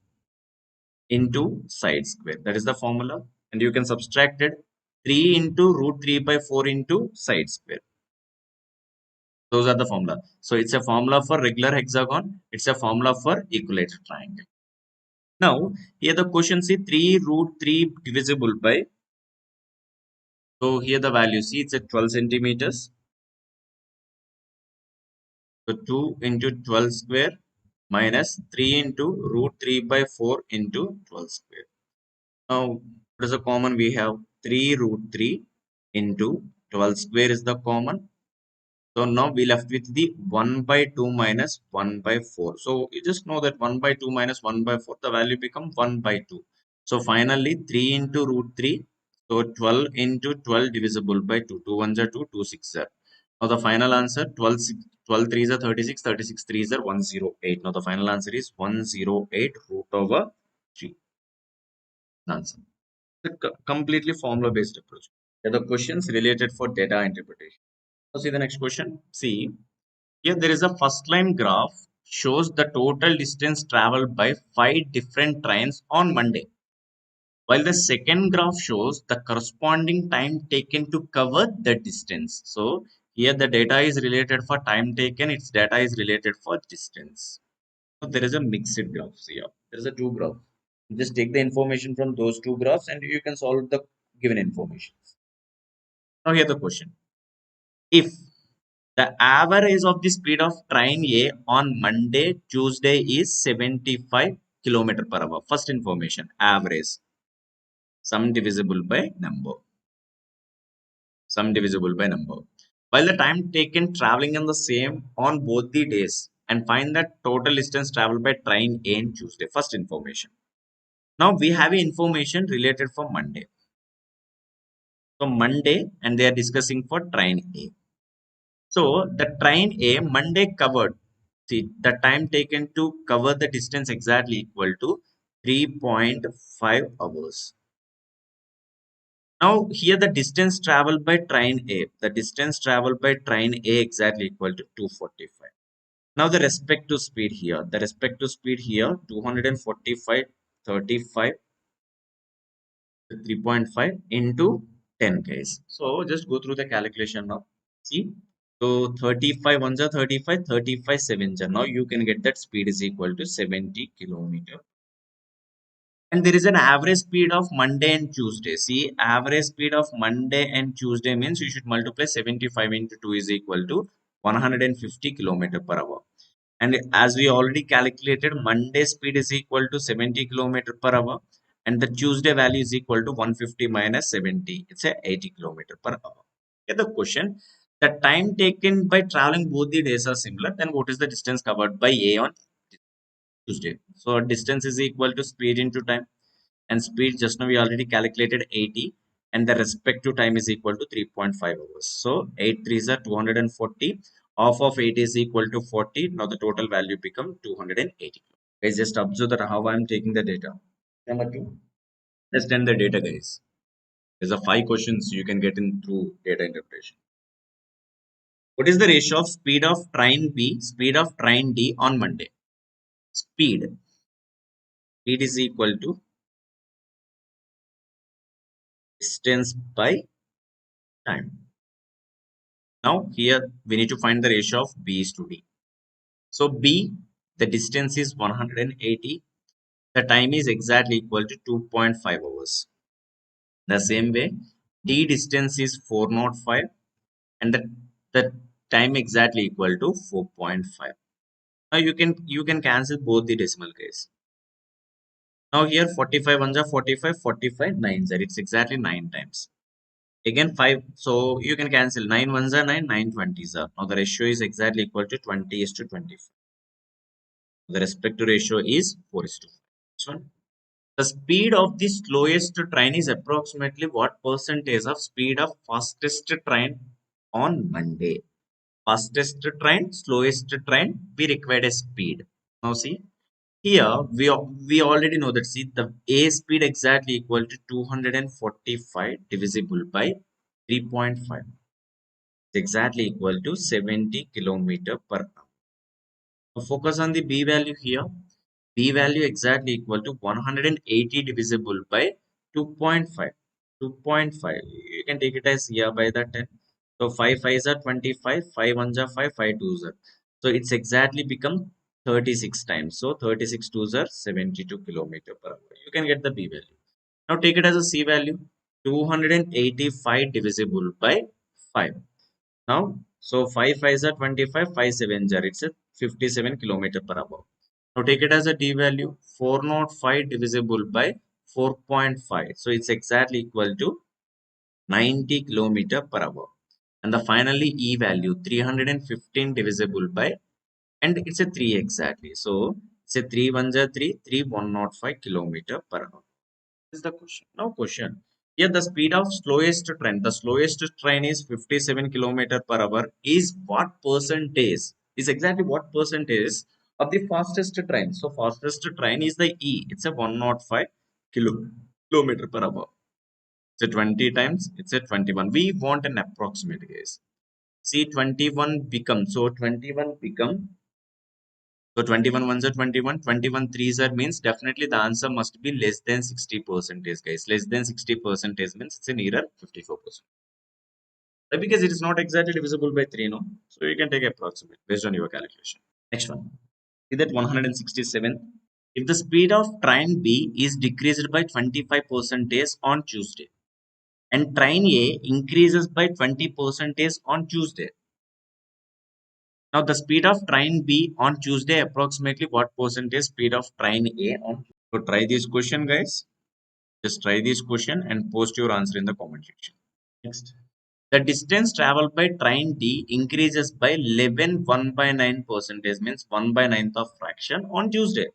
into side square. That is the formula. And you can subtract it 3 into root 3 by 4 into side square. Those are the formula. So it's a formula for regular hexagon. It's a formula for equilateral triangle. Now, here the question see 3 root 3 divisible by. So here the value see it's at 12 centimeters. So 2 into 12 square minus 3 into root 3 by 4 into 12 square. Now, what is the common we have? 3 root 3 into 12 square is the common. So now we left with the 1 by 2 minus 1 by 4. So you just know that 1 by 2 minus 1 by 4, the value become 1 by 2. So finally 3 into root 3. So 12 into 12 divisible by 2. 2 1s are 2, 2 6 are. Now the final answer 12, 12 3s are 36, 36 3s are 108. Now the final answer is 108 root over 3. Answer. The completely formula based approach. There are the questions related for data interpretation. Now see the next question. See. Here there is a first line graph shows the total distance traveled by 5 different trains on Monday. While the second graph shows the corresponding time taken to cover the distance. So here the data is related for time taken, its data is related for distance. So there is a mixed graph here. There is a two graph. Just take the information from those two graphs and you can solve the given information. Now here the question. If the average of the speed of train A on Monday, Tuesday is 75 km per hour. First information, average. Sum divisible by number. Sum divisible by number. While the time taken traveling in the same on both the days and find the total distance traveled by train A on Tuesday. First information. Now we have information related for Monday. So Monday, and they are discussing for train A. So the train A Monday covered. See, the time taken to cover the distance exactly equal to 3.5 hours. Now here the distance traveled by train A. The distance traveled by train A exactly equal to 245. Now the respective speed here. The respective speed here 245, 35, 3.5 into 10 guys. So just go through the calculation now. See. So 35 ones are 35, 35 sevens are. Now you can get that speed is equal to 70 kilometer. And there is an average speed of Monday and Tuesday. See, average speed of Monday and Tuesday means you should multiply 75 into 2 is equal to 150 kilometer per hour. And as we already calculated, Monday speed is equal to 70 kilometer per hour. And the Tuesday value is equal to 150 minus 70. It's a 80 kilometer per hour. Okay, the question, the time taken by traveling both the days are similar. Then what is the distance covered by A on Tuesday? So distance is equal to speed into time, and speed just now we already calculated 80, and the respective time is equal to 3.5 hours. So 8 threes are 240. Half of 8 is equal to 40. Now the total value become 280. Guys, just observe that how I am taking the data. Number two, understand the data, guys. There's a 5 questions you can get in through data interpretation. What is the ratio of speed of train B, speed of train D on Monday? Speed. Speed is equal to distance by time. Now here we need to find the ratio of B is to D. So B, the distance is 180. The time is exactly equal to 2.5 hours. The same way, D distance is 405, and the time exactly equal to 4.5. Now you can cancel both the decimal case. Now here 45 ones are 45, 45 nines are. It's exactly 9 times. Again 5, so you can cancel 9 ones are 9, 9 twenties are. Now the ratio is exactly equal to 20 is to 25. The respective ratio is 4 is to 5. So the speed of the slowest train is approximately what percentage of speed of fastest train on Monday? Fastest train, slowest train, we required a speed. Now see, here we already know that, see, the A speed exactly equal to 245 divisible by 3.5. It's exactly equal to 70 kilometer per hour. Now focus on the B value here. B value exactly equal to 180 divisible by 2.5. 2.5. You can take it as here by the 10. So 5 5s are 25, 5 1s are 5, 5 2s are. So it's exactly become 36 times. So 36 2s are 72 kilometer per hour. You can get the B value. Now take it as a C value. 285 divisible by 5. Now, so 5 5s are 25, 5 7s are. It's a 57 kilometer per hour. Now take it as a D value. 405 divisible by 4.5. So it's exactly equal to 90 kilometer per hour. And the finally E value 315 divisible by, and it's a 3 exactly. So it's a 3 1s are 3, 105 kilometer per hour. This is the question. Now question. Here the speed of slowest train. The slowest train is 57 kilometer per hour. Is what percentage? Is exactly what percentage of the fastest train? So fastest train is the E. It's a 105 kilometer per hour. It's a 20 times. It's a 21. We want an approximate case. See, 21 become, so 21 become, so 21 ones are 21, 21 threes are, means definitely the answer must be less than 60 percentage, guys. Less than 60 percentage means it's a nearer 54%. Because it is not exactly divisible by 3, no? So you can take approximate based on your calculation. Next one. See that 167. If the speed of train B is decreased by 25 percentage on Tuesday, and train A increases by 20 percentage on Tuesday. Now the speed of train B on Tuesday approximately what percentage speed of train A on Tuesday? So try this question, guys. Just try this question and post your answer in the comment section. Next. The distance traveled by train D increases by 11 1 by 9 percentage, means 1 by 9th of fraction on Tuesday.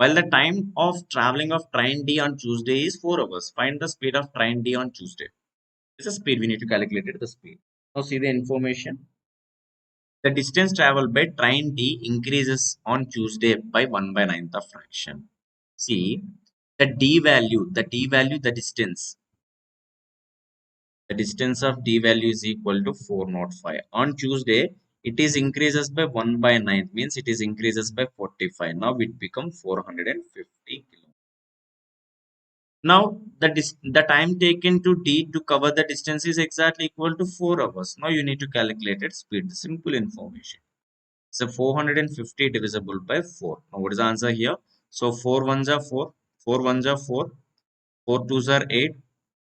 While the time of traveling of train D on Tuesday is 4 hours. Find the speed of train D on Tuesday. It's a speed. We need to calculate it, the speed. Now see the information. The distance traveled by train D increases on Tuesday by 1 by 9th of fraction. See, the distance. The distance of D value is equal to 405. On Tuesday, it is increases by 1 by 9, means it is increases by 45. Now it becomes 450 kilometers. Now the time taken to D to cover the distance is exactly equal to 4 hours. Now you need to calculate its speed. Simple information. So 450 divisible by 4. Now what is the answer here? So 4 ones are 4, 4 ones are 4, 4 twos are 8,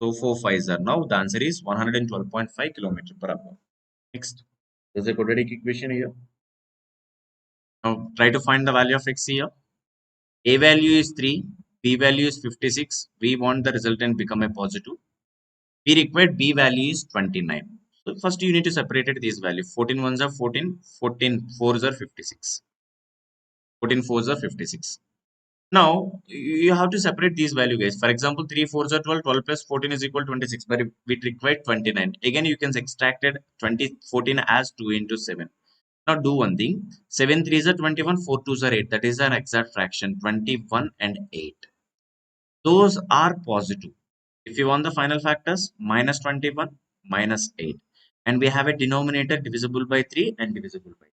so 4 fives are. Now the answer is 112.5 kilometers per hour. Next, there's a quadratic equation here. Now try to find the value of x here. A value is 3, B value is 56. We want the resultant become a positive. We require B value is 29. So first you need to separate it these values. 14 ones are 14, 14 fours are 56. 14 fours are 56. Now you have to separate these value guys. For example, 3 fours are 12, 12 plus 14 is equal to 26, but we require 29. Again, you can extract it 14 as 2 into 7. Now do one thing. 7 threes are 21, 4 twos are 8. That is an exact fraction, 21 and 8. Those are positive. If you want the final factors, minus 21, minus 8. And we have a denominator divisible by 3 and divisible by 2.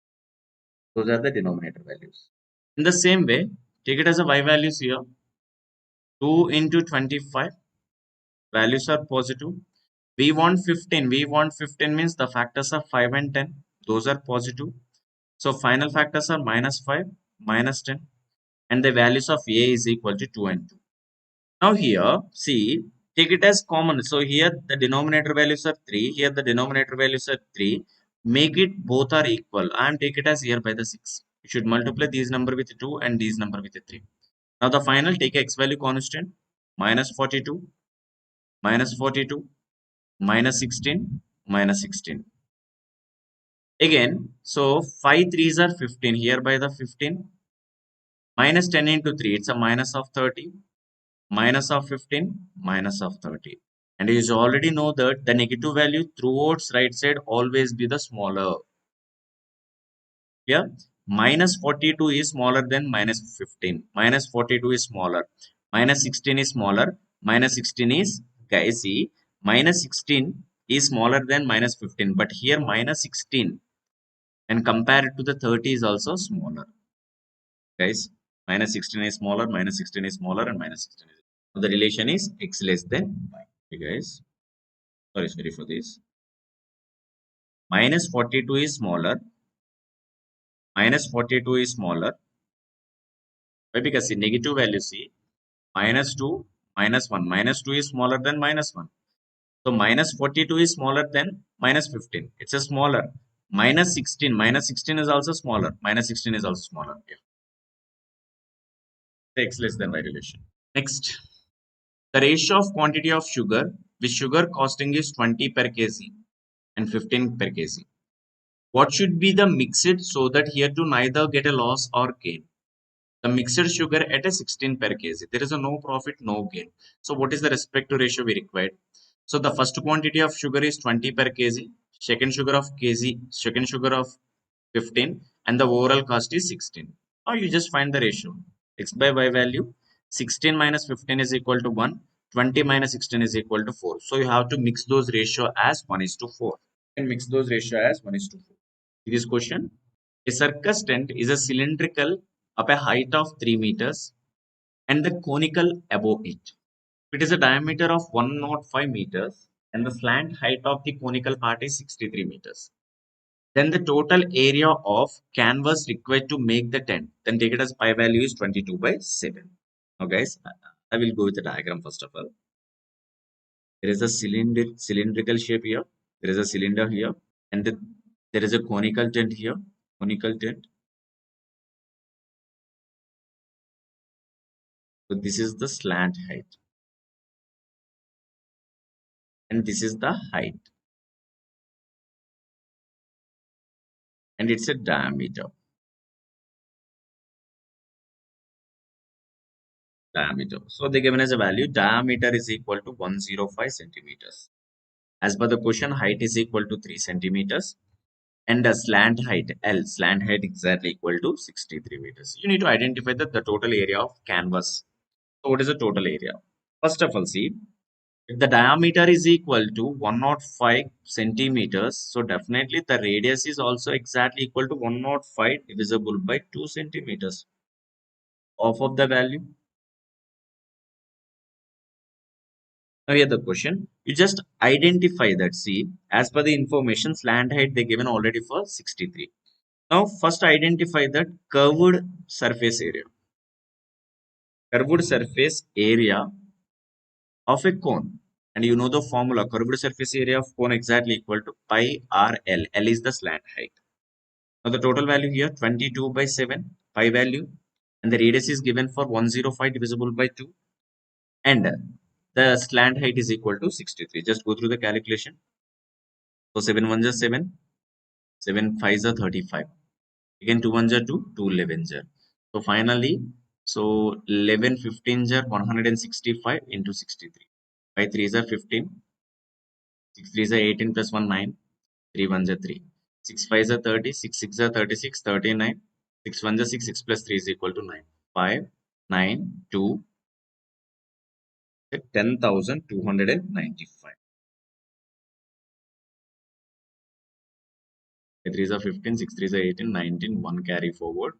Those are the denominator values. In the same way, take it as a y values here. 2 into 25. Values are positive. We want 15. We want 15 means the factors are 5 and 10. Those are positive. So final factors are minus 5, minus 10. And the values of A is equal to 2 and 2. Now here, see, take it as common. So here the denominator values are 3. Here the denominator values are 3. Make it both are equal. I am take it as here by the 6. You should multiply these number with 2 and these number with 3. Now the final take x value constant, minus 42, minus 42, minus 16, minus 16. Again, so 5 threes are 15. Here by the 15, minus 10 into 3, it's a minus of 30, minus of 15, minus of 30. And you already know that the negative value throughout right side always be the smaller. Here, minus 42 is smaller than minus 15. Minus 42 is smaller. Minus 16 is smaller. Minus 16 is, guys, see, minus 16 is smaller than minus 15. But here, minus 16 and compared to the 30 is also smaller. Guys, minus 16 is smaller, minus 16 is smaller, and minus 16 is. So the relation is x less than y. Okay, guys. Sorry for this. Minus 42 is smaller. Minus 42 is smaller. Why? Because the negative value, see, minus 2, minus 1. Minus 2 is smaller than minus 1. So minus 42 is smaller than minus 15. It's a smaller. Minus 16. Minus 16 is also smaller. Minus 16 is also smaller. Yeah. X less than y relation. Next. The ratio of quantity of sugar with sugar costing is 20 per kg and 15 per kg. What should be the mixed so that here to neither get a loss or gain? The mixed sugar at a 16 per kg. There is a no profit, no gain. So what is the respective ratio we required? So the first quantity of sugar is 20 per kg, second sugar of 15, and the overall cost is 16. Or you just find the ratio. X by y value, 16 minus 15 is equal to 1, 20 minus 16 is equal to 4. So you have to mix those ratio as 1 is to 4. And mix those ratio as 1 is to 4. This question. A circus tent is a cylindrical of a height of 3 meters and the conical above it. It is a diameter of 105 meters and the slant height of the conical part is 63 meters. Then the total area of canvas required to make the tent. Then take it as pi value is 22 by 7. Now guys, I will go with the diagram first of all. There is a cylindrical shape here. There is a cylinder here. And there is a conical tent here. Conical tent. So this is the slant height. And this is the height. And it's a diameter. diameter. So they given as a value diameter is equal to 105 centimeters. As per the question, height is equal to 3 centimeters and the slant height exactly equal to 63 meters. You need to identify the total area of canvas. So what is the total area? First of all, see, if the diameter is equal to 105 centimeters, so definitely the radius is also exactly equal to 105 divisible by 2 centimeters. Off of the value. Now here the question, you just identify that. See, as per the information, slant height they given already for 63. Now first identify that curved surface area. Curved surface area of a cone. And you know the formula, curved surface area of cone exactly equal to pi r L. L is the slant height. Now the total value here 22 by 7, pi value. And the radius is given for 105 divisible by 2. And the slant height is equal to 63. Just go through the calculation. So 7 1s are 7, 7 5s are 35. Again 2 1s are 2, 2 11s are. So finally, so 11 15s are 165 into 63. 5 3s are 15, 6 3s are 18 plus 1 9, 3 1s are 3. 6 5s are 30, 6 6 are 36, 39. 6 1s are 6, 6 plus 3 is equal to 9. 5, 9, 2, 10,295. 5 3s are 15, 6 3s are 18, 19, 1 carry forward.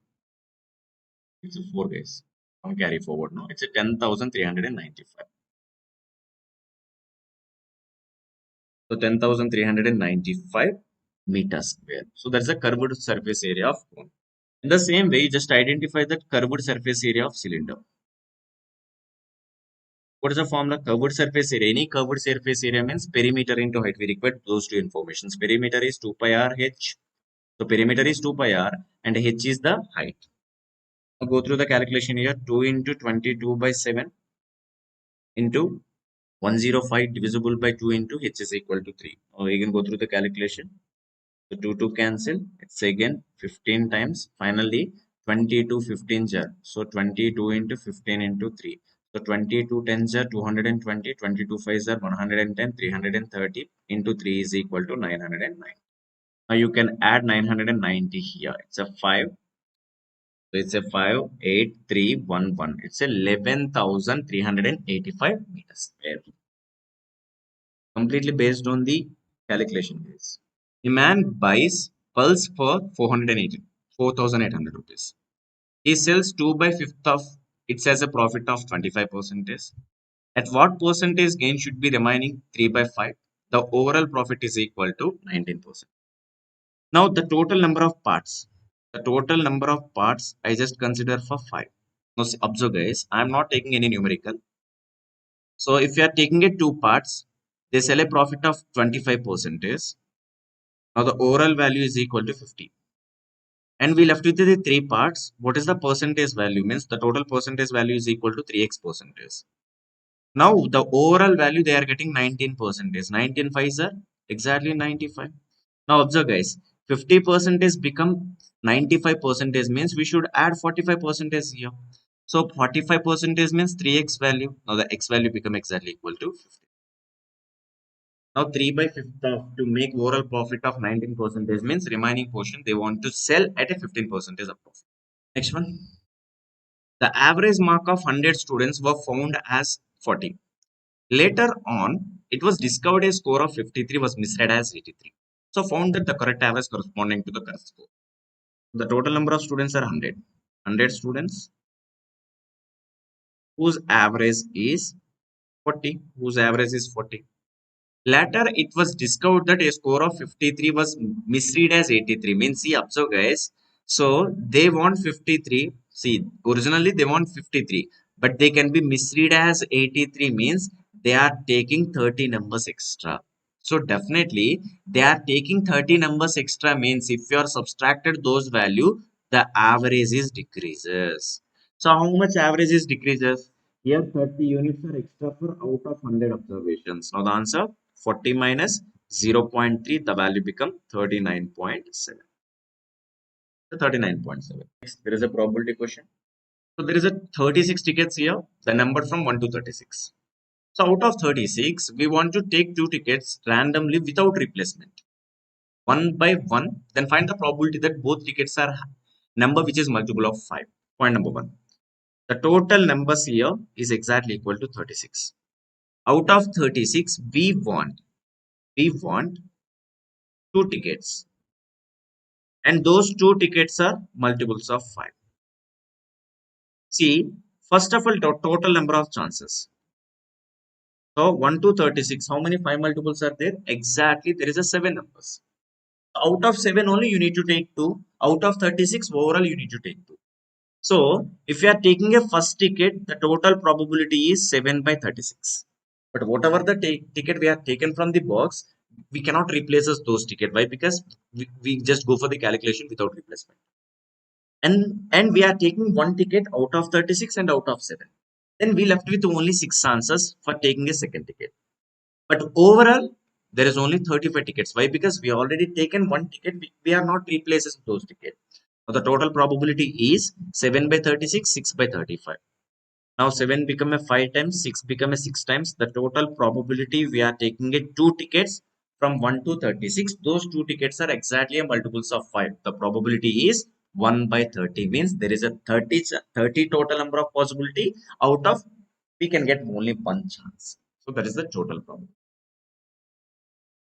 It's a 4 guys. 1 carry forward. No, it's a 10,395. So 10,395 meters square. So that's the curved surface area of cone. In the same way, you just identify the curved surface area of cylinder. What is the formula? Curved surface area. Any curved surface area means perimeter into height. We require those two informations. Perimeter is 2 pi r h. So perimeter is 2 pi r and h is the height. Now go through the calculation here. 2 into 22 by 7 into 105 divisible by 2 into h is equal to 3. Now you can go through the calculation. So 2 to cancel. It's again 15 times. Finally 22 15 jar. So 22 into 15 into 3. So 22 10s are 220, 22 5s are 110, 330 into 3 is equal to 909. Now you can add 990 here. It's a 5. So it's a 5, 8, 3, 1, 1. It's 11,385 meters square. Completely based on the calculation base. A man buys pulse for 4,800 rupees. He sells 2 by 5th of it says a profit of 25%. At what percentage gain should be remaining 3 by 5? The overall profit is equal to 19%. Now the total number of parts. The total number of parts I just consider for 5. Now observe guys, I am not taking any numerical. So if you are taking it 2 parts, they sell a profit of 25%. Now the overall value is equal to 50. And we left with the 3 parts. What is the percentage value? Means the total percentage value is equal to 3x percentage. Now the overall value they are getting 19 percentage. 19 5s are exactly 95. Now observe guys, 50 percentage become 95 percentage means we should add 45 percentage here. So 45 percentage means 3x value. Now the x value become exactly equal to 50. Now 3 by 5th of to make overall profit of 19 percentage means remaining portion they want to sell at a 15 percentage of profit. Next one. The average mark of 100 students were found as 40. Later on, it was discovered a score of 53 was misread as 83. So found that the correct average corresponding to the correct score. The total number of students are 100. 100 students whose average is 40. Whose average is 40. Later, it was discovered that a score of 53 was misread as 83. Means, see, observe guys. So, they want 53. See, originally they want 53. But they can be misread as 83 means they are taking 30 numbers extra. So, definitely, they are taking 30 numbers extra means if you are subtracted those value, the average is decreases. So, how much average is decreases? Here 30 units are extra for out of 100 observations. Now the answer 40 minus 0.3, the value become 39.7. The 39.7. Next, there is a probability question. So there is a 36 tickets here, the number from 1 to 36. So out of 36, we want to take two tickets randomly without replacement. One by one, then find the probability that both tickets are number which is multiple of 5. Point number 1. The total numbers here is exactly equal to 36. Out of 36, we want two tickets, and those two tickets are multiples of 5. See, first of all, total number of chances. So 1 to 36, how many 5 multiples are there? Exactly, there is a 7 numbers. Out of 7 only you need to take 2. Out of 36, overall you need to take 2. So if you are taking a first ticket, the total probability is 7 by 36. But whatever the ticket we have taken from the box, we cannot replace those ticket. Why? Because we just go for the calculation without replacement. And we are taking one ticket out of 36 and out of 7. Then we left with only 6 answers for taking a second ticket. But overall, there is only 35 tickets. Why? Because we already taken one ticket. We are not replacing those tickets. So the total probability is 7 by 36, 6 by 35. Now 7 become a 5 times, 6 become a 6 times. The total probability we are taking it 2 tickets from 1 to 36. Those 2 tickets are exactly a multiples of 5. The probability is 1 by 30, means there is a 30 total number of possibility, out of we can get only one chance. So that is the total probability.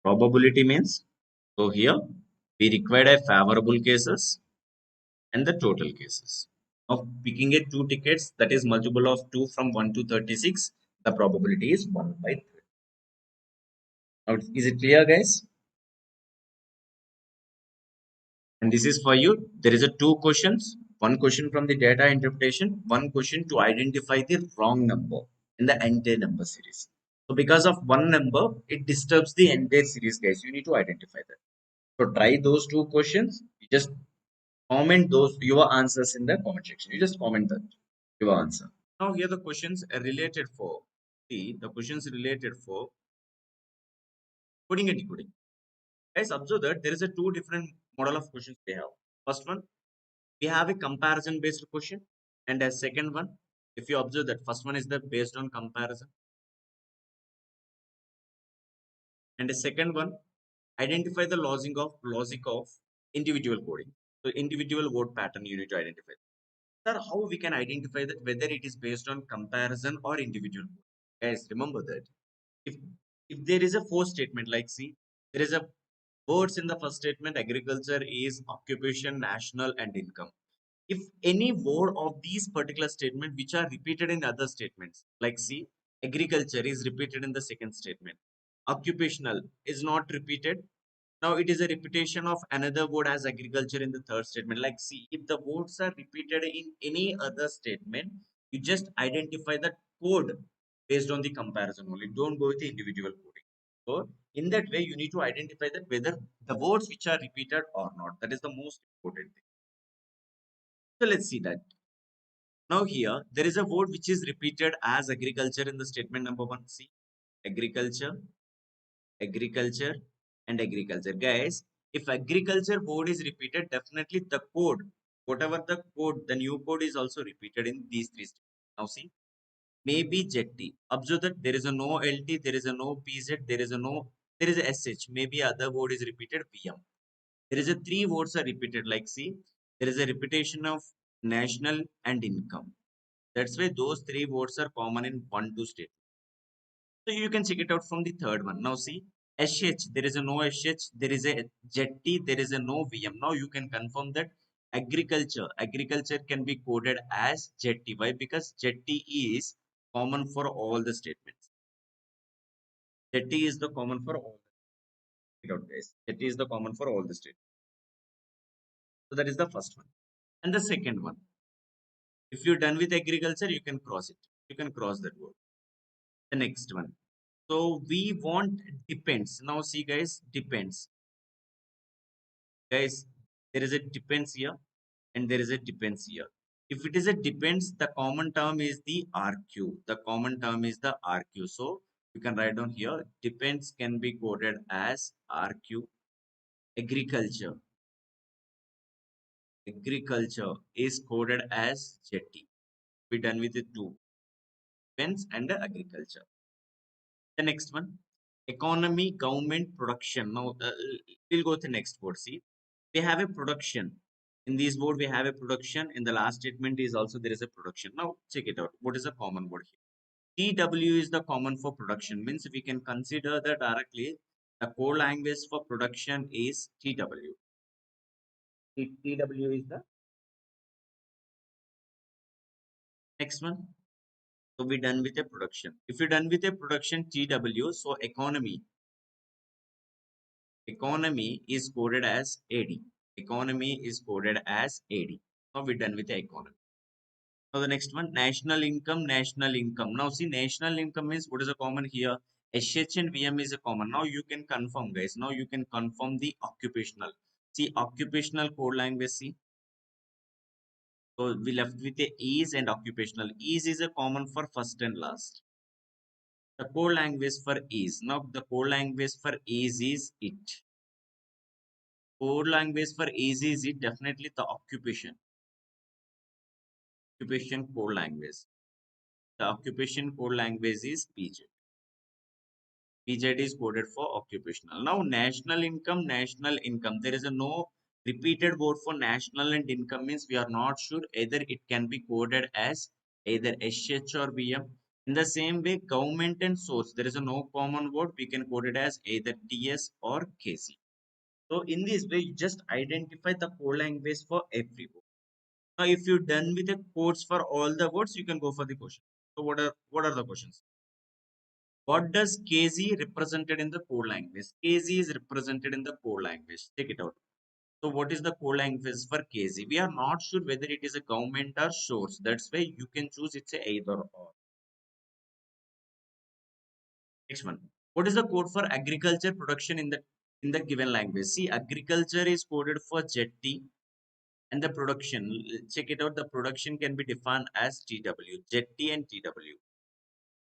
Probability means, so here we required a favorable cases and the total cases. Of picking a two tickets, that is multiple of 2 from 1 to 36, the probability is 1 by 30. Now, is it clear, guys? And this is for you. There is a two questions. One question from the data interpretation, one question to identify the wrong number in the entire number series. So because of one number, it disturbs the entire series, guys. You need to identify that. So try those two questions. You just comment those your answers in the comment section. You just comment that your answer. Now here the questions are related for, see the questions related for coding and decoding. Guys, observe that there is a two different model of questions they have. First one, we have a comparison based question, and a second one, if you observe that first one is the based on comparison, and the second one, identify the logic of individual coding. So individual word pattern you need to identify. Sir, how we can identify that whether it is based on comparison or individual? Guys, remember that if if there is a fourth statement, like see, there is a words in the first statement, agriculture is occupation, national, and income. If any word of these particular statement which are repeated in other statements, like see, agriculture is repeated in the second statement, occupational is not repeated, now it is a repetition of another word as agriculture in the third statement. Like see, if the words are repeated in any other statement, you just identify the code based on the comparison only. Don't go with the individual coding. So in that way, you need to identify that whether the words which are repeated or not. That is the most important thing. So let's see that. Now here, there is a word which is repeated as agriculture in the statement number 1. See, agriculture, agriculture, and agriculture. Guys, if agriculture word is repeated, definitely the code, whatever the code, the new code is also repeated in these three statements. Now see, maybe jetty. Observe that there is a no LT, there is a no PZ, there is a no, there is a SH. Maybe other word is repeated VM. There is a three words are repeated. Like see, there is a repetition of national and income. That's why those three words are common in 1 2 statement. So you can check it out from the third one. Now see, SH, there is a no SH, there is a jetty, there is a no VM. Now you can confirm that agriculture can be coded as jetty. Why? Because jetty is common for all the statements. Jetty is the common for all. Check it out, guys. Jetty is the common for all the statements. So that is the first one. And the second one, if you're done with agriculture, you can cross it. You can cross that word. The next one. So we want depends. Now see, guys, depends. Guys, there is a depends here and there is a depends here. If it is a depends, the common term is the RQ. The common term is the RQ. So you can write down here, depends can be coded as RQ. Agriculture. Agriculture is coded as jetty. We done with the two, defense and agriculture. The next one, economy, government, production. Now we'll go to the next word. See, we have a production. In this word, we have a production. In the last statement is also there is a production. Now check it out. What is the common word here? TW is the common for production. Means we can consider that directly. The core language for production is TW. TW is the next one. So we done with a production. If you're done with a production TW, so economy is coded as AD. Economy is coded as AD. Now we're done with the economy. Now the next one, national income, national income. Now see, national income means what is a common here? SH and VM is a common. Now you can confirm, guys. Now you can confirm the occupational. See, occupational code language. See, so we left with the ease and occupational. Ease is a common for first and last. The core language for ease. Now the core language for ease is it. Core language for ease is it. Definitely the occupation. Occupation core language. The occupation core language is PJ. PZ is coded for occupational. Now, national income, national income. There is a no repeated word for national and income means we are not sure either it can be coded as either SH or VM. In the same way, government and source, there is a no common word. We can code it as either TS or KC. So, in this way, you just identify the code language for every word. Now, if you're done with the codes for all the words, you can go for the question. So, what are the questions? What does KZ represented in the core language? KZ is represented in the core language. Check it out. So what is the core language for KZ? We are not sure whether it is a government or source. That's why you can choose it's a either or. Next one. What is the code for agriculture production in the given language? See, agriculture is coded for jetty and the production. Check it out. The production can be defined as TW, jetty and TW.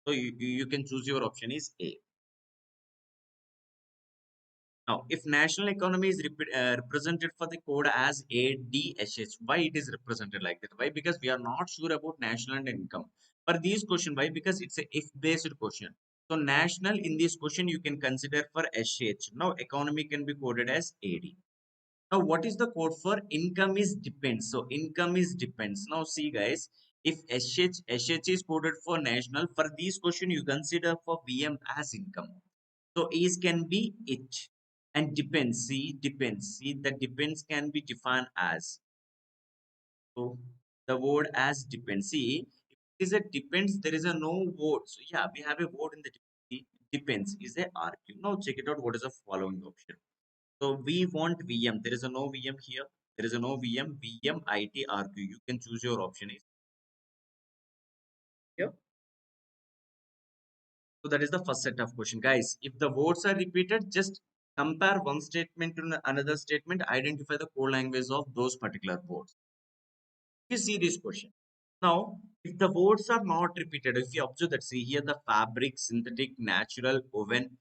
So you can choose your option is A. Now, if national economy is represented for the code as ADSH, why it is represented like that? Why? Because we are not sure about national and income. For this question, why? Because it's a if-based question. So, national in this question you can consider for SH. Now, economy can be coded as AD. Now, what is the code for income is depends. So, income is depends. Now, see guys, if SH is coded for national, for this question you consider for VM as income. So is can be it and depends. See depends. See the depends can be defined as so the word as depends. See if it is a depends, there is a no word. So yeah, we have a word in the depends is a RQ. Now check it out. What is the following option? So we want VM. There is a no VM here. There is a no VM. VM IT RQ. You can choose your option is here. So that is the first set of question, guys. If the words are repeated, just compare one statement to another statement, identify the core language of those particular words. You see this question. Now, if the words are not repeated, if you observe that, see here the fabric, synthetic, natural, woven,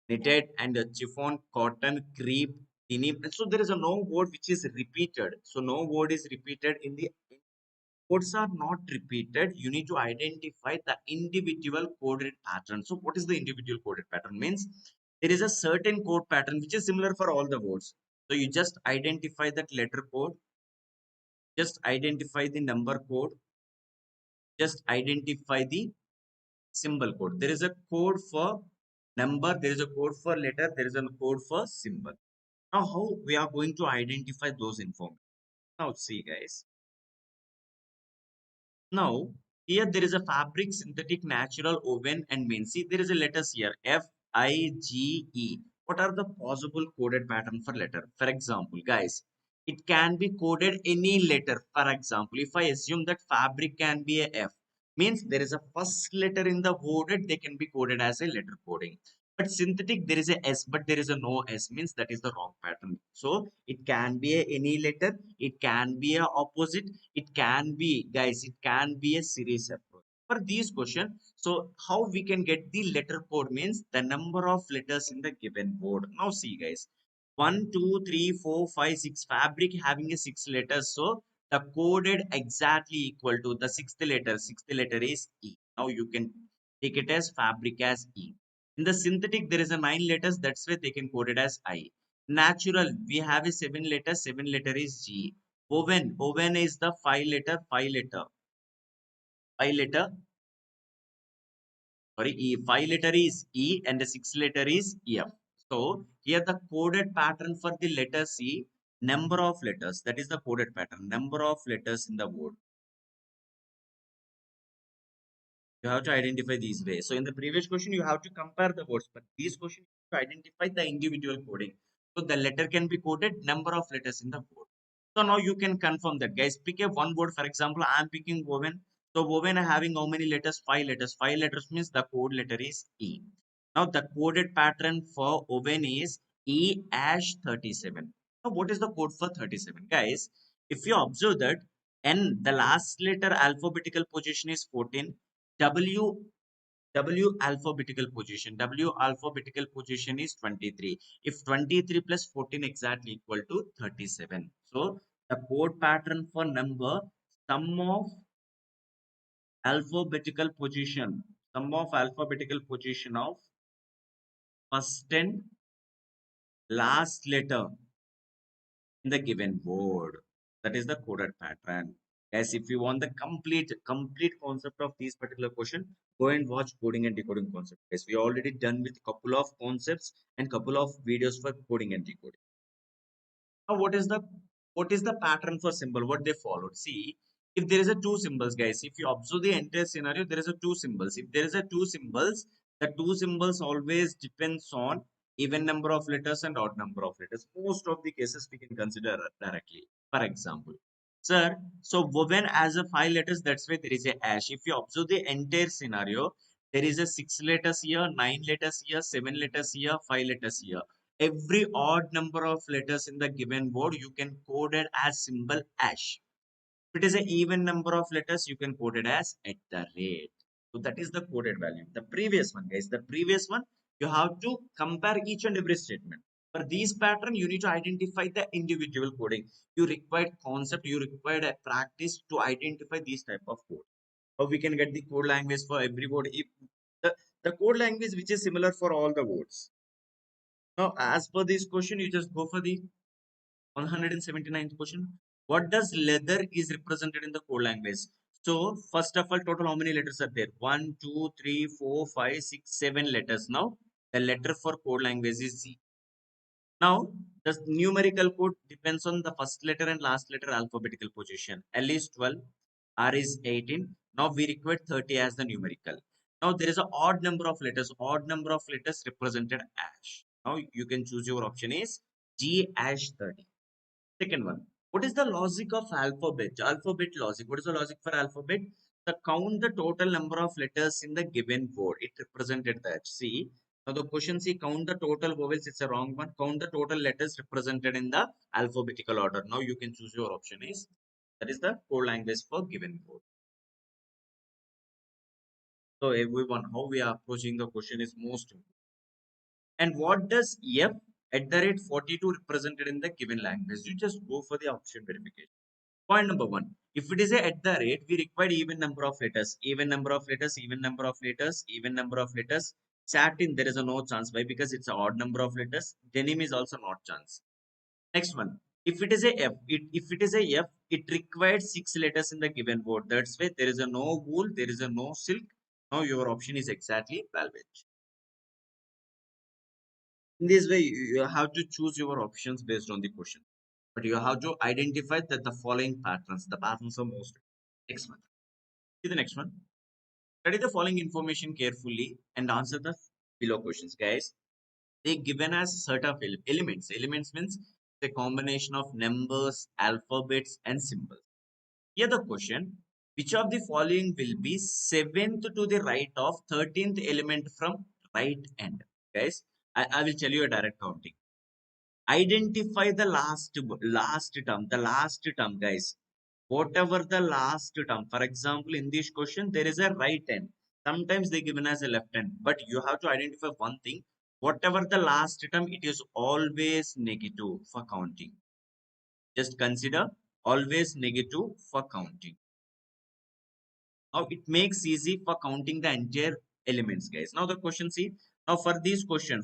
knitted, and chiffon, cotton, crepe, denim. And so there is a no word which is repeated. So no word is repeated in the codes are not repeated. You need to identify the individual coded pattern. So what is the individual coded pattern? Means there is a certain code pattern which is similar for all the words. So you just identify that letter code, just identify the number code, just identify the symbol code. There is a code for number, there is a code for letter, there is a code for symbol. Now how we are going to identify those information? Now see guys. Now, here there is a fabric, synthetic, natural, woven, and mean. See, there is a letters here F, I, G, E. What are the possible coded pattern for letter? For example, guys, it can be coded any letter. For example, if I assume that fabric can be a F, means there is a first letter in the worded, they can be coded as a letter coding. But synthetic, there is a S, but there is a no S, means that is the wrong pattern. So it can be a any letter, it can be a opposite, it can be, guys, it can be a series approach. For these question, so how we can get the letter code means the number of letters in the given word. Now see guys, 1, 2, 3, 4, 5, 6 fabric having a 6 letters. So the coded exactly equal to the sixth letter is E. Now you can take it as fabric as E. In the synthetic, there is a 9 letters, that's why they can code it as I. Natural, we have a 7 letter, 7 letter is G. Woven is the 5 letter, 5 letter, sorry, E, 5 letter is E and the 6 letter is F. So here the coded pattern for the letter C, number of letters, that is the coded pattern, number of letters in the word. You have to identify these ways. So in the previous question, you have to compare the words, but these questions you have to identify the individual coding. So the letter can be coded, number of letters in the word. So now you can confirm that, guys. Pick a one word. For example, I am picking woven. So woven having how many letters? 5 letters. 5 letters means the code letter is E. Now the coded pattern for woven is E-37. Now what is the code for 37? Guys, if you observe that N, the last letter alphabetical position is 14. W W alphabetical position is 23. If 23 plus 14 exactly equal to 37. So the code pattern for number, sum of alphabetical position, sum of alphabetical position of first and last letter in the given word. That is the coded pattern. Guys, if you want the complete concept of these particular question, go and watch coding and decoding concept. Guys, we already done with couple of concepts and couple of videos for coding and decoding. Now, what is the pattern for symbol? What they followed? See, if there is a two symbols, guys. If you observe the entire scenario, there is a two symbols. If there is a two symbols, the two symbols always depends on even number of letters and odd number of letters. Most of the cases we can consider directly. For example, sir, so woven as a 5 letters, that's why there is a ash. If you observe the entire scenario, there is a 6 letters here, 9 letters here, 7 letters here, 5 letters here. Every odd number of letters in the given word you can code it as symbol ash. If it is an even number of letters, you can code it as at the rate. So that is the coded value. The previous one, guys, the previous one, you have to compare each and every statement. For these pattern, you need to identify the individual coding. You require concept, you require a practice to identify these type of code. How we can get the code language for every word? If the code language which is similar for all the words. Now, as per this question, you just go for the 179th question. What does leather is represented in the code language? So, first of all, total how many letters are there? 1, 2, 3, 4, 5, 6, 7 letters. Now, the letter for code language is Z. Now, the numerical code depends on the first letter and last letter alphabetical position. L is 12, R is 18. Now, we require 30 as the numerical. Now, there is an odd number of letters. Odd number of letters represented as. Now, you can choose your option is G as 30. Second one, what is the logic of alphabet? Alphabet logic. What is the logic for alphabet? The count the total number of letters in the given word. It represented that. See, now the question see count the total vowels. It's a wrong one. Count the total letters represented in the alphabetical order. Now you can choose your option is that is the code language for given word. So everyone, how we are approaching the question is most important. And what does F at the rate 42 represented in the given language? You just go for the option verification. Point number one. If it is a at the rate, we require even number of letters, even number of letters, even number of letters, even number of letters. Satin, there is a no chance. Why? Because it's an odd number of letters. Denim is also not chance. Next one. If it is a F, if it is a F, it requires 6 letters in the given word. That's why there is a no wool, there is a no silk. Now your option is exactly velvet. In this way, you have to choose your options based on the question. But you have to identify that the following patterns, the patterns are most. Next one. See the next one. Study the following information carefully and answer the below questions, guys. They given as set of elements. Elements means the combination of numbers, alphabets, and symbols. Here the question: which of the following will be seventh to the right of 13th element from right end? Guys, I will tell you a direct counting. Identify the last term, guys. Whatever the last term, for example, in this question, there is a right hand. Sometimes they given as a left hand, but you have to identify one thing. Whatever the last term, it is always negative for counting. Just consider always negative for counting. Now it makes easy for counting the entire elements, guys. Now the question, see, now for this question,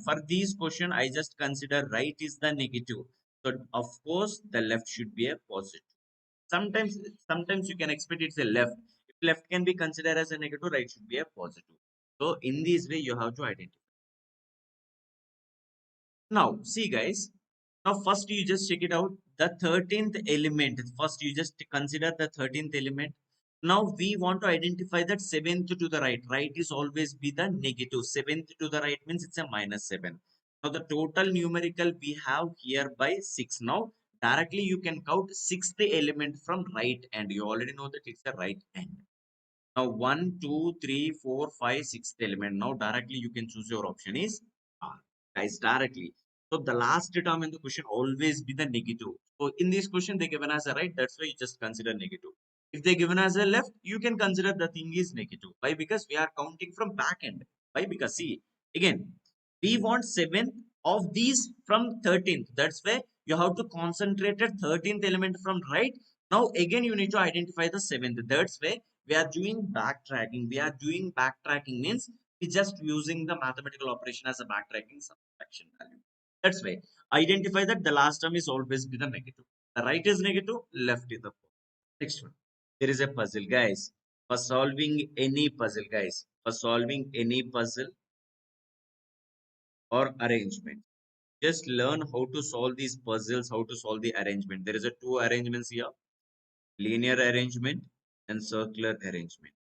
I just consider right is the negative. So of course the left should be a positive. Sometimes, sometimes you can expect it's a left. If left can be considered as a negative, right should be a positive. So in this way, you have to identify. Now, see guys, now first you just check it out. The 13th element, first you just consider the 13th element. Now we want to identify that 7th to the right. Right is always be the negative. 7th to the right means it's a minus 7. Now the total numerical we have here by 6. Now directly you can count 6th element from right end. You already know that it's the right end. Now 1, 2, 3, 4, 5, 6th element. Now directly you can choose your option is R. Guys, directly. So the last term in the question always be the negative. So in this question they given as a right. That's why you just consider negative. If they given as a left, you can consider the thing is negative. Why? Because we are counting from back end. Why? Because see again we want 7th of these from 13th. That's why you have to concentrate at 13th element from right. Now again you need to identify the 7th. That's why we are doing backtracking. We are doing backtracking means we just using the mathematical operation as a backtracking subtraction value. That's why identify that the last term is always be the negative. The right is negative, left is the positive. Next one. There is a puzzle, guys. For solving any puzzle, guys. For solving any puzzle or arrangement. Just learn how to solve these puzzles, how to solve the arrangement. There is a two arrangements here. Linear arrangement and circular arrangement.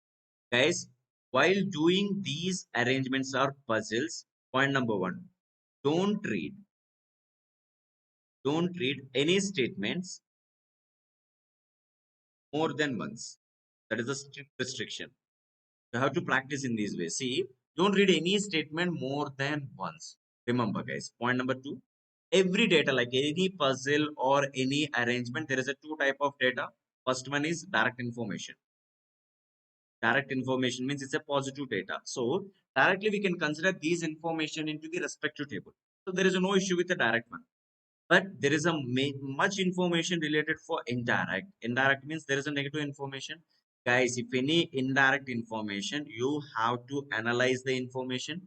Guys, while doing these arrangements or puzzles, point number one, don't read, don't read any statements more than once. That is a strict restriction. You have to practice in these ways. See, don't read any statement more than once. Remember, guys, point number two, every data, like any puzzle or any arrangement, there is a two type of data. First one is direct information. Direct information means it's a positive data. So directly we can consider these information into the respective table. So there is no issue with the direct one. But there is a much information related for indirect. Indirect means there is a negative information. Guys, if any indirect information, you have to analyze the information,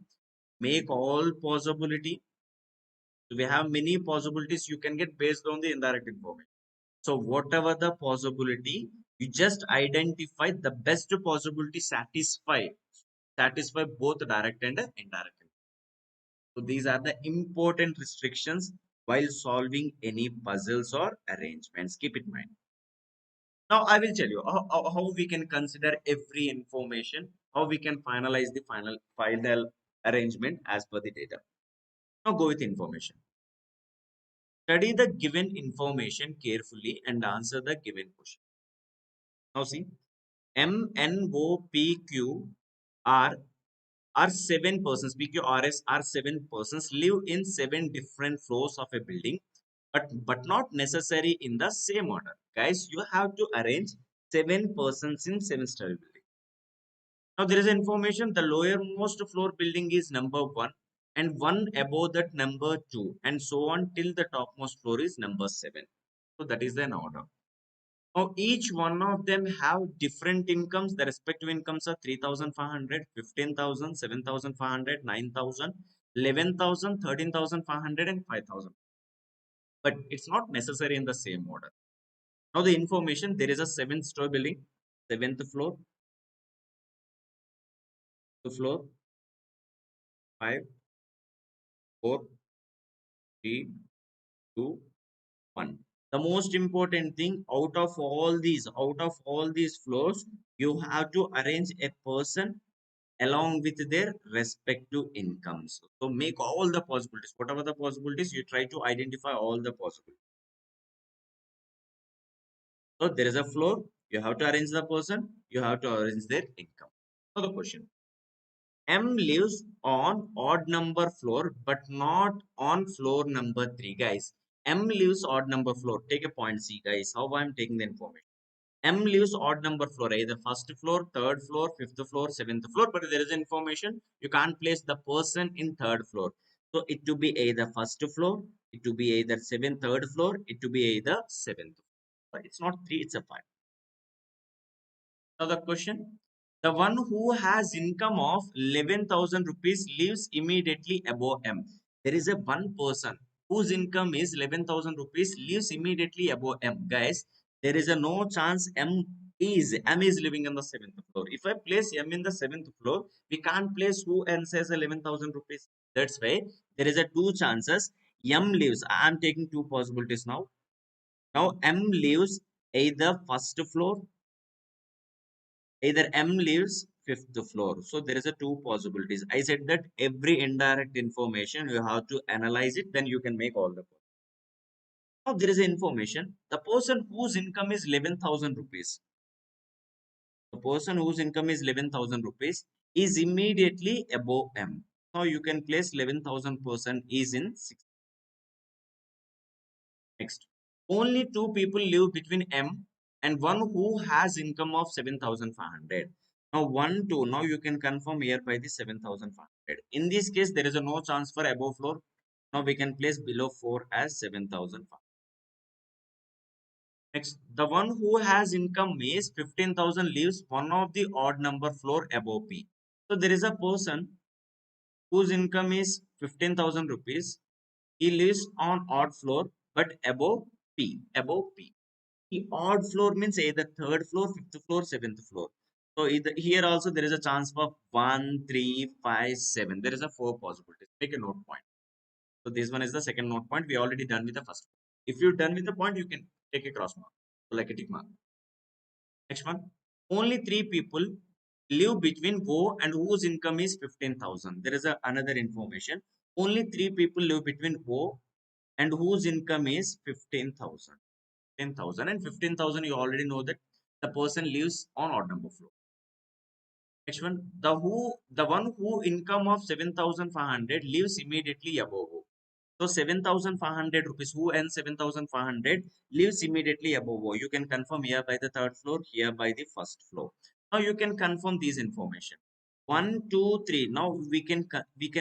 make all possibility. So we have many possibilities you can get based on the indirect information. So whatever the possibility, you just identify the best possibility satisfy both direct and indirect. So these are the important restrictions while solving any puzzles or arrangements. Keep in mind. Now I will tell you how we can consider every information, how we can finalize the final arrangement as per the data. Now go with information. Study the given information carefully and answer the given question. Now see, M, N, O, P, Q, R are 7 persons. PQRS are 7 persons live in 7 different floors of a building, but not necessary in the same order. Guys, you have to arrange 7 persons in 7-story building. Now there is information the lowermost floor building is number 1 and one above that number 2 and so on till the topmost floor is number 7. So that is an order. Now, each one of them have different incomes. The respective incomes are 3,500, 15,000, 7,500, 9,000, 11,000, 13,500, and 5,000. But it's not necessary in the same order. Now, the information, there is a 7th-story building, 7th floor, the floor, 5, 4, 3, 2, 1. The most important thing out of all these floors, you have to arrange a person along with their respective incomes. So make all the possibilities, whatever the possibilities, you try to identify all the possibilities. So there is a floor, you have to arrange the person, you have to arrange their income. So the question, M lives on odd number floor, but not on floor number 3. Guys, M lives odd number floor. Take a point, see guys, how I'm taking the information. M lives odd number floor, either first floor, third floor, fifth floor, seventh floor. But there is information you can't place the person in third floor. So it to be either first floor, it to be either third floor, it to be either seventh. It's not 3, it's a 5. Now the question, the one who has income of 11,000 rupees lives immediately above M. There is a one person whose income is 11,000 rupees lives immediately above M. Guys, there is a no chance M is living on the 7th floor. If I place M in the 7th floor, we can't place who else has 11,000 rupees. That's why there is a two chances. M lives. I am taking two possibilities now. Now M lives either first floor, either M lives fifth floor. So there is a two possibilities. I said that every indirect information you have to analyze it, then you can make all the. Now there is a information. The person whose income is 11,000 rupees. The person whose income is 11,000 rupees is immediately above M. Now you can place 11,000 person is in 6. Next, only two people live between M and one who has income of 7,500. Now, 1, 2. Now you can confirm here by the 7,500. In this case, there is a no chance for above floor. Now we can place below 4 as 7,500. Next, the one who has income is 15,000 lives one of the odd number floor above P. So there is a person whose income is 15,000 rupees. He lives on odd floor but above P. Above P. The odd floor means either third floor, fifth floor, seventh floor. So either, here also there is a chance for 1, 3, 5, 7. There is a 4 possibilities. Take a note point. So this one is the second note point. We already done with the first. If you're done with the point, you can take a cross mark. So like a tick mark. Next one. Only three people live between O and whose income is 15,000. There is another information. Only three people live between O and whose income is 15,000. 10,000 and 15,000, you already know that the person lives on odd number floor. Next one, the one who income of 7,500 lives immediately above. So 7,500 rupees, who earns 7,500 lives immediately above. You can confirm here by the third floor, here by the first floor. Now you can confirm these information. 1, 2, 3. Now we can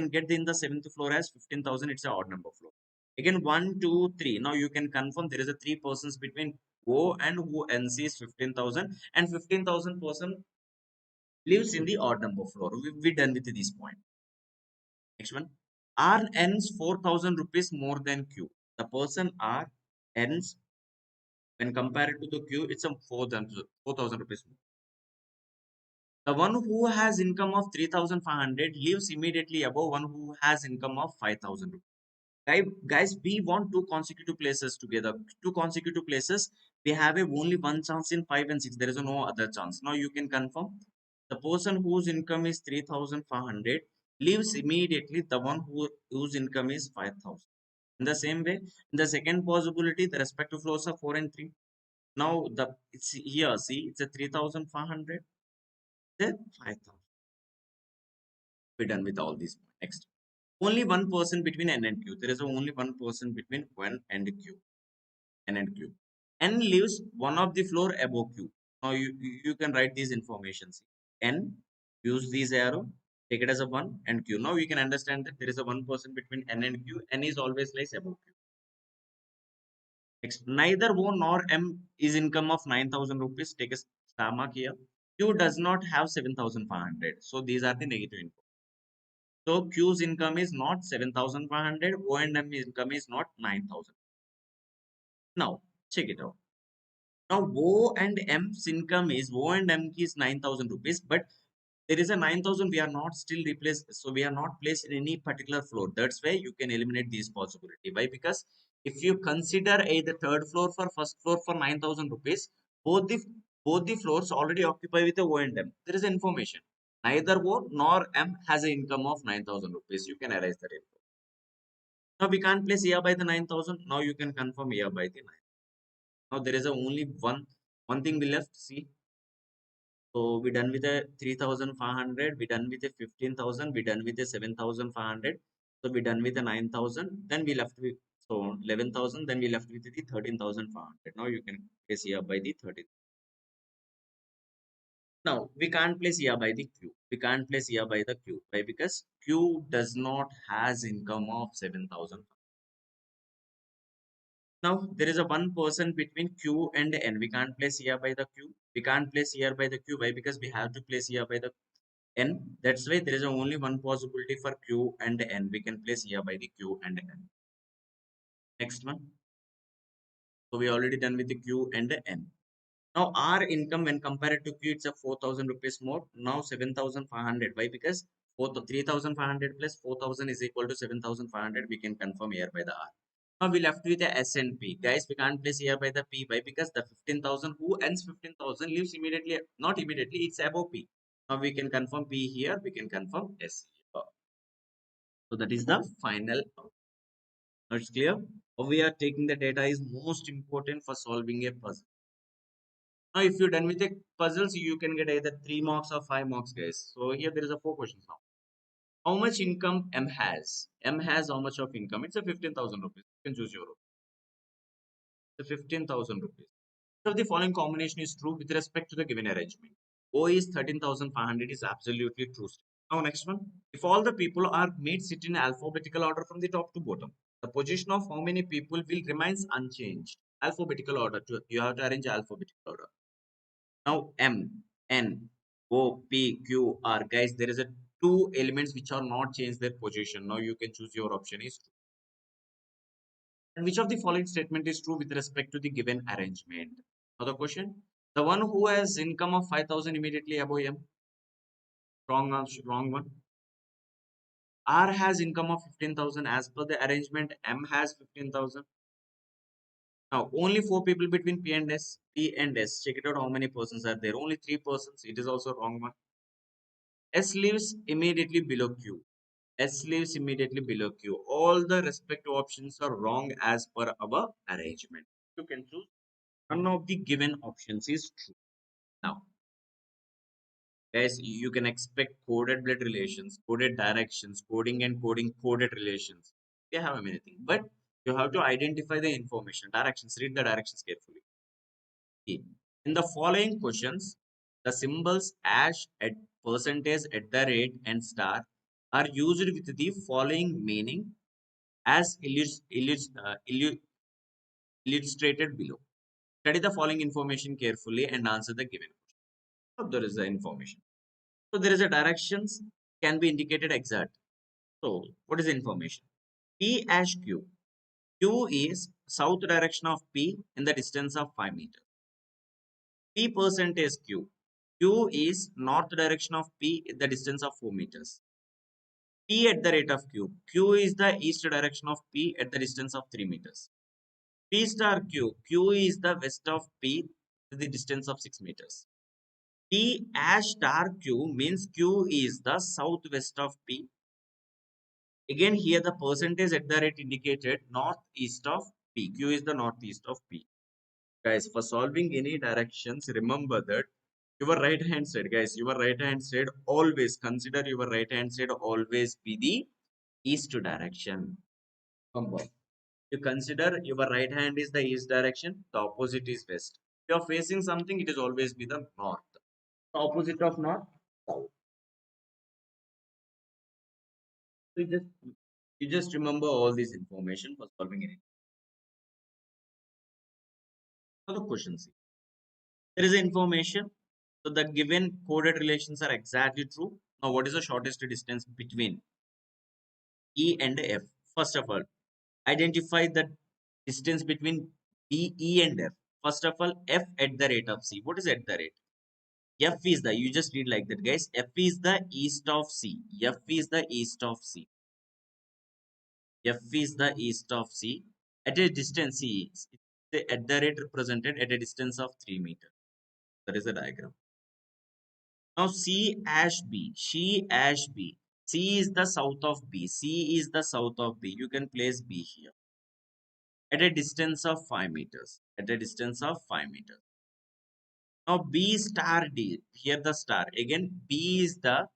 get in the seventh floor as 15,000. It's a odd number floor. Again 1, 2, 3. Now you can confirm there is a three persons between O and who earns is 15,000 and 15,000 person lives in the odd number floor. We done with this point. Next one. R earns 4,000 rupees more than Q. The person R earns, when compared to the Q, it's a 4,000 rupees more. The one who has income of 3,500 lives immediately above one who has income of 5,000 rupees. Guys, we want two consecutive places together. Two consecutive places. We have only one chance in 5 and 6. There is no other chance. Now you can confirm. The person whose income is 3,500 lives immediately the one whose income is 5,000. In the same way, in the second possibility, the respective floors are 4 and 3. Now it's here. See, it's a 3,500. The 5,000. We're done with all these. Next, only one person between N and Q. There is only one person between 1 and Q. N and Q. N lives one of the floor above Q. Now you can write these informations. N, use this arrow, take it as a 1 and Q. Now you can understand that there is a one person between N and Q. N is always lies above Q. Next, neither O nor M is income of 9,000 rupees. Take a star mark here. Q does not have 7,500. So these are the negative input. So Q's income is not 7,500. O and M income is not 9,000. Now check it out. Now O and M's income is O and M is 9,000 rupees, but there is a 9,000 we are not still replaced, so we are not placed in any particular floor. That's why you can eliminate this possibility. Why? Because if you consider the third floor for first floor for 9,000 rupees, both the floors already occupy with the O and M. There is information. Neither O nor M has an income of 9,000 rupees. You can erase that info. Now we can't place here by the 9,000. Now you can confirm here by the 9. Now there is a only one thing we left. See, so we done with a 3,500, we done with a 15,000, we done with a 7,500. So we done with a 9,000, then we left with, so 11,000, then we left with the 13,500. Now you can place here by the 30. Now we can't place here by the Q. We can't place here by the Q. Why? Because Q does not has income of 7,000. Now there is a one person between Q and N. We can't place here by the Q. We can't place here by the Q. Why? Because we have to place here by the N. That's why there is only one possibility for Q and N. We can place here by the Q and N. Next one. So we already done with the Q and N. Now our income when compared to Q, it's a 4,000 rupees more. Now 7,500. Why? Because 3,500 plus 4,000 is equal to 7,500. We can confirm here by the R. Now we left with the S and P. Guys, we can't place here by the P. Why? Because the 15,000 who earns 15,000 leaves immediately, not immediately, it's above P. Now we can confirm P here, we can confirm S here. So that is the final. Now it's clear. How we are taking the data is most important for solving a puzzle. Now, if you're done with the puzzles, you can get either 3 marks or 5 marks, guys. So here there is a 4 questions now. How much income M has? M has how much of income? It's a 15,000 rupees. You can choose your own. The 15,000 rupees. So the following combination is true with respect to the given arrangement. O is 13,500 is absolutely true. Now next one. If all the people are made sit in alphabetical order from the top to bottom, the position of how many people will remains unchanged. Alphabetical order. You have to arrange alphabetical order. Now M, N, O, P, Q, R. Guys, there is a two elements which are not changed their position. Now you can choose your option is true. And which of the following statement is true with respect to the given arrangement? Another question. The one who has income of 5,000 immediately above M. Wrong one. R has income of 15,000 as per the arrangement. M has 15,000. Now only four people between P and S. P and S. Check it out. How many persons are there? Only three persons. It is also wrong one. S lives immediately below Q. S lives immediately below Q. All the respective options are wrong as per our arrangement. You can choose none of the given options is true. Now, guys, you can expect coded blood relations, coded directions, coding and coding coded relations. They have many things, but you have to identify the information. Directions, read the directions carefully. Okay. In the following questions, the symbols ash at percentage at the rate and star are used with the following meaning as illustrated below. Study the following information carefully and answer the given question. So there is the information. So there is a directions can be indicated exact. So what is the information? P ash Q. Q is south direction of P in the distance of 5 meters. P percentage Q. Q is north direction of P in the distance of 4 meters. P at the rate of Q. Q is the east direction of P at the distance of 3 meters. P star Q. Q is the west of P at the distance of 6 meters. P ash star Q means Q is the southwest of P. Again here the percentage at the rate indicated northeast of P. Q is the northeast of P. Guys, for solving any directions, remember that your right hand side, guys, your right hand side always consider your right hand side always be the east direction. Remember, you consider your right hand is the east direction, the opposite is west. If you are facing something, it is always be the north. The opposite of north, south. So you just remember all this information for solving any. Other questions. There is information. So the given coded relations are exactly true. Now, what is the shortest distance between E and F? First of all, identify the distance between B, E, and F. First of all, F at the rate of C. What is at the rate? F is the, you just read like that, guys. F is the east of C. F is the east of C. F is the east of C. At a distance, C is at the rate represented at a distance of 3 meters. That is the diagram. Now C ash B, she ash B. C is the south of B. C is the south of B. You can place B here at a distance of 5 meters. At a distance of 5 meters. Now B star D. Here the star. Again B is the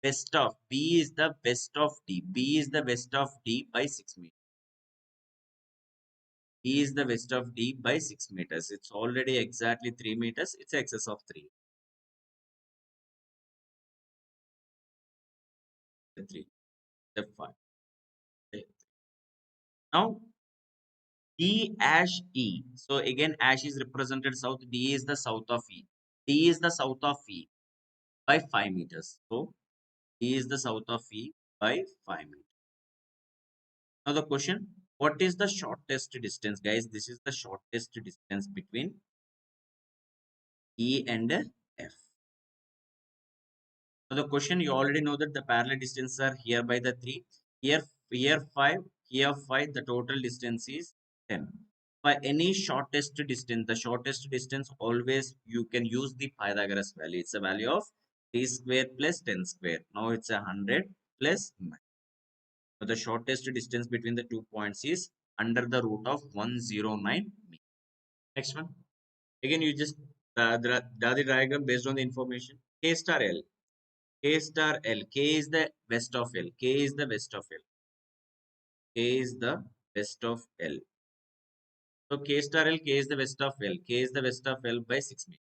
west of. B is the west of D. B is the west of D by 6 meters. B is the west of D by 6 meters. It's already exactly 3 meters. It's excess of 3. 3. Step 5. Okay. Now D ash E. So again, ash is represented south. D is the south of E. D is the south of E by 5 meters. So D is the south of E by 5 meters. Now the question, what is the shortest distance, guys? This is the shortest distance between E and F. Now the question, you already know that the parallel distances are here by the 3. Here 5. Here 5. The total distance is 10. For any shortest distance, the shortest distance always you can use the Pythagoras value. It's a value of 3 square plus 10 square. Now it's 100 plus 9. So the shortest distance between the 2 points is under the root of 109 meters. Next one. Again, you just draw the diagram based on the information. K star L. K star L. K is the west of L. K is the west of L. K is the west of L. So K star L. K is the west of L. K is the west of L by 6 meters.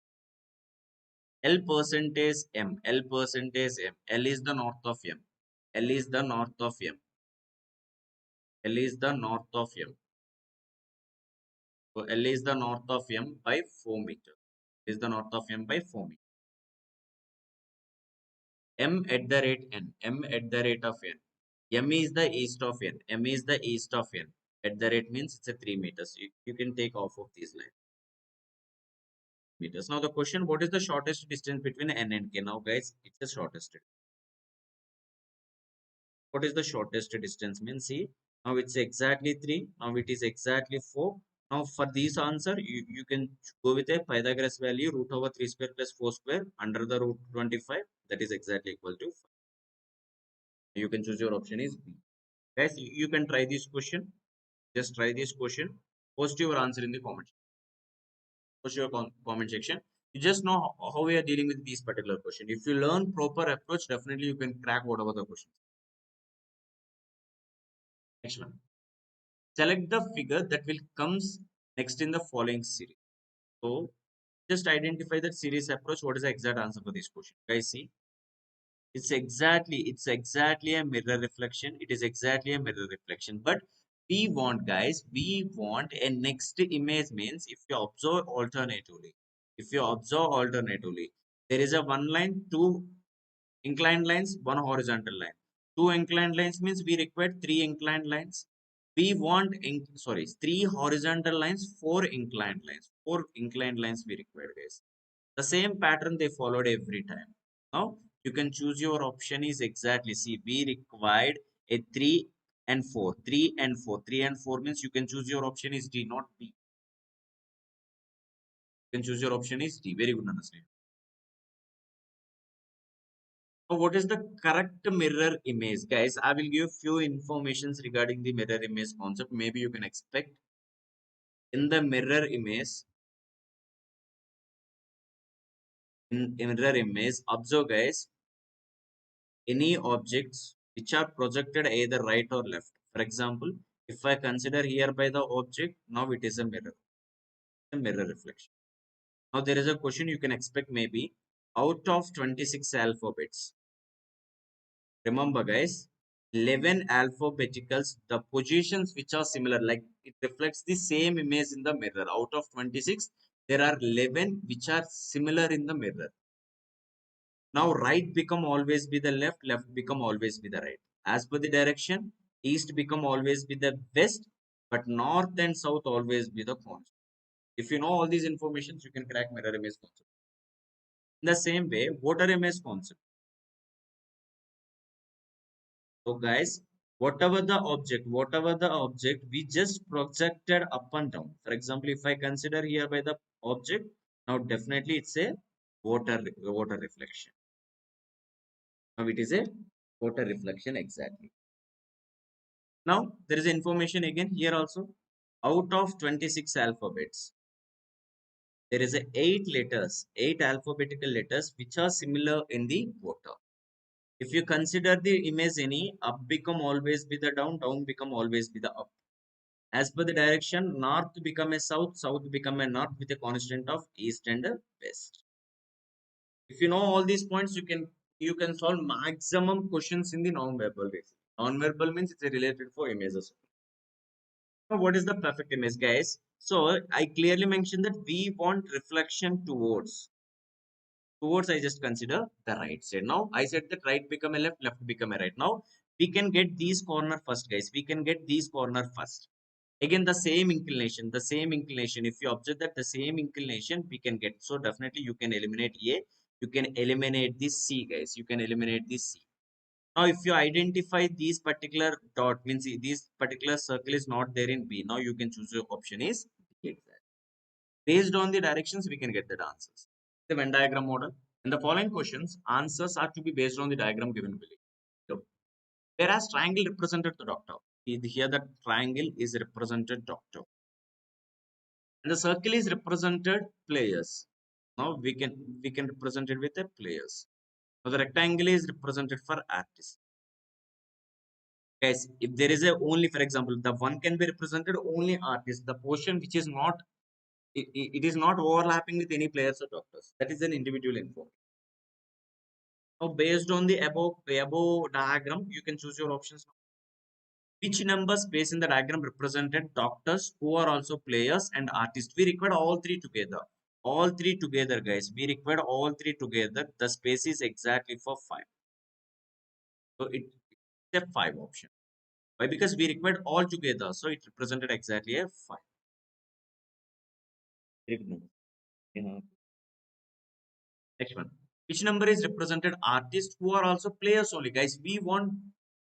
L percentage M. L percentage M. L is the north of M. L is the north of M. L is the north of M. So L is the north of M by 4 meters. Is the north of M by 4 meters. M at the rate N. M at the rate of N. M is the east of N. M is the east of N. At the rate means it's a 3 meters. You can take off of these lines. Meters. Now the question, what is the shortest distance between N and K? Now guys, it's the shortest. What is the shortest distance? Means see, now it's exactly 3. Now it is exactly 4. Now for this answer, you can go with a Pythagoras value root over 3 square plus 4 square under the root 25. That is exactly equal to 5. You can choose your option is B. Guys, you can try this question. Just try this question. Post your answer in the comment. Post your comment section. You just know how we are dealing with these particular question. If you learn proper approach, definitely you can crack whatever the question. Next one. Select the figure that will comes next in the following series. So just identify that series approach. What is the exact answer for this question? Guys, see, it's exactly a mirror reflection. It is exactly a mirror reflection. But we want, guys, we want a next image means if you observe alternatively, there is a one line, two inclined lines, one horizontal line. Two inclined lines means we require three inclined lines. We want, three horizontal lines, four inclined lines. Four inclined lines we require, guys. The same pattern they followed every time. Now, you can choose your option is exactly, see, we required a 3 and 4. 3 and 4. 3 and 4 means you can choose your option is D, not B. You can choose your option is D. Very good, understand. So what is the correct mirror image? Guys, I will give few informations regarding the mirror image concept. Maybe you can expect in the mirror image, observe guys, any objects which are projected either right or left. For example, if I consider here by the object, now it is a mirror reflection. Now there is a question you can expect maybe out of 26 alphabets. Remember guys, 11 alphabeticals, the positions which are similar, like it reflects the same image in the mirror. Out of 26, there are 11 which are similar in the mirror. Now right become always be the left, left become always be the right. As per the direction, east become always be the west, but north and south always be the constant. If you know all these informations, you can crack mirror image concept. In the same way, water image concept. So guys, whatever the object, we just projected up and down. For example, if I consider here by the object, now definitely it's a water reflection. Now it is a water reflection exactly. Now there is information again here also. Out of 26 alphabets, there is a 8 alphabetical letters which are similar in the water. If you consider the image any, up become always be the down, down become always be the up. As per the direction, north become a south, south become a north with a constant of east and west. If you know all these points, you can solve maximum questions in the non-verbal reasoning. Non-verbal means it's related for images. Now, what is the perfect image, guys? So I clearly mentioned that we want reflection towards I just consider the right side. Now I said that right become a left, left become a right. Now we can get these corner first, guys. We can get these corner first. Again, the same inclination, the same inclination. If you observe that the same inclination we can get. So definitely you can eliminate A. You can eliminate this C, guys. You can eliminate this C. Now, if you identify these particular dot means this particular circle is not there in B. Now you can choose your option is D exact. Based on the directions, we can get the answers. The Venn diagram model. In the following questions, answers are to be based on the diagram given below. So, whereas triangle represented the doctor. Here the triangle is represented doctor. And the circle is represented players. Now we can represent it with the players. Now the rectangle is represented for artists. Guys, if there is a only, for example, the one can be represented only artist. The portion which is not it is not overlapping with any players or doctors. That is an individual info. Now, based on the above diagram, you can choose your options. Which numbers space in the diagram represented doctors who are also players and artists? We require all three together. All three together, guys. We require all three together. The space is exactly for 5. So it's a 5 option. Why? Because we required all together. So it represented exactly a 5. Very good. Yeah. Next one. Which number is represented artists who are also players only? Guys, we want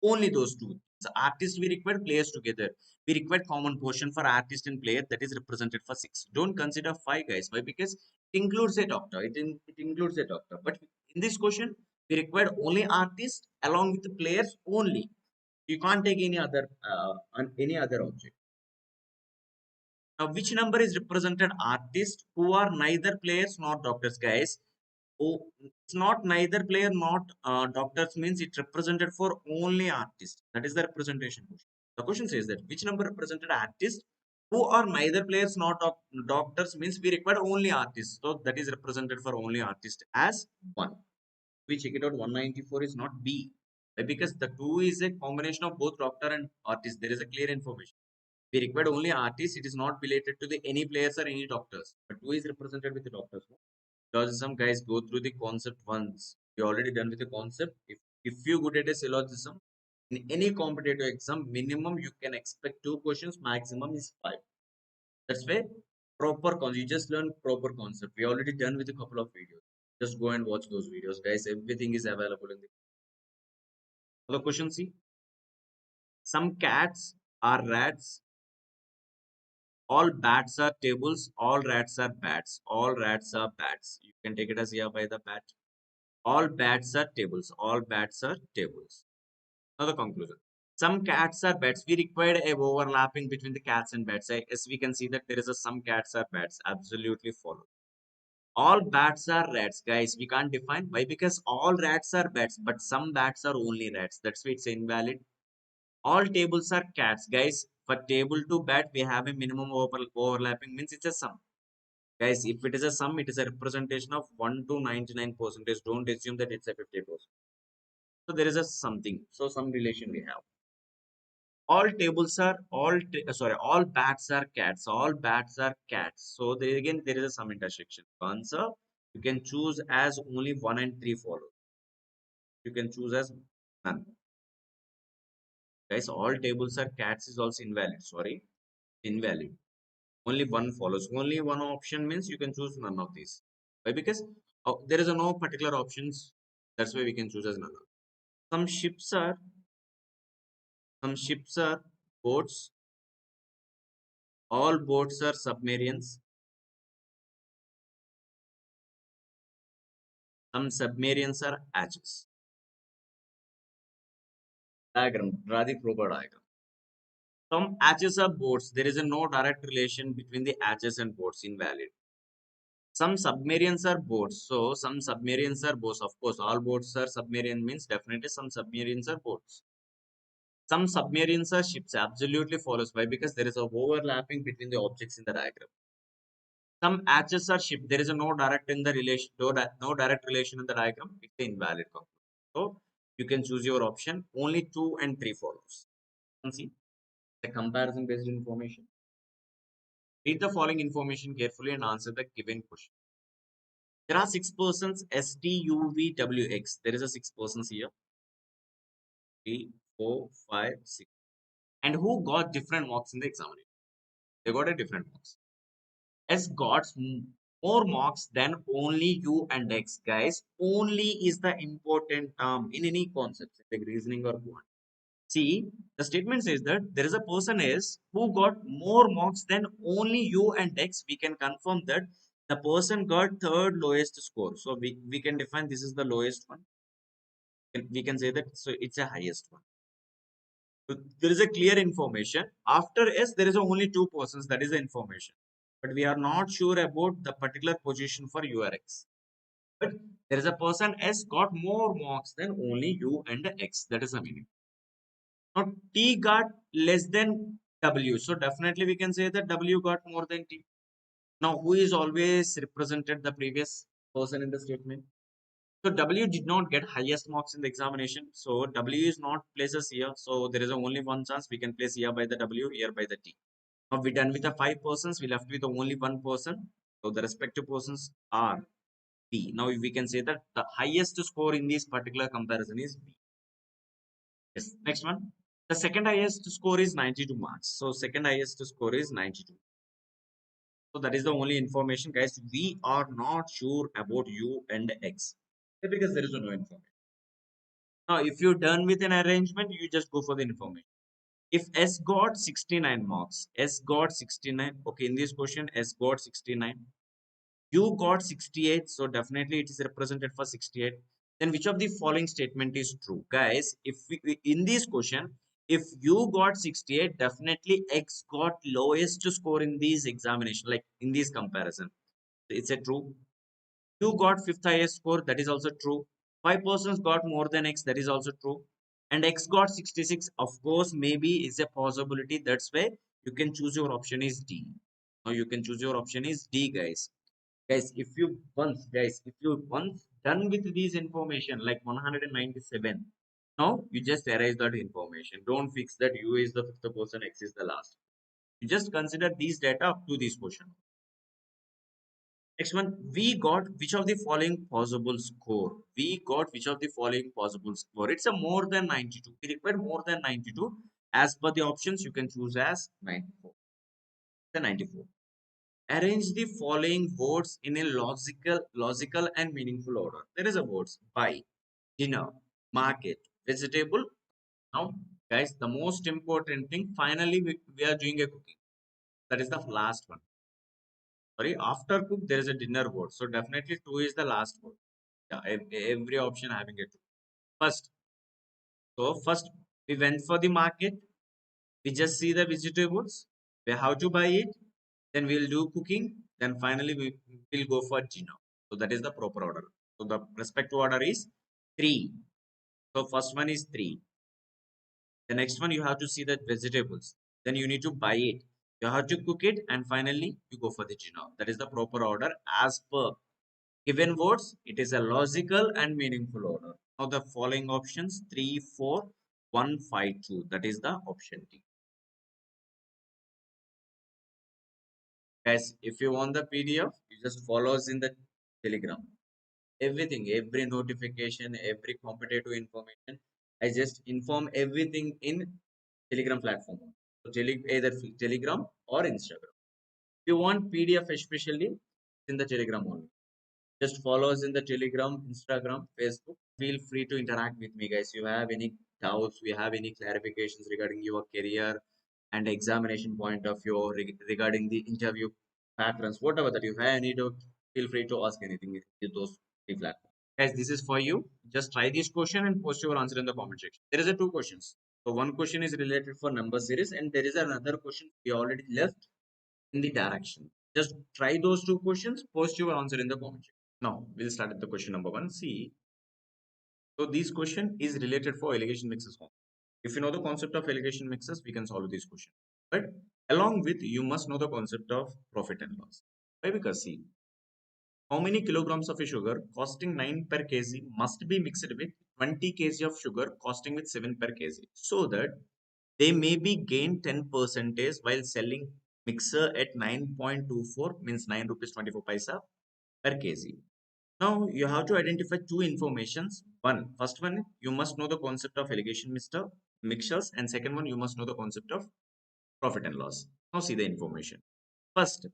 only those two. So artists we require, players together. We require common portion for artist and player that is represented for 6. Don't consider 5, guys. Why? Because it includes a doctor. It includes a doctor. But in this question, we require only artists along with the players only. You can't take any other object. Now, which number is represented artists who are neither players nor doctors, guys? Oh, it's not neither player not doctors means it represented for only artists. That is the representation question. The question says that which number represented artists who are neither players nor doctors means we require only artists. So that is represented for only artists as 1. We check it out 194 is not B. Why? Because the 2 is a combination of both doctor and artist. There is a clear information. We required only artists. It is not related to the any players or any doctors. But 2 is represented with the doctors. Syllogism, guys, go through the concept once. You're already done with the concept. If you good at a syllogism, in any competitive exam, minimum you can expect 2 questions, maximum is 5. That's why proper concept. You just learn proper concept. We already done with a couple of videos. Just go and watch those videos, guys. Everything is available in the other question. See, some cats are rats. All bats are tables. All rats are bats. All rats are bats. You can take it as yeah by the bat. All bats are tables. All bats are tables. Now the conclusion. Some cats are bats. We required a overlapping between the cats and bats. As we can see that there is a some cats are bats. Absolutely follow. All bats are rats, guys. We can't define why because all rats are bats, but some bats are only rats. That's why it's invalid. All tables are cats, guys. For table to bat, we have a minimum overlapping means it's a sum. Guys, if it is a sum, it is a representation of 1 to 99%. Don't assume that it's a 50%. So there is a something. So some relation we have. All tables are all bats are cats. All bats are cats. So there again there is a some intersection. Answer you can choose as only 1 and 3 follow. You can choose as none. Guys, all tables are cats is also invalid. Sorry, invalid. Only one follows. Only one option means you can choose none of these. Why? Because there is a no particular options. That's why we can choose as none. Some ships are boats. All boats are submarines. Some submarines are hatches. Diagram. Draw the proper diagram. Some hatches are boats. There is a no direct relation between the hatches and boats. Invalid. Some submarines are boats. So some submarines are boats. Of course, all boats are submarine means definitely some submarines are boats. Some submarines are ships. Absolutely follows. Why? Because there is a overlapping between the objects in the diagram. Some hatches are ship. There is a no direct in the relation. No direct relation in the diagram. It's an invalid conclusion. So you can choose your option. Only 2 and 3 follows. See. The comparison based information. Read the following information carefully and answer the given question. There are 6 persons STUVWX. There is a 6 persons here. 3, 4, 5, 6. And who got different marks in the examination? They got a different marks. S got more marks than only U and X. Guys, only is the important term in any concept, like reasoning or quant. See, the statement says that there is a person S who got more marks than only U and X. We can confirm that the person got third lowest score. So we can define this is the lowest one. We can say that so it's a highest one. So there is a clear information. After S, there is only 2 persons. That is the information. But we are not sure about the particular position for U or X. But there is a person S got more marks than only U and X. That is the meaning. Now T got less than W. So definitely we can say that W got more than T. Now who is always represented the previous person in the statement? So W did not get highest marks in the examination. So W is not places here. So there is only one chance we can place here by the W, here by the T. Now we done with the 5 persons. We left with only one person. So the respective persons are B. Now we can say that the highest score in this particular comparison is B. Yes. Next one. The second highest score is 92 marks. So second highest score is 92. So that is the only information, guys. We are not sure about U and X because there is no information. Now, if you're done with an arrangement, you just go for the information. If S got 69 marks, S got 69. Okay, in this question, S got 69. U got 68. So definitely it is represented for 68. Then which of the following statement is true? Guys, if in this question, if U got 68, definitely X got lowest score in this examination, like in this comparison. It's a true. You got fifth highest score, that is also true. 5 persons got more than X, that is also true. And X got 66, of course, maybe is a possibility. That's why you can choose your option is D. Now you can choose your option is D, guys. Guys, if you once done with this information like 197, now you just erase that information. Don't fix that U is the fifth person, X is the last. You just consider these data up to this question. Next one, we got which of the following possible score? We got which of the following possible score? It's a more than 92. We require more than 92. As per the options, you can choose as 94. The 94. Arrange the following words in a logical and meaningful order. There is a words buy, dinner, market, vegetable. Now, guys, the most important thing, finally, we are doing a cooking. That is the last one. Sorry, after cook, there is a dinner word. So definitely 2 is the last word. Yeah, every option having a 2. First, so first we went for the market. We just see the vegetables. We have to buy it. Then we'll do cooking. Then finally we will go for dinner. So that is the proper order. So the respective order is 3. So first one is 3. The next one you have to see the vegetables. Then you need to buy it. You have to cook it, and finally you go for the dinner. That is the proper order as per given words. It is a logical and meaningful order. Now the following options 3, 4, 1, 5, 2. That is the option D. Guys, if you want the PDF, you just follow us in the Telegram. Everything, every notification, every competitive information, I just inform everything in Telegram platform. So either Telegram or Instagram. If you want PDF especially, in the Telegram only. Just follow us in the Telegram, Instagram, Facebook. Feel free to interact with me, guys. You have any doubts, we have any clarifications regarding your career and examination point of view, regarding the interview patterns, whatever that you have any doubt, feel free to ask anything in those 3 platforms. Guys, this is for you. Just try this question and post your answer in the comment section. There is a 2 questions. So one question is related for number series, and there is another question we already left in the direction. Just try those 2 questions, post your answer in the comment section. Now, we'll start with the question number 1. See, so this question is related for allegation mixes. If you know the concept of allegation mixes, we can solve this question. But along with, you must know the concept of profit and loss. Why? Because see, how many kilograms of a sugar costing 9 per kg must be mixed with 20 kg of sugar costing with 7 per kg, so that they may be gained 10 percentage while selling mixer at 9.24 means 9 rupees 24 paisa per kg. Now you have to identify two informations. First one, you must know the concept of allocation mixtures, and second one, you must know the concept of profit and loss. Now see the information. First,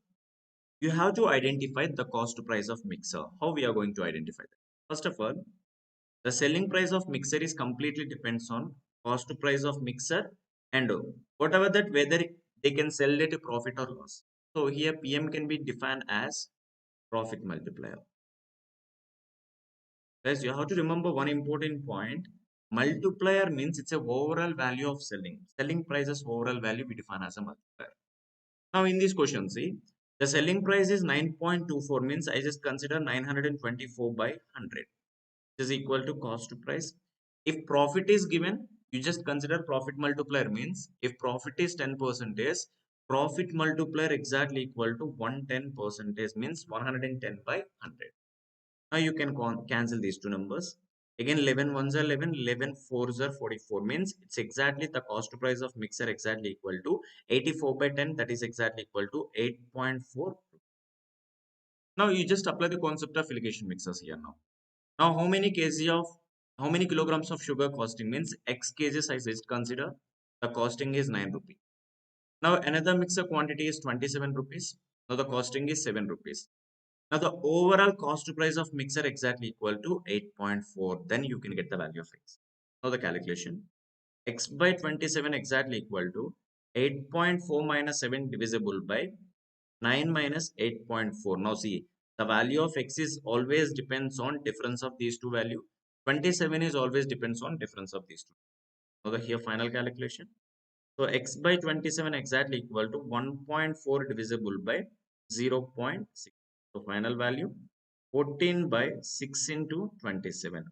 you have to identify the cost price of mixer. How we are going to identify that? First of all, the selling price of mixer is completely depends on cost price of mixer and whatever that whether they can sell it a profit or loss. So here PM can be defined as profit multiplier. Guys, you have to remember one important point. Multiplier means it's a overall value of selling. Selling prices overall value we define as a multiplier. Now in this question, see, the selling price is 9.24 means I just consider 924 by 100 is equal to cost to price. If profit is given, you just consider profit multiplier means if profit is 10 percentage, profit multiplier exactly equal to 110 percentage means 110 by 100. Now you can cancel these two numbers. Again 11 ones are 11, 11 fours are 44 means it's exactly the cost price of mixer exactly equal to 84 by 10, that is exactly equal to 8.4. Now you just apply the concept of allocation mixers here now. Now how many kilograms of sugar costing means X kgs I just consider the costing is 9 rupees. Now another mixer quantity is 27 rupees. Now the costing is 7 rupees. Now the overall cost price of mixer exactly equal to 8.4. Then you can get the value of X. Now the calculation. X by 27 exactly equal to 8.4 minus 7 divisible by 9 minus 8.4. Now see, the value of X is always depends on difference of these two value. 27 is always depends on difference of these two. Now the here final calculation. So X by 27 exactly equal to 1.4 divisible by 0.6. So final value 14 by 6 into 27.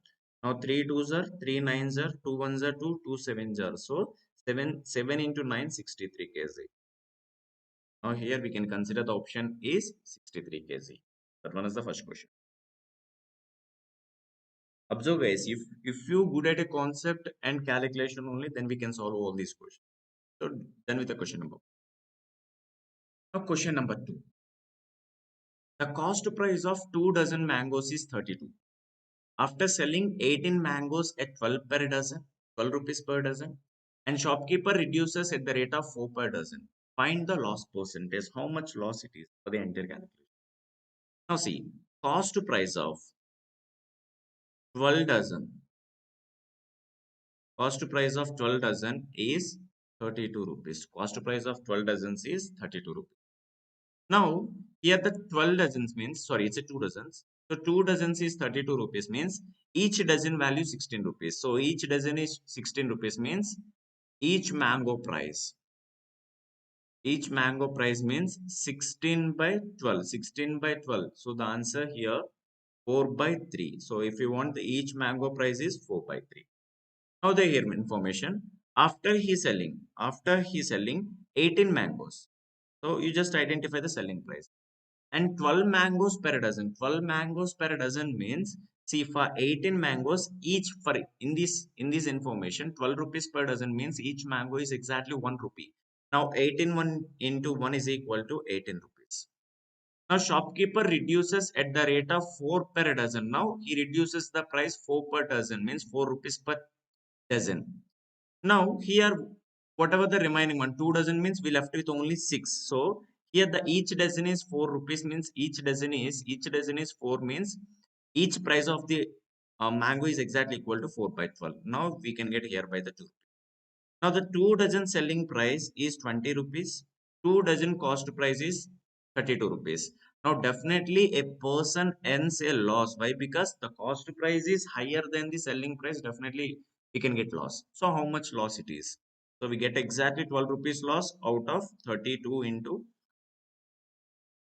Now 3 2s are 3 9s are 2 1s are 2 2 7s are. So 7 into 9 63 kg. Now here we can consider the option is 63 kg. That one is the first question. Observe guys, if you good at a concept and calculation only, then we can solve all these questions. So done with the question number. Now question number 2. The cost price of 2 dozen mangoes is 32. After selling 18 mangoes at 12 per dozen, 12 rupees per dozen, and shopkeeper reduces at the rate of 4 per dozen. Find the loss percentage, how much loss it is for the entire calculation. Now see, cost price of 12 dozen, cost price of 12 dozen is 32 rupees. Cost price of 12 dozens is 32 rupees. Now, here the 12 dozens means, sorry, it's a 2 dozens. So 2 dozens is 32 rupees means each dozen value 16 rupees. So each dozen is 16 rupees means each mango price. Each mango price means 16 by 12. 16 by 12. So the answer here 4 by 3. So if you want the each mango price is 4 by 3. Now they hear information. After he selling 18 mangoes. So you just identify the selling price. And 12 mangoes per dozen. 12 mangoes per dozen means, see, for 18 mangoes each, for in this information 12 rupees per dozen means each mango is exactly 1 rupee. Now 18 1 into 1 is equal to 18 rupees. Now shopkeeper reduces at the rate of 4 per dozen. Now he reduces the price 4 per dozen means 4 rupees per dozen. Now here whatever the remaining one, 2 dozen means we left with only 6. So here the each dozen is 4 rupees means each dozen is 4 means each price of the mango is exactly equal to 4 by 12. Now we can get here by the 2. Now the 2 dozen selling price is 20 rupees. 2 dozen cost price is 32 rupees. Now definitely a person earns a loss. Why? Because the cost price is higher than the selling price. Definitely we can get loss. So how much loss it is? So we get exactly 12 rupees loss out of 32 into.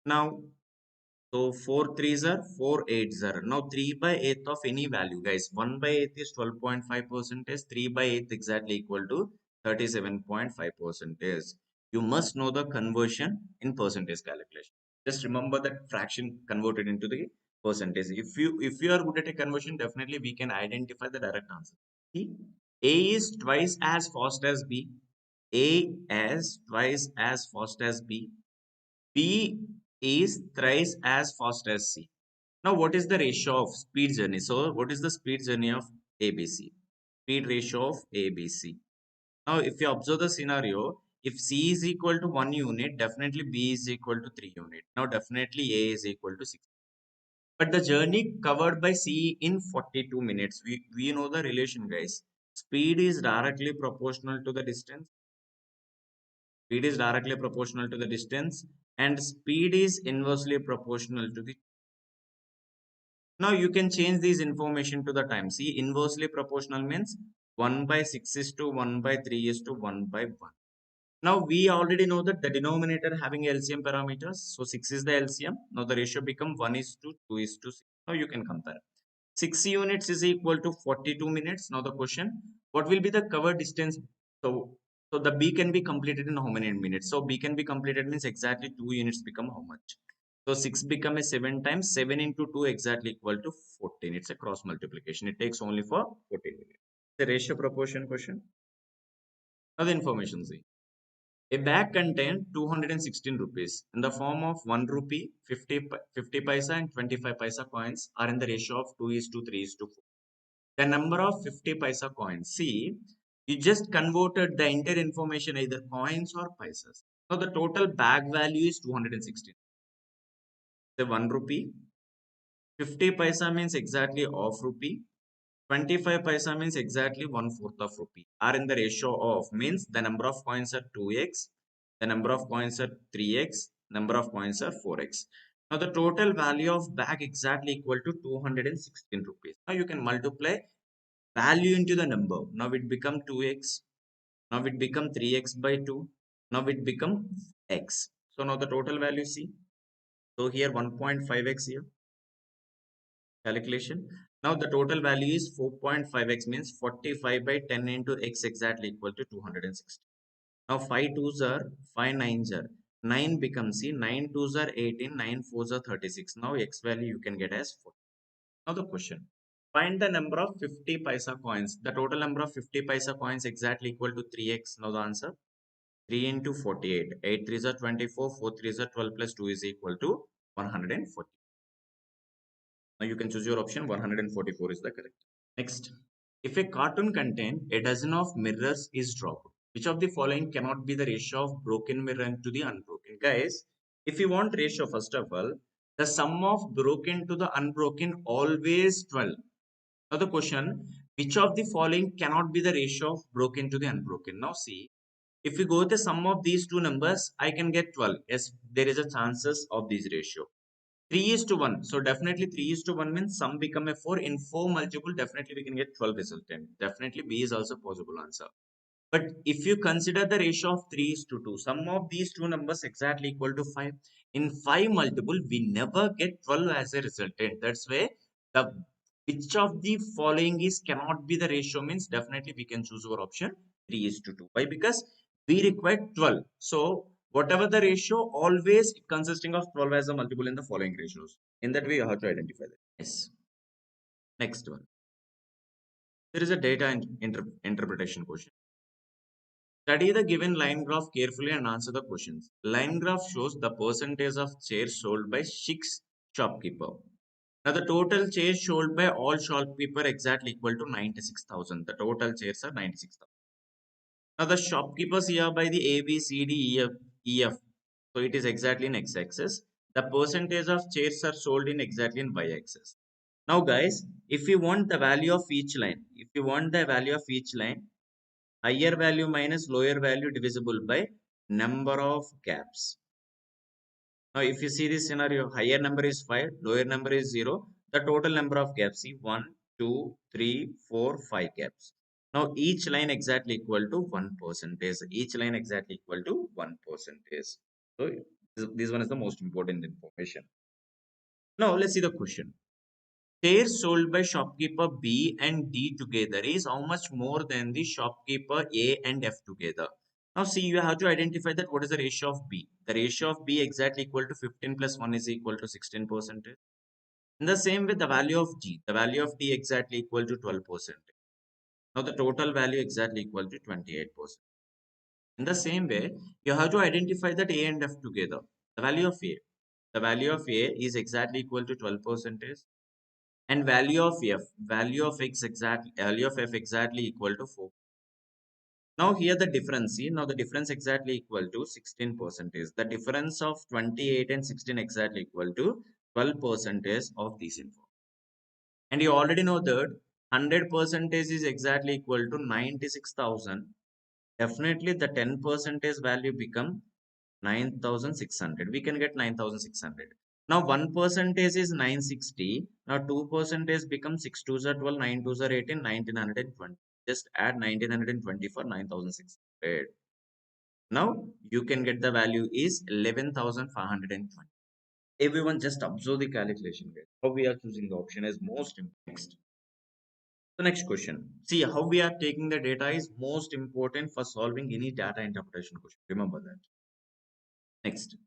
Now so 4 threes are 4 eights are. Now 3 by 8 of any value, guys. 1 by 8 is 12.5 percentage. 3 by 8 exactly equal to 37.5 percentage. You must know the conversion in percentage calculation. Just remember that fraction converted into the percentage. If you are good at a conversion, definitely we can identify the direct answer. See, A is twice as fast as B. A as twice as fast as B. B is thrice as fast as C. Now, what is the ratio of speed journey? So, what is the speed journey of ABC? Speed ratio of ABC. Now, if you observe the scenario, if C is equal to 1 unit, definitely B is equal to 3 unit. Now, definitely A is equal to 6. But the journey covered by C in 42 minutes, we know the relation, guys. Speed is directly proportional to the distance. Speed is directly proportional to the distance, and speed is inversely proportional to the. Now you can change these information to the time. See, inversely proportional means 1 by 6 is to 1 by 3 is to 1 by 1. Now we already know that the denominator having LCM parameters. So 6 is the LCM. Now the ratio become 1 is to 2 is to 6. Now you can compare. 6 units is equal to 42 minutes. Now the question, what will be the cover distance? So, so the B can be completed in how many minutes? So B can be completed means exactly 2 units become how much? So 6 become a 7 times 7 into 2 exactly equal to 14. It's a cross multiplication. It takes only for 14 minutes. The ratio proportion question. Now the information see. A bag contained 216 rupees in the form of 1 rupee, 50 paisa and 25 paisa coins are in the ratio of 2 is to 3 is to 4. The number of 50 paisa coins. See, you just converted the entire information either coins or paisas. Now the total bag value is 216. The 1 rupee, 50 paisa means exactly half rupee, 25 paisa means exactly 1/4 of rupee are in the ratio of means the number of coins are 2x, the number of coins are 3x, number of coins are 4x. Now the total value of bag exactly equal to 216 rupees. Now you can multiply value into the number. Now it become 2x. Now it become 3x by 2. Now it become x. So now the total value see. So here 1.5x here. Calculation. Now the total value is 4.5x means 45 by 10 into x exactly equal to 260. Now 5 twos are 5 nines are 9 becomes C 9 twos are 18 9 fours are 36. Now x value you can get as 4. Now the question. Find the number of 50 paisa coins. The total number of 50 paisa coins exactly equal to 3x. Now the answer 3 into 48. 8 threes are 24, 4 threes are 12 plus 2 is equal to 140. Now you can choose your option. 144 is the correct. Next, if a cartoon contain a dozen of mirrors is dropped, which of the following cannot be the ratio of broken mirror to the unbroken? Guys, if you want ratio, first of all, the sum of broken to the unbroken always 12. Now the question, which of the following cannot be the ratio of broken to the unbroken? Now see, if we go with the sum of these two numbers, I can get 12. Yes, there is a chances of this ratio. 3 is to 1. So definitely 3 is to 1 means sum become a 4. In 4 multiple, definitely we can get 12 resultant. Definitely B is also possible answer. But if you consider the ratio of 3 is to 2, sum of these two numbers exactly equal to 5. In 5 multiple, we never get 12 as a resultant. That's why the which of the following is cannot be the ratio means definitely we can choose our option 3 is to 2. Why? Because we require 12. So whatever the ratio, always consisting of 12 as a multiple in the following ratios. In that way, you have to identify that. Yes. Next one. There is a data interpretation question. Study the given line graph carefully and answer the questions. Line graph shows the percentage of chairs sold by six shopkeeper. Now the total chairs sold by all shopkeeper exactly equal to 96,000. The total chairs are 96,000. Now the shopkeepers here by the A, B, C, D, E, F, E, F. So it is exactly in x-axis. The percentage of chairs are sold in exactly in y-axis. Now guys, if you want the value of each line, if you want the value of each line, higher value minus lower value divisible by number of gaps. Now, if you see this scenario, higher number is 5, lower number is 0. The total number of gaps, see 1, 2, 3, 4, 5 gaps. Now, each line exactly equal to 1%. Each line exactly equal to 1%. So, this one is the most important information. Now, let's see the question. Shares sold by shopkeeper B and D together is how much more than the shopkeeper A and F together. Now see, you have to identify that what is the ratio of B. The ratio of B exactly equal to 15 plus 1 is equal to 16%. In the same way, the value of G, the value of D exactly equal to 12%. Now the total value exactly equal to 28%. In the same way, you have to identify that A and F together. The value of A. The value of A is exactly equal to 12 percentage, and value of F exactly equal to 4. Now here the difference, see, now the difference exactly equal to 16 percentage. The difference of 28 and 16 exactly equal to 12 percentage of these info. And you already know that 100 percentage is exactly equal to 96,000. Definitely the 10 percentage value become 9,600. We can get 9,600. Now 1 percentage is 960. Now 2 percentage becomes 6 2s are 12, 9 2s are 18, 1920. Just add 1920 for 9,600. Now you can get the value is 11,520. Everyone just observe the calculation guys. How we are choosing the option as most important. Next. The next question. See how we are taking the data is most important for solving any data interpretation question. Remember that. Next.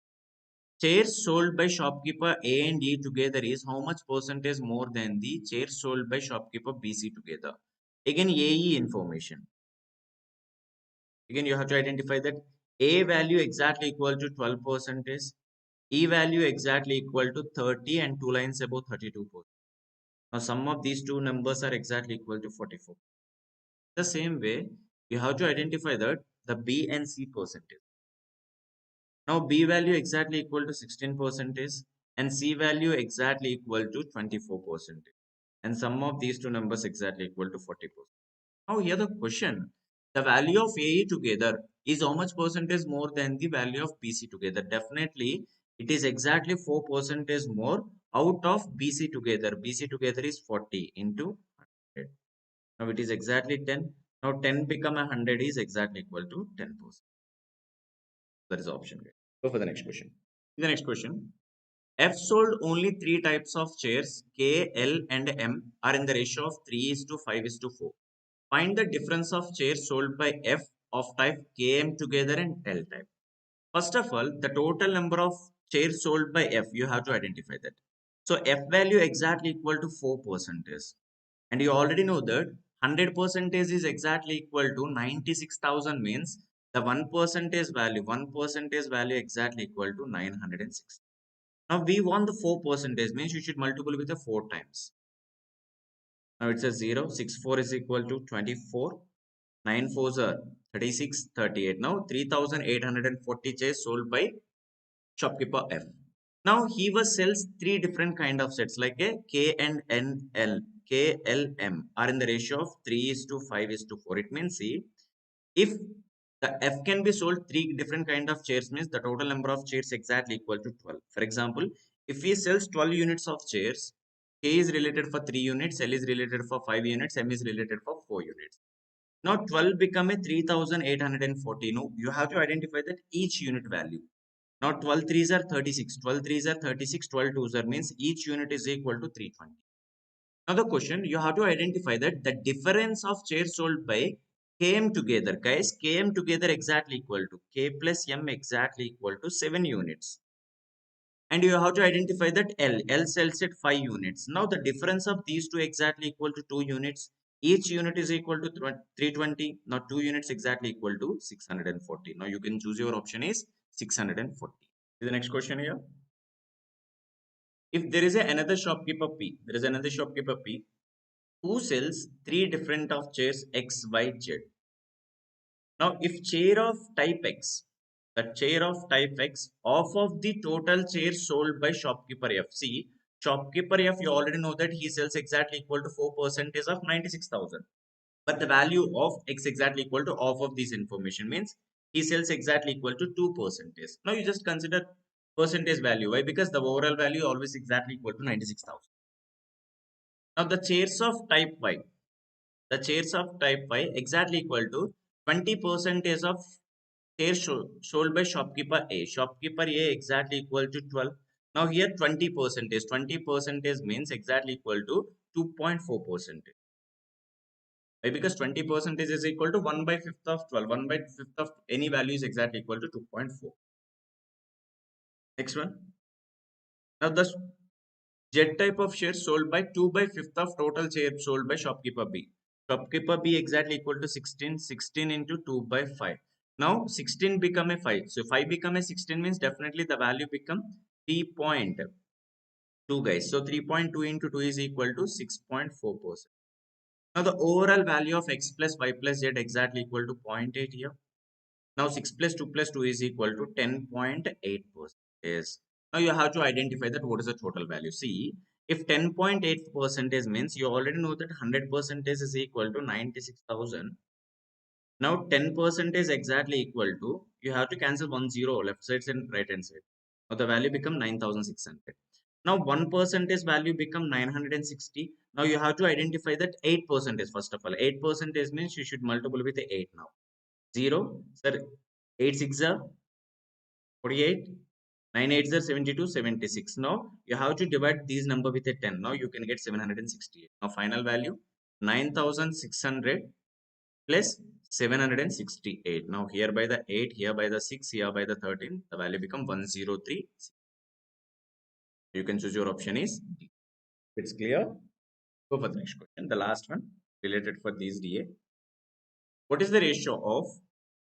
Chairs sold by shopkeeper A and E together is how much percentage more than the chairs sold by shopkeeper BC together? Again, AE information. Again, you have to identify that A value exactly equal to 12 percentage, E value exactly equal to 30 and two lines above 32%. Now, sum of these two numbers are exactly equal to 44. The same way, you have to identify that the B and C percentage. Now, B value exactly equal to 16 percentage and C value exactly equal to 24%. And sum of these two numbers exactly equal to 40%. Now, here the question, the value of AE together is how much percentage more than the value of BC together? Definitely, it is exactly 4 percentage more out of BC together. BC together is 40 into 100. Now, it is exactly 10. Now, 10 become 100 is exactly equal to 10%. That is the option. Go for the next question. The next question. F sold only three types of chairs, K, L, and M are in the ratio of 3 is to 5 is to 4. Find the difference of chairs sold by F of type KM together and L type. First of all, the total number of chairs sold by F, you have to identify that. So F value exactly equal to 4 percentage. And you already know that 100 percentage is exactly equal to 96,000 means the 1 percentage value exactly equal to 906. Now we want the 4 percentage means you should multiply with the 4 times. Now it's a 0, 6 4 is equal to 24, 9 fours are 36, 38. Now 3,840 chairs sold by shopkeeper F. Now he was sells three different kind of sets like a K and N L, K L M are in the ratio of 3 is to 5 is to 4. It means see if the F can be sold three different kind of chairs means the total number of chairs exactly equal to 12. For example, if he sells 12 units of chairs, K is related for 3 units, L is related for 5 units, M is related for 4 units. Now 12 become a 3,840. No, you have to identify that each unit value. Now 12 threes are 36, 12 threes are 36, 12 twos are means each unit is equal to 320. Now the question, you have to identify that the difference of chairs sold by KM together, guys, KM together exactly equal to K plus M exactly equal to 7 units. And you have to identify that L sells at 5 units. Now the difference of these two exactly equal to 2 units. Each unit is equal to 320. Now 2 units exactly equal to 640. Now you can choose your option is 640. The next question here. If there is another shopkeeper P, there is another shopkeeper P who sells three different of chairs X, Y, Z. Now, if chair of type X, the chair of type X, off of the total chairs sold by shopkeeper F. See, shopkeeper F, you already know that he sells exactly equal to 4 percentage of 96,000. But the value of X exactly equal to off of this information means he sells exactly equal to 2 percentage. Now, you just consider percentage value. Why? Because the overall value always exactly equal to 96,000. Now, the chairs of type Y, the chairs of type Y exactly equal to 20 percentage of shares sold by shopkeeper A. Shopkeeper A exactly equal to 12. Now here 20 percentage. 20 percentage means exactly equal to 2.4 percentage. Why? Because 20 percentage is equal to 1 by 5th of 12. 1 by 5th of any value is exactly equal to 2.4. Next one. Now the Z type of shares sold by 2 by 5th of total shares sold by shopkeeper B. Shopkeeper B exactly equal to 16. 16 into 2 by 5. Now 16 become a 5. So 5 become a 16 means definitely the value become 3.2 guys. So 3.2 into 2 is equal to 6.4%. Now the overall value of x plus y plus z exactly equal to 0.8 here. Now 6 plus 2 is equal to 10.8%. Yes. Now you have to identify that what is the total value. See, if 10.8% means you already know that 100% is equal to 96,000. Now 10% is exactly equal to, you have to cancel one zero left side and right hand side. Now the value become 9,600. Now 1% is value become 960. Now you have to identify that 8% is first of all. 8% means you should multiple with the 8 now. 0, sir, 8 6 are 48, 9 8 are 72, 76. Now you have to divide these number with a 10. Now you can get 768. Now final value 9,600 plus 768. Now here by the 8, here by the 6, here by the 13, the value become 103. You can choose your option is D. It's clear. Go for the next question. The last one related for these DA. What is the ratio of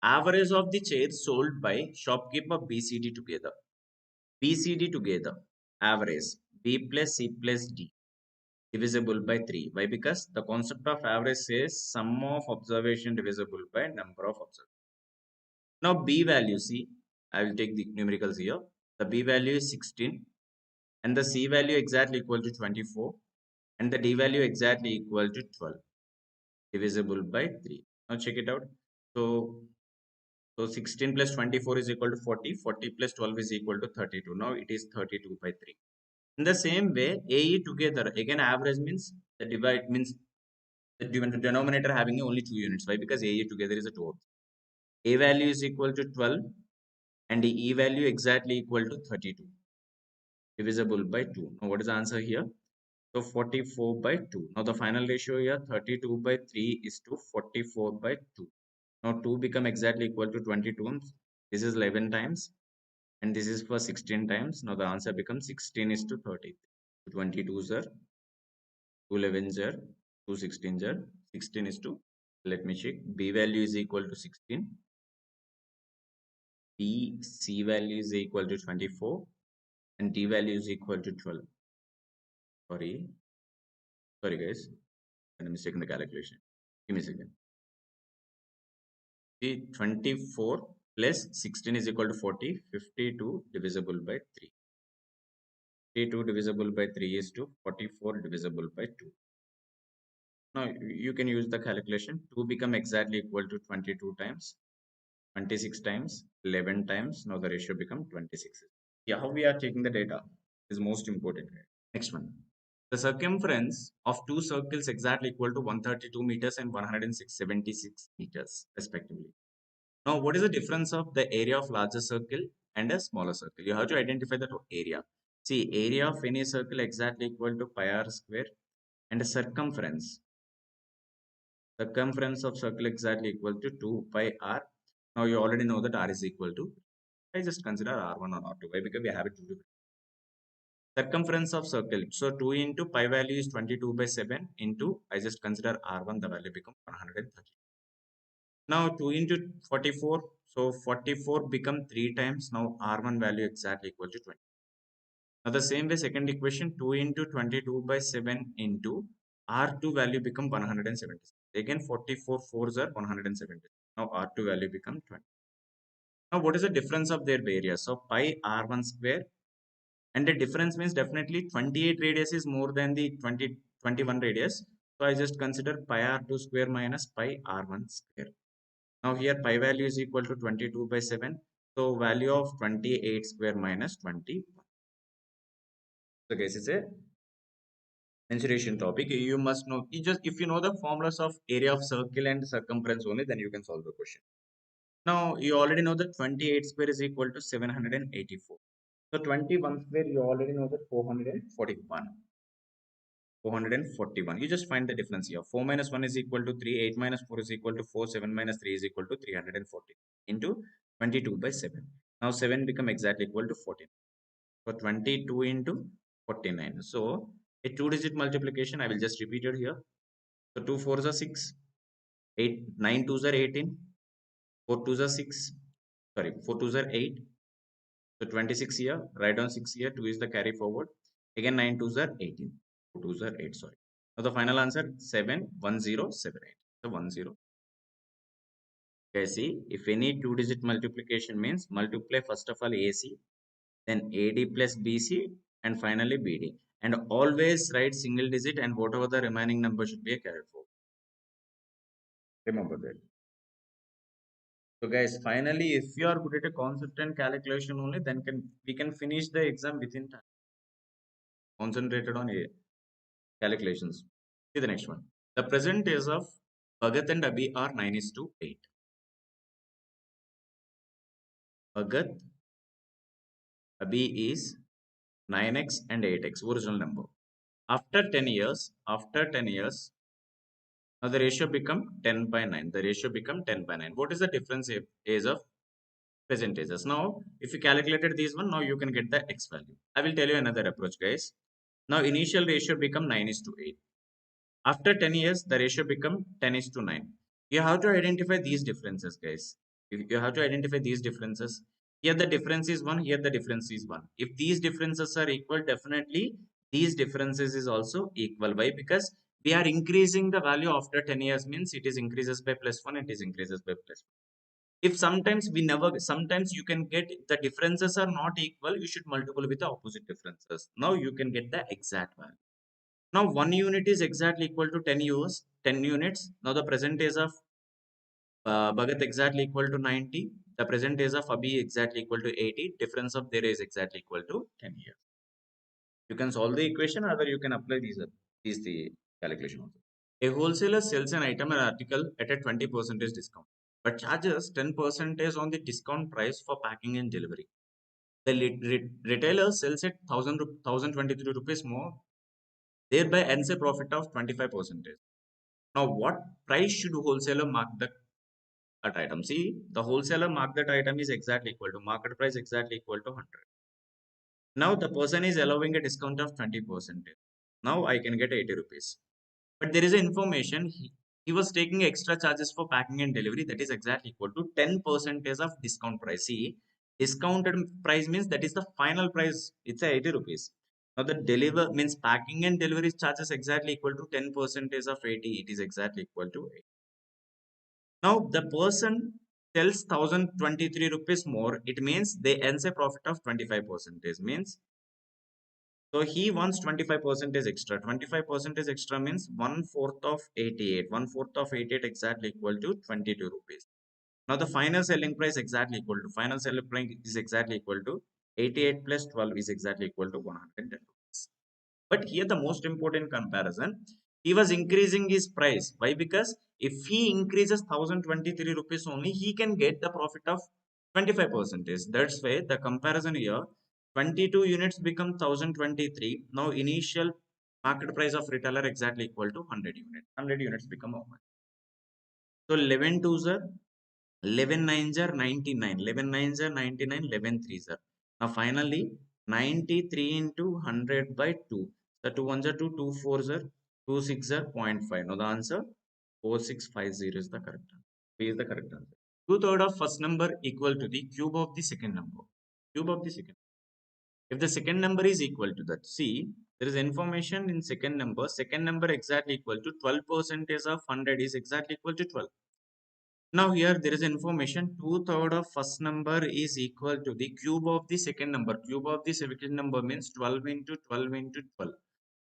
average of the chairs sold by shopkeeper BCD together? BCD together, average B plus C plus D divisible by 3. Why? Because the concept of average says sum of observation divisible by number of observations. Now B value, see, I will take the numericals here. The B value is 16 and the C value exactly equal to 24 and the D value exactly equal to 12 divisible by 3. Now check it out. So, so 16 plus 24 is equal to 40. 40 plus 12 is equal to 32. Now it is 32 by 3. In the same way, AE together, again average means the divide means the denominator having only 2 units. Why? Because AE together is a 2. A value is equal to 12 and the E value exactly equal to 32 divisible by 2. Now what is the answer here? So 44 by 2. Now the final ratio here 32 by 3 is to 44 by 2. Now 2 become exactly equal to 22. This is 11 times and this is for 16 times. Now the answer becomes 16 is to 30. 22 are 2 11s are 2 16s are 16 is to, let me check, B value is equal to 16. B C value is equal to 24 and D value is equal to 12. Sorry, sorry guys, I mistake in the calculation. Give me a second. See, 24 plus 16 is equal to 40. 52 divisible by 3. 52 divisible by 3 is to 44 divisible by 2. Now you can use the calculation. 2 become exactly equal to 22 times, 26 times, 11 times. Now the ratio become 26. Yeah, how we are taking the data is most important. Next one. The circumference of two circles exactly equal to 132 meters and 176 meters respectively. Now, what is the difference of the area of larger circle and a smaller circle? You have to identify the area. See, area of any circle exactly equal to pi r square and the circumference. Circumference of circle exactly equal to 2 pi r. Now, you already know that r is equal to, I just consider r1 or r2. Why? Because we have it to circumference of circle. So 2 into pi value is 22 by 7 into, I just consider r1, the value becomes 130. Now 2 into 44. So 44 become 3 times. Now R1 value exactly equal to 20. Now the same way second equation 2 into 22 by 7 into R2 value become 170. Again 44 4s are 170. Now R2 value become 20. Now what is the difference of their area? So pi R1 square and the difference means definitely 28 radius is more than the 21 radius. So I just consider pi R2 square minus pi R1 square. Now here pi value is equal to 22 by 7. So value of 28 square minus 21. So guys, it's a mensuration topic. You must know, if you know the formulas of area of circle and circumference only, then you can solve the question. Now you already know that 28 square is equal to 784. So 21 square you already know that 441. 441. You just find the difference here. 4 minus 1 is equal to 3. 8 minus 4 is equal to 4. 7 minus 3 is equal to 340 into 22 by 7. Now 7 become exactly equal to 14. So 22 into 49. So a 2-digit multiplication, I will just repeat it here. So 2 4s are 6. 8, 9 2s are 18. 4 twos are 6. Sorry, 4 twos are 8. So 26 here. Write down 6 here. 2 is the carry forward. Again 9 twos are 18. 4 twos are 8. Sorry. Now the final answer 71078. So 10. Okay, see, if any two-digit multiplication means multiply first of all AC, then AD plus BC, and finally BD. And always write single digit, and whatever the remaining number should be a carry forward. Remember that. So guys, finally, if you are good at a concept and calculation only, then we can finish the exam within time. Concentrated on calculations. See the next one. The present age of Bhagat and Abhi are 9:8. Bhagat, Abhi is 9x and 8x, original number. After 10 years, now the ratio become 10 by 9. The ratio become 10 by 9. What is the difference age of percentages? Now, if you calculated this one, now you can get the x value. I will tell you another approach, guys. Now, initial ratio become 9:8. After 10 years, the ratio become 10:9. You have to identify these differences, guys. You have to identify these differences. Here the difference is 1, here the difference is 1. If these differences are equal, definitely these differences is also equal. Why? Because we are increasing the value after 10 years means it is increases by plus 1, it is increases by plus 1. If sometimes we never, sometimes you can get the differences are not equal, you should multiple with the opposite differences. Now you can get the exact value. Now 1 unit is exactly equal to 10 10 units. Now the present age of Bhagat exactly equal to 90. The present age of Abhi exactly equal to 80. Difference of there is exactly equal to 10 years. You can solve the equation, or you can apply these the calculation also. A wholesaler sells an item or article at a 20% discount, but charges 10% on the discount price for packing and delivery. The retailer sells at 1023 rupees more, thereby earns a profit of 25%. Now, what price should wholesaler mark that item? See, the wholesaler mark that item is exactly equal to market price exactly equal to 100. Now, the person is allowing a discount of 20%. Now, I can get 80 rupees. But there is a information he was taking extra charges for packing and delivery that is exactly equal to 10% of discount price. See, discounted price means that is the final price. It's a 80 rupees. Now, the deliver means packing and delivery charges exactly equal to 10% of 80. It is exactly equal to 80. Now, the person sells 1023 rupees more. It means they earns a profit of 25%. Means so he wants 25% extra. 25% extra means 1/4 of 88. 1/4 of 88 exactly equal to 22 rupees. Now the final selling price exactly equal to final selling price is exactly equal to 88 plus 12 is exactly equal to 110 rupees. But here the most important comparison, he was increasing his price. Why? Because if he increases 1023 rupees only, he can get the profit of 25%. That's why the comparison here, 22 units become 1023. Now initial market price of retailer exactly equal to 100 units. 100 units become how much? So 11 twos are 11 nines are 99. 11 nines are 99. 11 threes are. Now finally 93 into 100 by 2. The 2 ones are 2, 2 fours are 2 6 are 0.5. Now the answer 4650 is the correct answer. B is the correct answer. 2/3 of first number equal to the cube of the second number. Cube of the second. If the second number is equal to that, see, there is information in second number. Second number exactly equal to 12% of 100 is exactly equal to 12. Now here there is information 2/3 of first number is equal to the cube of the second number. Cube of the second number means 12 into 12 into 12.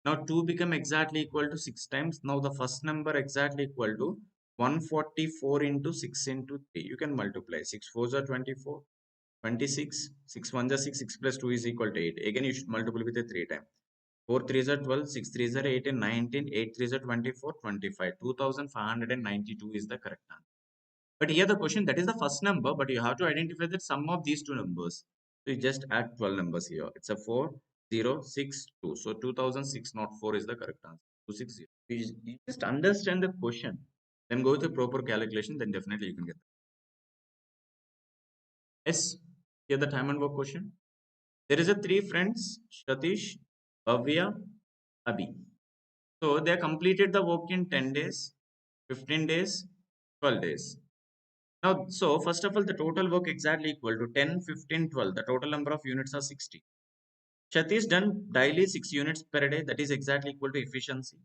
Now 2 become exactly equal to 6 times. Now the first number exactly equal to 144 into 6 into 3. You can multiply. 6 fours are 24. 26, 6 ones are 6, 6 plus 2 is equal to 8. Again, you should multiply with a 3 times. 4 threes are 12, 6 threes are 18, 19, 8 threes are 24, 25. 2592 is the correct answer. But here the question, that is the first number, but you have to identify the sum of these two numbers. So you just add 12 numbers here. It's a 4, 0, 6, 2. So 2604 is the correct answer. 260. You just understand the question, then go with the proper calculation, then definitely you can get that. Yes, here the time and work question. There is a three friends, Satish, Bhavya, Abhi. So they completed the work in 10 days, 15 days, 12 days. Now, so first of all, the total work exactly equal to 10, 15, 12. The total number of units are 60. Shatish done daily 6 units per day. That is exactly equal to efficiency.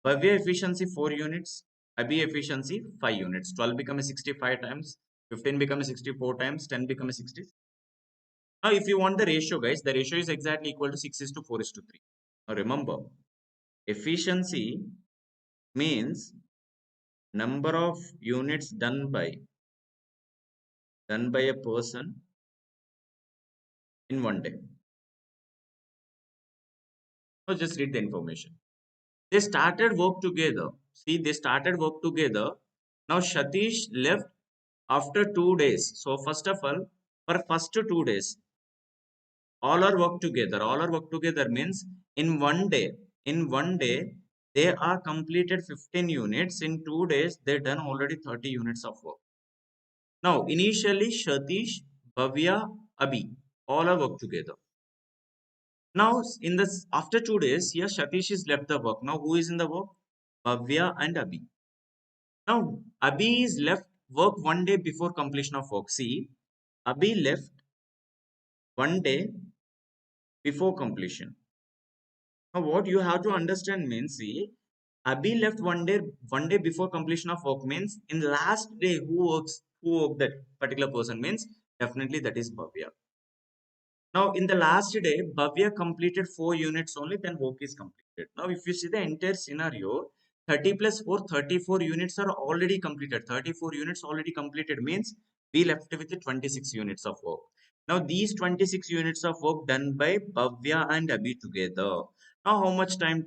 Bhavya efficiency 4 units. Abhi efficiency 5 units. 12 becomes 65 times. 15 becomes 64 times. 10 becomes 60. Now, if you want the ratio, guys, the ratio is exactly equal to 6 is to 4 is to 3. Now, remember, efficiency means number of units done by a person in one day. Now, just read the information. They started work together. See, they started work together. Now, Shatish left after 2 days. So, first of all, for first 2 days, all are work together. All are work together means in one day, they are completed 15 units. In 2 days, they done already 30 units of work. Now, initially, Shatish, Bhavya, Abhi, all are work together. Now, in this after 2 days, here Shatish is left the work. Now, who is in the work? Bhavya and Abhi. Now, Abhi is left work 1 day before completion of work. See, Abhi left 1 day before completion. Now, what you have to understand means, see, Abhi left 1 day before completion of work means in the last day who worked that particular person means definitely that is Bhavya. Now, in the last day, Bhavya completed 4 units only, then work is completed. Now, if you see the entire scenario, 30 plus 4, 34 units are already completed. 34 units already completed means we left with the 26 units of work. Now, these 26 units of work done by Bhavya and Abhi together. Now, how much time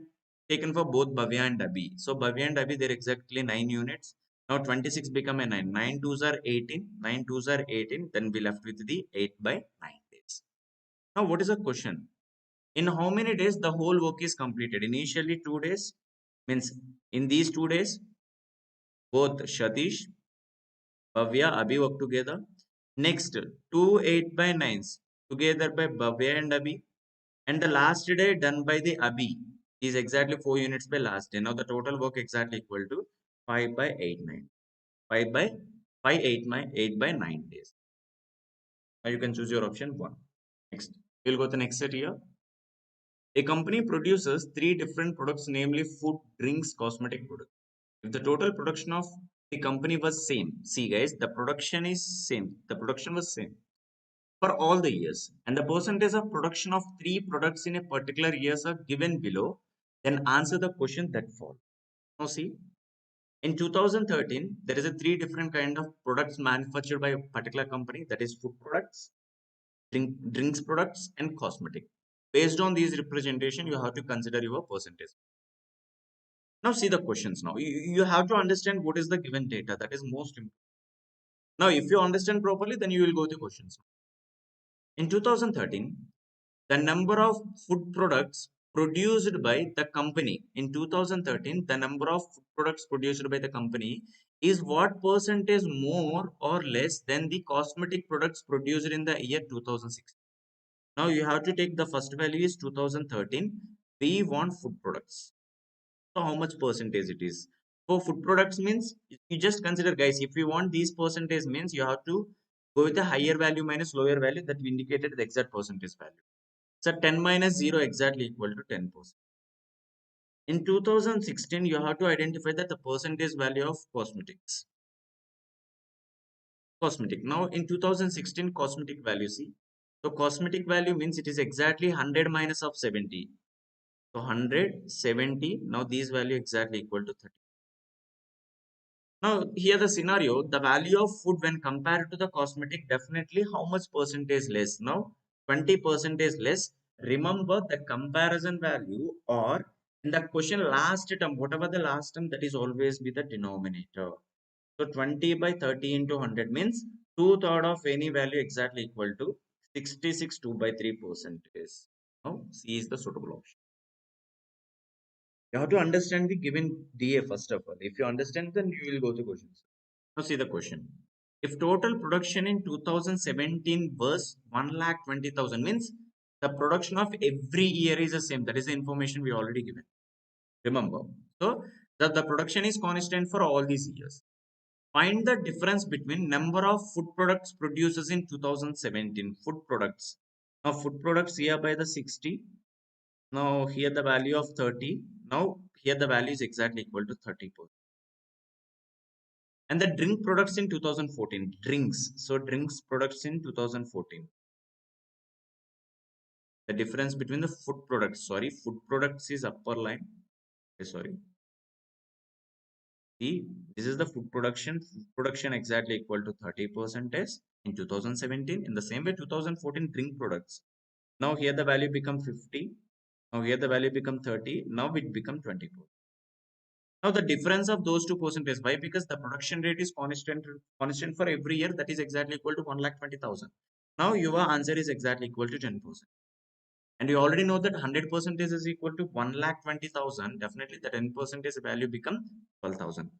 taken for both Bhavya and Abhi? So, Bhavya and Abhi, they're exactly 9 units. Now, 26 become a 9. 9 twos are 18. 9 twos are 18. Then we left with the 8 by 9 days. Now, what is the question? In how many days the whole work is completed? Initially, 2 days means in these 2 days, both Shatish, Bhavya, Abhi work together. Next, 2 8 by 9s together by Bhavya and Abhi. And the last day done by the Abhi is exactly 4 units by last day. Now, the total work exactly equal to 5 by 8 9. 5 by 5 8 by 9 days. Now, you can choose your option 1. Next, we'll go to the next set here. A company produces 3 different products, namely food, drinks, cosmetic products. If the total production of the company was same, see guys, the production is same. The production was same for all the years, and the percentage of production of 3 products in a particular years are given below. Then answer the question that follows. Now see, in 2013, there is a 3 different kind of products manufactured by a particular company, that is food products, drinks products, and cosmetic. Based on these representation, you have to consider your percentage. Now see the questions now. You have to understand what is the given data. That is most important. Now, if you understand properly, then you will go to questions. In 2013, the number of food products produced by the company in 2013, the number of food products produced by the company is what percentage more or less than the cosmetic products produced in the year 2006. Now you have to take the first value is 2013. We want food products. So how much percentage it is? For food products means you just consider guys, if you want these percentage means you have to go with the higher value minus lower value that we indicated the exact percentage value. So 10 minus 0 exactly equal to 10%. In 2016, you have to identify that the percentage value of cosmetics. Cosmetic. Now in 2016 cosmetic value see. So cosmetic value means it is exactly 100 minus of 70. So 100, 70. Now these value exactly equal to 30. Now, here the scenario, the value of food when compared to the cosmetic, definitely how much percentage less? Now, 20 percentage less. Remember the comparison value or in the question last term, whatever the last term, that is always be the denominator. So, 20 by 30 into 100 means 2/3 of any value exactly equal to 66 2 by 3 percentage. Now, C is the suitable option. You have to understand the given DA first of all. If you understand, then you will go to questions. Now see the question. If total production in 2017 was 1,20,000 means the production of every year is the same. That is the information we already given. Remember. So the production is constant for all these years. Find the difference between number of food products produced in 2017. Food products. Now food products here by the 60. Now here the value of 30. Now here the value is exactly equal to 30%. And the drink products in 2014. Drinks. So drinks products in 2014. The difference between the food products. Sorry, food products is upper line. Sorry. See, this is the food production. Food production exactly equal to 30% in 2017. In the same way, 2014 drink products. Now here the value become 50. Now here the value become 30. Now it become 24. Now the difference of those two percentage. Why? Because the production rate is constant for every year. That is exactly equal to 1,20,000. Now your answer is exactly equal to 10%. And you already know that 100% is equal to 1,20,000. Definitely the 10% value become 12,000.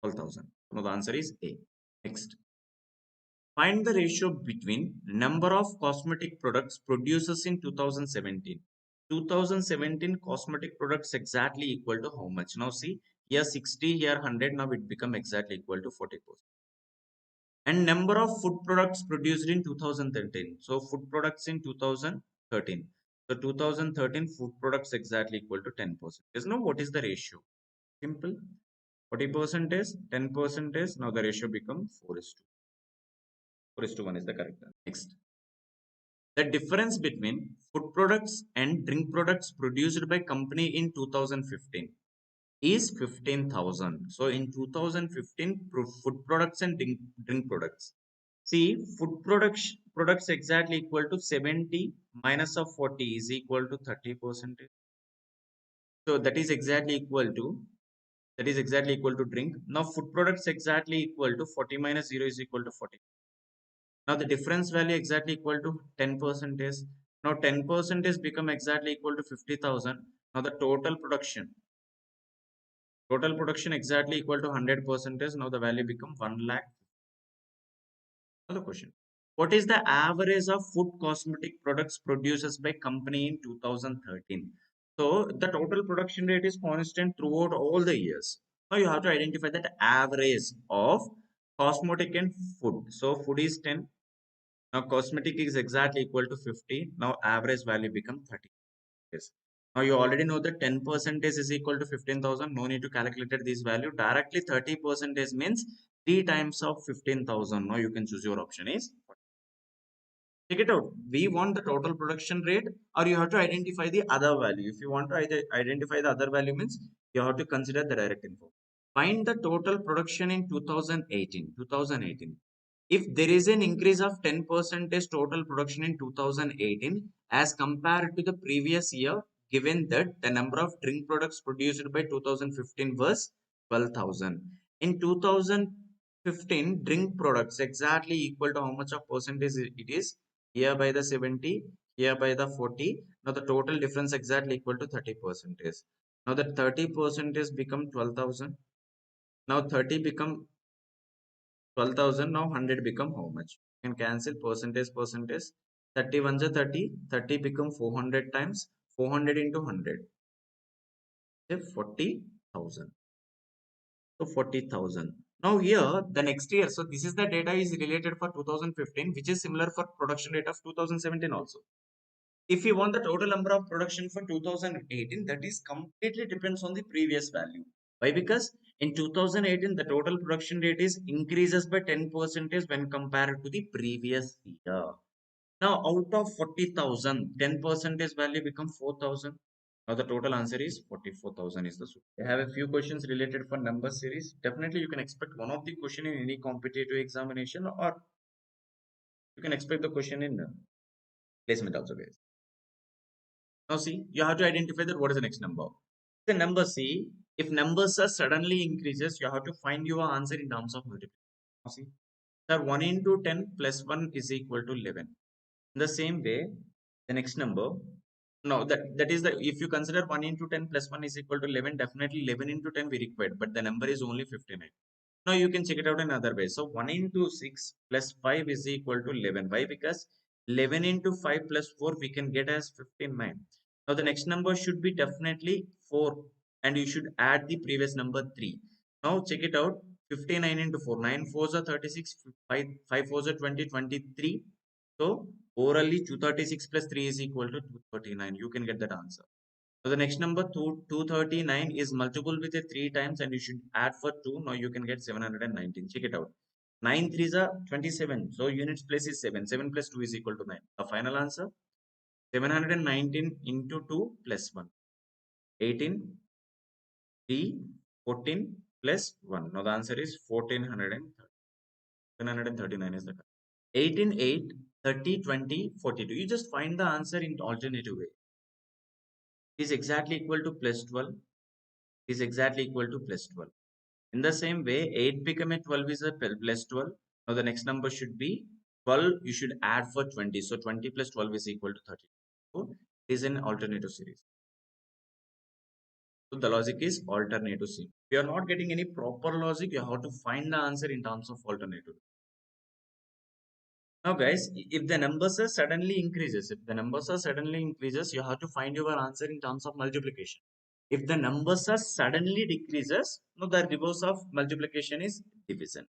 12,000. Now the answer is A. Next. Find the ratio between number of cosmetic products produced in 2017. 2017 cosmetic products exactly equal to how much? Now see, here 60, here 100, now it become exactly equal to 40%. And number of food products produced in 2013. So food products in 2013. So 2013 food products exactly equal to 10%. Is now what is the ratio? Simple. 40% is 10% is now the ratio becomes 4 is to 4 is to 1 is the correct answer. Next. The difference between food products and drink products produced by company in 2015 is 15,000. So in 2015, food products and drink products. See, products exactly equal to 70 minus of 40 is equal to 30%. So that is exactly equal to drink. Now food products exactly equal to 40 minus 0 is equal to 40. Now the difference value exactly equal to 10%. Now 10% is become exactly equal to 50,000. Now the total production exactly equal to 100%. Now the value become 1 lakh. Another question. What is the average of food cosmetic products produced by company in 2013? So the total production rate is constant throughout all the years. Now you have to identify that average of cosmetic and food. So food is 10. Now cosmetic is exactly equal to 50. Now average value become 30. Yes. Now you already know that 10% is equal to 15,000. No need to calculate this value. Directly 30% means 3 times of 15,000. Now you can choose your option is. Check it out. We want the total production rate or you have to identify the other value. If you want to identify the other value means you have to consider the direct info. Find the total production in 2018. 2018. If there is an increase of 10% total production in 2018 as compared to the previous year, given that the number of drink products produced by 2015 was 12,000. In 2015, drink products exactly equal to how much of percentage it is? Here by the 70, here by the 40. Now the total difference exactly equal to 30%. Now the 30% become 12,000. Now 30 become 12,000. Now 100 become how much? You can cancel percentage. 30 ones are 30. 30 become 400 times. 400 into 100. Say 40,000. So 40,000. Now here the next year. So this is the data is related for 2015, which is similar for production rate of 2017 also. If you want the total number of production for 2018, that is completely depends on the previous value. Why? Because in 2018, the total production rate is increases by 10% when compared to the previous year. Now, out of 40,000, 10% value become 4,000. Now, the total answer is 44,000 is the solution. I have a few questions related for number series. Definitely, you can expect one of the question in any competitive examination or you can expect the question in placement also, guys. Now see, you have to identify that what is the next number. The number C, if numbers are suddenly increases, you have to find your answer in terms of multiplication. Now see, sir, 1 into 10 plus 1 is equal to 11. In the same way, the next number, no, that is the, if you consider 1 into 10 plus 1 is equal to 11, definitely 11 into 10 we required, but the number is only 59. Now you can check it out another way. So 1 into 6 plus 5 is equal to 11. Why? Because 11 into 5 plus 4 we can get as 59. Now the next number should be definitely 4 and you should add the previous number 3. Now check it out. 59 into 4. 9 fours are 36. 5 fours are 20, 23. So orally 236 plus 3 is equal to 239. You can get that answer. So the next number 239 is multiple with a 3 times and you should add for 2. Now you can get 719. Check it out. 9 threes are 27. So units place is 7. 7 plus 2 is equal to 9. The final answer 719 into 2 plus 1. 18, 3, 14 plus 1. Now the answer is 1430. 739 is the correct. 18, 8, 30, 20, 42. You just find the answer in alternative way. It is exactly equal to plus 12. It is exactly equal to plus 12. In the same way, 8 become a 12 is a plus 12. Now the next number should be 12. You should add for 20. So 20 plus 12 is equal to 30. So it is an alternative series. So the logic is alternative series. If you are not getting any proper logic, you have to find the answer in terms of alternative. Now guys, if the numbers are suddenly increases, you have to find your answer in terms of multiplication. If the numbers are suddenly decreases, no, the reverse of multiplication is division.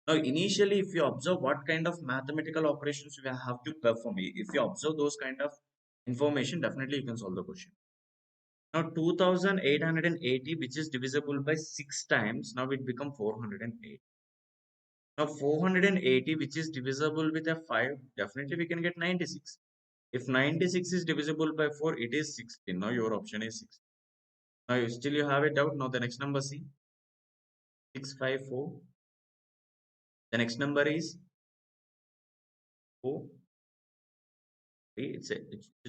Now, initially, if you observe what kind of mathematical operations you have to perform, if you observe those kind of information, definitely you can solve the question. Now, 2880, which is divisible by 6 times, now it become 408. Now, 480, which is divisible with a 5, definitely we can get 96. If 96 is divisible by 4, it is 16. Now, your option is 16. Now, still you have a doubt. Now, the next number, see, 654. The next number is 4. It's a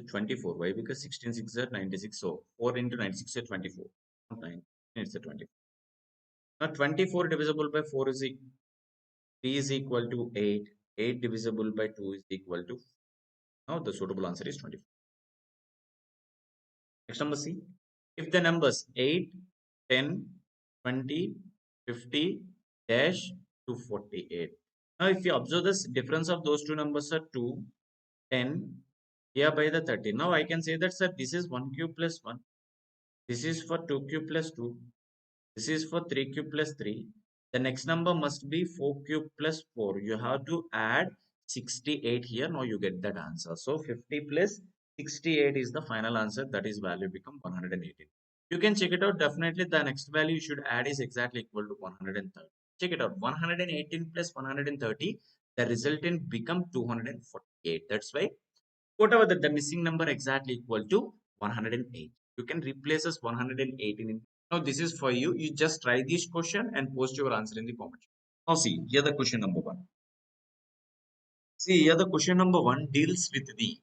24. Why? Because 16 6 are 96. So 4 into 96 is 24. Not 9. It's a 24. Now 24 divisible by 4 is 3 is equal to 8. 8 divisible by 2 is equal to. Now the suitable answer is 24. Next number C. If the numbers 8, 10, 20, 50 dash to 48. Now if you observe this difference of those two numbers are 2, 10, here by the 30. Now I can say that sir this is 1 cube plus 1. This is for 2 cube plus 2. This is for 3 cube plus 3. The next number must be 4 cube plus 4. You have to add 68 here. Now you get that answer. So 50 plus 68 is the final answer. That is value become 118. You can check it out. Definitely the next value you should add is exactly equal to 130. Check it out. 118 plus 130. The resultant become 248. That's why whatever the missing number exactly equal to 108. You can replace as 118 in. Now this is for you. You just try this question and post your answer in the comment. Now see, here the question number 1. See, here the question number 1 deals with the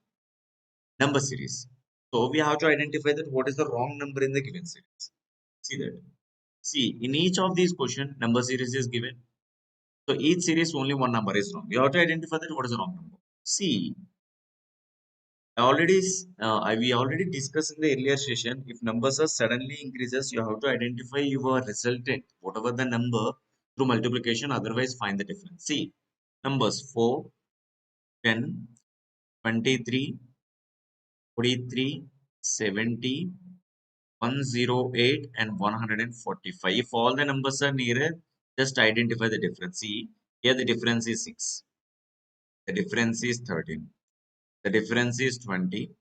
number series. So we have to identify that what is the wrong number in the given series. See that. See, in each of these question, number series is given. So each series only one number is wrong. You have to identify that what is the wrong number. See, we already discussed in the earlier session. If numbers are suddenly increases, you have to identify your resultant, whatever the number through multiplication. Otherwise, find the difference. See, numbers 4, 10, 23, 43, 70, 108, and 145. If all the numbers are nearer, just identify the difference. See, here the difference is 6. The difference is 13. The difference is 20.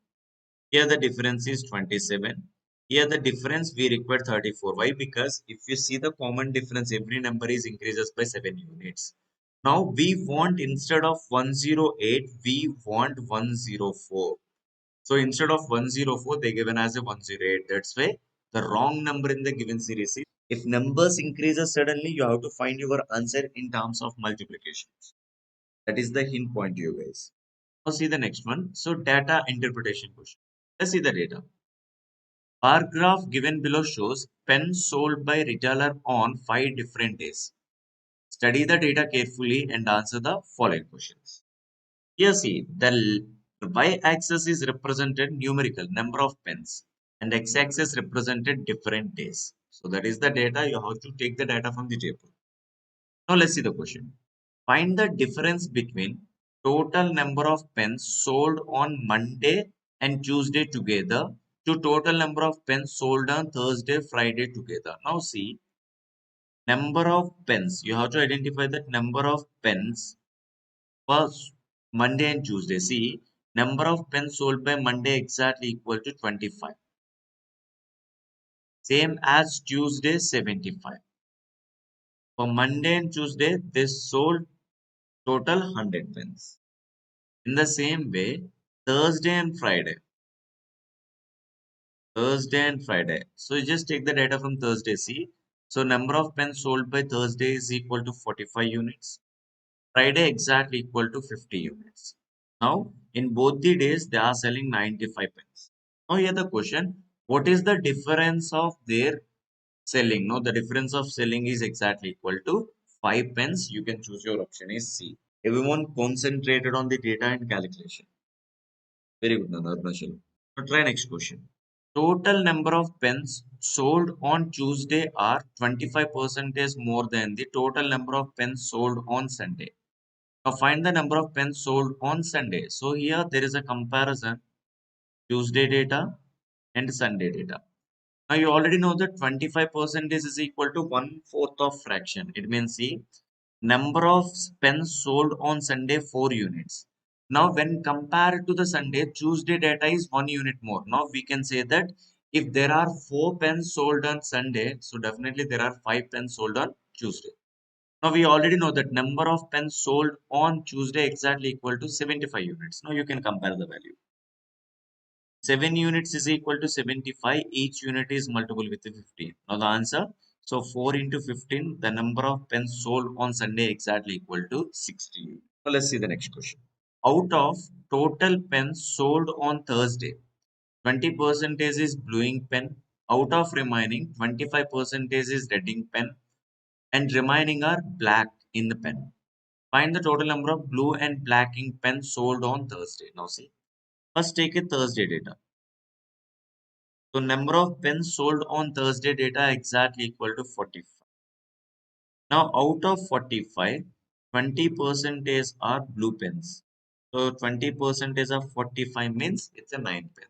Here the difference is 27. Here the difference we require 34. Why? Because if you see the common difference, every number is increases by 7 units. Now we want instead of 108, we want 104. So instead of 104, they given as a 108. That's why the wrong number in the given series is if numbers increases suddenly, you have to find your answer in terms of multiplication. That is the hint point to you guys. Now see the next one. So data interpretation question. Let's see the data. Bar graph given below shows pens sold by retailer on 5 different days. Study the data carefully and answer the following questions. Here see, the y-axis is represented numerical number of pens and x-axis represented different days. So that is the data. You have to take the data from the table. Now let's see the question. Find the difference between total number of pens sold on Monday and Tuesday together to total number of pens sold on Thursday, Friday together. Now see, Number of pens. You have to identify the number of pens for Monday and Tuesday. See, number of pens sold by Monday exactly equal to 25. Same as Tuesday 75. For Monday and Tuesday, they sold total 100 pens. In the same way, Thursday and Friday. Thursday and Friday. So you just take the data from Thursday. See, so number of pens sold by Thursday is equal to 45 units. Friday exactly equal to 50 units. Now, in both the days, they are selling 95 pens. Now, here the question, what is the difference of their selling? No, the difference of selling is exactly equal to 5 pens. You can choose your option is C. Everyone concentrated on the data and calculation. Very good, Nandarnashal. Now, try next question. Total number of pens sold on Tuesday are 25% more than the total number of pens sold on Sunday. Now find the number of pens sold on Sunday. So here there is a comparison Tuesday data and Sunday data. Now you already know that 25% is equal to 1/4 of fraction. It means see number of pens sold on Sunday 4 units. Now when compared to the Sunday, Tuesday data is 1 unit more. Now we can say that if there are 4 pens sold on Sunday, so definitely there are 5 pens sold on Tuesday. Now we already know that number of pens sold on Tuesday exactly equal to 75 units. Now you can compare the value. 7 units is equal to 75. Each unit is multiple with 15. Now the answer. So 4 into 15, the number of pens sold on Sunday exactly equal to 60 units. So let's see the next question. Out of total pens sold on Thursday, 20% is blue ink pen. Out of remaining, 25% is red ink pen and remaining are black in the pen. Find the total number of blue and black ink pens sold on Thursday. Now see, first take a Thursday data. So number of pens sold on Thursday data exactly equal to 45. Now out of 45, 20% are blue pens. So 20% of 45 means it's a 9 pen.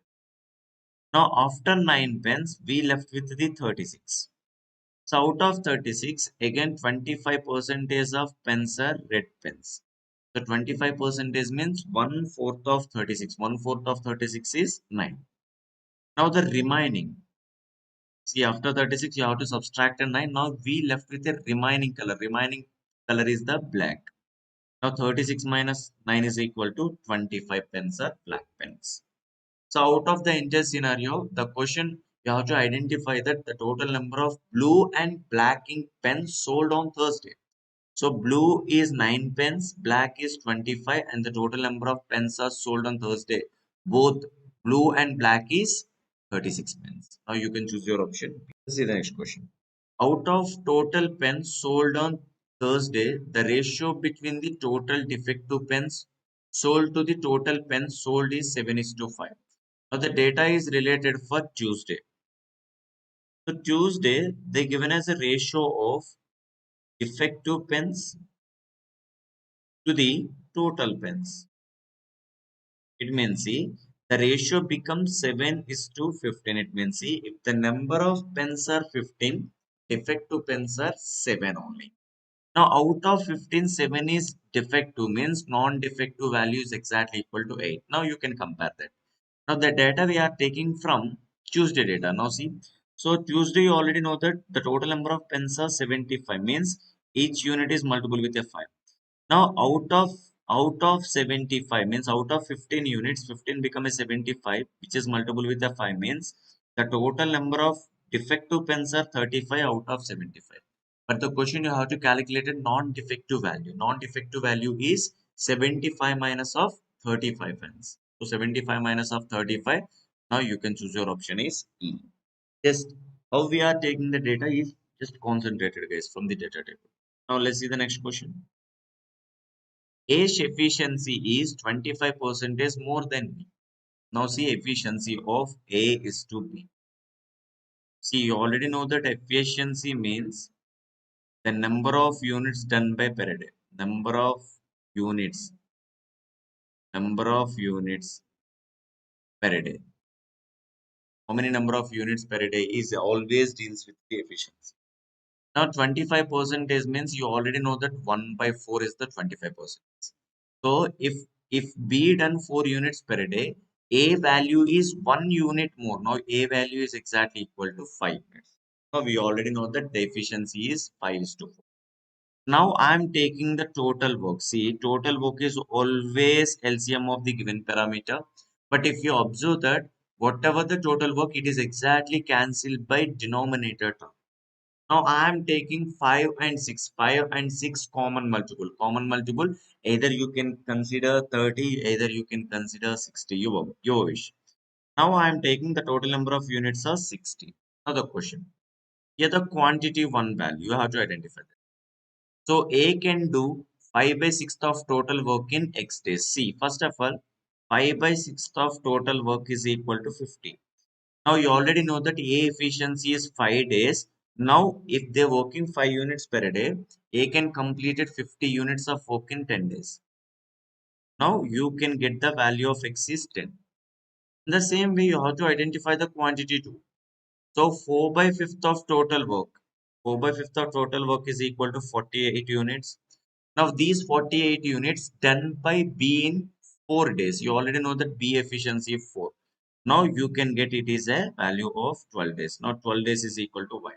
Now after 9 pens, we left with the 36. So out of 36, again 25% of pens are red pens. So 25% means 1/4 of 36. 1/4 of 36 is 9. Now the remaining. See, after 36, you have to subtract a 9. Now we left with a remaining color. Remaining color is the black. Now 36 minus 9 is equal to 25 pens are black pens. So out of the entire scenario, the question you have to identify that the total number of blue and black ink pens sold on Thursday. So blue is 9 pens, black is 25, and the total number of pens are sold on Thursday. Both blue and black is 36 pens. Now you can choose your option. Let's see the next question. Out of total pens sold on Thursday, the ratio between the total defective pens sold to the total pens sold is 7:5. Now the data is related for Tuesday. So Tuesday, they given us a ratio of defective pens to the total pens. It means see the ratio becomes 7:15. It means see if the number of pens are 15, defective pens are 7 only. Now out of 15, 7 is defective means non-defective value is exactly equal to 8. Now you can compare that. Now the data we are taking from Tuesday data. Now see, so Tuesday you already know that the total number of pens are 75 means each unit is multiple with a 5. Now out of 75 means out of 15 units, 15 become a 75 which is multiple with a 5 means the total number of defective pens are 35 out of 75. But the question you have to calculate a non-defective value. Non-defective value is 75 minus of 35 pens. So 75 minus of 35. Now you can choose your option is E. Just how we are taking the data is just concentrated guys from the data table. Now let's see the next question. A's efficiency is 25% more than B. Now see efficiency of A is to B. See you already know that efficiency means the number of units done by per day. Units, number of units per day. How many number of units per day is always deals with the efficiency. Now 25% means you already know that 1 by 4 is the 25%. So if B done 4 units per day, A value is 1 unit more. Now A value is exactly equal to 5 units. Now we already know that the efficiency is 5 is to 4. Now I'm taking the total work. See, total work is always LCM of the given parameter. But if you observe that whatever the total work, it is exactly cancelled by denominator term. Now I am taking 5 and 6. 5 and 6 common multiple. Common multiple, either you can consider 30, either you can consider 60. Your wish. Now I am taking the total number of units as 60. Now the question. Here the quantity 1 value. You have to identify that. So A can do 5 by 6th of total work in X days. See, first of all, 5 by 6th of total work is equal to 50. Now you already know that A efficiency is 5 days. Now if they're working 5 units per day, A can complete it 50 units of work in 10 days. Now you can get the value of X is 10. In the same way, you have to identify the quantity too. So 4 by 5th of total work. 4 by 5th of total work is equal to 48 units. Now these 48 units done by B in 4 days. You already know that B efficiency 4. Now you can get it is a value of 12 days. Now 12 days is equal to Y.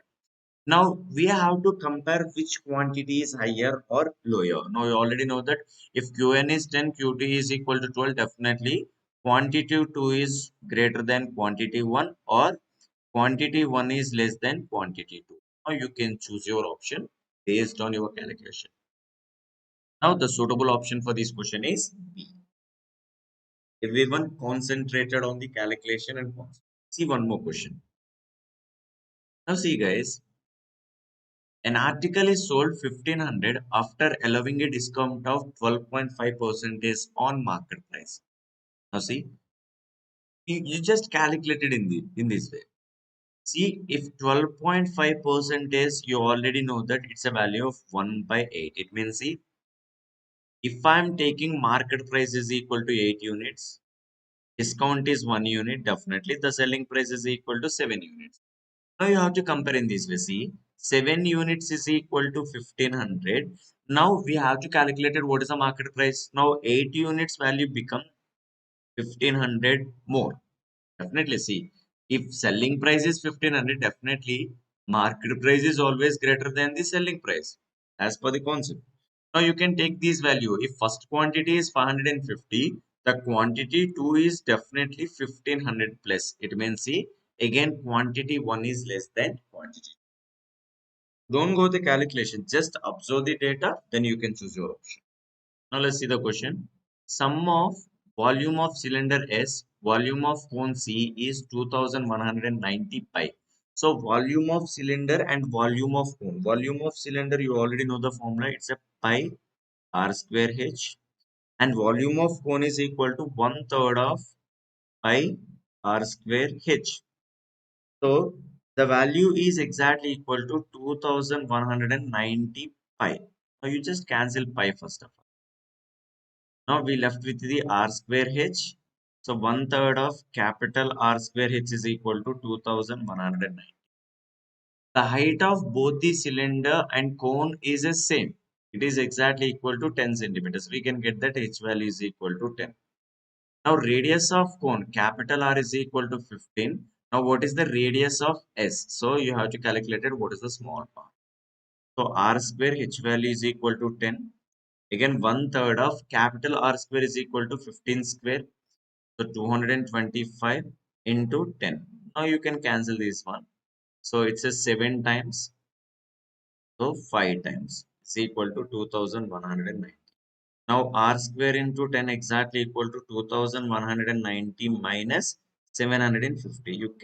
Now we have to compare which quantity is higher or lower. Now you already know that if Qn is 10, Qt is equal to 12, definitely quantity 2 is greater than quantity 1 or quantity 1 is less than quantity 2. Now you can choose your option based on your calculation. Now the suitable option for this question is B. Everyone concentrated on the calculation and see one more question. Now see guys, an article is sold 1500 after allowing a discount of 12.5% on market price. Now see, you just calculated in this way. See, if 12.5% is, you already know that it's a value of 1 by 8. It means, see, if I'm taking market price is equal to 8 units, discount is 1 unit, definitely the selling price is equal to 7 units. Now you have to compare in this way. See, 7 units is equal to 1500. Now we have to calculate it what is the market price. Now 8 units value become 1500 more. Definitely see, if selling price is 1500, definitely market price is always greater than the selling price as per the concept. Now you can take this value. If first quantity is 550, the quantity 2 is definitely 1500 plus. It means see, again quantity 1 is less than quantity. Don't go the calculation, just observe the data, then you can choose your option. Now let's see the question. Sum of volume of cylinder S, volume of cone C is 2190 pi. So volume of cylinder and volume of cone. Volume of cylinder, you already know the formula. It's a pi r square h. And volume of cone is equal to 1/3 of pi r square h. So the value is exactly equal to 2190 pi. Now you just cancel pi first of all. Now we left with the r square h. So 1/3 of capital R square h is equal to 2190. The height of both the cylinder and cone is the same. It is exactly equal to 10 centimeters. We can get that h value is equal to 10. Now radius of cone, capital R is equal to 15. Now what is the radius of S? So you have to calculate it what is the small part. So R square H value is equal to 10. Again 1/3 of capital R square is equal to 15 square. So 225 into 10. Now you can cancel this one. So it's a 7 times. So 5 times. It's equal to 2190. Now r square into 10 exactly equal to 2190 minus 750. You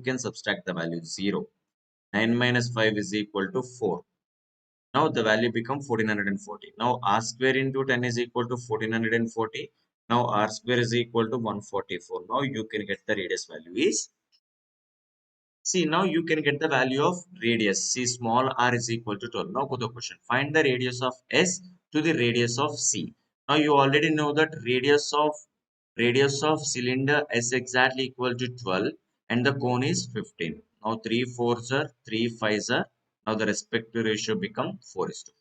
can subtract the value 0. 9 minus 5 is equal to 4. Now the value become 1440. Now r square into 10 is equal to 1440. Now r square is equal to 144. Now you can get the radius value is. See, now you can get the value of radius. See, small r is equal to 12. Now go to the question. Find the radius of S to the radius of C. Now you already know that radius of cylinder is exactly equal to 12 and the cone is 15. Now 3 4s are 3 5s are Now the respective ratio become 4:4.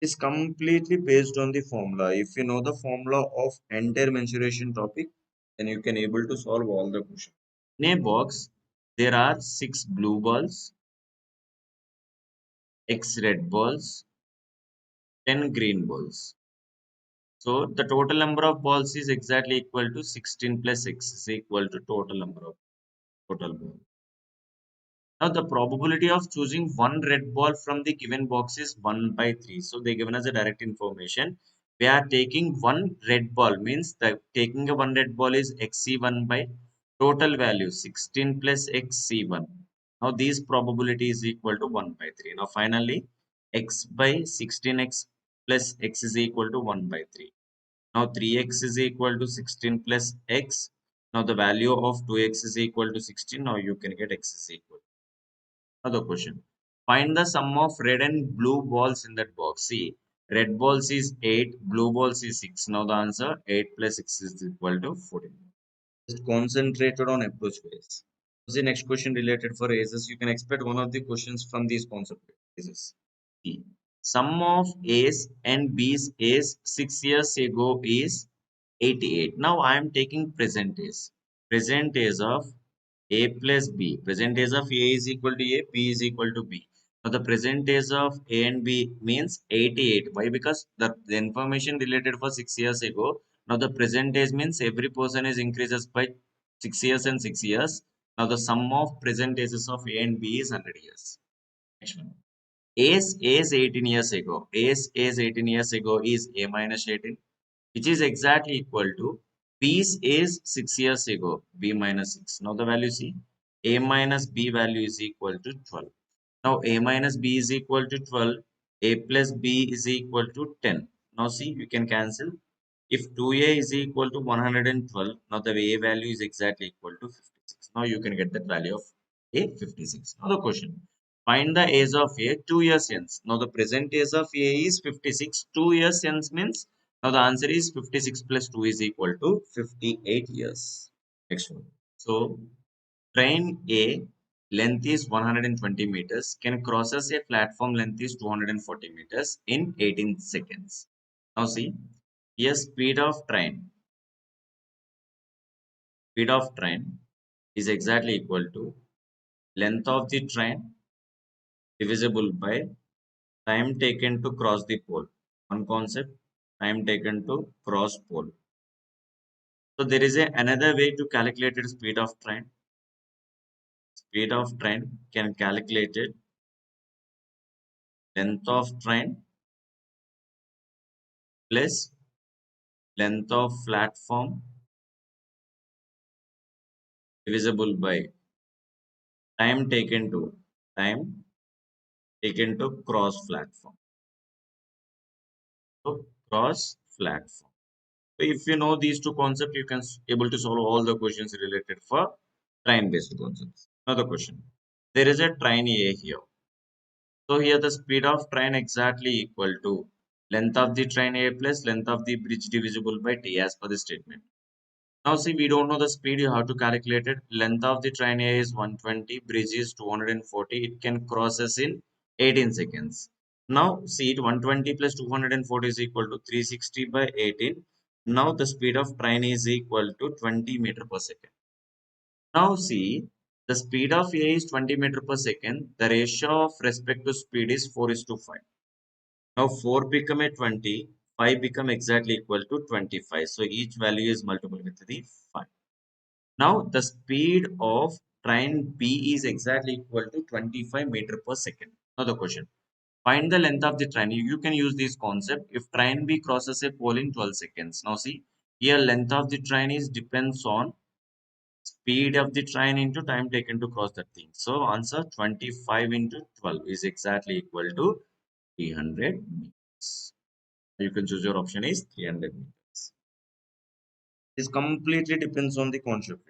It's completely based on the formula. If you know the formula of entire mensuration topic, then you can able to solve all the questions. In a box, there are 6 blue balls, X red balls, 10 green balls. So the total number of balls is exactly equal to 16 plus X is equal to total number of total balls. Now the probability of choosing one red ball from the given box is 1 by 3. So they given us a direct information. We are taking one red ball means that taking a one red ball is XC1 by total value 16 plus XC1. Now these probability is equal to 1 by 3. Now finally X by 16X plus X is equal to 1 by 3. Now 3x is equal to 16 plus x. Now the value of 2x is equal to 16. Now you can get x is equal. Another question. Find the sum of red and blue balls in that box. See, red balls is 8, blue balls is 6. Now the answer 8 plus 6 is equal to 14. Just concentrated on approach phase. The next question related for aces. You can expect one of the questions from these concept phases. E. Sum of A's and B's is 6 years ago is 88. Now I am taking present days. Present days of A plus B. Present days of A is equal to A, B is equal to B. Now the present days of A and B means 88. Why? Because the information related for 6 years ago. Now the present days means every person is increases by 6 years and 6 years. Now the sum of present days of A and B is 100 years. Next one. A's 18 years ago. A's 18 years ago is A minus 18, which is exactly equal to B's is 6 years ago, B minus 6. Now the value see, A minus B value is equal to 12. Now A minus B is equal to 12, A plus B is equal to 10. Now see, you can cancel. If 2A is equal to 112, now the A value is exactly equal to 56. Now you can get the value of A 56. Now the question. Find the age of A 2 years hence. Now the present age of A is 56. 2 years hence means now the answer is 56 plus 2 is equal to 58 years. Next one. So train A length is 120 meters can crosses a platform length is 240 meters in 18 seconds. Now see, here speed of train is exactly equal to length of the train divisible by time taken to cross the pole. One concept, time taken to cross pole. So there is another way to calculate the speed of train. Speed of train can calculate it length of train plus length of platform divisible by time taken to cross platform. So cross platform. So if you know these two concepts, you can able to solve all the questions related for train based concepts. Another question. There is a train A here. So here the speed of train exactly equal to length of the train A plus length of the bridge divisible by T as per the statement. Now see, we don't know the speed, you have to calculate it. Length of the train A is 120, bridge is 240. It can cross us in 18 seconds. Now see it 120 plus 240 is equal to 360 by 18. Now the speed of train is equal to 20 meter per second. Now see, the speed of A is 20 meter per second. The ratio of respect to speed is 4 is to 5. Now 4 become a 20, 5 become exactly equal to 25. So each value is multiple with the 5. Now the speed of train B is exactly equal to 25 meter per second. Now the question. Find the length of the train. You can use this concept. If train B crosses a pole in 12 seconds. Now see, here length of the train is depends on speed of the train into time taken to cross that thing. So answer 25 into 12 is exactly equal to 300 meters. You can choose your option is 300 meters. This completely depends on the concept.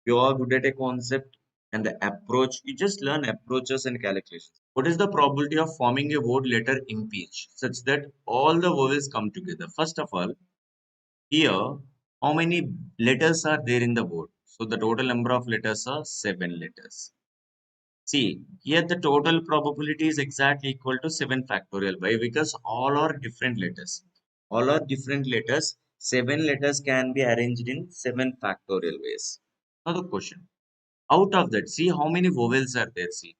You are good at a concept and the approach, you just learn approaches and calculations. What is the probability of forming a word letter impeach such that all the vowels come together? First of all, here, how many letters are there in the word? So the total number of letters are 7 letters. See, here the total probability is exactly equal to 7 factorial. Why? Because all are different letters. All are different letters. 7 letters can be arranged in 7 factorial ways. Now the question. Out of that, see how many vowels are there. See,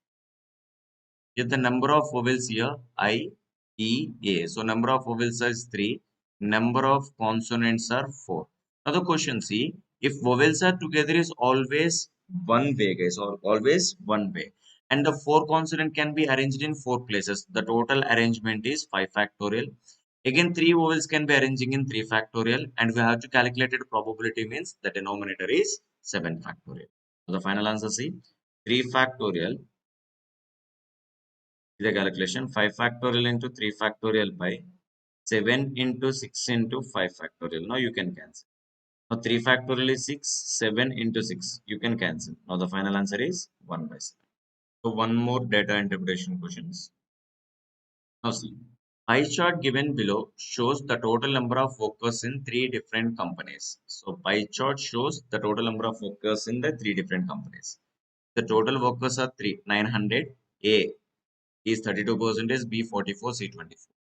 if the number of vowels here, I, E, A. So number of vowels is 3. Number of consonants are 4. Now the question, see, if vowels are together is always one way, guys, or always one way. And the 4 consonant can be arranged in 4 places. The total arrangement is 5 factorial. Again, 3 vowels can be arranging in 3 factorial. And we have to calculate it probability means the denominator is 7 factorial. So the final answer, see, 3 factorial the calculation 5 factorial into 3 factorial by 7 into 6 into 5 factorial. Now you can cancel. Now 3 factorial is 6, 7 into 6. You can cancel. Now the final answer is 1 by 7. So one more data interpretation questions. Now see, pie chart given below shows the total number of workers in 3 different companies. So pie chart shows the total number of workers in the 3 different companies. The total workers are 900. A is 32%, B 44, C 24.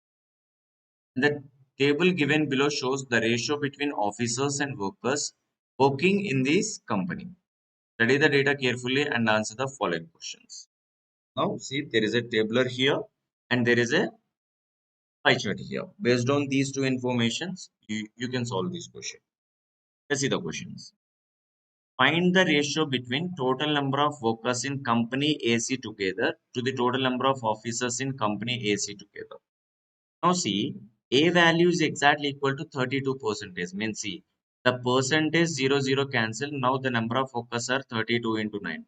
The table given below shows the ratio between officers and workers working in this company. Study the data carefully and answer the following questions. Now, see, there is a tabular here and there is a pie chart here. Based on these two informations, you can solve this question. Let's see the questions. Find the ratio between total number of workers in company AC together to the total number of officers in company AC together. Now see, A value is exactly equal to 32 percentage. Means see, the percentage 00 cancel. Now the number of focus are 32 into 9.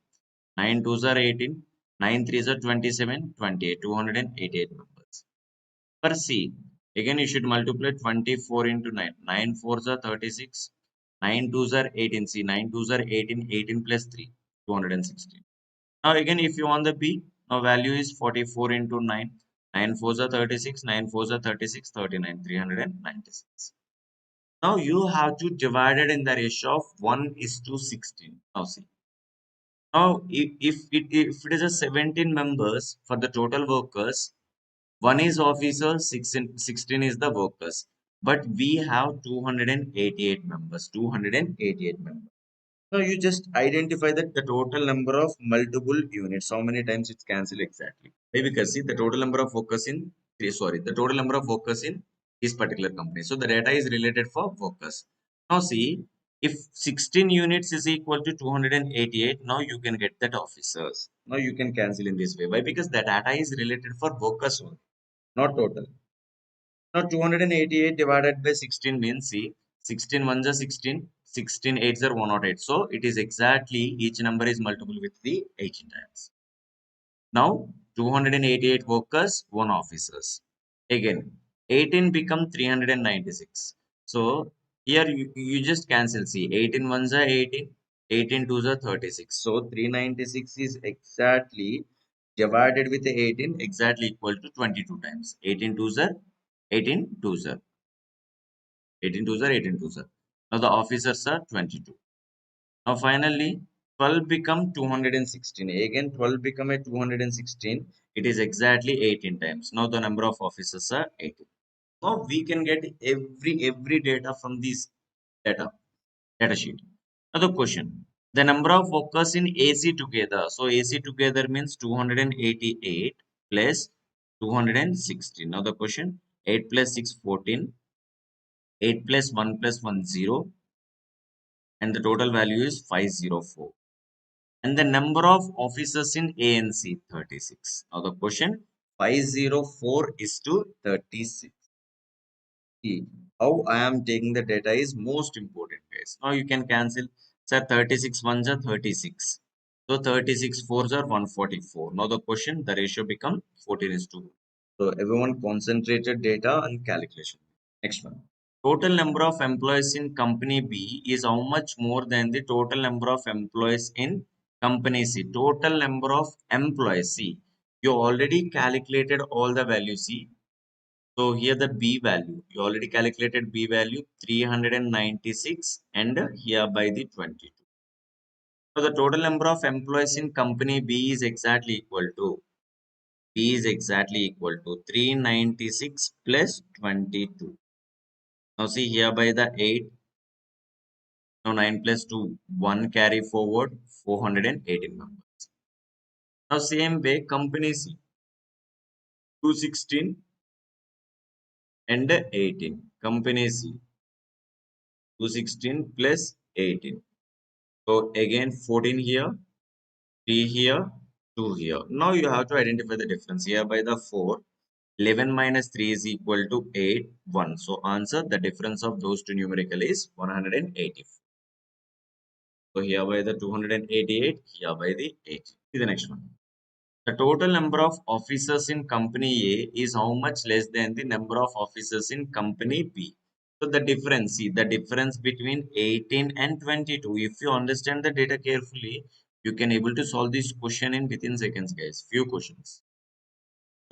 9 twos are 18. 9 threes are 27. 28. 288 numbers. Per C, again you should multiply 24 into 9. 9 fours are 36. 9 twos are 18. See, 9 twos are 18. 18 plus 3. 216. Now again, if you want the B, now value is 44 into 9. 9 fours are 36, 9 fours are 36, 39, 396. Now you have to divide it in the ratio of 1 is to 16. Now see. Now if it is a 17 members for the total workers, 1 is officer, 16 is the workers. But we have 288 members. 288 members. So you just identify that the total number of multiple units, how many times it's cancelled exactly. Why? Because see the total number of workers in the total number of workers in this particular company. So the data is related for workers. Now see if 16 units is equal to 288, now you can get that officers. Now you can cancel in this way. Why? Because the data is related for workers only, not total. Now 288 divided by 16 means see 16 ones are 16, 16 eights are 108. So it is exactly each number is multiple with the 18 times. Now 288 workers, 1 officers. Again 18 become 396. So here you just cancel see 18 ones are 18, 18 twos are 36. So 396 is exactly divided with the 18 exactly equal to 22 times. 18 twos are 18 twos are 18 twos are 18 twos are. Now the officers are 22. Now finally 12 become 216. Again 12 become a 216. It is exactly 18 times. Now the number of officers are 18. Now we can get every data from this data sheet. Now the question. The number of workers in AC together. So AC together means 288 plus 216. Now the question 8 plus 6 14. 8 plus 1 plus 1 0 and the total value is 504 and the number of officers in ANC 36. Now the question 504 is to 36. See, how I am taking the data is most important guys. Now you can cancel. Sir 36 ones are 36. So 36 fours are 144. Now the question the ratio become 14 is to 1. So everyone concentrated data and calculation. Next one. Total number of employees in company B is how much more than the total number of employees in company C. Total number of employees C. You already calculated all the values C. So here the B value. You already calculated B value 396 and here by the 22. So the total number of employees in company B is exactly equal to 396 plus 22. Now see here by the 8. Now 9 plus 2, 1 carry forward, 418 members. Now same way company C, 216 and 18. Company C, 216 plus 18. So again 14 here, 3 here, 2 here. Now you have to identify the difference here by the 4. 11 minus 3 is equal to 8, 1. So answer, the difference of those two numerical is 184. So here by the 288, here by the 8. See the next one. The total number of officers in company A is how much less than the number of officers in company B. So the difference, see the difference between 18 and 22. If you understand the data carefully, you can able to solve this question in within seconds, guys. Few questions.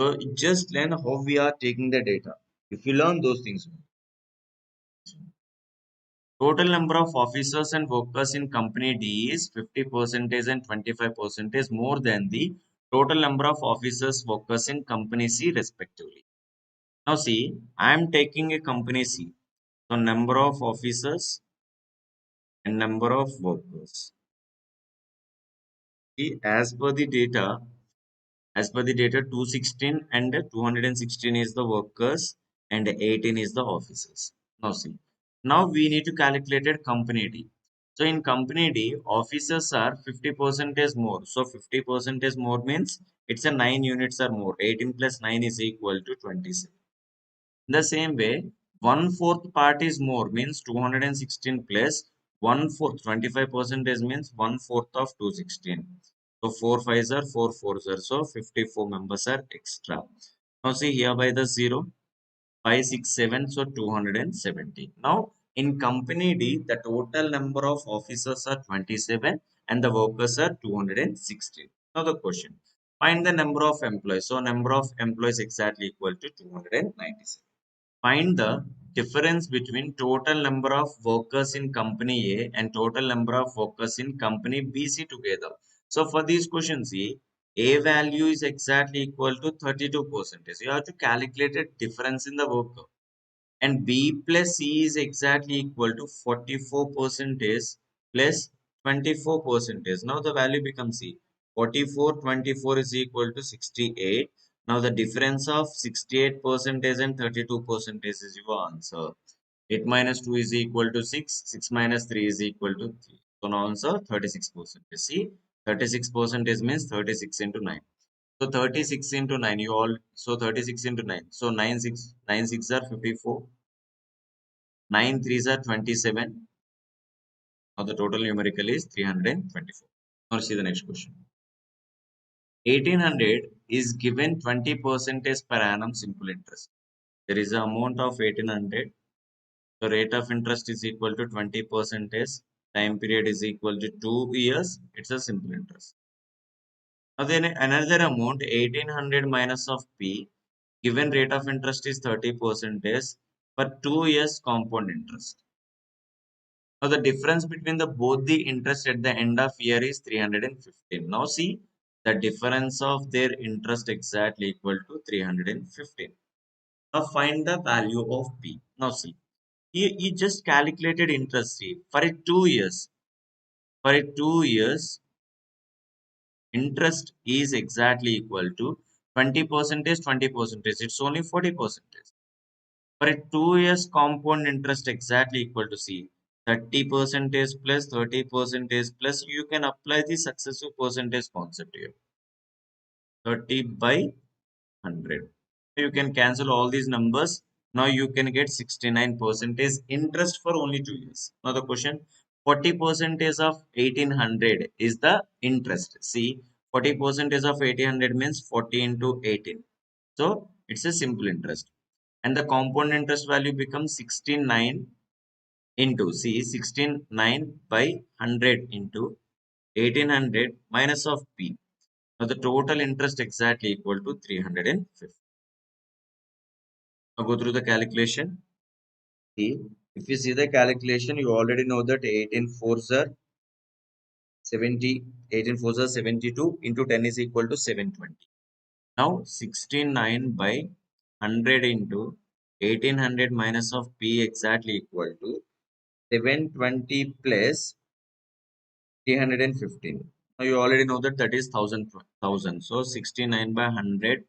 So just learn how we are taking the data. If you learn those things, total number of officers and workers in company D is 50% and 25% more than the total number of officers workers in company C respectively. Now see, I am taking a company C. So number of officers and number of workers. See, as per the data 216 and 216 is the workers and 18 is the officers. Now see, now we need to calculate it company D. So in company D, officers are 50% more. So 50% more means it's a 9 units or more. 18 plus 9 is equal to 27. In the same way, one fourth part is more means 216 plus one fourth 25% means one fourth of 216. So 4 fives are 4 fours are so 54 members are extra. Now see here by the 0, 5, 6, 7, so 270. Now in company D, the total number of officers are 27 and the workers are 216. Now the question, find the number of employees. So number of employees exactly equal to 297. Find the difference between total number of workers in company A and total number of workers in company BC together. So for these questions, see, A value is exactly equal to 32%. You have to calculate a difference in the worker. And B plus C is exactly equal to 44 percentage plus 24 percentage. Now the value becomes C. 44, 24 is equal to 68. Now the difference of 68 percentage and 32 percentage is your answer. 8 minus 2 is equal to 6. 6 minus 3 is equal to 3. So now answer 36%. See, 36% means 36 into 9. So 36 into 9, you all, so 36 into 9. So 9 6 are 54. 9 threes are 27. Now the total numerical is 324. Now see the next question. 1800 is given 20% per annum simple interest. There is an amount of 1800. The rate of interest is equal to 20%. Time period is equal to 2 years. It's a simple interest. Now then another amount 1800 minus of P. Given rate of interest is 30% for 2 years compound interest. Now the difference between the both the interest at the end of year is 315. Now see the difference of their interest exactly equal to 315. Now find the value of P. Now see, you just calculated interest rate for a 2 years. For a 2 years, interest is exactly equal to 20%, 20%. It's only 40%. For a 2 years compound interest exactly equal to C. 30% plus 30% plus you can apply the successive percentage concept here. 30 by 100. You can cancel all these numbers. Now you can get 69% interest for only 2 years. Now the question 40% of 1800 is the interest. See 40% of 1800 means 40 into 18. So it's a simple interest. And the compound interest value becomes 69 into C 69 by 100 into 1800 minus of P. Now the total interest exactly equal to 350. Now go through the calculation. See, if you see the calculation, you already know that 18 fours are 70, 18 fours are 72 into 10 is equal to 720. Now 69 by 100 into 1800 minus of P exactly equal to 720 plus 315. Now you already know that that is 1000. So 69 by 100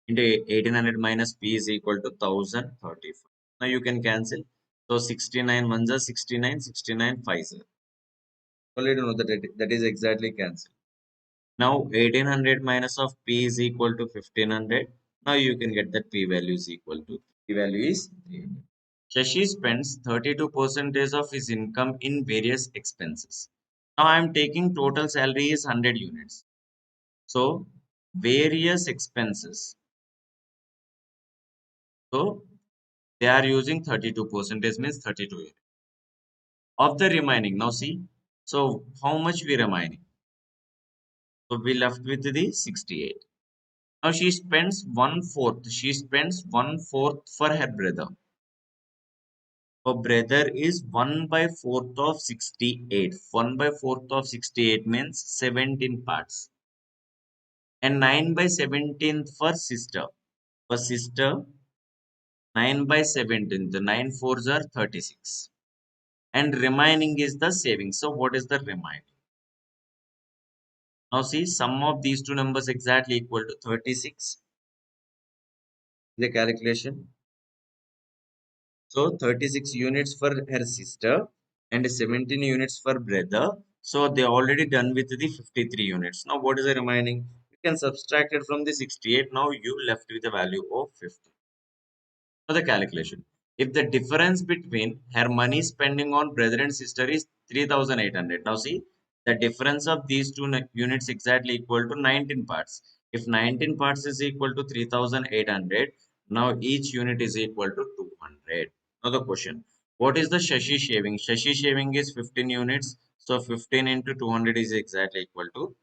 into 1800 minus P is equal to 1035. Now you can cancel. So 69 ones are 69, 69 fives are. Already know that that is exactly cancelled. Now 1800 minus of P is equal to 1500. Now you can get that P value is equal to, P value is 300. Shashi spends 32% of his income in various expenses. Now I am taking total salary is 100 units. So various expenses. So they are using 32% means 32 units. Of the remaining. Now see. So how much we remaining? So we left with the 68. Now she spends one fourth. She spends one fourth for her brother. Her brother is 1 by 4th of 68. 1 by 4th of 68 means 17 parts. And 9 by 17th for sister. For sister, 9 by 17th. The 9 fours are 36. And remaining is the savings. So what is the remaining? Now see, sum of these two numbers exactly equal to 36. The calculation. So 36 units for her sister and 17 units for brother. So they already done with the 53 units. Now what is the remaining? You can subtract it from the 68. Now you left with the value of 50. For the calculation, if the difference between her money spending on brother and sister is 3800. Now see, the difference of these two units exactly equal to 19 parts. If 19 parts is equal to 3800, now each unit is equal to 200. Now the question, what is the Shashi shaving? Shashi shaving is 15 units. So 15 into 200 is exactly equal to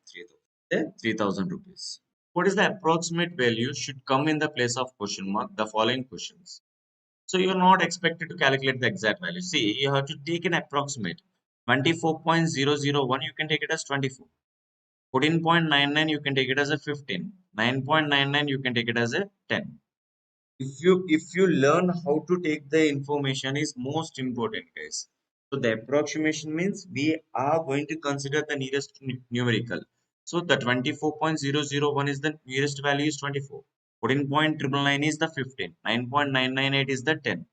3000 rupees. What is the approximate value should come in the place of question mark? The following questions. So you are not expected to calculate the exact value. See, you have to take an approximate. 24.001, you can take it as 24. 14.99, you can take it as a 15. 9.99, you can take it as a 10. If you learn how to take the information is most important, guys. So the approximation means we are going to consider the nearest numerical. So the 24.001 is the nearest value is 24. 14.999 is the 15. 9.998 is the 10.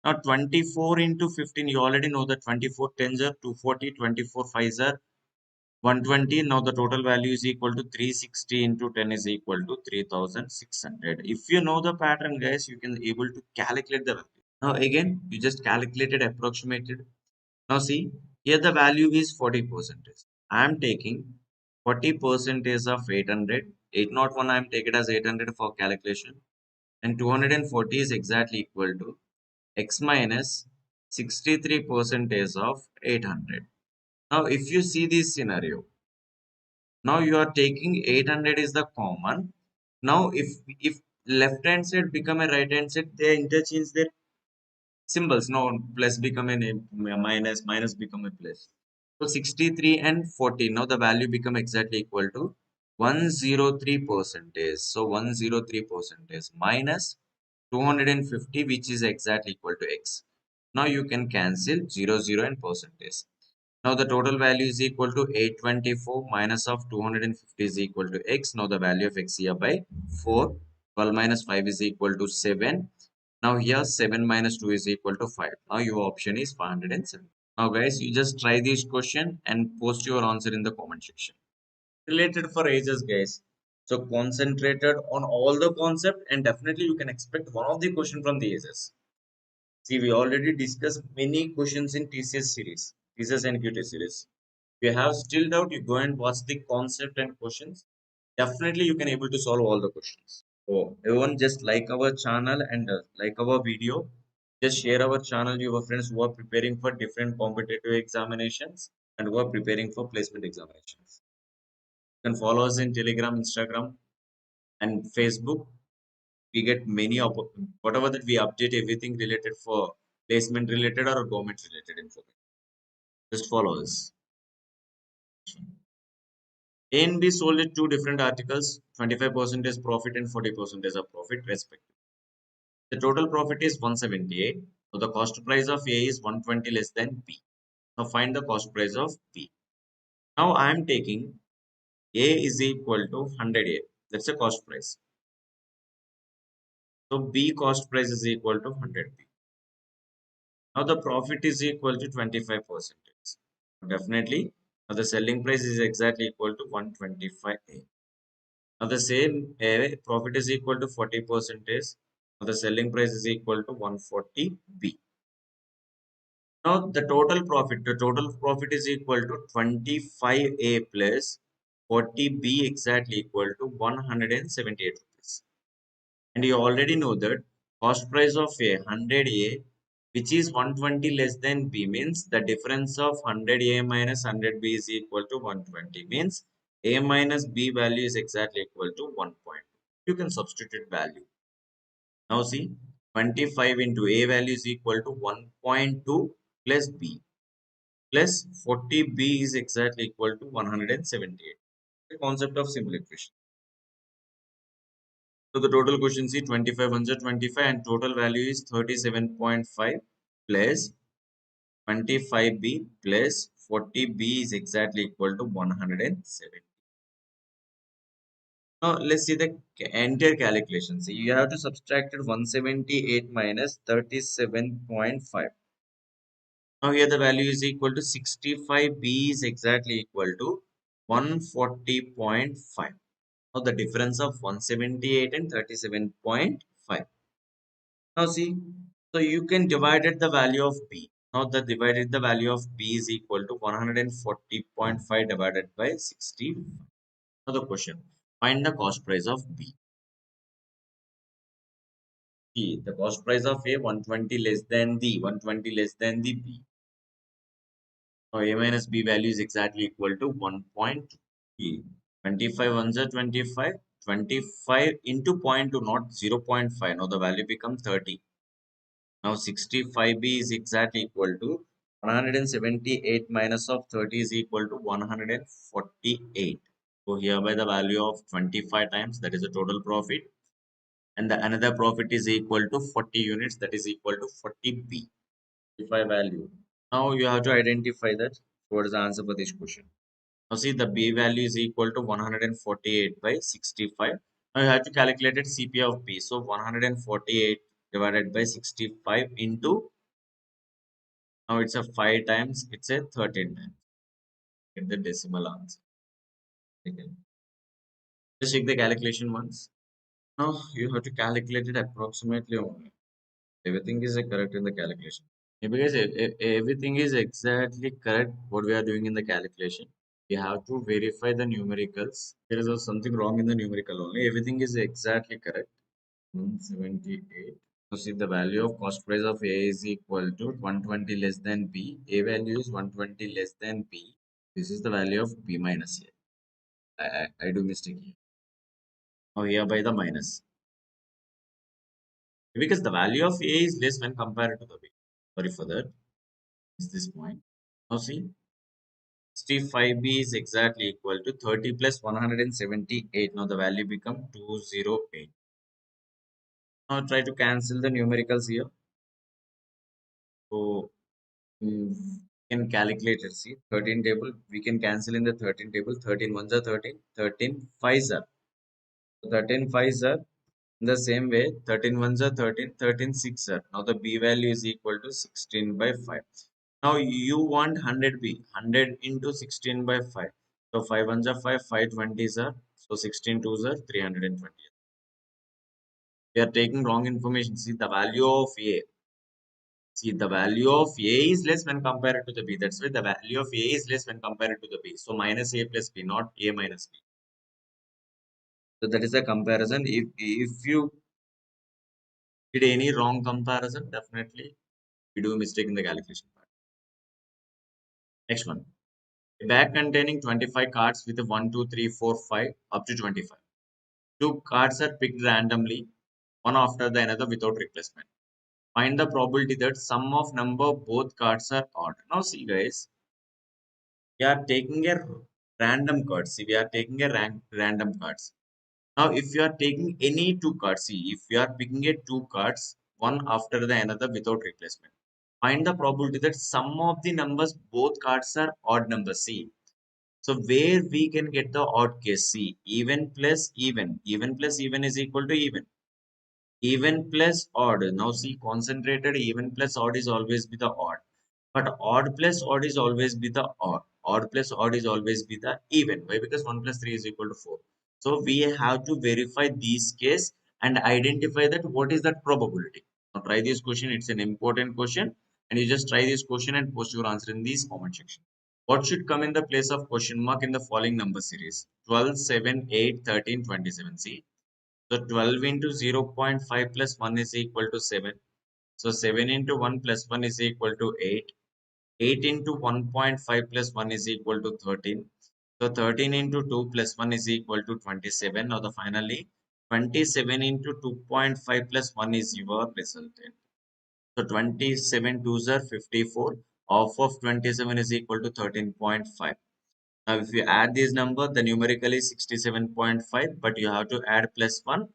Now 24 into 15, you already know that 24 tens are 240, 24 fives are 120. Now the total value is equal to 360 into 10 is equal to 3600. If you know the pattern, guys, you can able to calculate the value. Now again, you just calculated, approximated. Now see, here the value is 40%. I am taking 40% of 800. 801 I am taking it as 800 for calculation. And 240 is exactly equal to x minus 63% of 800. Now if you see this scenario, now you are taking 800 is the common. Now if left hand side become a right hand side, they interchange their symbols. Now plus become a minus, minus become a plus. So 63 and 40. Now the value become exactly equal to 103 percentage. So 103 percentage minus 250, which is exactly equal to x. Now you can cancel 0 and percentage. Now the total value is equal to 824 minus of 250 is equal to x. Now the value of x here by 4. 12 minus 5 is equal to 7. Now here 7 minus 2 is equal to 5. Now your option is 507. Now guys, you just try this question and post your answer in the comment section. Related for ages, guys. So concentrated on all the concept and definitely you can expect one of the question from the ages. See, we already discussed many questions in TCS series, TCS NQT series. If you have still doubt, you go and watch the concept and questions. Definitely you can able to solve all the questions. So everyone just like our channel and like our video. Just share our channel to your friends who are preparing for different competitive examinations and who are preparing for placement examinations. You can follow us in Telegram, Instagram, and Facebook. We get many whatever that we update everything related for placement related or government related information. Just follow us. A and B sold at two different articles, 25% is profit and 40% is of profit respectively. The total profit is 178. So the cost price of A is 120 less than B. Now find the cost price of B. Now I am taking A is equal to 100A. That's the cost price. So B cost price is equal to 100B. Now the profit is equal to 25%. Definitely, now the selling price is exactly equal to 125A. Now the same profit is equal to 40%. Now the selling price is equal to 140B. Now the total profit is equal to 25A plus 40B exactly equal to 178 rupees. And you already know that cost price of A 100A which is 120 less than B means the difference of 100A minus 100B is equal to 120 means A minus B value is exactly equal to 1.2. You can substitute value. Now see 25 into A value is equal to 1.2 plus B plus 40B is exactly equal to 178. The concept of simple equation. So the total question is 25 ones are 25 and total value is 37.5 plus 25B plus 40B is exactly equal to 170. Now let's see the entire calculation. So you have to subtract 178 minus 37.5. Now here the value is equal to 65B is exactly equal to 140.5. Now the difference of 178 and 37.5. Now see, so you can divide it the value of B. Now the divided the value of B is equal to 140.5 divided by 60. Now the question, find the cost price of B. B, the cost price of A 120 less than D, 120 less than the B. Now A minus B value is exactly equal to 1.2. 25 ones are 25. 25 into 0.2, not 0.5. Now the value becomes 30. Now 65B is exactly equal to 178 minus of 30 is equal to 148. So hereby the value of 25 times, that is the total profit, and the another profit is equal to 40 units, that is equal to 40B. 55 value. Now you have to identify that. What is the answer for this question? Now see the B value is equal to 148 by 65. Now you have to calculate it CP of B. So 148 divided by 65 into, now it's a 5 times, it's a 13 times. Get the decimal answer. Okay. Just check the calculation once. Now you have to calculate it approximately only. Everything is correct in the calculation. Yeah, because if everything is exactly correct, what we are doing in the calculation, we have to verify the numericals. There is something wrong in the numerical only. Everything is exactly correct. 178. So see the value of cost price of A is equal to 120 less than B. A value is 120 less than B. This is the value of B minus A. I do mistake here. Now here by the minus. Because the value of A is less when compared to the B. Sorry for that. Is this point. Now see 65B is exactly equal to 30 plus 178. Now the value become 208. Now try to cancel the numericals here. So we can calculate it. See 13 table, we can cancel in the 13 table. 13 ones are 13, 13 fives are. 13 fives are in the same way. 13 ones are 13, 13 six are. Now the B value is equal to 16 by 5. Now you want 100B, 100 into 16 by 5. So 5 ones are 5, 5 twenties are. So 16 twos are 320. We are taking wrong information. See the value of A. See the value of A is less when compared to the B. That's why the value of A is less when compared to the B. So minus A plus B, not A minus B. So that is a comparison. If you did any wrong comparison, definitely we do a mistake in the calculation part. Next one. A bag containing 25 cards with a 1, 2, 3, 4, 5 up to 25. Two cards are picked randomly, one after the another without replacement. Find the probability that sum of number of both cards are odd. Now see guys, we are taking a random cards. See, we are taking a random cards. Now, if you are taking any two cards, see, if you are picking a two cards, one after the another without replacement, find the probability that sum of the numbers, both cards are odd numbers. See, so where we can get the odd case, see, even plus even, even plus even is equal to even. Even plus odd. Now see, concentrated even plus odd is always be the odd. But odd plus odd is always be the odd. Odd plus odd is always be the even. Why? Because 1 plus 3 is equal to 4. So we have to verify these case and identify that what is that probability. Now try this question. It's an important question. And you just try this question and post your answer in this comment section. What should come in the place of question mark in the following number series? 12, 7, 8, 13, 27. See, so 12 into 0.5 plus 1 is equal to 7. So 7 into 1 plus 1 is equal to 8. 8 into 1.5 plus 1 is equal to 13. So 13 into 2 plus 1 is equal to 27. Now the finally 27 into 2.5 plus 1 is your resultant. So 27 twos are 54. Half of 27 is equal to 13.5. Now, if you add this number, the numerical is 67.5, but you have to add plus 1.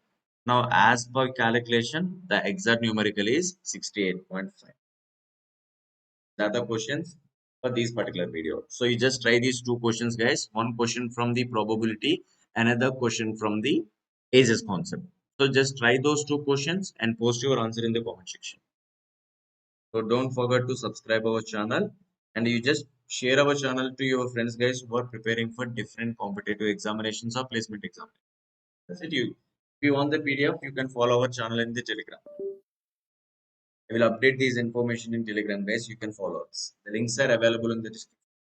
Now, as per calculation, the exact numerical is 68.5. That are the questions for this particular video. So, you just try these two questions, guys. One question from the probability, another question from the ages concept. So, just try those two questions and post your answer in the comment section. So don't forget to subscribe our channel and you just share our channel to your friends guys who are preparing for different competitive examinations or placement exam. That's it. If you want the PDF, you can follow our channel in the Telegram. I will update these information in Telegram guys. You can follow us. The links are available in the description.